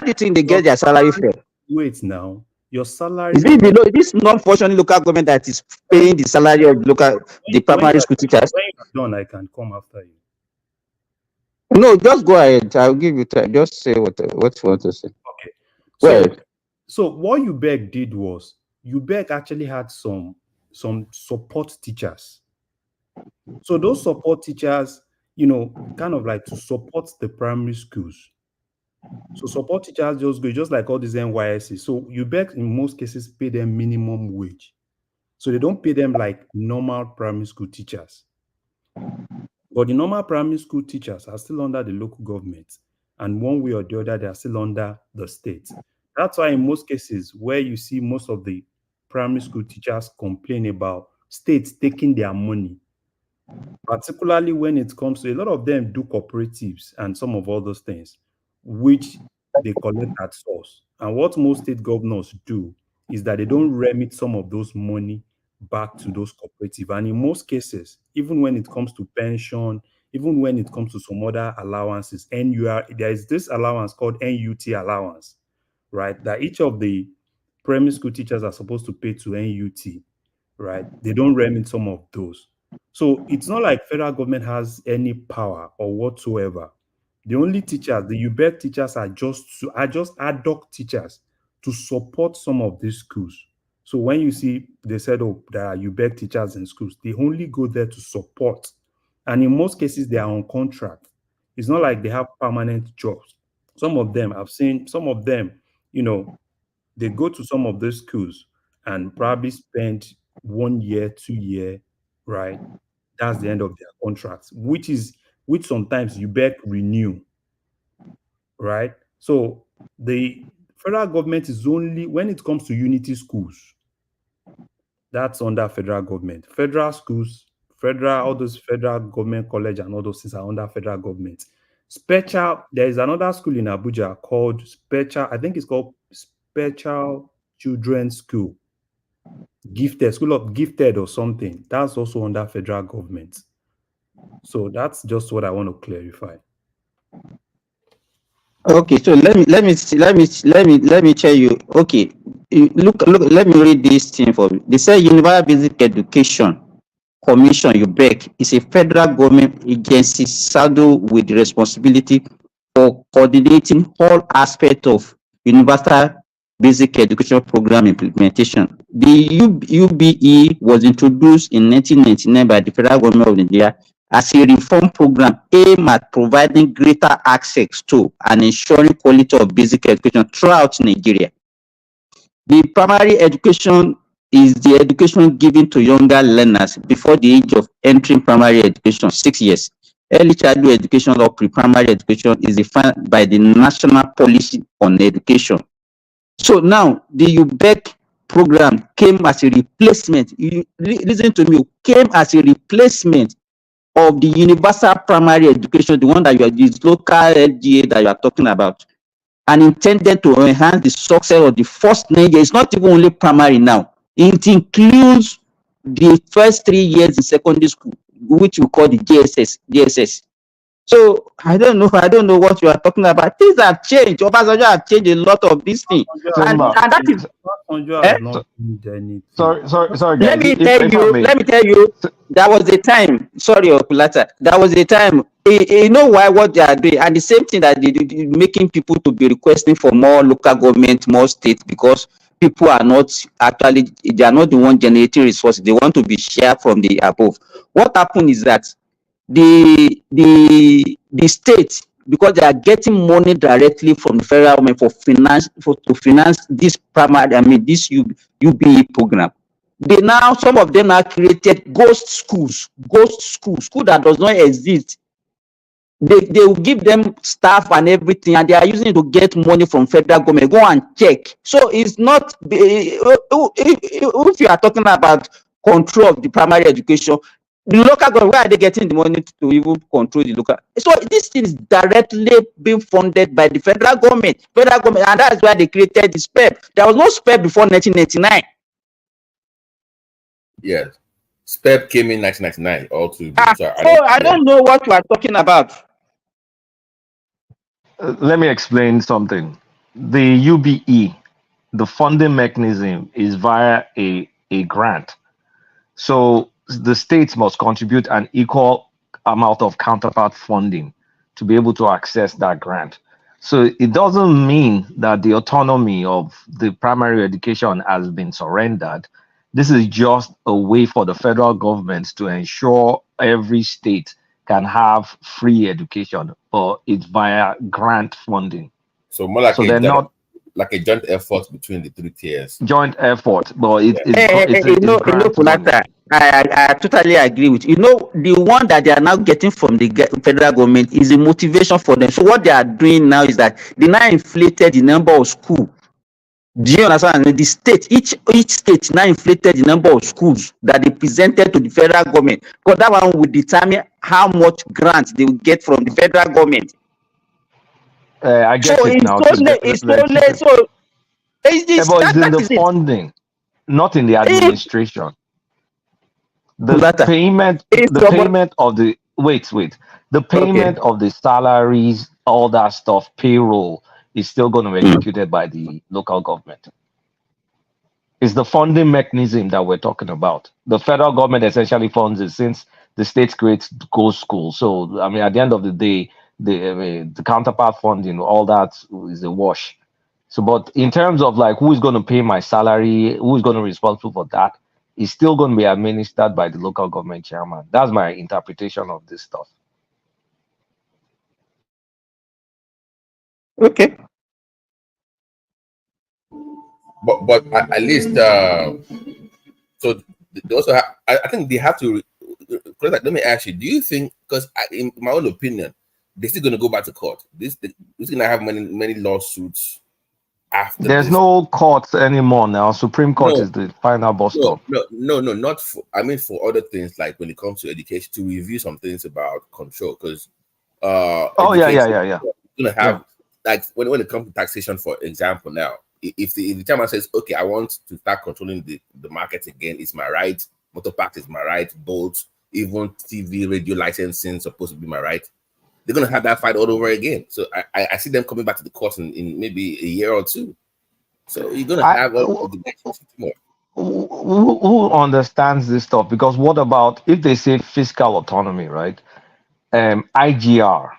you think they get their salary from? Wait now. Your salary is it below this non-functioning local government that is paying the salary of the primary school teachers? When you're done, I can come after you. No, just go ahead. I'll give you time. Just say what you want to say. Okay. So what UBEC did was UBEC actually had some support teachers. So those support teachers, kind of like to support the primary schools. So support teachers just like all these NYSC. So UBEC in most cases pay them minimum wage. So they don't pay them like normal primary school teachers. But the normal primary school teachers are still under the local government. And one way or the other, they are still under the state. That's why in most cases where you see most of the primary school teachers complain about states taking their money, particularly when it comes to a lot of them do cooperatives and some of all those things, which they collect at source. And what most state governors do is that they don't remit some of those money back to those cooperatives. And in most cases, even when it comes to pension, even when it comes to some other allowances, there is this allowance called NUT allowance, right? That each of the primary school teachers are supposed to pay to NUT, right? They don't remit some of those. So it's not like federal government has any power or whatsoever. The only teachers, the UBEC teachers are just ad hoc teachers to support some of these schools. So when you see they said, oh, there are UBEC teachers in schools, they only go there to support. And in most cases, they are on contract. It's not like they have permanent jobs. Some of them, I've seen some of them, they go to some of those schools and probably spend 1 year, 2 years, right? That's the end of their contracts, which sometimes UBEC renew, right? So the federal government is only, when it comes to unity schools, that's under federal government. Federal schools, all those federal government college and all those things are under federal government. There is another school in Abuja called I think it's called Special Children's School. School of Gifted or something. That's also under federal government. So that's just what I want to clarify. Okay, so let me tell you. Okay, look, let me read this thing for you. They say Universal Basic Education Commission, UBEC, is a federal government agency saddled with the responsibility for coordinating all aspects of universal basic education program implementation. The UBE was introduced in 1999 by the federal government of Nigeria as a reform program aimed at providing greater access to and ensuring quality of basic education throughout Nigeria. The primary education is the education given to younger learners before the age of entering primary education, 6 years. Early childhood education or pre-primary education is defined by the National Policy on Education. So now the UBEC program came as a replacement. Listen to me, came as a replacement of the universal primary education, the one that you are, this local LGA that you are talking about, and intended to enhance the success of the first 9 years. It's not even only primary now. It includes the first 3 years in secondary school, which we call the JSS. So I don't know what you are talking about. Things have changed. Obasanjo have changed a lot of these things, and that is. Sorry, Let guys. me tell you, there was a time. Sorry, Okulata. There was a time. You know why what they are doing, and the same thing that they do, making people to be requesting for more local government, more states, because people are not actually, they are not the one generating resources. They want to be shared from the above. What happened is that the state, because they are getting money directly from the federal government to finance this primary, this UBE program. Some of them are created ghost schools that does not exist. They will give them staff and everything, and they are using it to get money from federal government. Go and check. So it's not, if you are talking about control of the primary education, the local government, where are they getting the money to even control the local? So this thing is directly being funded by the federal government, and that's why they created the SPEP. There was no SPEP before 1999. Yes. SPEP came in 1999 also. I don't know what you are talking about. Let me explain something. The UBE, the funding mechanism is via a grant. So the states must contribute an equal amount of counterpart funding to be able to access that grant. So it doesn't mean that the autonomy of the primary education has been surrendered. This is just a way for the federal government to ensure every state can have free education, but it's via grant funding. So more like like a joint effort between the 3 tiers. Joint effort, but it's grant funding. I totally agree with you. The one that they are now getting from the federal government is a motivation for them. So what they are doing now is that they now inflated the number of schools. Do you understand? The state, each state now inflated the number of schools that they presented to the federal government, because that one will determine how much grants they will get from the federal government. I get so it now. But it's in the funding, not in the administration. The payment of the payment of the salaries, all that stuff, payroll is still going to be executed by the local government. It's the funding mechanism that we're talking about. The federal government essentially funds it since the states create ghost schools. So at the end of the day, the counterpart funding, all that is a wash. So, but in terms of like who is going to pay my salary, who is going to be responsible for that, is still going to be administered by the local government chairman. That's my interpretation of this stuff. Okay. But at least so they also have, I think they have to. Let me ask you: do you think, because in my own opinion, they're still going to go back to court? This going to have many lawsuits after. There's no court anymore now. Supreme Court is the final bus stop. No, not for. I mean, for other things like when it comes to education, to review some things about control, because yeah. Going to have like when it comes to taxation, for example, now. If the chairman says, okay, I want to start controlling the market again, it's my right. Motor parks is my right. Boats, even TV, radio licensing supposed to be my right. They're going to have that fight all over again. So I see them coming back to the court in maybe a year or two. So you're going to have all the more. Who understands this stuff? Because what about if they say fiscal autonomy, right? IGR.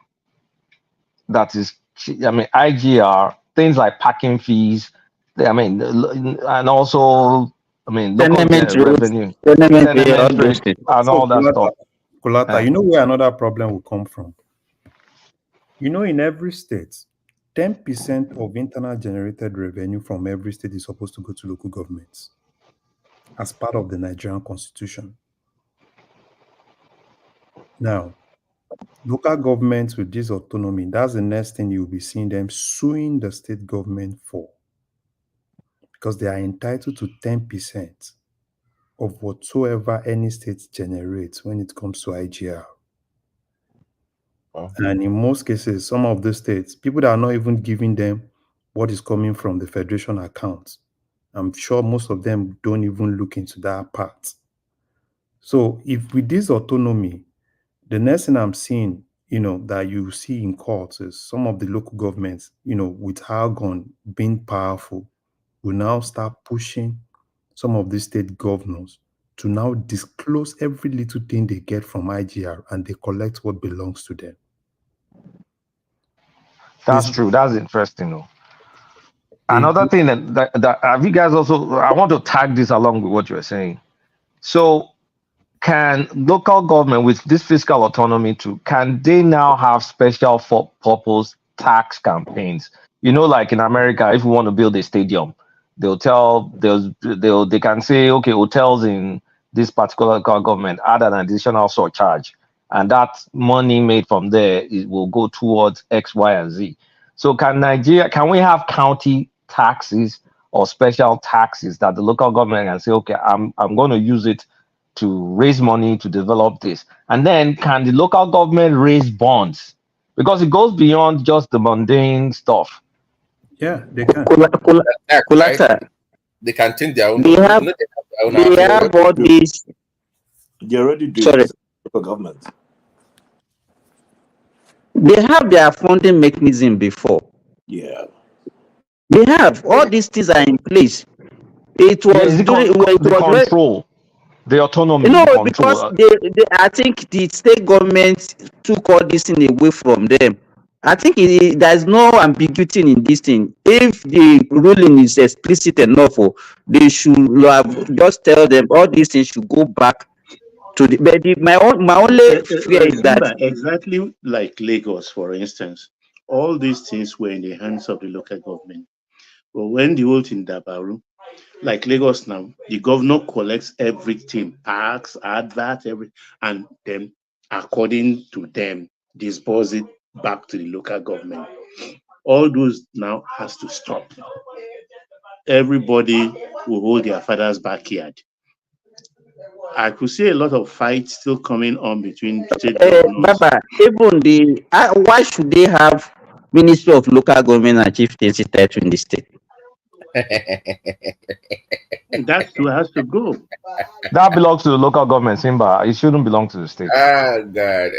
That is, IGR, things like parking fees, I mean, and also, I mean, local Tenement roads, revenue, tenement, all tenement those rate, things. and So all that stuff. Kulata, you know where another problem will come from? You know, in every state, 10% of internal generated revenue from every state is supposed to go to local governments as part of the Nigerian constitution. Now, local governments with this autonomy, that's the next thing you'll be seeing them suing the state government for, because they are entitled to 10% of whatsoever any state generates when it comes to IGR. And in most cases, some of the states, people that are not even giving them what is coming from the federation accounts, I'm sure most of them don't even look into that part. So if with this autonomy, the next thing I'm seeing, that you see in courts is some of the local governments, with Argon being powerful, will now start pushing some of the state governors to now disclose every little thing they get from IGR and they collect what belongs to them. That's true. That's interesting, though. Another thing that have you guys also, I want to tag this along with what you were saying. So can local government with this fiscal autonomy can they now have special for purpose tax campaigns? Like in America, if you want to build a stadium, they can say, okay, hotels in this particular local government add an additional surcharge, and that money made from there will go towards X, Y, and Z. So can we have county taxes or special taxes that the local government can say, okay, I'm going to use it to raise money to develop this? And then can the local government raise bonds? Because it goes beyond just the mundane stuff. Yeah, they can. They can change their own. They have all these. They already do. Sorry. Local government. They have their funding mechanism before. Yeah. They have all these things are in place. It was control. The autonomy. Because I think the state government took all this thing away from them. I think there's no ambiguity in this thing. If the ruling is explicit enough, they should have just tell them all these things should go back to the. But my only fear is that exactly like Lagos, for instance, all these things were in the hands of the local government. But when the whole thing Dabaru, like Lagos now, the governor collects everything, tax, advert, and then according to them, disburse it back to the local government. All those now has to stop. Everybody will hold their father's backyard. I could see a lot of fights still coming on between state governors. Baba, even why should they have Ministry of Local Government and Chieftaincy title in the state? That has to go. That belongs to the local government, Simba. It shouldn't belong to the state. Ah, God.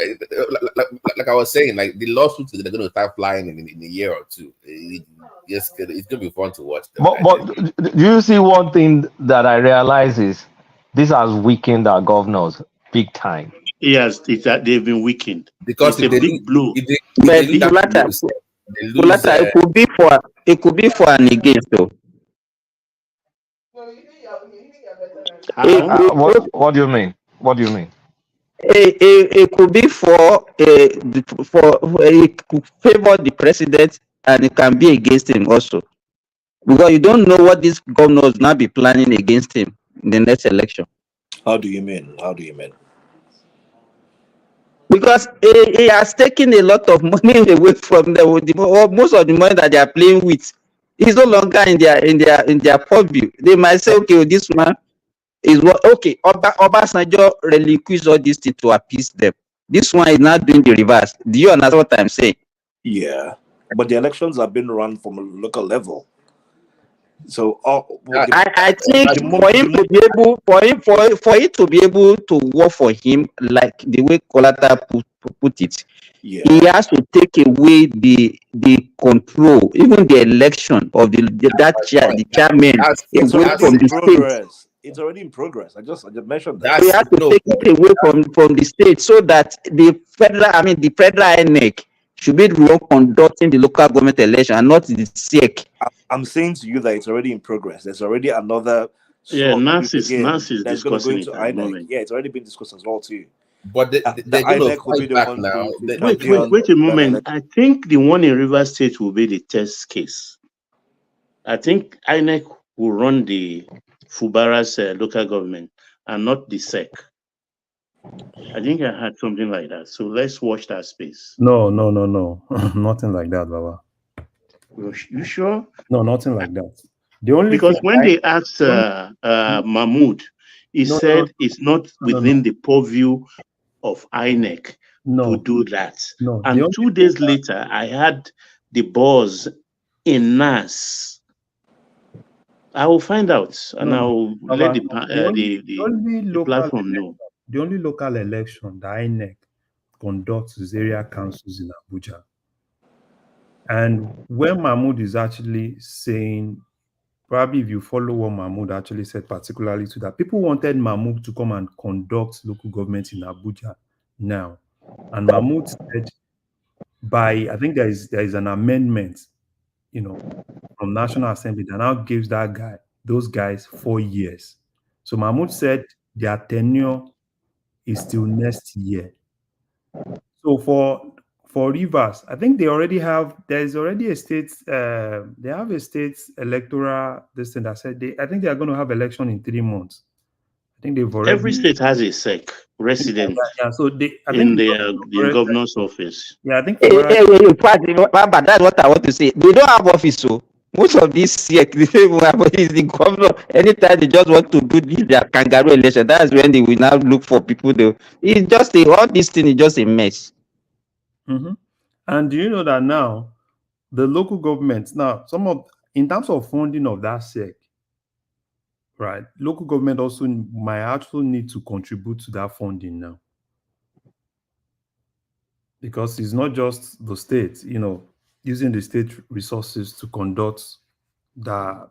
Like I was saying, like the lawsuits that are going to start flying in a year or two. It's going to be fun to watch them. But do you see one thing that I realize is this has weakened our governors big time. Yes, they've been weakened. Because it's a big blow. It could be for and against though. What do you mean? What do you mean? It could be for it could favor the president, and it can be against him also, because you don't know what these governors now be planning against him in the next election. How do you mean? How do you mean? Because he has taken a lot of money away from them. Most of the money that they are playing with is no longer in their purview. They might say, okay, this man is what okay. Obasanjo relinquished all these things to appease them. This one is not doing the reverse. Do you understand what I'm saying? Yeah, but the elections have been run from a local level. So I think for him to be able, for it to be able to work for him, like the way Kolata put it, he has to take away the control, even the election of the chairman away from the state. It's already in progress. I just mentioned that. We have to take it away from the state, so that the federal INEC should be the one conducting the local government election and not the SEC? I'm saying to you that it's already in progress. There's already another Yeah, slot NAS is again that's going to go discussing into it at the INEC. moment. Yeah, it's already been discussed as well too. But The they're going to INEC will be fight the back one now. to Wait a moment. I think the one in River State will be the test case. I think INEC will run the Fubara's local government and not the SEC. I think I had something like that. So let's watch that space. No. Nothing like that, Baba. You sure? No, nothing like that. The only Because thing when they asked Mahmoud, he said it's not within the purview of INEC to do that. And 2 days later, I had the buzz in NAS. I will find out and I will let the platform know. The only local election that INEC conducts is area councils in Abuja. And when Mahmoud is actually saying, probably if you follow what Mahmoud actually said, particularly to that, people wanted Mahmoud to come and conduct local government in Abuja now. And Mahmoud said, I think there is an amendment, from National Assembly that now gives those guys 4 years. So Mahmoud said their tenure is till next year. So for Rivers, I think there's already a state, they have a state electoral, this thing that said I think they are going to have election in 3 months. I think they've already. Every state has a SEC resident so I think in the governor's office. Yeah, I think. Baba, that's what I want to say. They don't have office, so most of these SEC, the is the governor. Anytime they just want to do their kangaroo election, that's when they will now look for people. It's just all this thing is just a mess. Mm-hmm. And do you know that now the local governments in terms of funding of that SEC, right? Local government also might actually need to contribute to that funding now, because it's not just the state, using the state resources to conduct the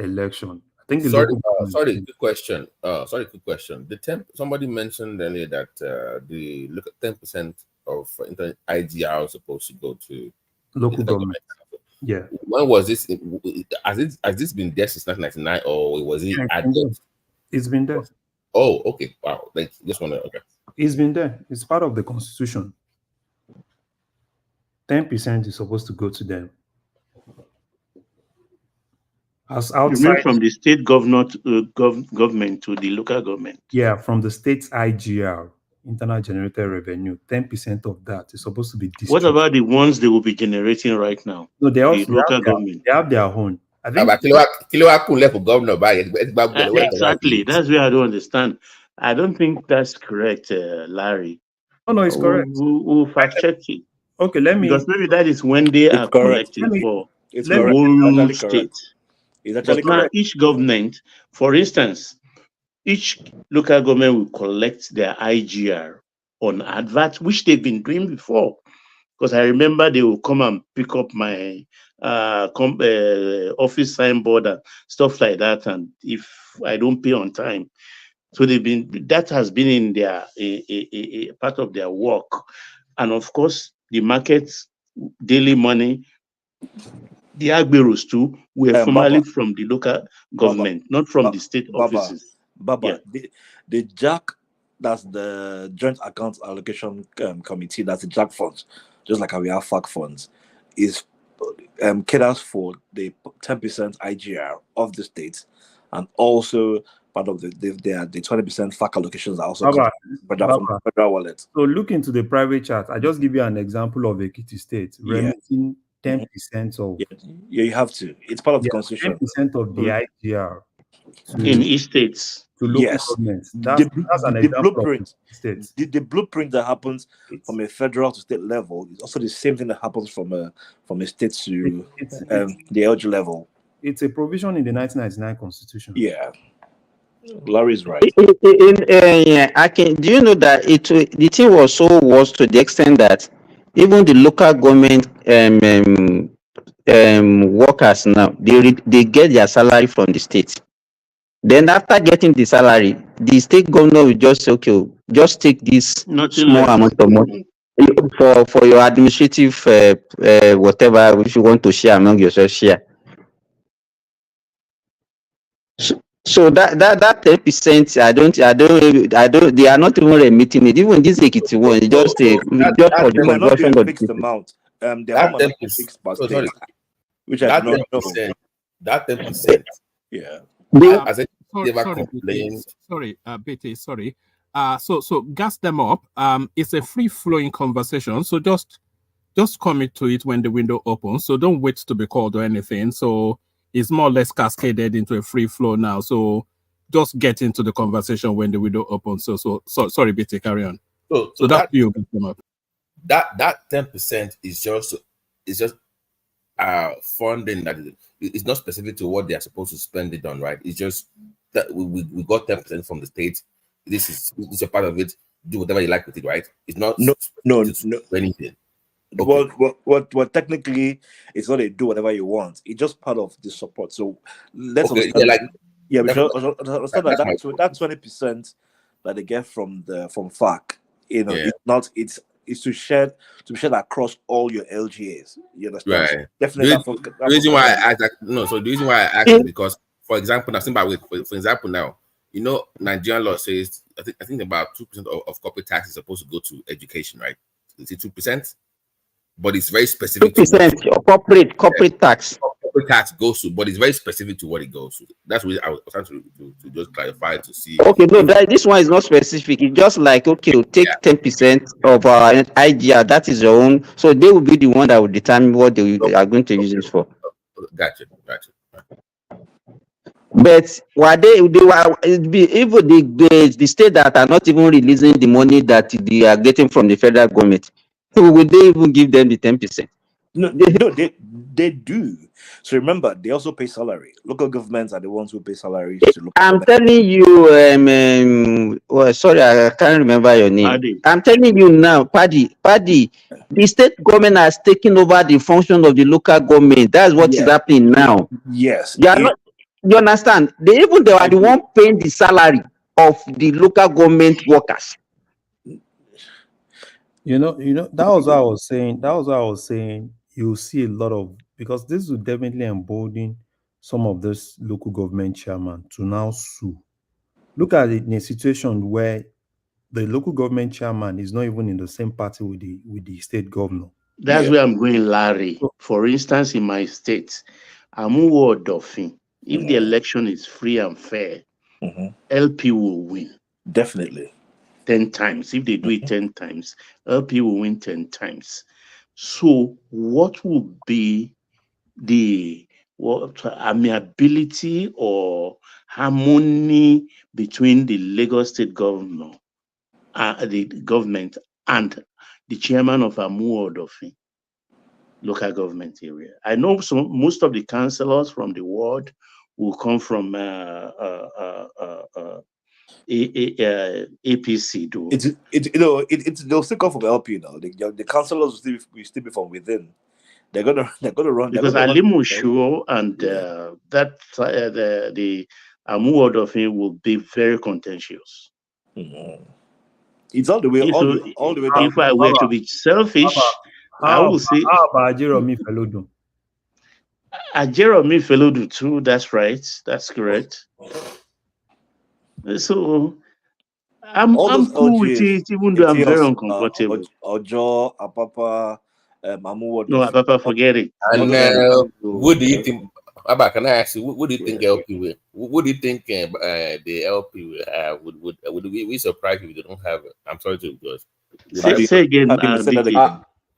election. I think Sorry, quick question. Quick question. Somebody mentioned earlier that the 10% of internet IGR is supposed to go to local government. Yeah. When was this? Has this been there since 1999, or was it added? It's been there. Oh, okay. Wow. Just want to. Okay. It's been there. It's part of the constitution. 10% is supposed to go to them. As outside, you mean from the state government to the local government? Yeah, from the state's IGR, internal generated revenue, 10% of that is supposed to be distributed. What about the ones they will be generating right now? No, they also local government. They have their own. I think exactly. That's where I don't understand. I don't think that's correct, Larry. Oh no, it's correct. We'll fact check it. Okay, because maybe that is when they are collecting for the whole state. But now each government, for instance, each local government will collect their IGR on adverts, which they've been doing before. Because I remember they will come and pick up my office signboard and stuff like that. And if I don't pay on time, so that has been in their a part of their work. And of course, the markets, daily money, the Agberos too were formerly from the local government, not from the state offices. The JAC, that's the Joint Account Allocation Committee, that's the JAC funds, just like how we have FAC funds, is caters for the 10% IGR of the states, and also part of the 20% FAC allocations are also from federal wallets. So look into the private chat. I just give you an example of Ekiti State remitting 10% of. Yeah, you have to. It's part of the constitution. 10% of the IGR in each states to local governments. That's an example of states. The blueprint that happens from a federal to state level is also the same thing that happens from a state to the LG level. It's a provision in the 1999 Constitution. Yeah. Larry's right. Do you know that the thing was so worse to the extent that even the local government workers now they get their salary from the state. Then after getting the salary, the state governor will just say, okay, just take this small amount of money. for your administrative whatever, if you want to share among yourself, share. So that 10%, I don't, they are not even remitting it. Even this Ekiti one, just for the It might not be conversion a of the fixed people. amount. Their That mom might not be 10%. fixed per So state, sorry. which I do not know. That 10%. Yeah. As I never Sorry, complained. BT, sorry. So gas them up. It's a free flowing conversation. So just commit to it when the window opens. So don't wait to be called or anything. So it's more or less cascaded into a free flow now. So just get into the conversation when the window opens. So sorry, BT, carry on. So that's that you gas them up. That 10% is just funding that it's not specific to what they are supposed to spend it on, right? It's just that we got 10% from the state. This is a part of it. Do whatever you like with it, right? It's not no anything. Okay. Well, technically, it's not a do whatever you want. It's just part of the support. So let's understand. Understand that 20% that they get from FARC, it's not. It's to share across all your LGAs. You understand? Right. Definitely. The reason why I asked the reason why I asked is because, for example, now for example now, Nigerian law says I think about 2% of corporate tax is supposed to go to education, right? Is it 2%? But it's very specific. 2% corporate tax. Corporate tax goes to, but it's very specific to what it goes to. That's what I was trying to just clarify to see. Okay, no, this one is not specific. It's just like, okay, we'll take 10% of our IGR. That is your own. So they will be the one that will determine what they are going to use it for. Gotcha. But were even the state that are not even releasing the money that they are getting from the federal government, would they even give them the 10%? No, they do. So remember, they also pay salary. Local governments are the ones who pay salaries to local I'm governments. telling you, sorry, I can't remember your name. Paddy. I'm telling you now, Paddy, the state government has taken over the function of the local government. That's what is happening now. Yes. You are not. You understand? They are the one paying the salary of the local government workers. That was what I was saying. You'll see a lot of, because this will definitely embolden some of this local government chairman to now sue. Look at it in a situation where the local government chairman is not even in the same party with the state governor. That's where I'm going, Larry. For instance, in my state, Amuwo Odofin, if the election is free and fair, LP will win. Definitely. 10 times. If they do it 10 times, LP will win 10 times. So what would be the amiability or harmony between the Lagos State governor, the government, and the chairman of Amuwo Odofin local government area? I know most of the councillors from the ward will come from APC. They'll still come from LP now. The councillors will still be from within. They're gonna run because Alimu Show and the Amuwo Odofin will be very contentious. It's all the way down. If I were to be selfish, I will say Jeremy Felodu. Jeremy Felodu too. That's right. That's correct. So I'm cool with it, even though I'm very uncomfortable. Ojo, Apapa, Amuwo. No, Apapa, forget it. And what do you think? Abba, can I ask you? What do you think LP will? What do you think the LP will have? Would we surprised if we don't have it? I'm sorry to because. Say again.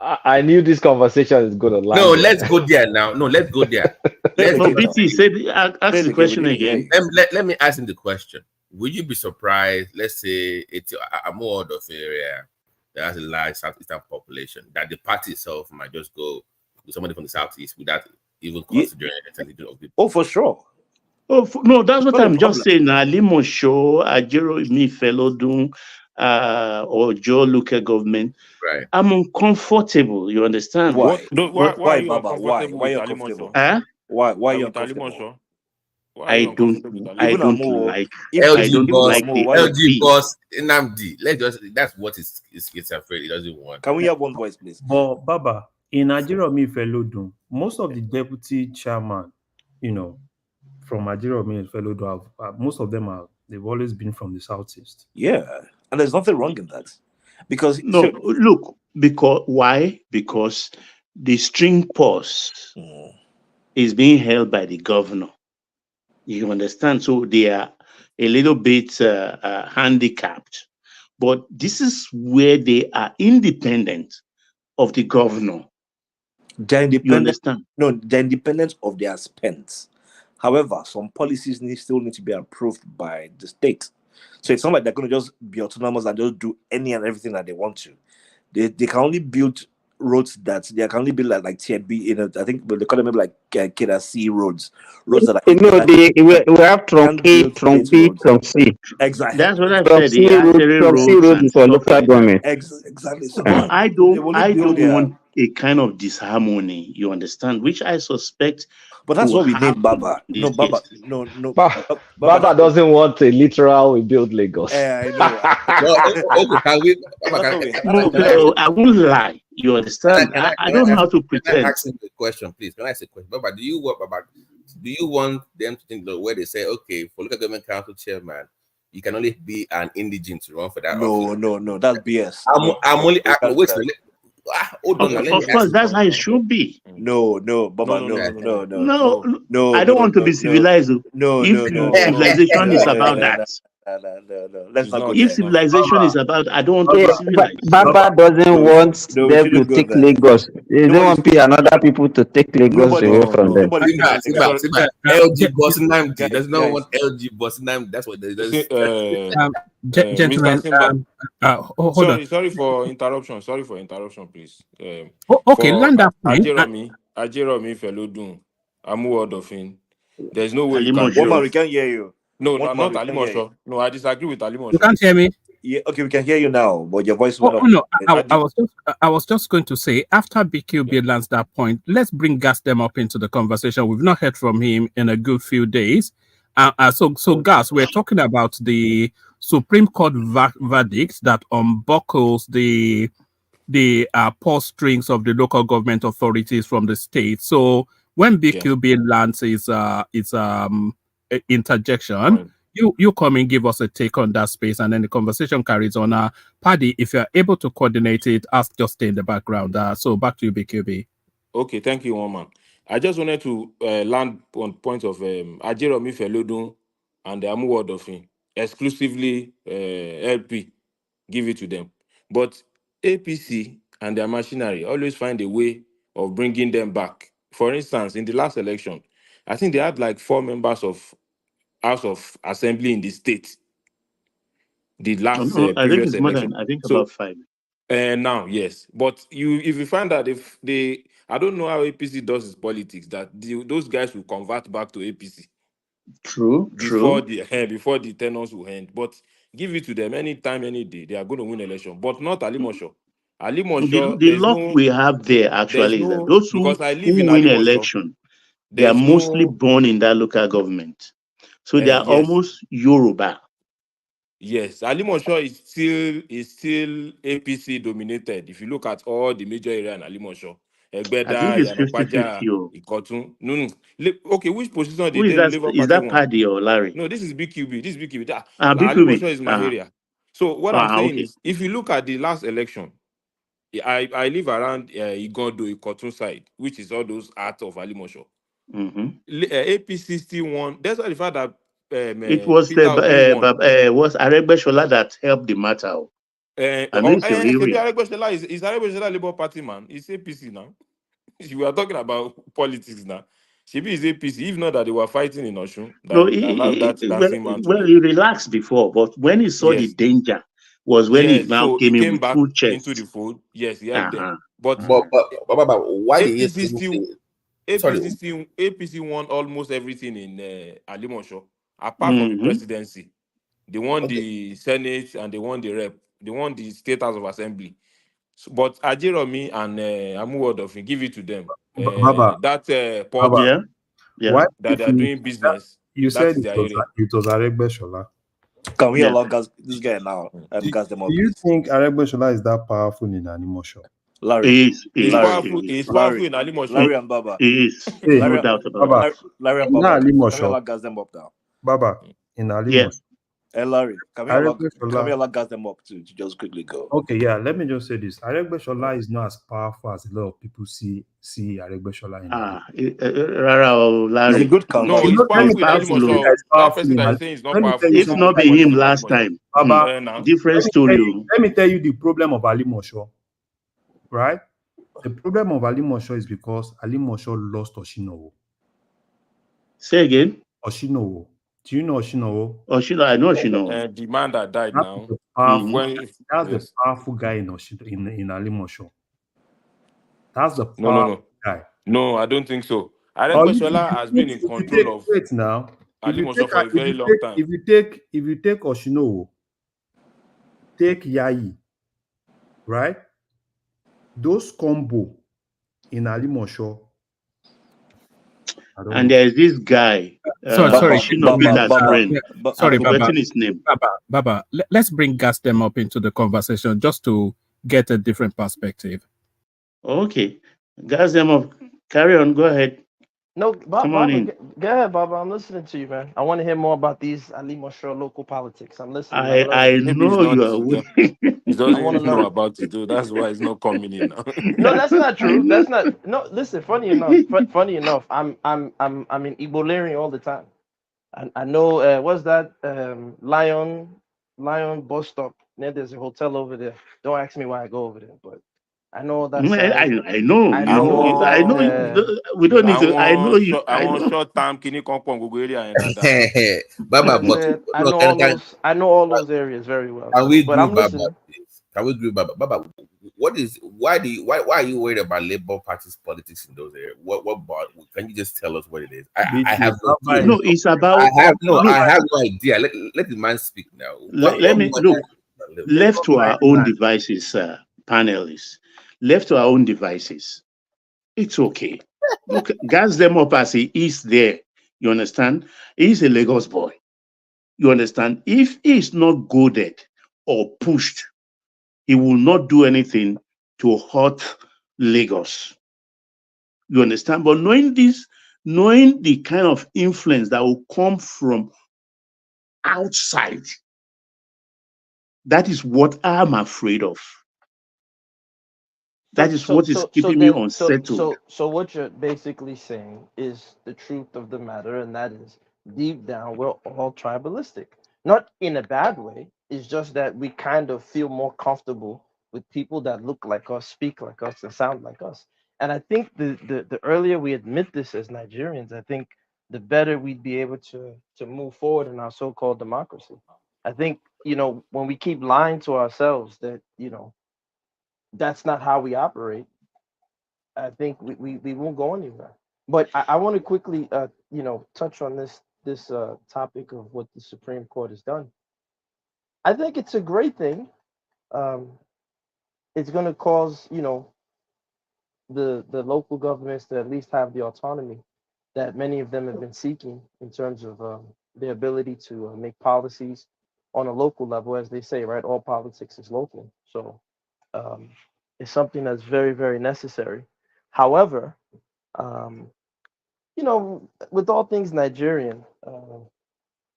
I knew this conversation is going to lie. No, let's go there now. No, let's go there. BT, ask the question again. Let me ask him the question. Would you be surprised? Let's say it's a more of area that has a large southeastern population that the party itself might just go with somebody from the southeast without even considering anything of people. Oh, for sure. No, that's what I'm just saying. Alimo Show, Jeremy Felodu, or Joe local government. Right. I'm uncomfortable. You understand? Why? Why are you Baba? uncomfortable? Why are you uncomfortable? Huh? Why are you uncomfortable? I don't like LG boss Nnamdi. That's what it's afraid he doesn't want. Can we have one voice, please? But Baba, in Nigeria, most of the deputy chairman, from Nigeria, most of them they've always been from the southeast. Yeah, and there's nothing wrong in that, because look, because why? Because the string purse is being held by the governor. You understand? So they are a little bit handicapped, but this is where they are independent of the governor. They're independent. You understand? No, they're independent of their spends. However, some policies still need to be approved by the state. So it's not like they're going to just be autonomous and just do any and everything that they want to. They can only build roads that they can only build like tier B. I think they call them maybe like Keda C roads that are. We have trunk A, trunk B, trunk C. Exactly. That's what I Trunk said. C road is for local government. Exactly. So but I don't want a kind of disharmony. You understand? Which I suspect. But that's what we need, Baba. No, Baba. No. Baba doesn't want a literal rebuild Lagos. I know. I won't lie. You understand? I don't know how to pretend. Can I ask him a question, please? Can I ask a question? Baba, do you want them to think the way they say, okay, for local government council chairman, you can only be an indigent to run for that office? No, that's BS. I'm only wait. Hold on. Of course, that's how it should be. No, Baba, no. I don't want to be civilized. If civilization is about that. No. Let's not go. If civilization is about, I don't want to be civilized. Baba doesn't want them to take Lagos. They don't want another people to take Lagos away from them. LG boss Nnamdi does not want LG boss Nnamdi. That's what they do. Gentlemen, hold on. Sorry for interruption. Please. Okay, land that point. Ajeromi Felodun, Amuodofin. There's no way you can. We can't hear you. No, not Alimosho. No, I disagree with Alimosho. You can't hear me? Yeah, okay, we can hear you now, but your voice went up. No, I was just going to say, after BQB lands that point, let's bring Gastem up into the conversation. We've not heard from him in a good few days. So Gas, we're talking about the Supreme Court verdict that unbuckles the purse strings of the local government authorities from the state. So when BQB lands its interjection, you come and give us a take on that space, and then the conversation carries on. Paddy, if you're able to coordinate it, just stay in the background. So back to you, BQB. Okay, thank you, Woman. I just wanted to land on point of Ajeromi Felodun and the Amuodofin, exclusively LP, give it to them. But APC and their machinery always find a way of bringing them back. For instance, in the last election, I think they had like 4 members of House of Assembly in the state. The last previous election. I think about 5. Now, yes, but if you find that if they, I don't know how APC does its politics, that those guys will convert back to APC. True. Before the tenures will end. But give it to them anytime, any day, they are going to win election. But not Alimosho. The luck we have there actually is that those who win election, they are mostly born in that local government. So they are almost Yoruba. Yes, Alimosho is still APC dominated. If you look at all the major area in Alimosho, Egbeda, Yanapaja, Ikotun. No. Okay, which position did they live up? Is that Paddy or Larry? No, this is BQB. BQB. Alimosho is my area. So what I'm saying is, if you look at the last election, I live around Igodo, Ikotun side, which is all those arts of Alimosho. APC still won. That's why the fact that it was Aregbesola that helped the matter. Aregbesola is Aregbesola Labour Party man. It's APC now. We are talking about politics now. Shebi is APC. If not that they were fighting in Oshun. He relaxed before, but when he saw the danger was when he now came in with back full chest into the fold. Yes, he had them. But why APC won almost everything in Alimosho, apart from the presidency. They won the Senate and they won the Rep. They won the State House of Assembly. So, but Ajeromi and Amuodofin, give it to them. That that they are doing business. You That said is their area. it was Aregbesola. Can we allow this guy now? Gas them up, Do you please. think Aregbesola is that powerful in Animosho? Larry, He's powerful in Alimosho. Larry and Baba. He is. Hey, No doubt about Baba, it. Larry and in Baba. Can we Alimosho, allow gas them up now? Baba, in Alimosho. Yeah. Hey, Larry, can we allow gas them up to just quickly go? Okay, yeah, let me just say this. Aregbesola is not as powerful as a lot of people see Aregbesola in Larry. He's a good No, he's powerful in Alimosho. That person that is saying is not powerful. If not be him last time. Baba, Different story. Let me tell you the problem of Alimosho, right? The problem of Alimosho is because Alimosho lost Oshinowo. Say again. Oshinowo. Do you know Oshinowo? I know Oshinowo. The man that died now. That's the powerful guy in Alimosho. That's the powerful guy. No, I don't think so. Aregbesola has been in control of Alimosho for a very long time. If you take Oshinowo, take Yayi, right? Those combo in Alimosho. And there is this guy. Sorry, friend. Sorry, I've forgotten his name. Baba. Let's bring gas them up into the conversation just to get a different perspective. Okay, gas them up. Carry on. Go ahead. No, Come on in. Go ahead, Baba. I'm listening to you, man. I want to hear more about these Alimosho local politics. I'm listening. I know you are. He doesn't even know about it, though. That's why he's not coming in now. No, that's not true. That's not. No, listen. Funny enough, I'm in Igbo all the time. I know. What's that? Lion bus stop. There's a hotel over there. Don't ask me why I go over there, but I know that. I know. We don't need to. I know you. I want short time. Can you come from Google area? Baba, I know all those areas very well. Can we but I'm Baba? listening. Can we agree, Baba? Baba, why are you worried about Labour Party's politics in those areas? What can you just tell us what it is? I have no idea. No, it's about. I have no idea. Let the man speak now. Let me look. Left to our own devices, panelists. Left to our own devices, it's okay. Look, gas them up as he is there. You understand? He's a Lagos boy. You understand? If he's not goaded or pushed, he will not do anything to hurt Lagos. You understand? But knowing the kind of influence that will come from outside, that is what I'm afraid of. That is what is keeping me unsettled. So what you're basically saying is the truth of the matter, and that is deep down we're all tribalistic. Not in a bad way. It's just that we kind of feel more comfortable with people that look like us, speak like us, and sound like us. And I think the earlier we admit this as Nigerians, I think the better we'd be able to move forward in our so-called democracy. I think, when we keep lying to ourselves that, that's not how we operate, I think we won't go anywhere. But I want to quickly, touch on this topic of what the Supreme Court has done. I think it's a great thing. It's going to cause, the local governments to at least have the autonomy that many of them have been seeking in terms of their ability to make policies on a local level, as they say, right? All politics is local. So it's something that's very, very necessary. However, with all things Nigerian,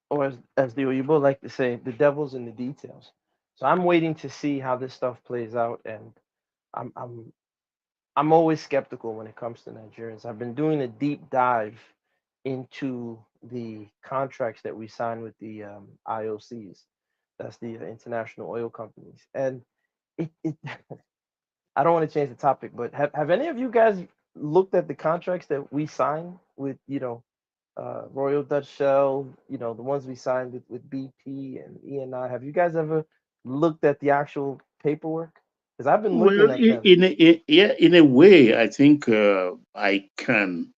or as the Oyibo like to say, the devil's in the details. So I'm waiting to see how this stuff plays out, and I'm always skeptical when it comes to Nigerians. I've been doing a deep dive into the contracts that we sign with the IOCs, that's the international oil companies, and it I don't want to change the topic, but have any of you guys looked at the contracts that we sign with, Royal Dutch Shell, the ones we signed with BP and ENI? Have you guys ever looked at the actual paperwork? Because I've been looking at them. In a way, I think I can,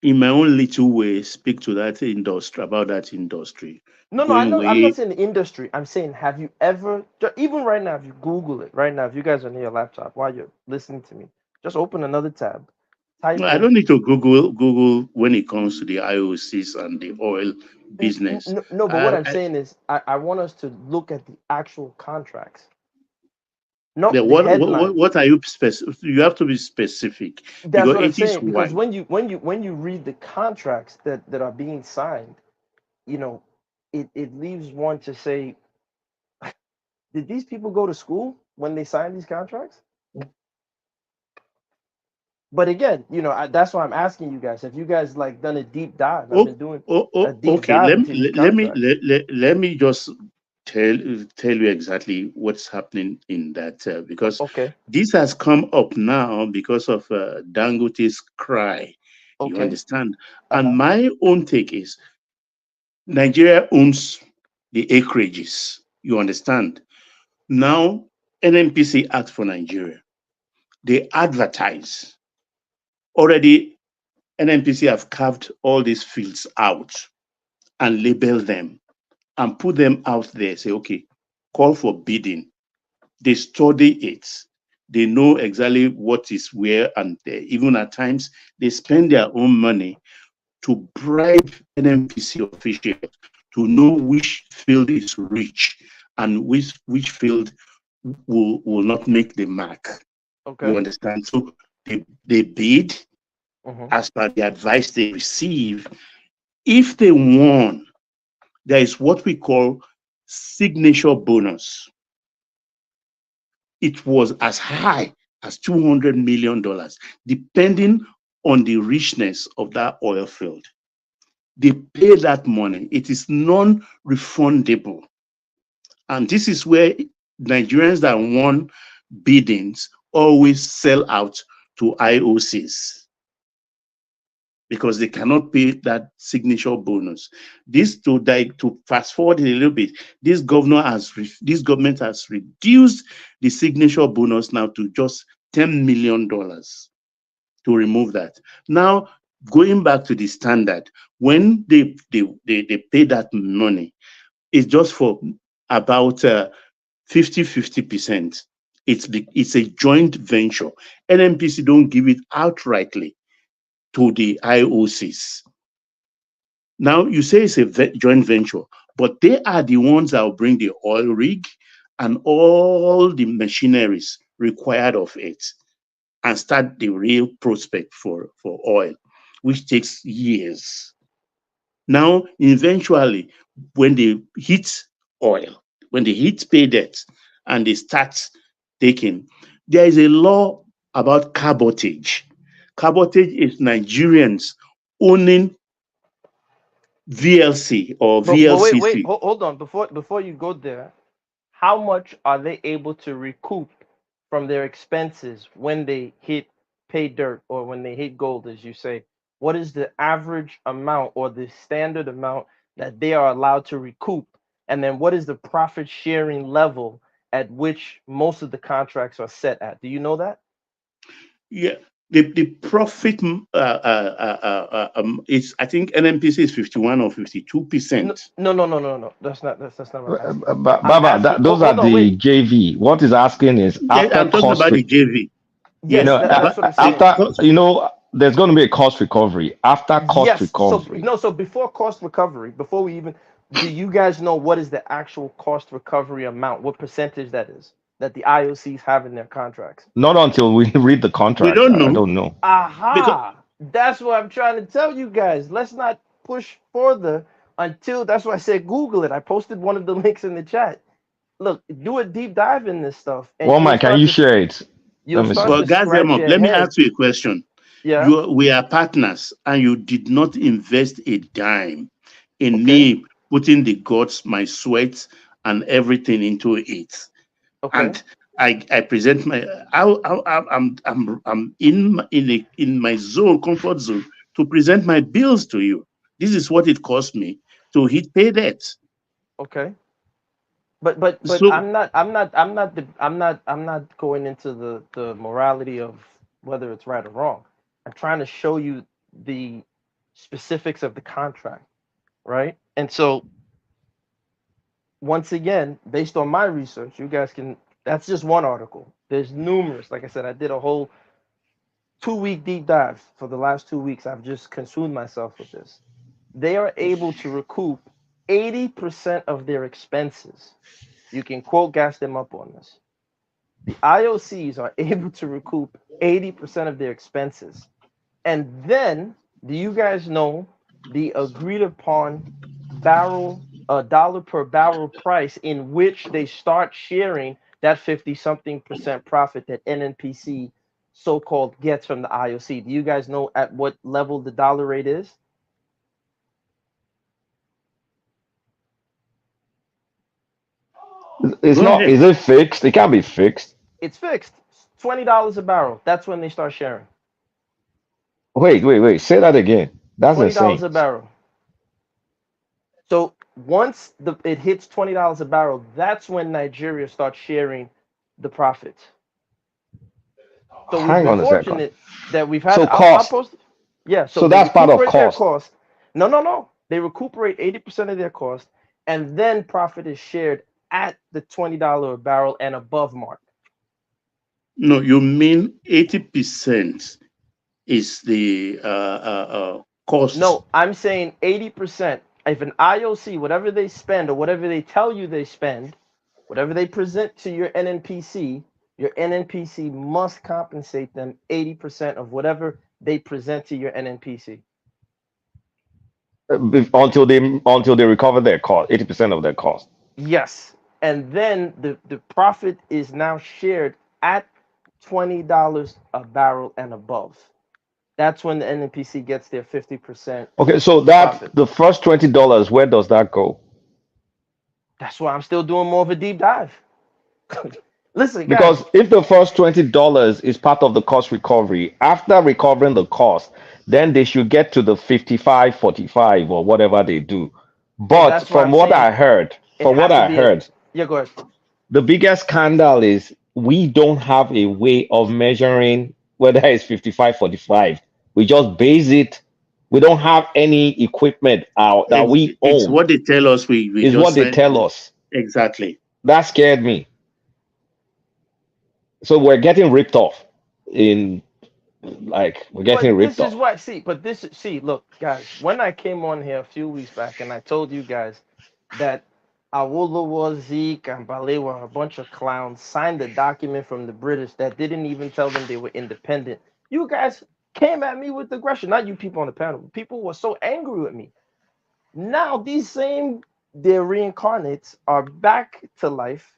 in my own little way, speak to that industry, about that industry. No, I know. I'm not saying the industry. I'm saying, have you ever, even right now, if you Google it right now, if you guys are near your laptop while you're listening to me, just open another tab type I in. don't need to Google when it comes to the IOCs and the oil business. No, but what I'm saying is, I want us to look at the actual contracts, not the headlines. What are you specific? You have to be specific That's because what I'm it is saying. Because wide. when you read the contracts that are being signed, you know, it leaves one to say, did these people go to school when they signed these contracts? But again, that's why I'm asking you guys. Have you guys like done a deep dive? I've been doing a deep Okay. dive into these contracts. Let me just tell you exactly what's happening in that because Okay. this has come up now because of Dangote's cry. You Okay. understand? And my own take is Nigeria owns the acreages. You understand? Now NNPC Act for Nigeria. They advertise already. NNPC have carved all these fields out and label them and put them out there. Say, okay, call for bidding. They study it. They know exactly what is where, and even at times they spend their own money to bribe NNPC officials to know which field is rich and which field will not make the mark. Okay. You understand? So they bid Mhm. as per the advice they receive. If they won, there is what we call signature bonus. It was as high as $200 million, depending on the richness of that oil field. They pay that money. It is non-refundable. And this is where Nigerians that won biddings always sell out to IOCs because they cannot pay that signature bonus. This to fast forward a little bit, this government has reduced the signature bonus now to just $10 million to remove that. Now, going back to the standard, when they pay that money, it's just for about 50%. It's a joint venture. NNPC don't give it outrightly to the IOCs. Now, you say it's a joint venture, but they are the ones that will bring the oil rig and all the machineries required of it and start the real prospect for oil, which takes years. Now, eventually, when they hit oil, when they hit pay debt and they start taking, there is a law about cabotage. Cabotage is Nigerians owning VLC or But wait, VLCC. hold on. Before you go there, how much are they able to recoup from their expenses when they hit pay dirt or when they hit gold, as you say? What is the average amount or the standard amount that they are allowed to recoup? And then what is the profit sharing level at which most of the contracts are set at? Do you know that? Yeah, the profit is, I think NNPC is 51 or 52%. No. That's not what I'm asking. I'm Baba, asking. those are Hold on, the wait. JV. What is asking is Yeah, after I'm talking cost, about the JV. Yes, Yes, that's what I'm saying. after there's going to be a cost recovery. After cost Yes. recovery, So before cost recovery, before we even, do you guys know what is the actual cost recovery amount? What percentage that is that the IOCs have in their contracts? not until we read the we contract. don't I know don't know. because Aha! That's what I'm trying to tell you guys. Let's not push further until. That's why I said Google it. I posted one of the links in the chat. Look, do a deep dive in this stuff, and Well, Mike, can you share it? you'll Let me see. start but to guys, scratch your let me head. ask you a question. Yeah. We are partners, and you did not invest a dime in Okay. me putting the guts, my sweat, and everything into it. Okay. And I present my I'm in my zone, comfort zone, to present my bills to you. This is what it cost me to hit pay debt. Okay. But So I'm not going into the morality of whether it's right or wrong. I'm trying to show you the specifics of the contract, right? And so once again, based on my research, you guys can, that's just one article. There's numerous. Like I said, I did a whole 2-week deep dive for the last 2 weeks. I've just consumed myself with this. They are able to recoup 80% of their expenses. You can quote gas them up on this. The IOCs are able to recoup 80% of their expenses. And then, do you guys know the agreed upon dollar per barrel price in which they start sharing that 50-something% profit that NNPC so-called gets from the IOC? Do you guys know at what level the dollar rate is? It's not. Is it fixed? It can't be fixed. It's fixed. $20 a barrel. That's when they start sharing. Wait. Say that again. That's $20 insane. a barrel. So once it hits $20 a barrel, that's when Nigeria starts sharing the profits. So we've Hang been on a second. fortunate that we've had. So I'll cost. post. Yeah. So they that's part of recuperate their cost. cost. No. They recuperate 80% of their cost, and then profit is shared at the $20 a barrel and above mark. No, you mean 80% is the cost? No, I'm saying 80%. If an IOC, whatever they spend or whatever they tell you they spend, whatever they present to your NNPC must compensate them 80% of whatever they present to your NNPC. Until they recover their cost, 80% of their cost. Yes. And then the profit is now shared at $20 a barrel and above. That's when the NNPC gets their 50%. Okay, so that the first $20, where does that go? That's why I'm still doing more of a deep dive. Listen, Because guys, if the first $20 is part of the cost recovery, after recovering the cost, then they should get to the 55-45 or whatever they do. But that's why from I'm what saying I heard, it has to be yeah, go ahead. the biggest scandal is we don't have a way of measuring whether it's 55-45. We just base it. We don't have any equipment that we It's own. what they tell us. We Is just what they said. tell us. Exactly. That scared me. So we're getting ripped off we're getting ripped off. Look, guys, when I came on here a few weeks back and I told you guys that Awolowo, Zeke, and Balewa, a bunch of clowns, signed a document from the British that didn't even tell them they were independent, you guys came at me with aggression. Not you people on the panel. People were so angry with me. Now these same their reincarnates are back to life,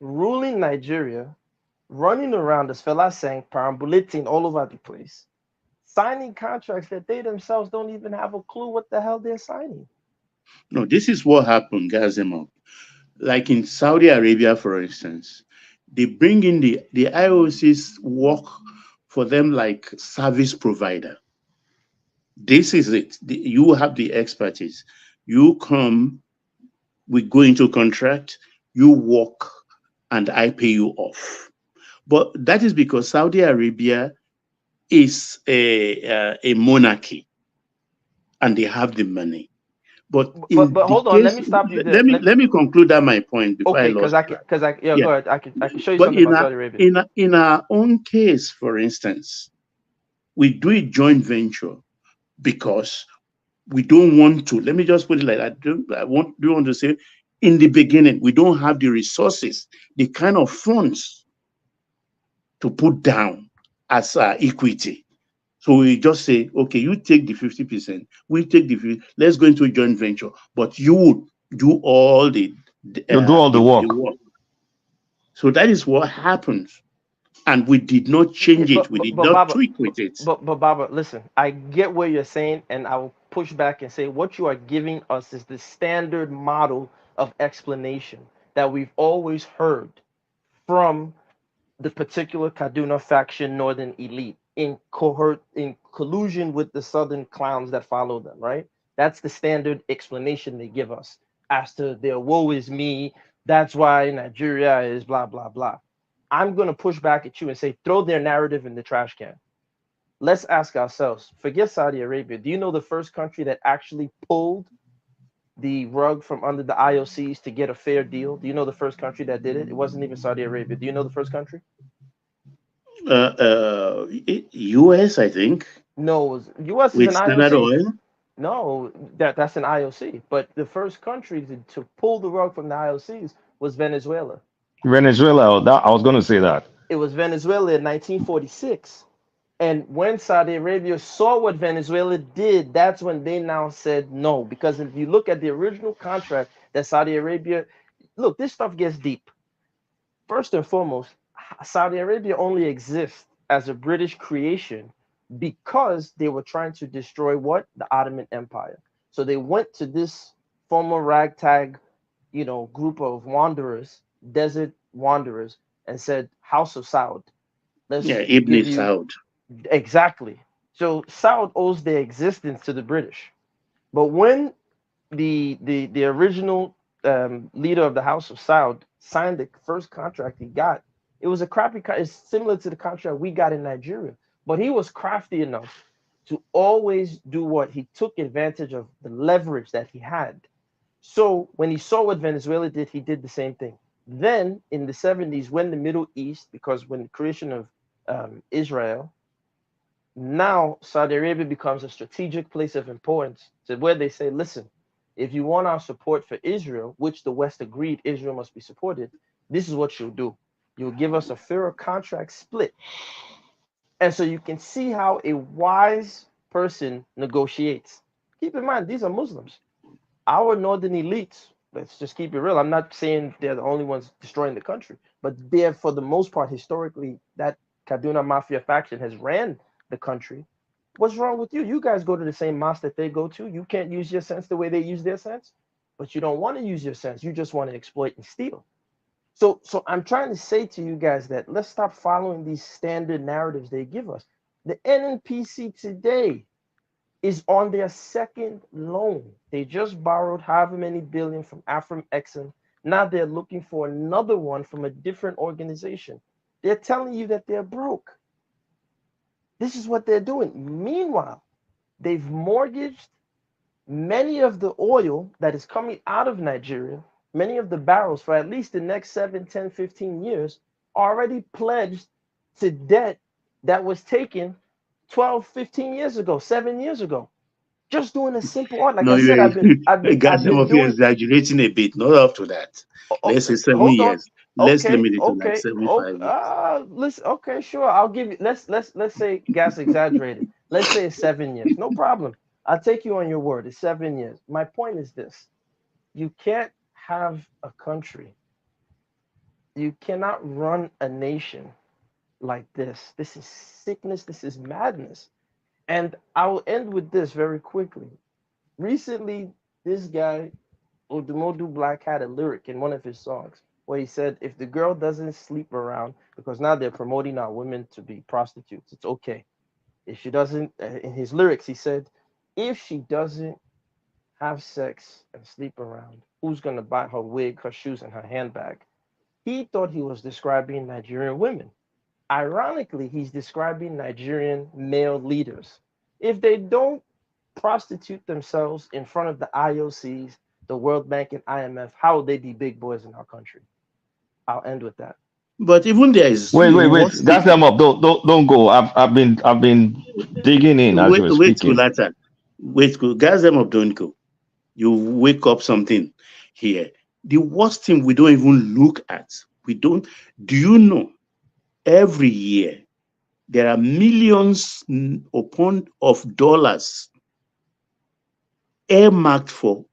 ruling Nigeria, running around, as fella saying, perambulating all over the place, signing contracts that they themselves don't even have a clue what the hell they're signing. No, this is what happened, Gazemo. Like in Saudi Arabia, for instance, they bring in the IOCs work for them like service provider. This is it. You have the expertise. You come, we go into contract, you work, and I pay you off. But that is because Saudi Arabia is a monarchy, and they have the money. But hold on, let me stop you there. Let me conclude that my point before I lost. Go ahead. I can show you but something about Saudi Arabia. In our own case, for instance, we do a joint venture because we don't want to. Let me just put it like that. I want to say, in the beginning, we don't have the resources, the kind of funds to put down as equity. So we just say, okay, you take the 50%, we take the 50%, let's go into a joint venture, but you would do all the work. So that is what happens. And we did not change it. We did not tweak with it. But Baba, listen, I get what you're saying, and I will push back and say what you are giving us is the standard model of explanation that we've always heard from the particular Kaduna faction, Northern Elite, in collusion with the Southern clowns that follow them, right? That's the standard explanation they give us as to their woe is me. That's why Nigeria is blah, blah, blah. I'm going to push back at you and say, throw their narrative in the trash can. Let's ask ourselves, forget Saudi Arabia. Do you know the first country that actually pulled the rug from under the IOCs to get a fair deal? Do you know the first country that did it? It wasn't even Saudi Arabia. Do you know the first country? U.S. I think. No, it was, U.S. is With an Standard IOC. Oil. No, that's an IOC. But the first country to pull the rug from the IOCs was Venezuela. Venezuela. I was going to say that. It was Venezuela in 1946. And when Saudi Arabia saw what Venezuela did, that's when they now said no. Because if you look at the original contract that Saudi Arabia, look, this stuff gets deep. First and foremost, Saudi Arabia only exists as a British creation because they were trying to destroy what? The Ottoman Empire. So they went to this former ragtag, group of wanderers, desert wanderers, and said, House of Saud, Yeah, let's Ibn give you Saud. exactly. So Saud owes their existence to the British. But when the original leader of the House of Saud signed the first contract he got, it was a crappy. It's similar to the contract we got in Nigeria, but he was crafty enough to always do what he took advantage of the leverage that he had. So when he saw what Venezuela did, he did the same thing. Then in the 70s, when the Middle East, because when the creation of Israel, now Saudi Arabia becomes a strategic place of importance to where they say, listen, if you want our support for Israel, which the West agreed Israel must be supported, this is what you'll do. You'll give us a fairer contract split. And so you can see how a wise person negotiates. Keep in mind, these are Muslims. Our northern elites, let's just keep it real. I'm not saying they're the only ones destroying the country, but they're, for the most part, historically, that Kaduna Mafia faction has ran the country. What's wrong with you? You guys go to the same mosque that they go to. You can't use your sense the way they use their sense, but you don't want to use your sense. You just want to exploit and steal. So I'm trying to say to you guys that let's stop following these standard narratives they give us. The NNPC today is on their second loan. They just borrowed however many billion from Afram Exim. Now they're looking for another one from a different organization. They're telling you that they're broke. This is what they're doing. Meanwhile, they've mortgaged many of the oil that is coming out of Nigeria, many of the barrels for at least the next 7, 10, 15 years, already pledged to debt that was taken 12, 15 years ago, 7 years ago. Just doing a simple art. Like No, I said, guys, I've some been of you doing. exaggerating a bit. Not up to that. Let's say 7 years. Let's Okay, limit it to like okay, 75 years. listen, okay, sure. I'll give you. Let's say gas exaggerated. Let's say it's 7 years. No problem. I'll take you on your word. It's 7 years. My point is this: you can't have a country. You cannot run a nation like this. This is sickness. This is madness. And I will end with this very quickly. Recently, this guy Odumodu Black had a lyric in one of his songs where he said, if the girl doesn't sleep around, because now they're promoting our women to be prostitutes, it's okay. If she doesn't, in his lyrics, he said, if she doesn't have sex and sleep around, who's going to buy her wig, her shoes, and her handbag? He thought he was describing Nigerian women. Ironically, he's describing Nigerian male leaders. If they don't prostitute themselves in front of the IOCs, the World Bank, and IMF, how will they be big boys in our country? I'll end with that. But even there is Wait. Gas them up. Don't go. I've been digging in as you were wait, speaking. Kulata. Wait, guys, them up, don't go. You wake up something here. The worst thing we don't even look at. We don't. Do you know? Every year there are millions upon of dollars earmarked for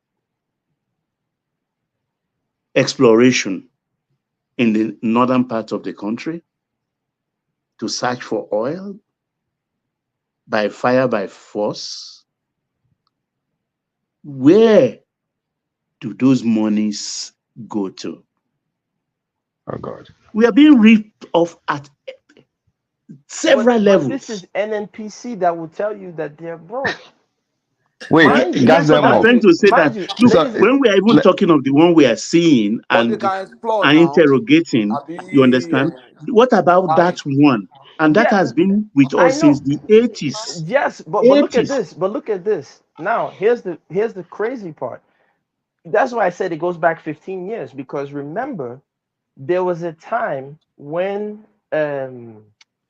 exploration in the northern part of the country to search for oil by fire, by force. Where do those monies go to? Oh God. We are being ripped off at several levels. But this is NNPC that will tell you that they're broke. Wait, gas them I'm up. trying to say that, look, when we are even let- talking of the one we are seeing and interrogating, you understand? What about that one? And that has been with I us know. since the 80s. Yes, but look at this. But look at this. Now, here's the crazy part. That's why I said it goes back 15 years, because remember, there was a time when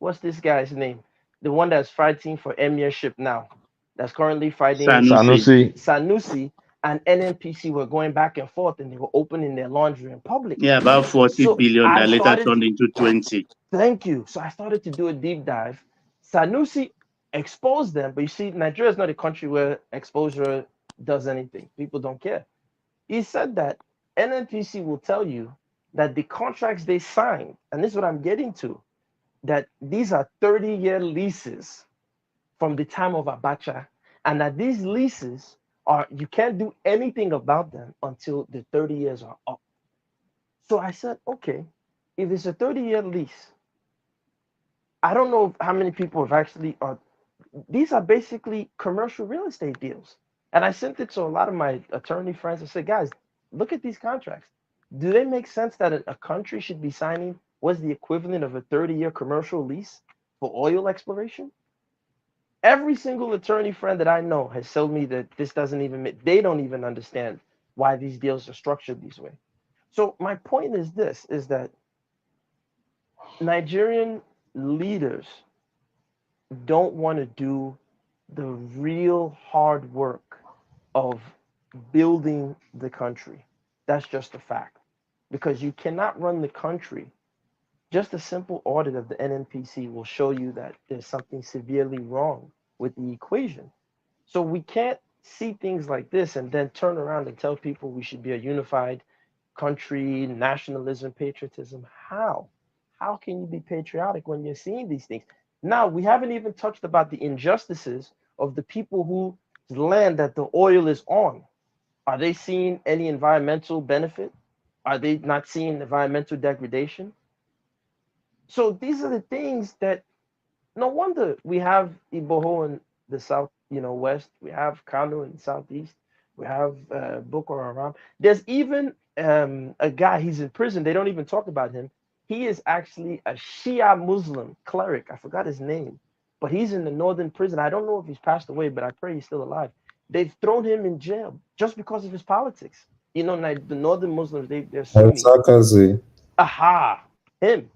what's this guy's name? The one that's fighting for emirship now, that's currently fighting Sanusi. Sanusi and NNPC were going back and forth, and they were opening their laundry in public. Yeah, about 40 So billion I that later started. turned into 20. Thank you. So I started to do a deep dive. Sanusi exposed them, but you see, Nigeria is not a country where exposure does anything. People don't care. He said that NNPC will tell you that the contracts they signed, and this is what I'm getting to, that these are 30-year leases from the time of Abacha, and that these leases are, you can't do anything about them until the 30 years are up. So I said, okay, if it's a 30-year lease, I don't know how many people have actually, these are basically commercial real estate deals. And I sent it to a lot of my attorney friends and said, guys, look at these contracts. Do they make sense that a country should be signing what's the equivalent of a 30-year commercial lease for oil exploration? Every single attorney friend that I know has told me that this doesn't even, they don't even understand why these deals are structured this way. So my point is this, is that Nigerian leaders don't want to do the real hard work of building the country. That's just a fact. Because you cannot run the country. Just a simple audit of the NNPC will show you that there's something severely wrong with the equation. So we can't see things like this and then turn around and tell people we should be a unified country, nationalism, patriotism. How? How can you be patriotic when you're seeing these things? Now, we haven't even touched about the injustices of the people whose land that the oil is on. Are they seeing any environmental benefit? Are they not seeing environmental degradation? So these are the things that, no wonder we have Iboho in the south, west. We have Kano in the southeast. We have Boko Haram. There's even a guy, he's in prison. They don't even talk about him. He is actually a Shia Muslim cleric. I forgot his name, but he's in the northern prison. I don't know if he's passed away, but I pray he's still alive. They've thrown him in jail just because of his politics. The northern Muslims, they're Sunni. Aha, him.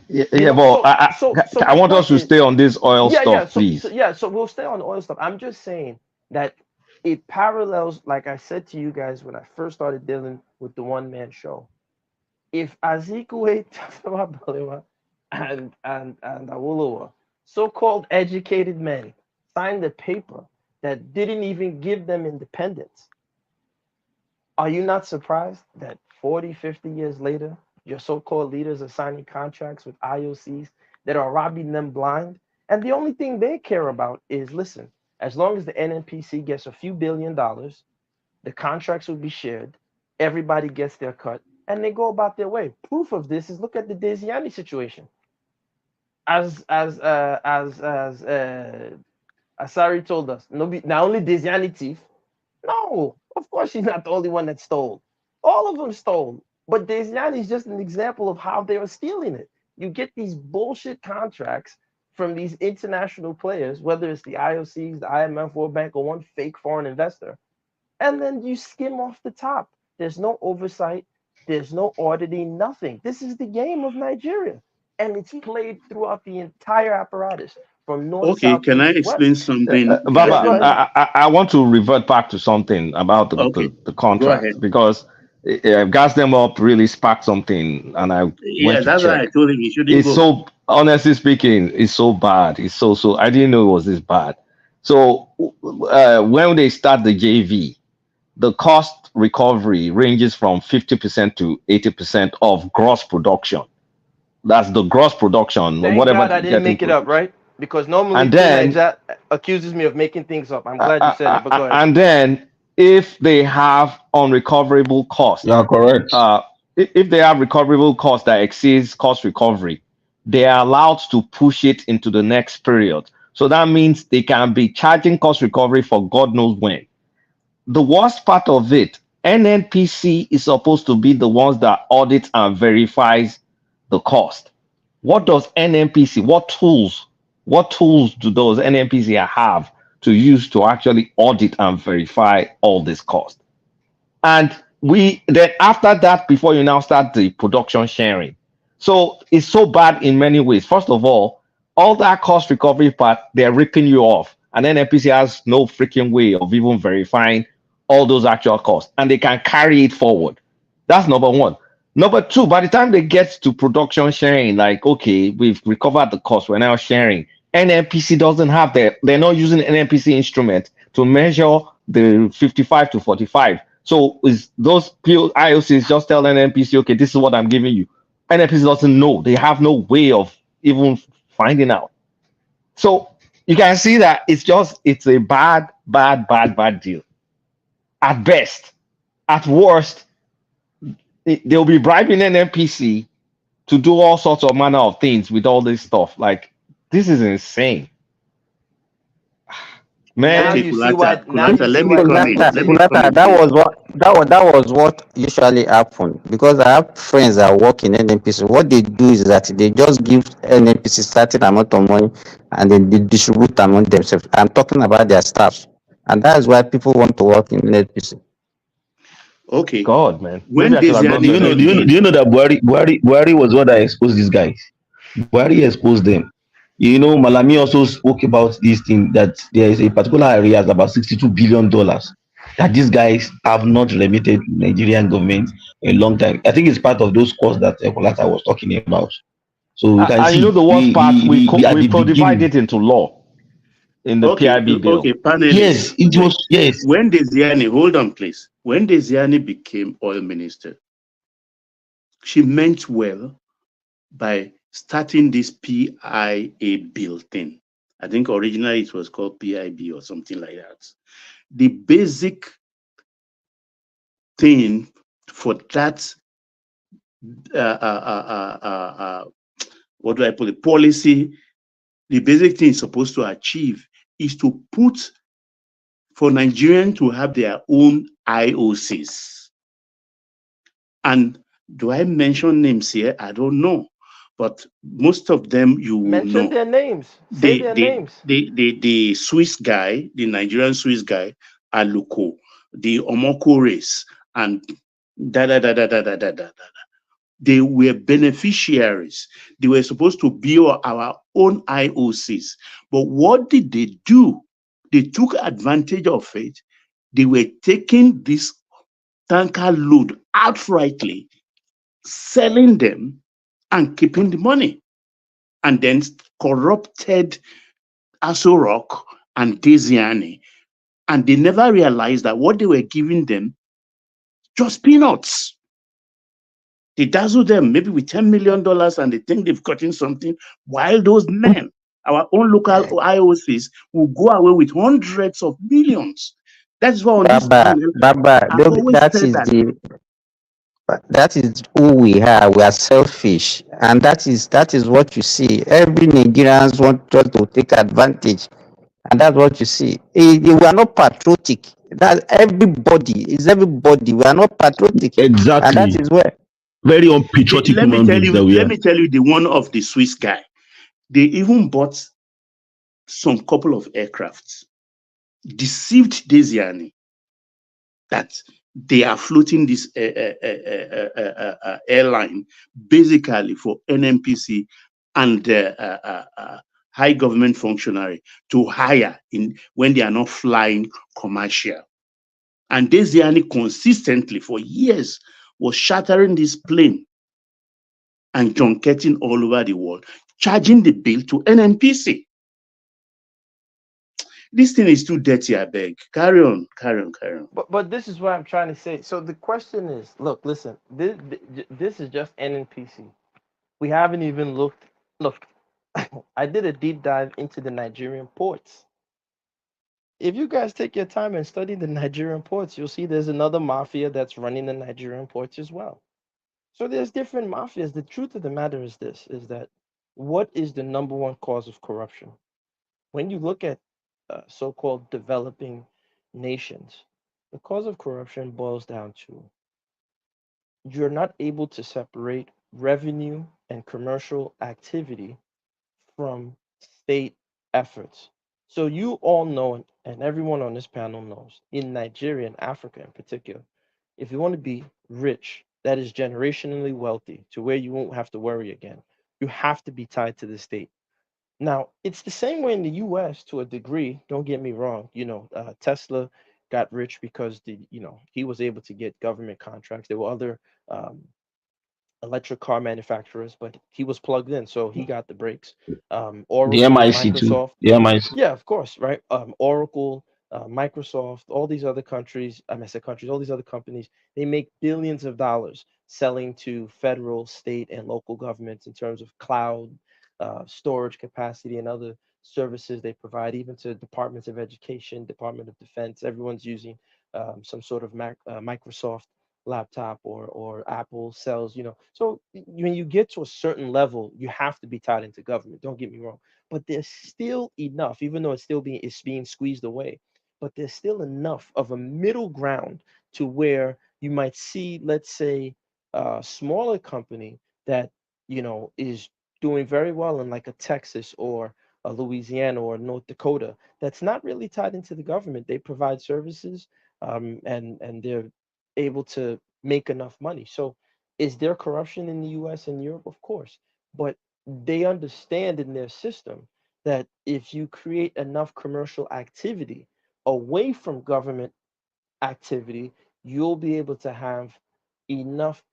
Yeah, but I want us to stay on this oil stuff, please. So we'll stay on oil stuff. I'm just saying that it parallels, like I said to you guys when I first started dealing with the one-man show. If Azikiwe, Tafawa Balewa, and Awolowo, so-called educated men, signed a paper that didn't even give them independence, are you not surprised that 40, 50 years later, your so-called leaders are signing contracts with IOCs that are robbing them blind? And the only thing they care about is, listen, as long as the NNPC gets a few $1 billion, the contracts will be shared, everybody gets their cut, and they go about their way. Proof of this is, look at the Desiani situation. As Asari told us, not only Desiani thief. No, of course she's not the only one that stole. All of them stole. But Desiani is just an example of how they are stealing it. You get these bullshit contracts from these international players, whether it's the IOCs, the IMF, World Bank, or one fake foreign investor, and then you skim off the top. There's no oversight. There's no auditing, nothing. This is the game of Nigeria. And it's played throughout the entire apparatus from north, Okay, south, can I east, explain west. something? Baba, I want to revert back to something about the contract, because Gas Them Up really sparked something, and I went to that's check. why I told him he shouldn't It's go. so, honestly speaking, it's so bad. It's so, I didn't know it was this bad. So when they start the JV, the cost recovery ranges from 50% to 80% of gross production. That's the gross production. Thank whatever God I didn't make it up, right? Because normally And then accuses me of making things up. I'm glad you said it, but go ahead. and then if they have unrecoverable costs, Yeah, correct. If they have recoverable costs that exceeds cost recovery, they are allowed to push it into the next period. So that means they can be charging cost recovery for God knows when. The worst part of it, NNPC is supposed to be the ones that audit and verifies the cost. What does NNPC, what tools do those NNPC have to use to actually audit and verify all this cost? And then after that, before you now start the production sharing. So it's so bad in many ways. First of all, all that cost recovery part, they're ripping you off. And then NPC has no freaking way of even verifying all those actual costs, and they can carry it forward. That's number one. Number two, by the time they get to production sharing, like, okay, we've recovered the cost, we're now sharing. NNPC doesn't have they're not using NNPC instrument to measure the 55 to 45. So is those IOCs just tell NNPC, okay, this is what I'm giving you. NNPC doesn't know. They have no way of even finding out. So you can see that it's a bad deal. At best. At worst, they'll be bribing an NPC to do all sorts of manner of things with all this stuff. Like, this is insane. Man, Now Okay, you see why. Kulata, Now you Kulata, see let me why come in. NNPC. Let me come Kulata, in, that please. was what usually happened because I have friends that work in NNPC. What they do is that they just give NNPC certain amount of money and then they distribute among themselves. I'm talking about their staff, and that's why people want to work in NNPC. Okay, God, man. Maybe when I should have Do gone to Desiani you know? Do came you know? in, Do you know that Buhari was what that exposed these guys? Buhari exposed them. You know, Malami also spoke about this thing that there is a particular area about $62 billion that these guys have not remitted to Nigerian government a long time. I think it's part of those costs that Ekolata was talking about. So you can and you know see the worst part, we at we the codified beginning. it into law in the okay, PIB bill. okay, panelists, Yes, it wait. was yes. When Desiani, hold on, please. When Desiani became oil minister, she meant well by starting this PIA bill thing. I think originally it was called PIB or something like that. The basic thing for that, what do I put it, policy, the basic thing it's supposed to achieve is to put for Nigerians to have their own IOCs. And do I mention names here? I don't know. But most of them you will Mention know. their names. Say their names. The Swiss guy, the Nigerian Swiss guy, Aluko, the Omoko race, and da da da da da da da da. They were beneficiaries. They were supposed to be our own IOCs. But what did they do? They took advantage of it. They were taking this tanker load outrightly, selling them and keeping the money, and then corrupted Aso Rock and Desiani. And they never realized that what they were giving them, just peanuts. They dazzle them maybe with $10 million and they think they've gotten something, while those men, our own local IOCs, will go away with hundreds of millions. That's why on this panel, I've always said that. That is who we are. We are selfish, and that is what you see. Every Nigerians want us to take advantage, and that's what you see. We are not patriotic. That everybody. We are not patriotic, and that Exactly. is where. Very unpatriotic Let me human tell beings you, that we let are. me tell you the one of the Swiss guy. They even bought some couple of aircrafts, deceived Desiani that they are floating this airline basically for NNPC and high government functionary to hire in when they are not flying commercial. And Desiani consistently for years was shattering this plane and junketing all over the world, charging the bill to NNPC. This thing is too dirty, I beg. Carry on. But this is what I'm trying to say. So the question is, look, listen. This is just NNPC. We haven't even looked. Look, I did a deep dive into the Nigerian ports. If you guys take your time and study the Nigerian ports, you'll see there's another mafia that's running the Nigerian ports as well. So there's different mafias. The truth of the matter is this: is that what is the number one cause of corruption? When you look at so-called developing nations, the cause of corruption boils down to you're not able to separate revenue and commercial activity from state efforts. So you all know, and everyone on this panel knows, in Nigeria and Africa in particular, if you want to be rich, that is generationally wealthy to where you won't have to worry again, you have to be tied to the state. Now, it's the same way in the US to a degree. Don't get me wrong. Tesla got rich because he was able to get government contracts. There were other um, electric car manufacturers, but he was plugged in, so he got the breaks. The Oracle, MIC too. Microsoft, The MIC. yeah, of course, right? Oracle, Microsoft, all these other countries, I said countries, all these other companies, they make billions of dollars selling to federal, state, and local governments in terms of cloud, storage capacity, and other services they provide, even to departments of education, Department of Defense. Everyone's using some sort of Microsoft laptop or Apple sells, So when you get to a certain level, you have to be tied into government. Don't get me wrong, but there's still enough, even though it's being squeezed away, but there's still enough of a middle ground to where you might see, let's say, a smaller company that is doing very well in like a Texas or a Louisiana or North Dakota that's not really tied into the government. They provide services, and they're able to make enough money. So, is there corruption in the US and Europe? Of course. But they understand in their system that if you create enough commercial activity away from government activity, you'll be able to have enough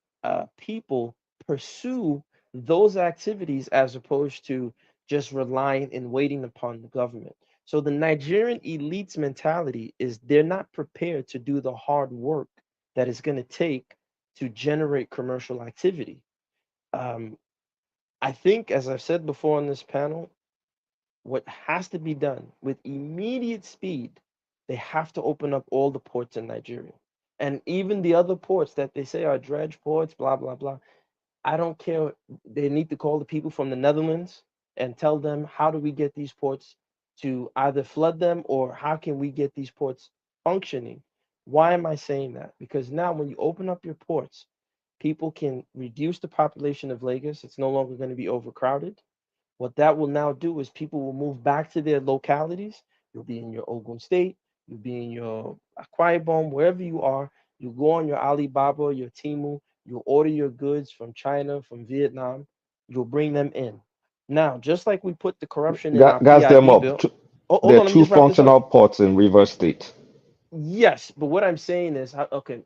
people pursue those activities as opposed to just relying and waiting upon the government. So the Nigerian elites mentality is they're not prepared to do the hard work that it's going to take to generate commercial activity. Um, I think, as I've said before on this panel, what has to be done with immediate speed, they have to open up all the ports in Nigeria. And even the other ports that they say are dredge ports, blah, blah, blah. I don't care. They need to call the people from the Netherlands and tell them, how do we get these ports to either flood them, or how can we get these ports functioning? Why am I saying that? Because now when you open up your ports, people can reduce the population of Lagos. It's no longer going to be overcrowded. What that will now do is people will move back to their localities. You'll be in your Ogun State, you'll be in your Akwa Ibom, wherever you are. You go on your Alibaba, your Temu, you'll order your goods from China, from Vietnam, you'll bring them in. Now, just like we put the corruption in our Gas them PIV up. bill. Hold There are on, let me two just wrap this up. functional ports in River State. Yes, but what I'm saying is, okay,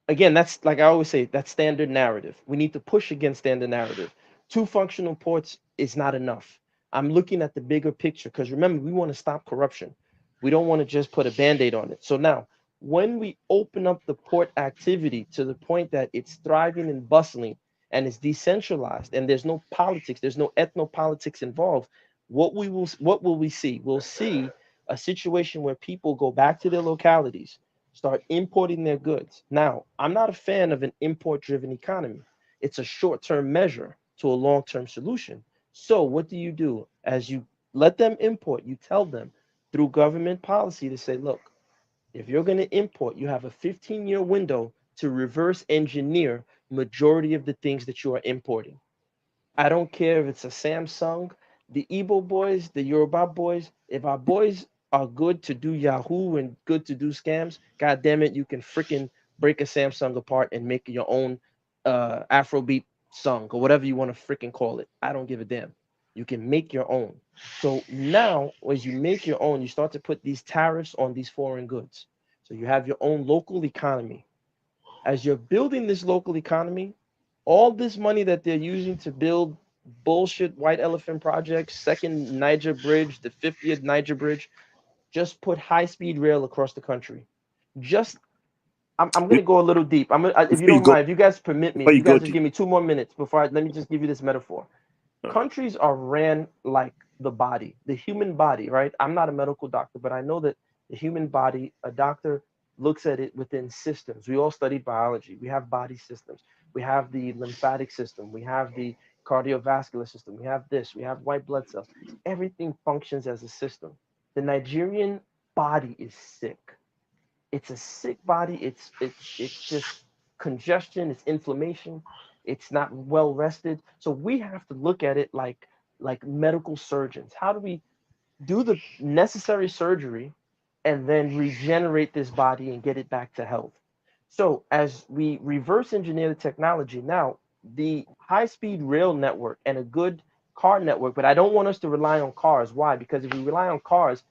again, that's like I always say, that's standard narrative. We need to push against standard narrative. Two functional ports is not enough. I'm looking at the bigger picture because remember, we want to stop corruption. We don't want to just put a band-aid on it. So now, when we open up the port activity to the point that it's thriving and bustling and it's decentralized and there's no politics, there's no ethnopolitics involved, what will we see? We'll see a situation where people go back to their localities, start importing their goods. Now, I'm not a fan of an import driven economy. It's a short term measure to a long term solution. So, what do? As you let them import, you tell them through government policy to say, look, if you're going to import, you have a 15-year window to reverse engineer majority of the things that you are importing. I don't care if it's a Samsung, the Igbo boys, the Yoruba boys. If our boys are good to do Yahoo and good to do scams, god damn it, you can freaking break a Samsung apart and make your own Afrobeat song or whatever you want to freaking call it. I don't give a damn. You can make your own. So now, as you make your own, you start to put these tariffs on these foreign goods. So you have your own local economy. As you're building this local economy, all this money that they're using to build bullshit white elephant projects, second Niger bridge, the 50th Niger bridge, just put high speed rail across the country. Just I'm gonna go a little deep. If you Before you don't go, mind, if you guys permit me, before if you you go guys just deep, give me 2 more minutes before let me just give you this metaphor. Countries are ran like the body, the human body, right? I'm not a medical doctor, but I know that the human body, a doctor looks at it within systems. We all studied biology. We have body systems. We have the lymphatic system. We have the cardiovascular system. We have this. We have white blood cells. Everything functions as a system. The Nigerian body is sick. It's a sick body. It's just congestion, it's inflammation, it's not well rested. So we have to look at it like medical surgeons. How do we do the necessary surgery and then regenerate this body and get it back to health? So as we reverse engineer the technology now, the high speed rail network and a good car network, but I don't want us to rely on cars. Why? Because if we rely on cars,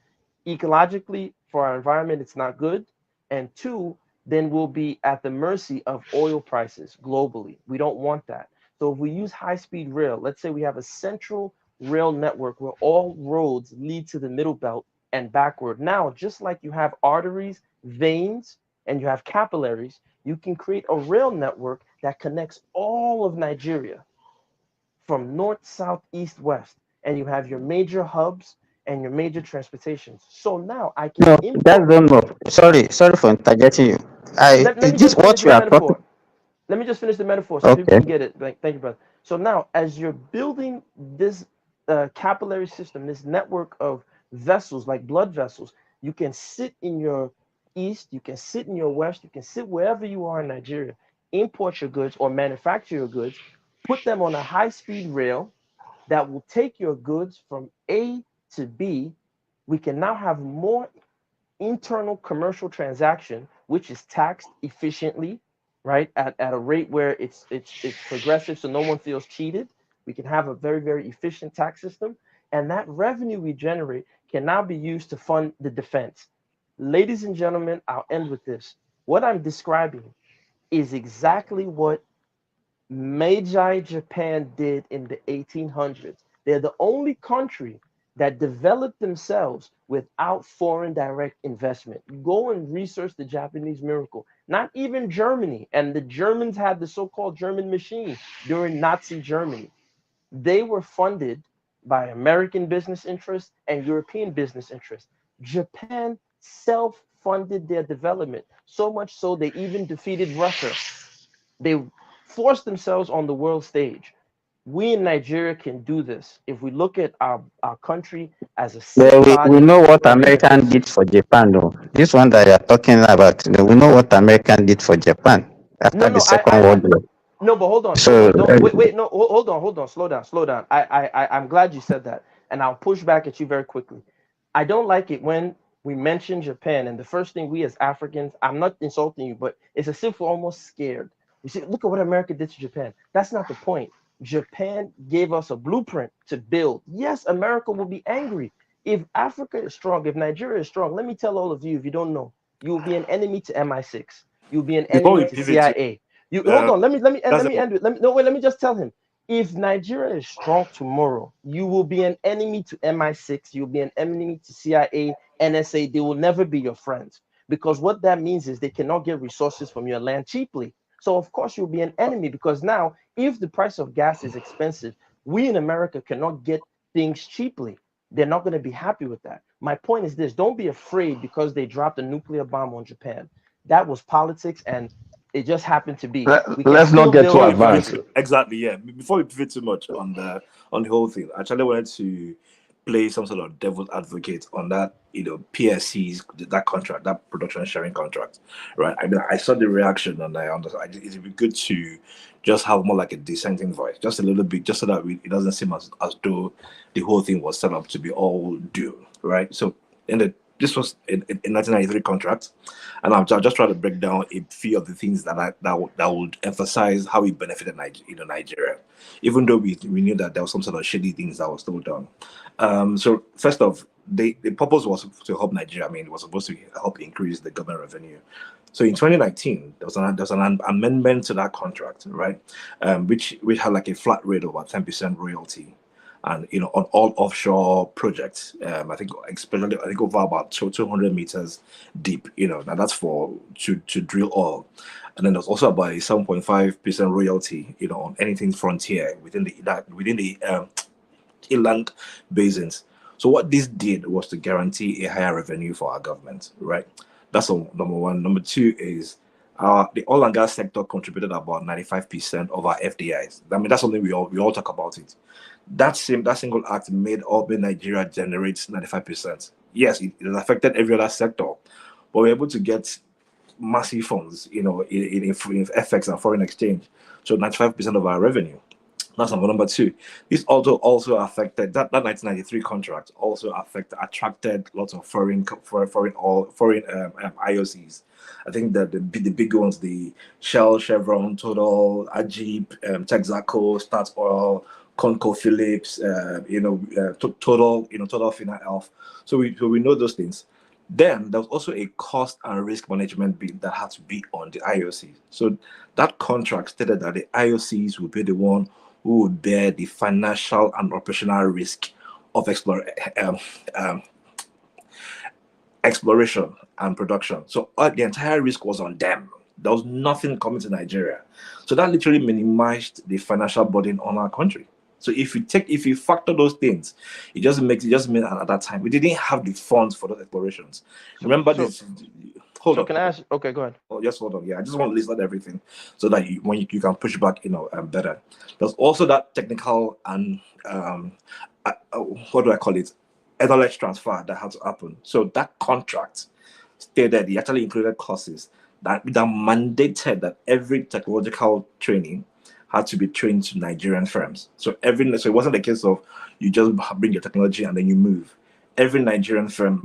ecologically for our environment, it's not good. And two, then we'll be at the mercy of oil prices globally. We don't want that. So if we use high-speed rail, let's say we have a central rail network where all roads lead to the middle belt and backward. Now, just like you have arteries, veins, and you have capillaries, you can create a rail network that connects all of Nigeria from north, south, east, west, and you have your major hubs and your major transportations. So now I can No, that's import. don't know. Sorry for interjecting you. Let me This just finish what we my are talking. metaphor. Let me just finish the metaphor so people Okay. can get it. Like, thank you, brother. So now, as you're building this capillary system, this network of vessels, like blood vessels, you can sit in your east, you can sit in your west, you can sit wherever you are in Nigeria, import your goods or manufacture your goods, put them on a high-speed rail that will take your goods from A to B. We can now have more internal commercial transaction, which is taxed efficiently, right? At a rate where it's progressive, so no one feels cheated. We can have a very, very efficient tax system. And that revenue we generate can now be used to fund the defense. Ladies and gentlemen, I'll end with this. What I'm describing is exactly what Meiji Japan did in the 1800s. They're the only country that developed themselves without foreign direct investment. Go and research the Japanese miracle. Not even Germany, and the Germans had the so-called German machine during Nazi Germany. They were funded by American business interests and European business interests. Japan self-funded their development, so much so they even defeated Russia. They forced themselves on the world stage. We in Nigeria can do this if we look at our country as a Well, city we body know what where we have American did for Japan, though. This one that you're talking about, we know what American did for Japan after the Second World War. no, but hold on. So, Don't wait. No, hold on. Slow down. I'm glad you said that, and I'll push back at you very quickly. I don't like it when we mention Japan, and the first thing we as Africans, I'm not insulting you, but it's as if we're almost scared. We say, look at what America did to Japan. That's not the point. Japan gave us a blueprint to build. Yes, America will be angry. If Africa is strong, if Nigeria is strong, let me tell all of you, if you don't know, you will be an enemy to MI6. You'll be an Before enemy we to pivot to CIA. You hold on. Let me that's end with. Let me just tell him. If Nigeria is strong tomorrow, you will be an enemy to MI6. You'll be an enemy to CIA, NSA. They will never be your friends because what that means is they cannot get resources from your land cheaply. So of course you'll be an enemy because now if the price of gas is expensive, we in America cannot get things cheaply. They're not going to be happy with that. My point is this: don't be afraid because they dropped a nuclear bomb on Japan. That was politics, and it just happened to be. We can Let's not still get too build before we a pivot advanced. country. to, exactly, yeah. Before we pivot too much on the whole thing, I actually wanted to play some sort of devil's advocate on that, PSC's that contract, that production sharing contract, right? I mean, I saw the reaction and I understand. It'd be good to just have more like a dissenting voice, just a little bit, just so that it doesn't seem as though the whole thing was set up to be all doom, right? So, this was in 1993 contract, and I'll just try to break down a few of the things that would emphasize how it benefited Nigeria, even though we knew that there was some sort of shady things that were still done. So first off, the purpose was to help Nigeria. I mean, it was supposed to help increase the government revenue. So in 2019, there was an amendment to that contract, right? Which had like a flat rate of about 10% royalty, and on all offshore projects. I think especially over about 200 meters deep. Now that's to drill oil, and then there's also about a 7.5% royalty. On anything frontier within the inland basins. So what this did was to guarantee a higher revenue for our government, right? That's number one. Number two is the oil and gas sector contributed about 95% of our FDIs. I mean, that's something we all talk about it. That single act made Nigeria generates 95%. Yes, it affected every other sector, but we're able to get massive funds, in FX and foreign exchange. So 95% of our revenue. That's number two. This also affected that 1993 contract also attracted lots of foreign IOCs. I think that the big ones, the Shell, Chevron, Total, Ajib, Texaco, Statoil, ConocoPhillips, Total, Total Fina Health. So we know those things. Then there was also a cost and risk management bill that had to be on the IOCs. So that contract stated that the IOCs would be the one who would bear the financial and operational risk of exploration and production. So the entire risk was on them. There was nothing coming to Nigeria. So that literally minimized the financial burden on our country. So if you factor those things, it just means at that time we didn't have the funds for those explorations. Remember this. Hold on. Can I ask? Okay, go ahead. Oh, just hold on. Yeah, I just want to list out everything so that you can push back, better. There's also that technical and what do I call it? Knowledge transfer that had to happen. So that contract stated it actually included clauses that mandated that every technological training had to be trained to Nigerian firms. So it wasn't a case of you just bring your technology and then you move. Every Nigerian firm,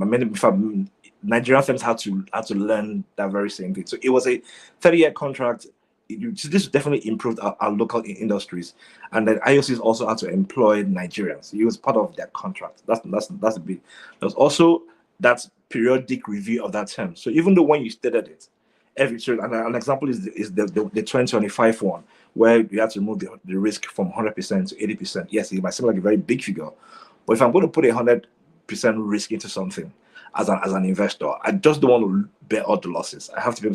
Nigerian firms had to learn that very same thing. So it was a 30-year contract. This definitely improved our local industries, and then IOCs also had to employ Nigerians. It was part of their contract. That's a big. There's also that periodic review of that term. So even though when you stated it, an example is the 2025 one, where you have to remove the risk from 100% to 80%. Yes, it might seem like a very big figure, but if I'm going to put 100% risk into something as an investor, I just don't want to bear all the losses. I have to be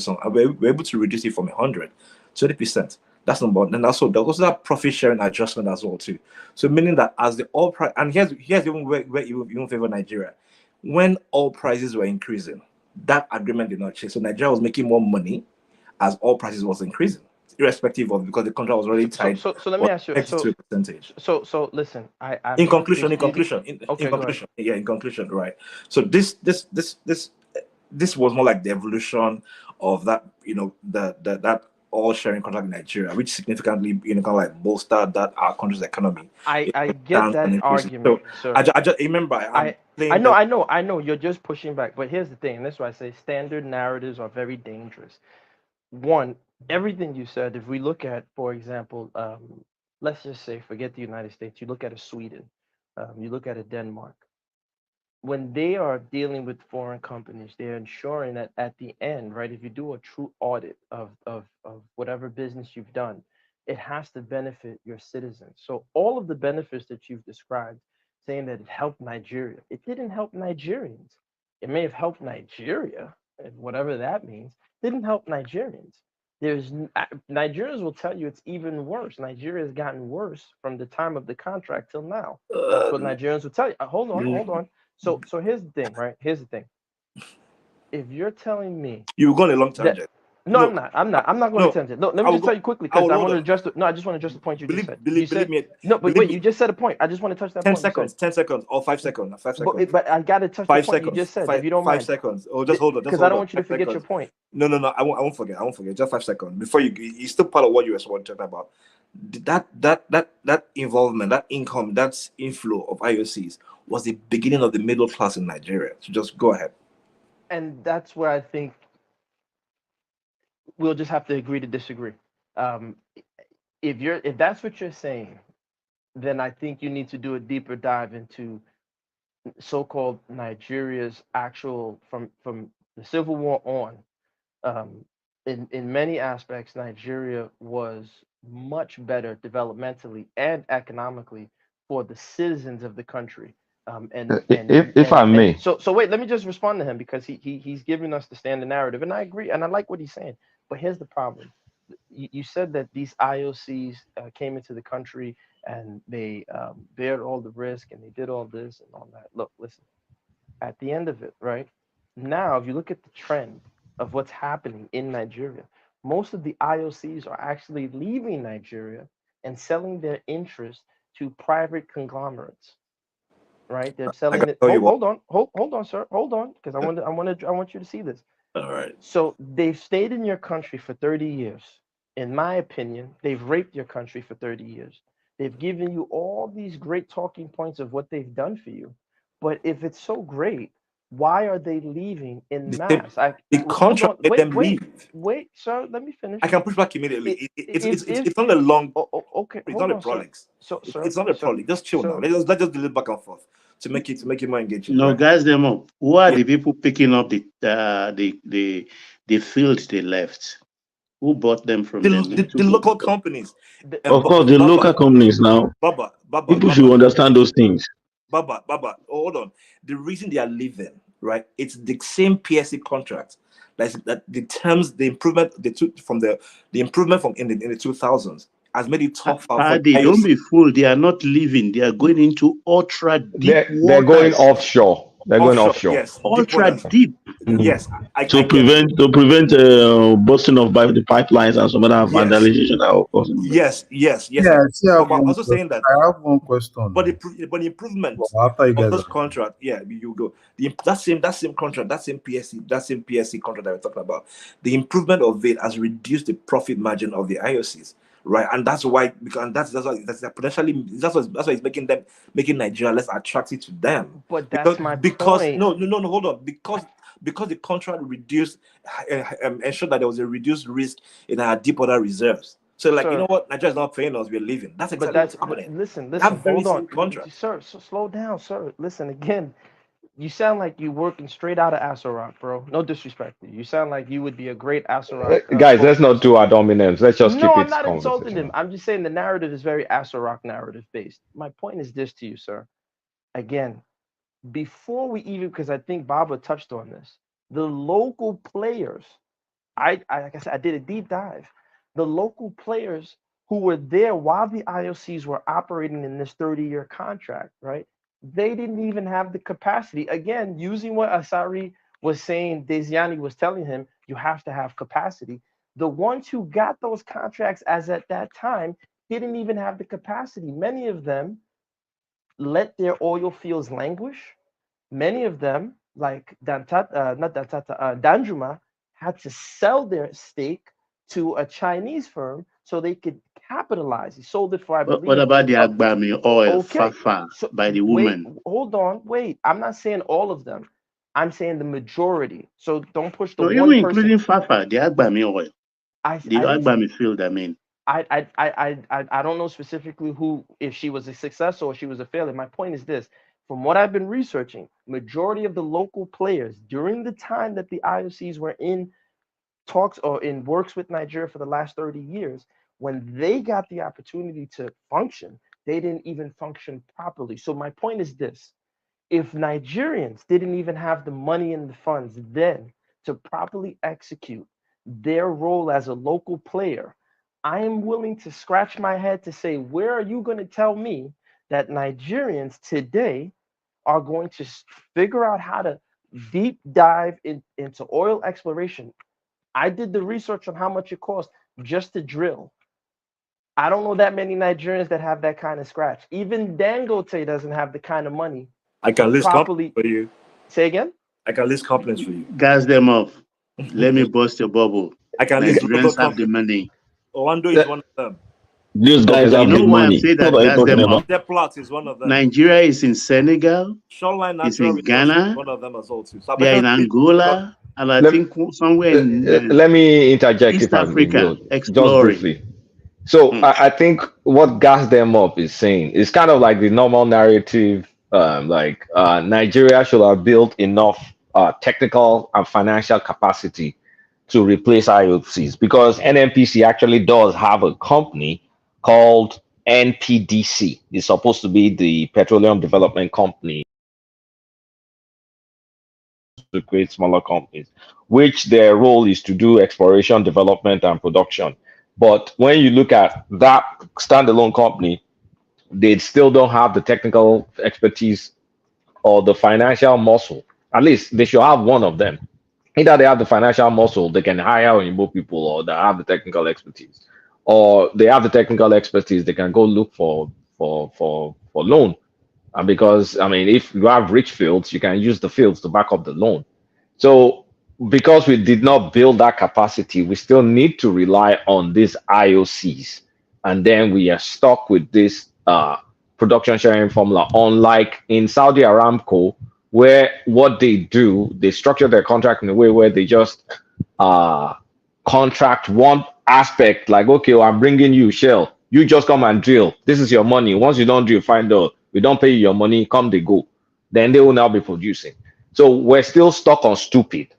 able to reduce it from 100 to 80%. That's number one. And also there's also that profit sharing adjustment as well too. So meaning that as the oil price, and here's even where you favor Nigeria, when oil prices were increasing, that agreement did not change. So Nigeria was making more money as oil prices was increasing, irrespective of, because the contract was already tied. So let me ask you. Percentage. So listen. In conclusion, right. So this was more like the evolution of that, that all sharing contract in Nigeria, which significantly, kind of like bolstered that our country's economy. I get that argument. So I just remember I know you're just pushing back, but here's the thing, and that's why I say standard narratives are very dangerous. One, everything you said, if we look at, for example, let's just say, forget the United States, you look at a Sweden, you look at a Denmark. When they are dealing with foreign companies, they're ensuring that at the end, right, if you do a true audit of whatever business you've done, it has to benefit your citizens. So all of the benefits that you've described, saying that it helped Nigeria, it didn't help Nigerians. It may have helped Nigeria, whatever that means, didn't help Nigerians. Nigerians will tell you it's even worse. Nigeria has gotten worse from the time of the contract till now. That's what Nigerians will tell you. Hold on. So here's the thing, right? Here's the thing. If you're telling me you've gone a long tangent. No, I'm not going to tangent. No, let me just tell you quickly, because I want to address I just want to address the point you just said. Believe me. No, but wait, you just said a point. I just want to touch that 10 point. 10 seconds, or 5 seconds. 5 seconds. But I got to touch the point you just said, if you don't mind. 5 seconds. Oh, just hold on. Because I don't want you to forget your point. No, I won't forget. Just 5 seconds. Before it's still part of what you were talking about. That involvement, that income, that inflow of IOCs was the beginning of the middle class in Nigeria. So just go ahead. And that's where I think we'll just have to agree to disagree. If that's what you're saying, then I think you need to do a deeper dive into so-called Nigeria's actual from the Civil War on. In many aspects, Nigeria was much better developmentally and economically for the citizens of the country. If I may. So wait, let me just respond to him, because he's giving us the standard narrative, and I agree, and I like what he's saying. But here's the problem. You said that these IOCs came into the country and they bared all the risk and they did all this and all that. Look, listen, at the end of it, right? Now, if you look at the trend of what's happening in Nigeria, most of the IOCs are actually leaving Nigeria and selling their interest to private conglomerates. Right? They're selling it. Hold on, sir. Hold on, because I want you to see this. All right. So they've stayed in your country for 30 years. In my opinion, they've raped your country for 30 years. They've given you all these great talking points of what they've done for you. But if it's so great, why are they leaving in mass? The contract let them leave. Wait, sir, let me finish. I can push back immediately. It's not a long. okay, It's hold not a on, sir. prolix. So, It's, sir, it's not a sir, prolix. Just chill now. sir. Let's just do it back and forth to make it more engaging. No, Right? guys, them up. Who are the people picking up the field they left? Who bought them from them? The local companies. Of course, the local companies now. Baba, People should understand those things. Baba, hold on. The reason they are leaving, right? It's the same PSC contract. That the terms, the improvement, the improvement from in the 2000s has made it tougher for They don't be fooled. They are not leaving. They are going into ultra deep They're going waters. offshore. They're going offshore. Yes, Ultra deep. Yes, To prevent busting of the pipelines and some other vandalization that will cause. Yes. Yeah, I still have But I'm one also saying question. that. I have one question. But the improvement Well, after you of guys those are- contract, you go. That same contract, that same PSC contract that we're talking about, the improvement of it has reduced the profit margin of the IOCs, right? And that's why, because that's why it's making Nigeria less attractive to them. But that's my point. No, hold on, because the contract reduced, ensured that there was a reduced risk in our deep water reserves. So, like, Sir, you know what? Nigeria's not paying us, we're leaving. That's exactly what's happening. Listen, That very hold same on, contract. sir. So slow down, sir. Listen again. You sound like you working straight out of Asorok, bro. No disrespect to you. You sound like you would be a great Asorok. Guys, let's not do our dominance. Let's just No, keep I'm it not insulting conversational. him. I'm just saying the narrative is very Asorok narrative based. My point is this to you, sir. Again, before we even, because I think Baba touched on this, the local players, like I said, I did a deep dive. The local players who were there while the IOCs were operating in this 30-year contract, right? They didn't even have the capacity. Again, using what Asari was saying, Desiani was telling him, you have to have capacity. The ones who got those contracts as at that time didn't even have the capacity. Many of them let their oil fields languish. Many of them, like Danjuma, had to sell their stake to a Chinese firm so they could capitalize. He sold it for, I believe. What about the Agbami oil, Okay. Fafa, So by the woman? wait, hold on, wait. I'm not saying all of them. I'm saying the majority. So don't push the No, one even person. including Fafa, the Agbami oil. I The didn't- Agbami field, I mean. I don't know specifically who, if she was a success or she was a failure. My point is this: from what I've been researching, majority of the local players during the time that the IOCs were in talks or in works with Nigeria for the last 30 years, when they got the opportunity to function, they didn't even function properly. So my point is this: if Nigerians didn't even have the money and the funds then to properly execute their role as a local player, I am willing to scratch my head to say, where are you going to tell me that Nigerians today are going to figure out how to deep dive into oil exploration? I did the research on how much it costs just to drill. I don't know that many Nigerians that have that kind of scratch. Even Dangote doesn't have the kind of money. I can list properly companies for you. Say again? I can list companies for you. Gas them up. Let me bust your bubble. I can list Nigerians have the money. Orlando is one of them. These guys Okay, have you know the why I'm money. saying that? What are you Gas talking them about? up. Deplat is one of them. Nigeria is in Senegal. Shoreline It's Natural in Resources Ghana. is one of them as well too. So They are in Angola, and I think somewhere in Let me interject East if I Africa, will, just exploring. briefly. So I think what gas them up is saying is kind of like the normal narrative, Nigeria should have built enough technical and financial capacity to replace IOCs, because NNPC actually does have a company called NPDC. It's supposed to be the Petroleum Development Company to create smaller companies, which their role is to do exploration, development, and production. But when you look at that standalone company, they still don't have the technical expertise or the financial muscle. At least they should have one of them. Either they have the financial muscle, they can hire Oyinbo people, or they have the technical expertise, or they have the technical expertise, they can go look for loan. And because I mean, if you have rich fields, you can use the fields to back up the loan. So because we did not build that capacity, we still need to rely on these IOCs, and then we are stuck with this production sharing formula. Unlike in Saudi Aramco, where what they do, they structure their contract in a way where they just contract one aspect, like, okay, well, I'm bringing you Shell, You just come and drill. This is your money. Once you don't drill, find out. We don't pay you your money, come they go. Then they will now be producing. So we're still stuck on stupid,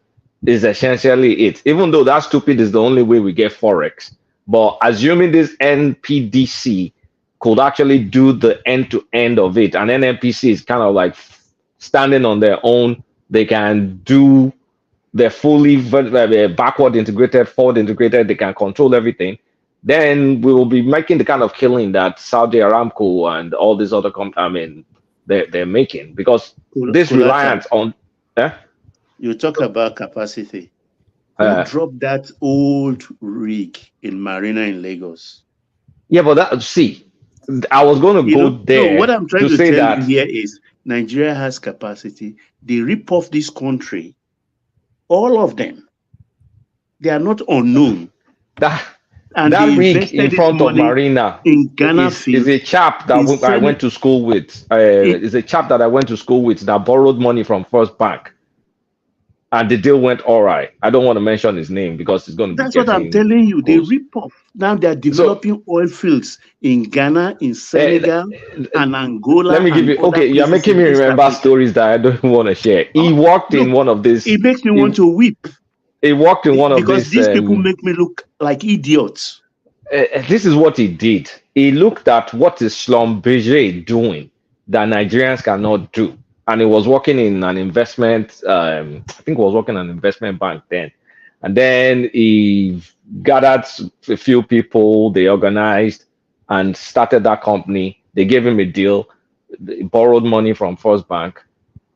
is essentially it. Even though that stupid is the only way we get Forex. But assuming this NPDC could actually do the end-to-end of it, and NNPC is kind of like standing on their own, they can do, they're fully backward integrated, forward integrated, they can control everything, then we will be making the kind of killing that Saudi Aramco and all these other they're making, because this reliance on you talk about capacity. Who dropped that old rig in Marina in Lagos? Yeah, but that, see, I was going to go there. No, what I'm trying to say tell that you here is Nigeria has capacity. They rip off this country. All of them. They are not unknown. And that rig in front of Marina in Ghana is a chap that I went to school with. Is a chap that I went to school with that borrowed money from First Bank. And the deal went all right. I don't want to mention his name because it's going to be. That's what I'm telling you. They rip off. Now they're developing oil fields in Ghana, in Senegal, and Angola. Let me give you. Okay, you're making me remember stories that I don't want to share. He worked in one of these. It makes me want to weep. He worked in one of these. Because these people make me look like idiots. This is what he did. He looked at what is Schlumberger doing that Nigerians cannot do. And he was working in an investment, I think he was working in an investment bank then. And then he gathered a few people, they organized and started that company. They gave him a deal. They borrowed money from First Bank.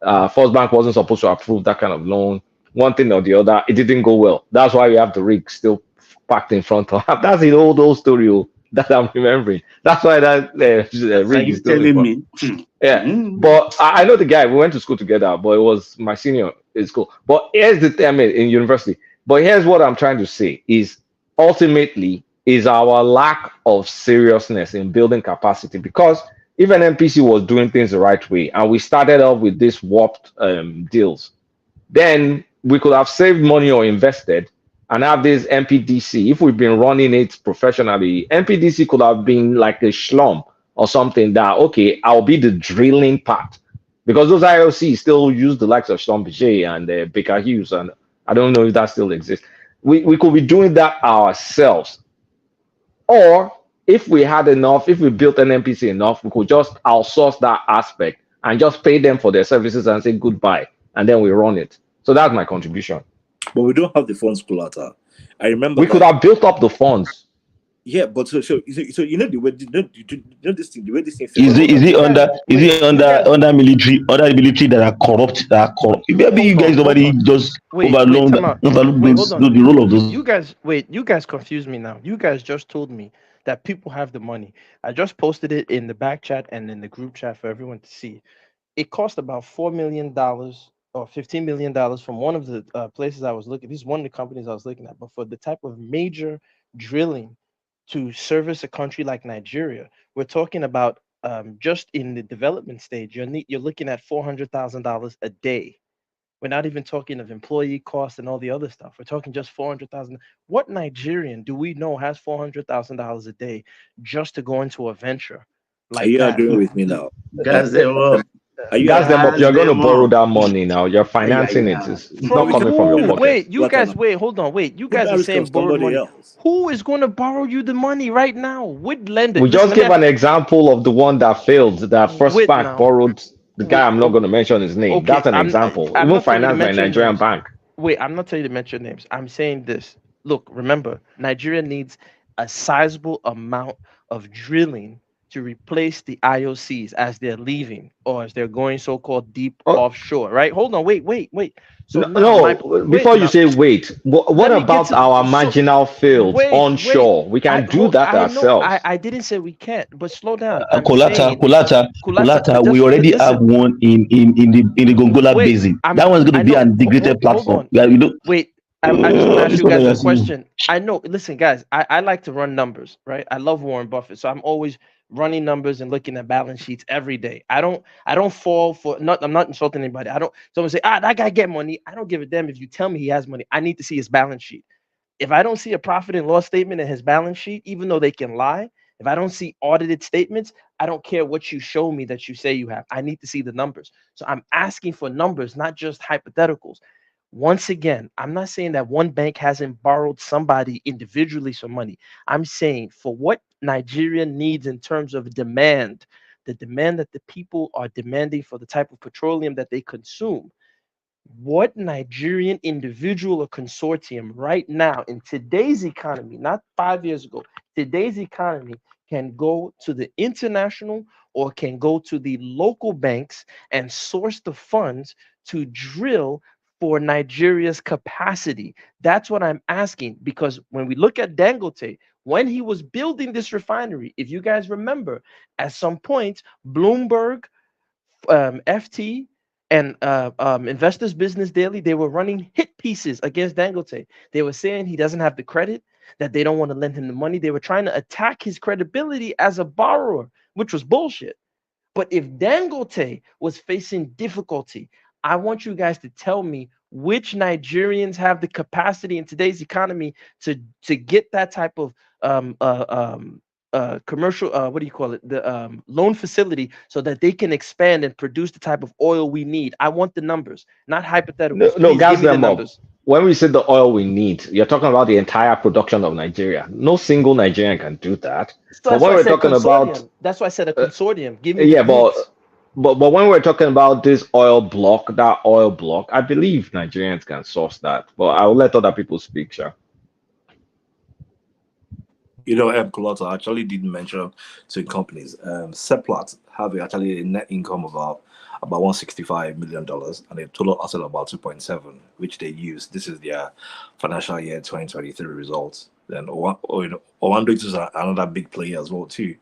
First Bank wasn't supposed to approve that kind of loan. One thing or the other, it didn't go well. That's why we have the rig still parked in front of. That's the old story that I'm remembering. That's why that rig is still telling me. Yeah, but I know the guy. We went to school together, but it was my senior in school. But here's the thing, in university. But here's what I'm trying to say is ultimately is our lack of seriousness in building capacity. Because if an NPC was doing things the right way and we started off with these warped deals, then we could have saved money or invested and have this NPDC. If we've been running it professionally, NPDC could have been like a slum or something that, okay, I'll be the drilling part. Because those IOCs still use the likes of Schlumberger and Baker Hughes, and I don't know if that still exists. We could be doing that ourselves. Or if we had enough, if we built an NPC enough, we could just outsource that aspect and just pay them for their services and say goodbye, and then we run it. So that's my contribution. But we don't have the funds, Kulata. I remember we could have built up the funds. Yeah, but so you know the way this thing, the way this thing is it under military that are corrupt, maybe you guys nobody just overlook the role of those. You guys confuse me now. You guys just told me that people have the money. I just posted it in the back chat and in the group chat for everyone to see. It cost about $4 million or $15 million from one of the places I was looking. This is one of the companies I was looking at, but for the type of major drilling to service a country like Nigeria, we're talking about just in the development stage, you're looking at $400,000 a day. We're not even talking of employee costs and all the other stuff. We're talking just $400,000. What Nigerian do we know has $400,000 a day just to go into a venture like that? Are you agreeing with me now? Guys, they were. You're going to borrow that money now. You're financing it. It's not coming from your pocket. Hold on. You guys are saying borrowed money. Who is going to borrow you the money right now? With lenders? We just gave an example of the one that failed. That First Bank borrowed the guy. I'm not going to mention his name. Okay, that's an example. Even financed by a Nigerian bank. Wait, I'm not telling you to mention names. I'm saying this. Look, remember, Nigeria needs a sizable amount of drilling to replace the IOCs as they're leaving or as they're going so-called deep offshore, right? Hold on, wait. So before you say wait, what about our marginal fields onshore? We can do that ourselves. I didn't say we can't, but slow down. Kulata, we already have one in the Gongola Basin. That one's going to be an integrated platform. Wait. I just want to ask you guys a question. I know, listen, guys, I like to run numbers, right? I love Warren Buffett, so I'm always running numbers and looking at balance sheets every day. I don't fall for I'm not insulting anybody. Someone say, that guy get money. I don't give a damn if you tell me he has money. I need to see his balance sheet. If I don't see a profit and loss statement in his balance sheet, even though they can lie If I don't see audited statements, I don't care what you show me that you say you have. I need to see the numbers. So I'm asking for numbers, not just hypotheticals. Once again, I'm not saying that one bank hasn't borrowed somebody individually some money. I'm saying for what Nigeria needs in terms of demand, the demand that the people are demanding for the type of petroleum that they consume, what Nigerian individual or consortium right now in today's economy, not 5 years ago, today's economy can go to the international or can go to the local banks and source the funds to drill for Nigeria's capacity? That's what I'm asking, because when we look at Dangote, when he was building this refinery, if you guys remember, at some point, Bloomberg, FT, and Investors Business Daily, they were running hit pieces against Dangote. They were saying he doesn't have the credit, that they don't want to lend him the money. They were trying to attack his credibility as a borrower, which was bullshit. But if Dangote was facing difficulty, I want you guys to tell me which Nigerians have the capacity in today's economy to get that type of commercial, what do you call it, the loan facility, so that they can expand and produce the type of oil we need. I want the numbers, not hypotheticals. No, Please gas give me the them up. numbers. When we say the oil we need, you're talking about the entire production of Nigeria. No single Nigerian can do that. So But that's when why I we're said talking about, consortium. That's why I said a consortium. Give me the yeah, groups. but when we're talking about this oil block, that oil block, I believe Nigerians can source that. But I will let other people speak, sure. You know, Colotto actually did mention two companies. Seplat have actually a net income of about $165 million and a total asset of about 2.7, which they use. This is their financial year 2023 results. Then Owando is another big player as well too.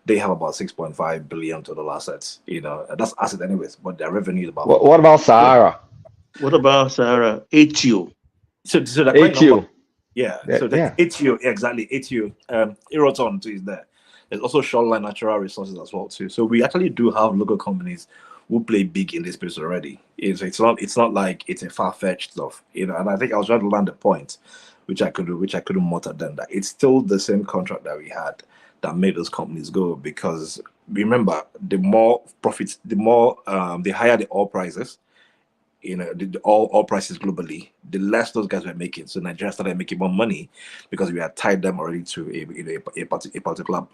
They have about 6.5 billion total assets. You know, that's asset anyways, but their revenue is about. What about Sahara? What about Sahara? ATO. So the quite ATO. number. Yeah. So the Yeah. ATO, exactly. ATO. Eroton too is there. There's also Shoreline Natural Resources as well too. So we actually do have local companies who play big in this space already. It's not like it's a far-fetched stuff, you know. And I think I was trying to land the point, which I couldn't mutter than that. It's still the same contract that we had that made those companies go, because remember, the more profits, the more the higher the oil prices, you know, the all prices globally, the less those guys were making. So Nigeria started making more money because we had tied them already to a particular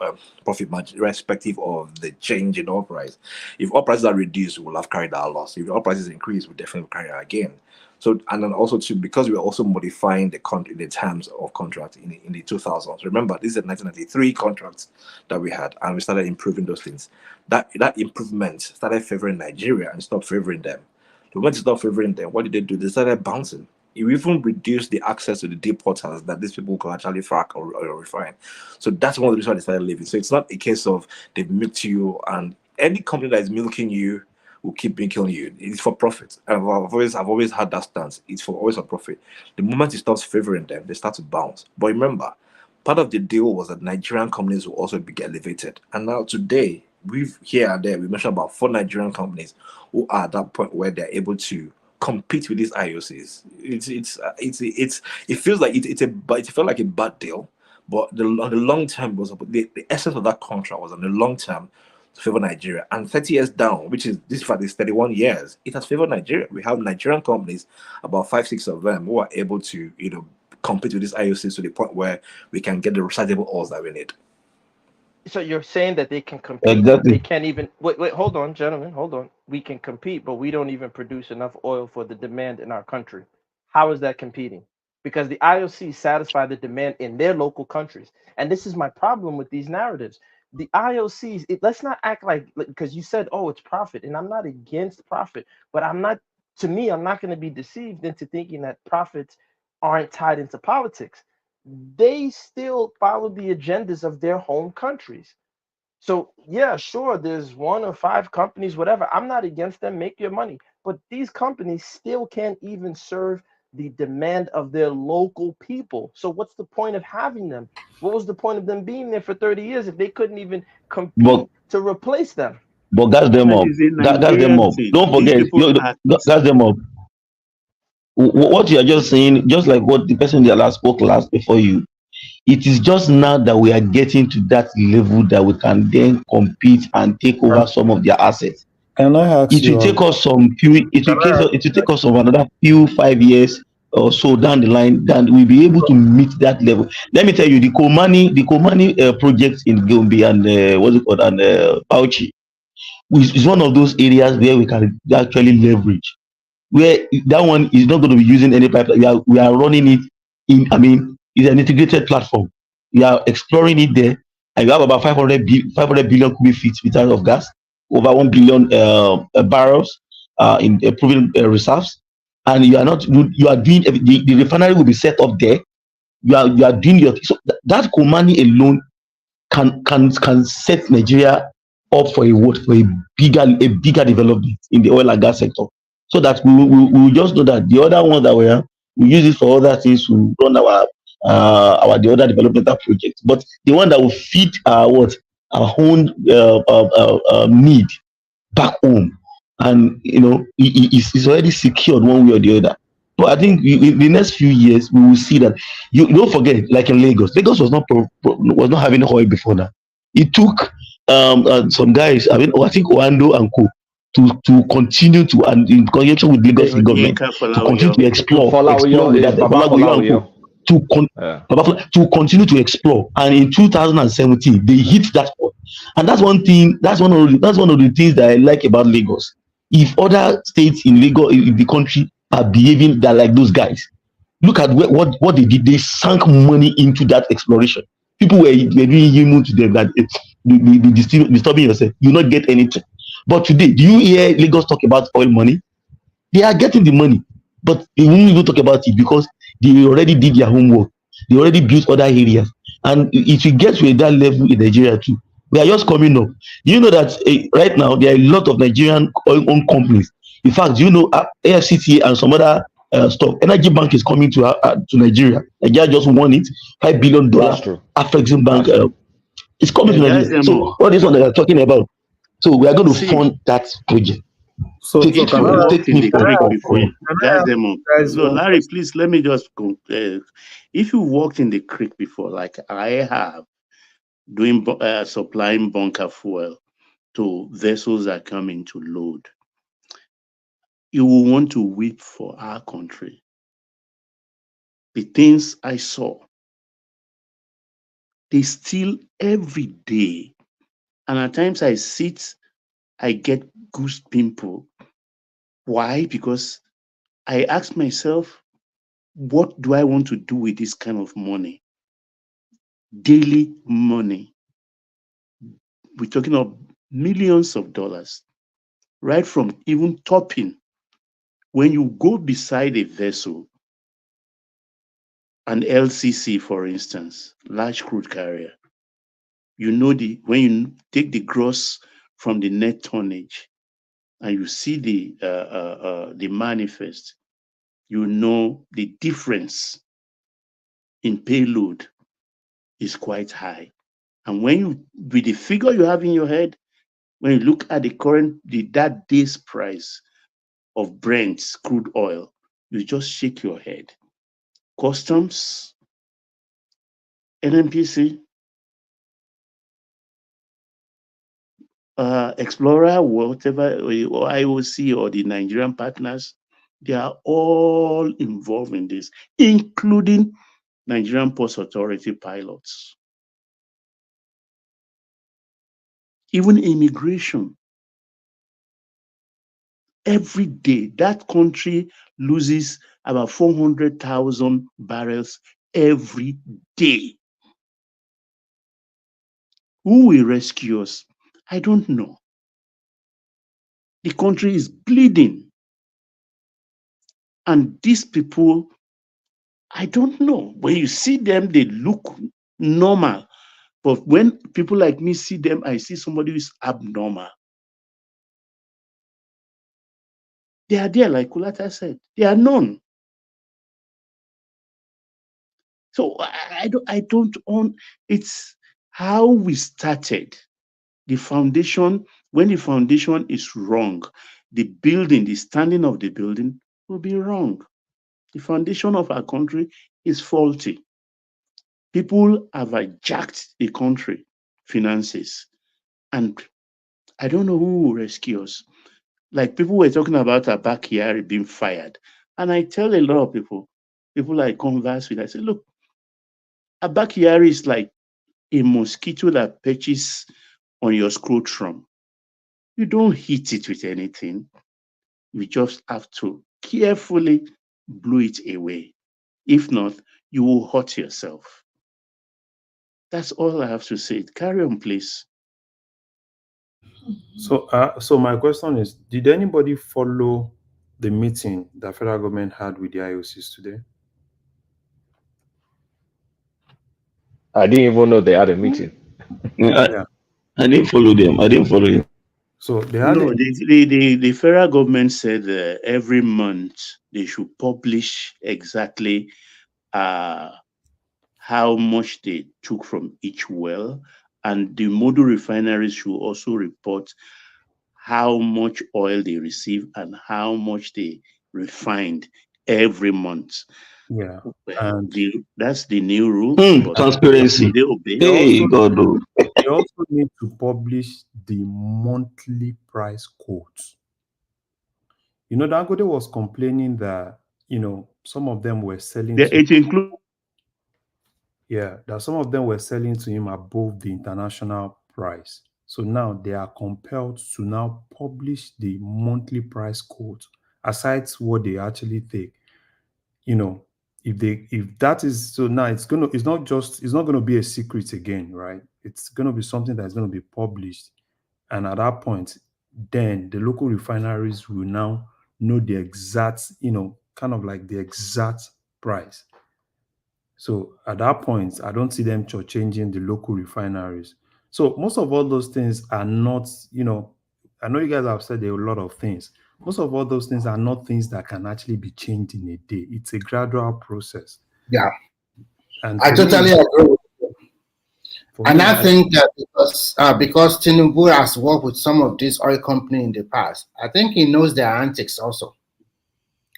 profit margin, irrespective of the change in oil price. If oil prices are reduced, we'll have carried our loss. If oil prices increase, we'll definitely carry our gain. So, and then also too, because we are also modifying the terms of contract in the 2000s. Remember, this is a 1993 contracts that we had, and we started improving those things. That improvement started favoring Nigeria and stopped favoring them. So when they stopped favoring them, what did they do? They started bouncing. You even reduced the access to the deep waters that these people could actually frack or refine. So that's one of the reasons why they started leaving. So it's not a case of they've milked you, and any company that is milking you will keep milking you. It's for profit. And I've always had that stance. It's always for profit. The moment it stops favoring them, they start to bounce. But remember, part of the deal was that Nigerian companies will also be elevated. And now today, we've here and there, we mentioned about 4 Nigerian companies who are at that point where they're able to compete with these IOCs. It feels like it felt like a bad deal, but on the long term was the essence of that contract was on the long term to favor Nigeria. And 30 years down, which is this fact is 31 years, it has favored Nigeria. We have Nigerian companies, about 5-6 of them, who are able to compete with these IOCs to the point where we can get the sizable oils that we need. So you're saying that they can compete, Exactly. they can't even wait, hold on, gentlemen, hold on. We can compete, but we don't even produce enough oil for the demand in our country. How is that competing? Because the IOC satisfy the demand in their local countries. And this is my problem with these narratives. The IOCs, let's not act like, because you said, oh, it's profit, and I'm not against profit, but I'm not going to be deceived into thinking that profits aren't tied into politics. They still follow the agendas of their home countries. So yeah, sure, there's 1 or 5 companies, whatever. I'm not against them, make your money. But these companies still can't even serve the demand of their local people. So what's the point of having them? What was the point of them being there for 30 years if they couldn't even compete to replace them? But gas them That up. is a Gas them Nigerian up. thing. Don't These forget. people are Gas them up. What you are just saying, just like what the person that last spoke last before you, It is just now that we are getting to that level that we can then compete and take over some of their assets. Can I ask It will you take us some few. It will take us some another few 5 years or so down the line. Then we'll be able to meet that level. Let me tell you, the Komani project in Gombe and what's it called, and Bauchi is one of those areas where we can actually leverage, where that one is not going to be using any pipeline. We are running it in. I mean, it's an integrated platform. We are exploring it there, and you have about 500 billion cubic feet meters of gas, over 1 billion barrels in proven reserves, and you are doing the refinery will be set up there. You are doing your so that Komani alone can set Nigeria up for a bigger development in the oil and gas sector. So that we will just know that the other ones that we use it for other things to run our the other developmental projects. But the one that will feed our own need back home, and it's already secured one way or the other. So I think in the next few years we will see that. You don't forget, like in Lagos was not was not having oil before now. It took some guys, I think Oando and Co, to continue to, and in conjunction with Lagos State government, Yinka to continue to explore with that Baba Babagboyo and Co, Folawiyo. Yeah. to continue to explore. And in 2017 they hit that point. And that's one thing. That's one of the things that I like about Lagos. If other states in Lagos, in the country, are behaving that like those guys, look at what they did. They sank money into that exploration. People were doing human to them that be disturbing yourself. You not get anything. But today, do you hear Lagos talk about oil money? They are getting the money, but they won't even talk about it because they already did their homework. They already built other areas, and if you get to that level in Nigeria too, we are just coming up. Do you know that right now there are a lot of Nigerian oil-owned companies? In fact, do you know AFCTA and some other stuff? Energy Bank is coming to Nigeria. Nigeria just won it, $5 billion. That's true. Afrexim Bank That's true. is coming to Guys, Nigeria. So all this one that I'm talking about. So we are going to see, fund that project. So Take if it you for walked take in me the for creek for before, guys, Demo. guys, No, one Larry, question. please let me just go. If you walked in the creek before, like I have, doing supplying bunker fuel to vessels that come in to load, you will want to weep for our country. The things I saw, they steal every day. And at times I sit, I get goose pimple. Why? Because I ask myself, what do I want to do with this kind of money? Daily money. We're talking of millions of dollars, right from even topping. When you go beside a vessel, an LCC, for instance, large crude carrier, you know when you take the gross from the net tonnage and you see the manifest, you know the difference in payload is quite high. And when you, with the figure you have in your head, when you look at that day's price of Brent crude oil, you just shake your head. Customs, NNPC, Explorer, whatever, or IOC or the Nigerian partners, they are all involved in this, including Nigerian Ports Authority pilots. Even immigration. Every day, that country loses about 400,000 barrels every day. Who will rescue us? I don't know. The country is bleeding. And these people, I don't know. When you see them, they look normal. But when people like me see them, I see somebody who is abnormal. They are there, like Kulata said. They are known. So I don't own. It's how we started. The foundation, when the foundation is wrong, the building, the standing of the building will be wrong. The foundation of our country is faulty. People have hijacked the country finances, and I don't know who will rescue us. Like people were talking about Abakari being fired, and I tell a lot of people I converse with, I say, look, Abakari is like a mosquito that perches on your scrotum. You don't hit it with anything. You just have to carefully blow it away. If not, you will hurt yourself. That's all I have to say. Carry on, please. So my question is: did anybody follow the meeting that federal government had with the IOCs today? I didn't even know they had a meeting. Yeah. I didn't follow them. I didn't follow you. So they had No, the federal government said every month they should publish exactly how much they took from each well, and the model refineries should also report how much oil they receive and how much they refined every month. Yeah, and that's the new rules. But Transparency. they obey. Hey, God. They also need to publish the monthly price quotes. You know, Dangote was complaining that, you know, some of them were selling Yeah, it includes. Yeah, that some of them were selling to him above the international price. So now they are compelled to now publish the monthly price quote, aside what they actually take. You know, if that is so, now it's not gonna be a secret again, right? It's gonna be something that's gonna be published. And at that point, then the local refineries will now know the exact, you know, kind of like the exact price. So at that point, I don't see them changing the local refineries. So most of all those things are not, you know, I know you guys have said there are a lot of things. Most of all those things are not things that can actually be changed in a day. It's a gradual process. Yeah. And I totally agree with you. And I think that because Tinubu has worked with some of these oil companies in the past, I think he knows their antics also.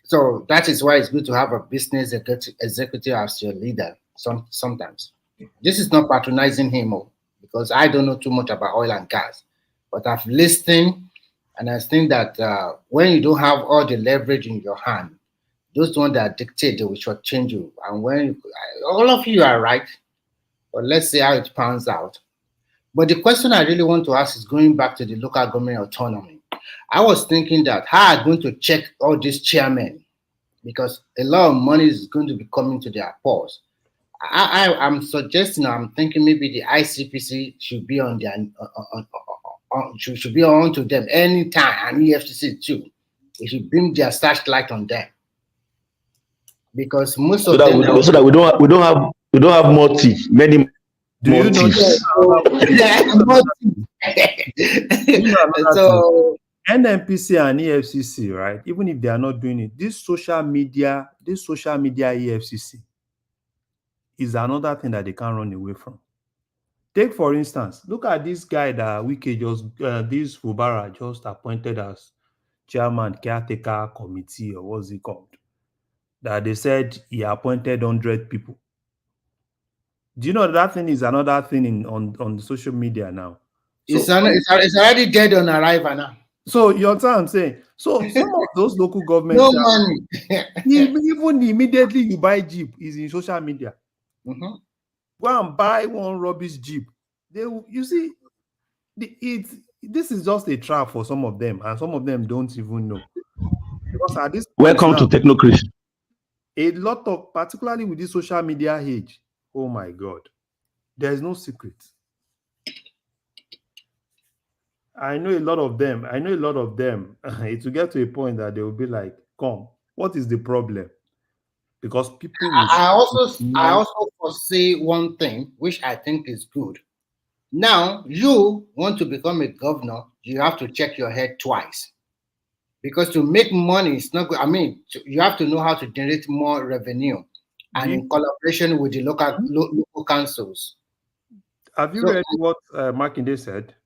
So that is why it's good to have a business executive as your leader sometimes. This is not patronizing him, because I don't know too much about oil and gas, but I've listened, and I think that when you don't have all the leverage in your hand, those ones that dictate, they will shortchange you. And when all of you are right, but let's see how it pans out. But the question I really want to ask is going back to the local government autonomy. I was thinking that how are going to check all these chairmen, because a lot of money is going to be coming to their purse. I'm suggesting, I'm thinking maybe the ICPC should be on their should be on to them anytime, and EFCC too. They should bring their searchlight on them, because most of them. So that we don't have more teeth, many more thieves. So NNPC and EFCC, right? Even if they are not doing it, this social media EFCC is another thing that they can't run away from. Take for instance, look at this guy that Wike this Fubara just appointed as chairman, caretaker committee, or what's it called? That they said he appointed 100 people. Do you know that thing is another thing on the social media now? So, it's already dead on arrival now. So you understand what I'm saying? So some of those local governments, no money. Even immediately you buy Jeep is in social media. Mm-hmm. Go and buy one rubbish Jeep. You see, this is just a trap for some of them, and some of them don't even know. Because at this welcome to Technocracy. A lot of, particularly with this social media age, oh my God, there is no secret. I know a lot of them. It will get to a point that they will be like, "Come, what is the problem?" Because people. I also foresee one thing which I think is good. Now, you want to become a governor, you have to check your head twice. Because to make money, it's not good. I mean, you have to know how to generate more revenue, and in collaboration with the local councils. Have you read what Makinde said?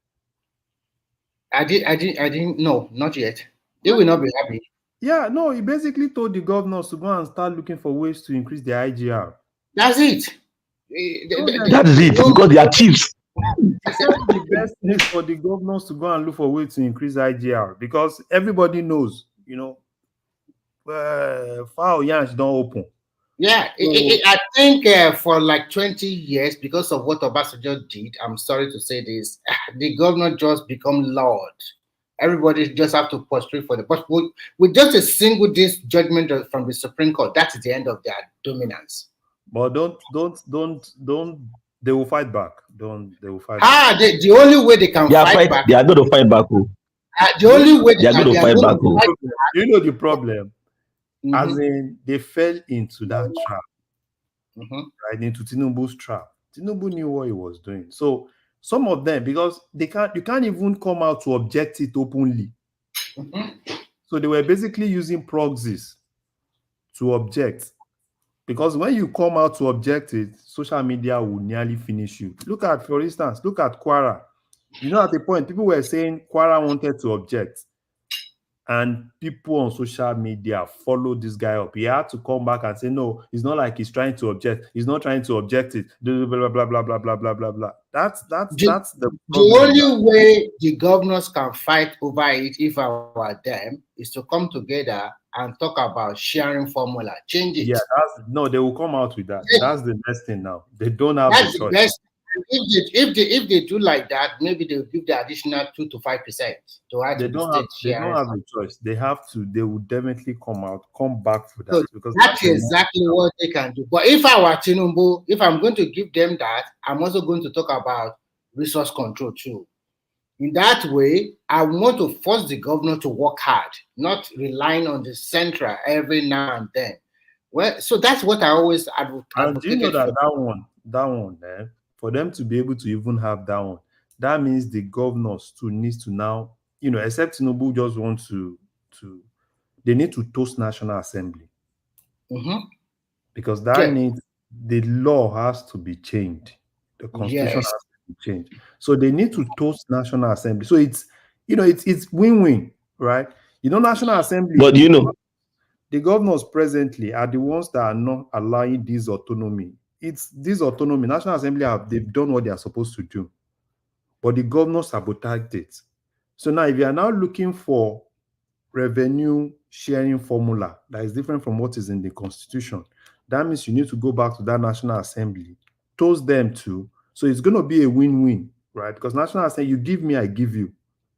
I didn't know, not yet. They will not be happy. Yeah, no, he basically told the governors to go and start looking for ways to increase their IGR. That's it. That is it, because they are thieves. He said the best thing is for the governors to go and look for ways to increase IGR, because everybody knows, foul yansh don't open. Yeah, I think for like 20 years, because of what Obasanjo did, I'm sorry to say this, the governor just become Lord. Everybody just have to prostrate for the, but with just a single this judgment from the Supreme Court, that is the end of their dominance. But don't. They will fight back. They will fight back. The only way they can fight back. They are going to fight back. The only way they are going to fight back. You know the problem. As in, they fell into that trap, right? Into Tinubu's trap. Tinubu knew what he was doing. So some of them, because you can't even come out to object it openly. So they were basically using proxies to object. Because when you come out to object it, social media will nearly finish you. For instance, look at Quara. At the point, people were saying Quara wanted to object. And people on social media followed this guy up. He had to come back and say, no, it's not like he's trying to object. He's not trying to object it. Blah, blah, blah, blah, blah, blah, blah, blah, blah. That's the problem. The only way the governors can fight over it, if I were them, is to come together and talk about sharing formula. Change it. Yeah, they will come out with that. That's the best thing now. They don't have That's the choice. Best. If they do like that, maybe they'll give the additional 2 to 5% to add they to don't the have state they don't have a choice. They have to. They will definitely come back for that, so because that's exactly what they can do. But if I were Tinubu, if I'm going to give them that, I'm also going to talk about resource control too. In that way, I want to force the governor to work hard, not relying on the central every now and then. Well, so that's what I always advocate. And do you know that one, for them to be able to even have that one, that means the governors too needs to now, except Tinubu just wants to they need to toast National Assembly. Because the law has to be changed. The constitution has to be changed. So they need to toast National Assembly. So it's win-win, right? National Assembly. But the governors presently are the ones that are not allowing this autonomy. It's this autonomy. National Assembly they've done what they are supposed to do, but the governors sabotaged it. So now, if you are now looking for revenue sharing formula that is different from what is in the Constitution, that means you need to go back to that National Assembly, toast them too. So it's going to be a win-win, right? Because National Assembly, you give me, I give you.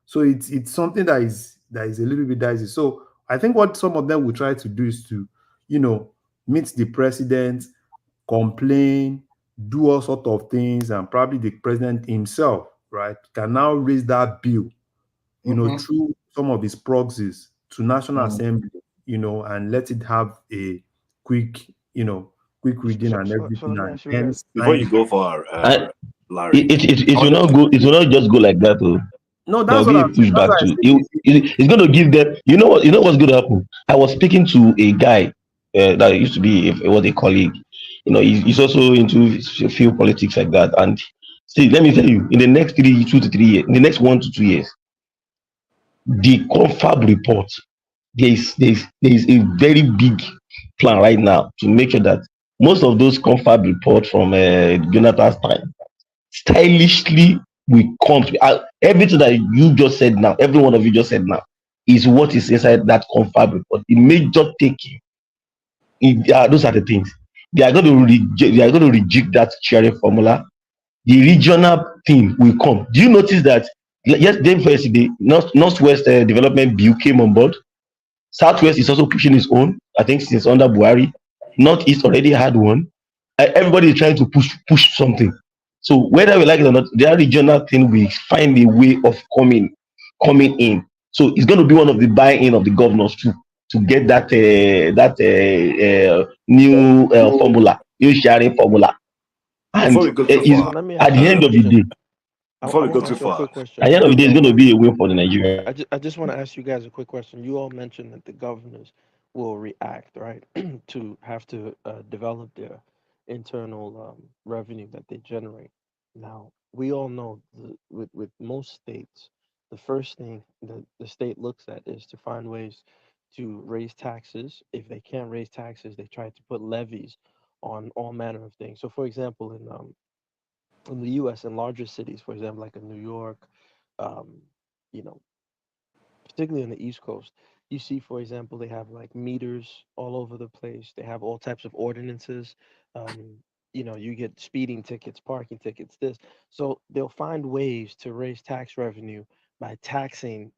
So it's something that is a little bit dicey. So I think what some of them will try to do is to, meet the president, complain, do all sorts of things, and probably the president himself, right, can now raise that bill, through some of his proxies to National Assembly, and let it have a quick reading and everything. Before you go for Larry, it will not go. It will not just go like that. No, that's what I'm pushback to. It's going to give them. You know what's going to happen. I was speaking to a guy that used to be a colleague. He's also into a few politics like that. And see, let me tell you, in the next 2 to 3 years, in the next 1 to 2 years, the confab report, there is a very big plan right now to make sure that most of those confab reports from Jonathan's time stylishly will come to everything that you just said now, every one of you just said now, is what is inside that confab report. The major taking, those are the things. They are going to reject that sharing formula. The regional thing will come. Do you notice that yesterday, Northwest Development Bill came on board? Southwest is also pushing its own, I think, since under Buhari. Northeast already had one. Everybody is trying to push something. So whether we like it or not, their regional thing will find a way of coming in. So it's going to be one of the buy-in of the governors too, to get that new formula, new sharing formula. And Before we go too far, at the end of the day, before we go too far, at the end of the day, it's going to be a win for the Nigerians. I just want to ask you guys a quick question. You all mentioned that the governors will react, right, to have to develop their internal revenue that they generate. Now, we all know with most states, the first thing that the state looks at is to find ways to raise taxes. If they can't raise taxes, they try to put levies on all manner of things. So, for example, in the U.S. in larger cities, for example, like in New York, um, you know, particularly on the East Coast, you see, for example, they have like meters all over the place. They have all types of ordinances. Um, you get speeding tickets, parking tickets, this. So they'll find ways to raise tax revenue by taxing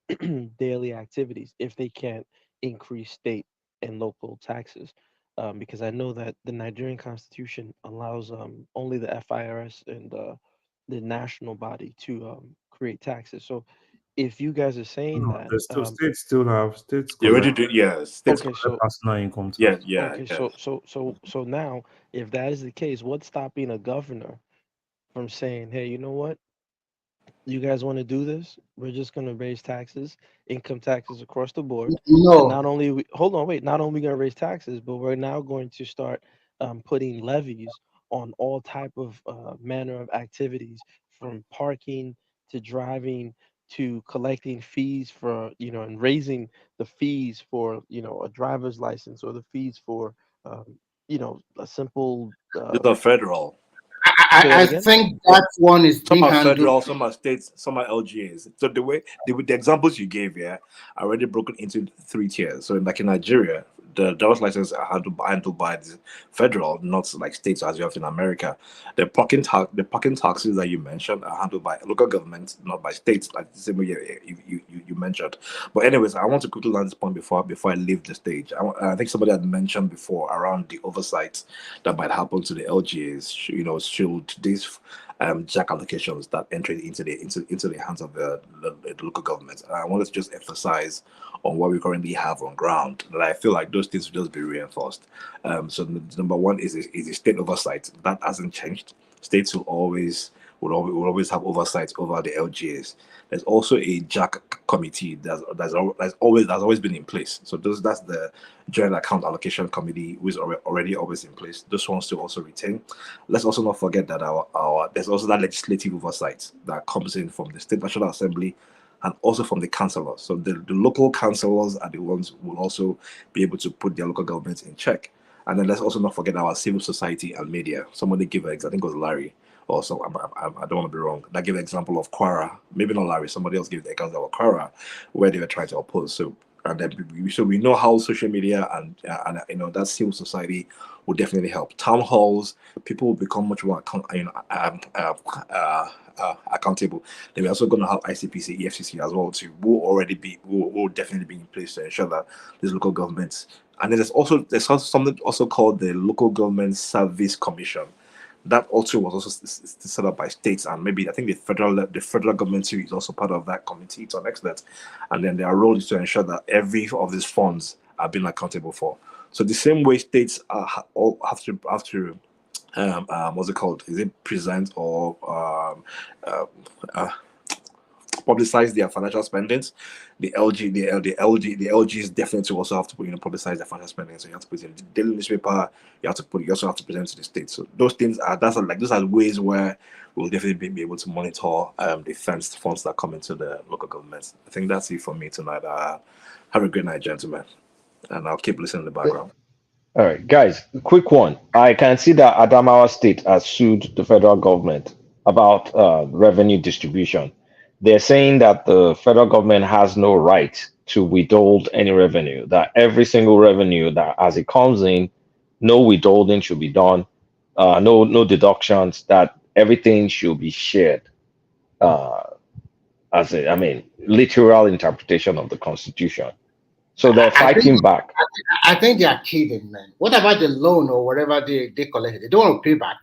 daily activities if they can't increase state and local taxes. Because I know that the Nigerian constitution allows only the FIRS and the national body to create taxes. So if you guys are saying No, that, the states They already collect do, yeah. States, personal income yeah, tax. yeah, okay, yeah. so now, if that is the case, what's stopping a governor from saying, hey, you know what? You guys want to do this? We're just going to raise taxes, income taxes across the board. And No, not only, hold on, wait, not only going to raise taxes, but we're now going to start putting levies on all type of manner of activities, from parking to driving to collecting fees for, and raising the fees for, a driver's license, or the fees for, a simple, These are federal. say that I again? think that one is Some being are handled. federal, some are states, some are LGAs. So the examples you gave here are already broken into 3 tiers. So like in Nigeria, the driver's license are handled by the federal, not like states as you have in America. The parking taxes that you mentioned are handled by local governments, not by states, like the same way you mentioned. But anyways, I want to quickly land this point before I leave the stage. I think somebody had mentioned before around the oversight that might happen to the LGAs. Should these jack allocations that enter into the hands of the local government. And I wanted to just emphasize on what we currently have on ground, that I feel like those things will just be reinforced. So number one is the state oversight. That hasn't changed. States will always have oversight over the LGAs. There's also a JAC committee that's always been in place. So that's the Joint Account Allocation Committee, which is already always in place. Those ones to also retain. Let's also not forget that our there's also that legislative oversight that comes in from the State National Assembly and also from the councillors. So the local councillors are the ones who will also be able to put their local governments in check. And then let's also not forget our civil society and media. Somebody gave I think it was Larry, or so I don't want to be wrong. That gave an example of Quara, maybe not Larry. Somebody else gave the example of Quara, where they were trying to oppose. So we know how social media and that civil society will definitely help. Town halls, people will become much more accountable. Then we're also going to have ICPC, EFCC as well too. Will definitely be in place to ensure that these local governments. And then there's also something also called the Local Government Service Commission. That also was also set up by states, and maybe I think the federal government too is also part of that committee to an extent. And then their role is to ensure that every of these funds are being accountable for. So the same way states all have to what's it called? Is it present or publicize their financial spendings? The LGs definitely also have to publicize their financial spending. So you have to put it in the daily newspaper. You also have to present to the state. So those things those are ways where we'll definitely be able to monitor the funds that come into the local governments. I think that's it for me tonight. Have a great night, gentlemen, and I'll keep listening in the background. All right, guys, quick one. I can see that Adamawa State has sued the federal government about revenue distribution. They're saying that the federal government has no right to withhold any revenue, that every single revenue that as it comes in, no withholding should be done, no deductions, that everything should be shared. Literal interpretation of the Constitution. So they're fighting back. I think they are kidding, man. What about the loan or whatever they collected? They don't want to pay back.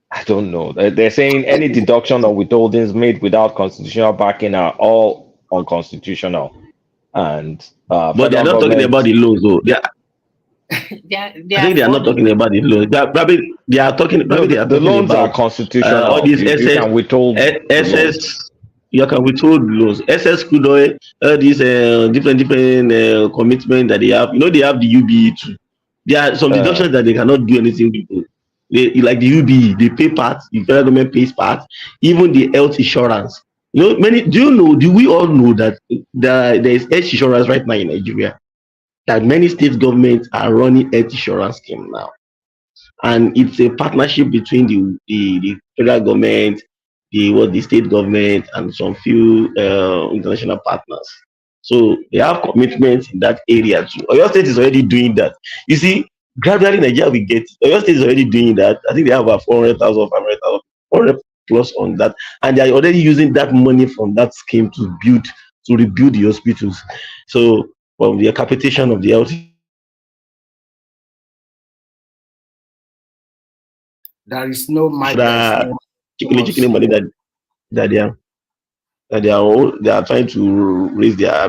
I don't know. They're saying any deduction or withholdings made without constitutional backing are all unconstitutional. And but they're not talking about the laws, though. I think they are not talking about the loans. They are talking about the loans are constitutional. All these you can withhold SS. You can withhold loans. SS could all these different commitments that they have. They have the UBE too. There are some deductions that they cannot do anything with. Like the UBE, they pay part. The federal government pays part. Even the health insurance. Do we all know that there is health insurance right now in Nigeria? That many state governments are running health insurance scheme now. and it's a partnership between the federal government, the state government, and some few international partners. So they have commitments in that area too. Oyo State is already doing that. You see, gradually Nigeria will get. Oyo State is already doing that. I think they have about 400,000, 500,000, 400 plus on that, and they are already using that money from that scheme to rebuild the hospitals. So from the capitation of the health. There is no migrants. Chicken money that they are trying to raise their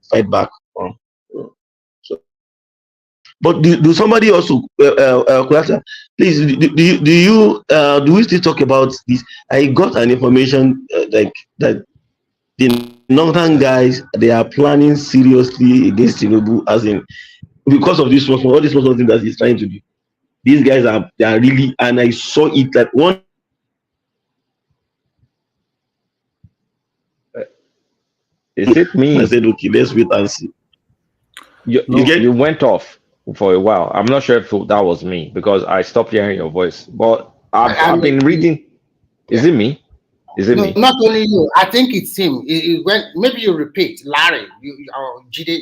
fight back on. So, but do somebody also please do we still talk about this? I got an information like that the northern guys, they are planning seriously against Tinubu, as in because of this one, all this one thing that he's trying to do. These guys they are really, and I saw it that one. Is it me? I said, okay, let's wait and see. You went off for a while. I'm not sure if that was me because I stopped hearing your voice. But I've been reading. Is it me? Is it me? Not only you. I think it's him. Maybe you repeat, Larry. Jide.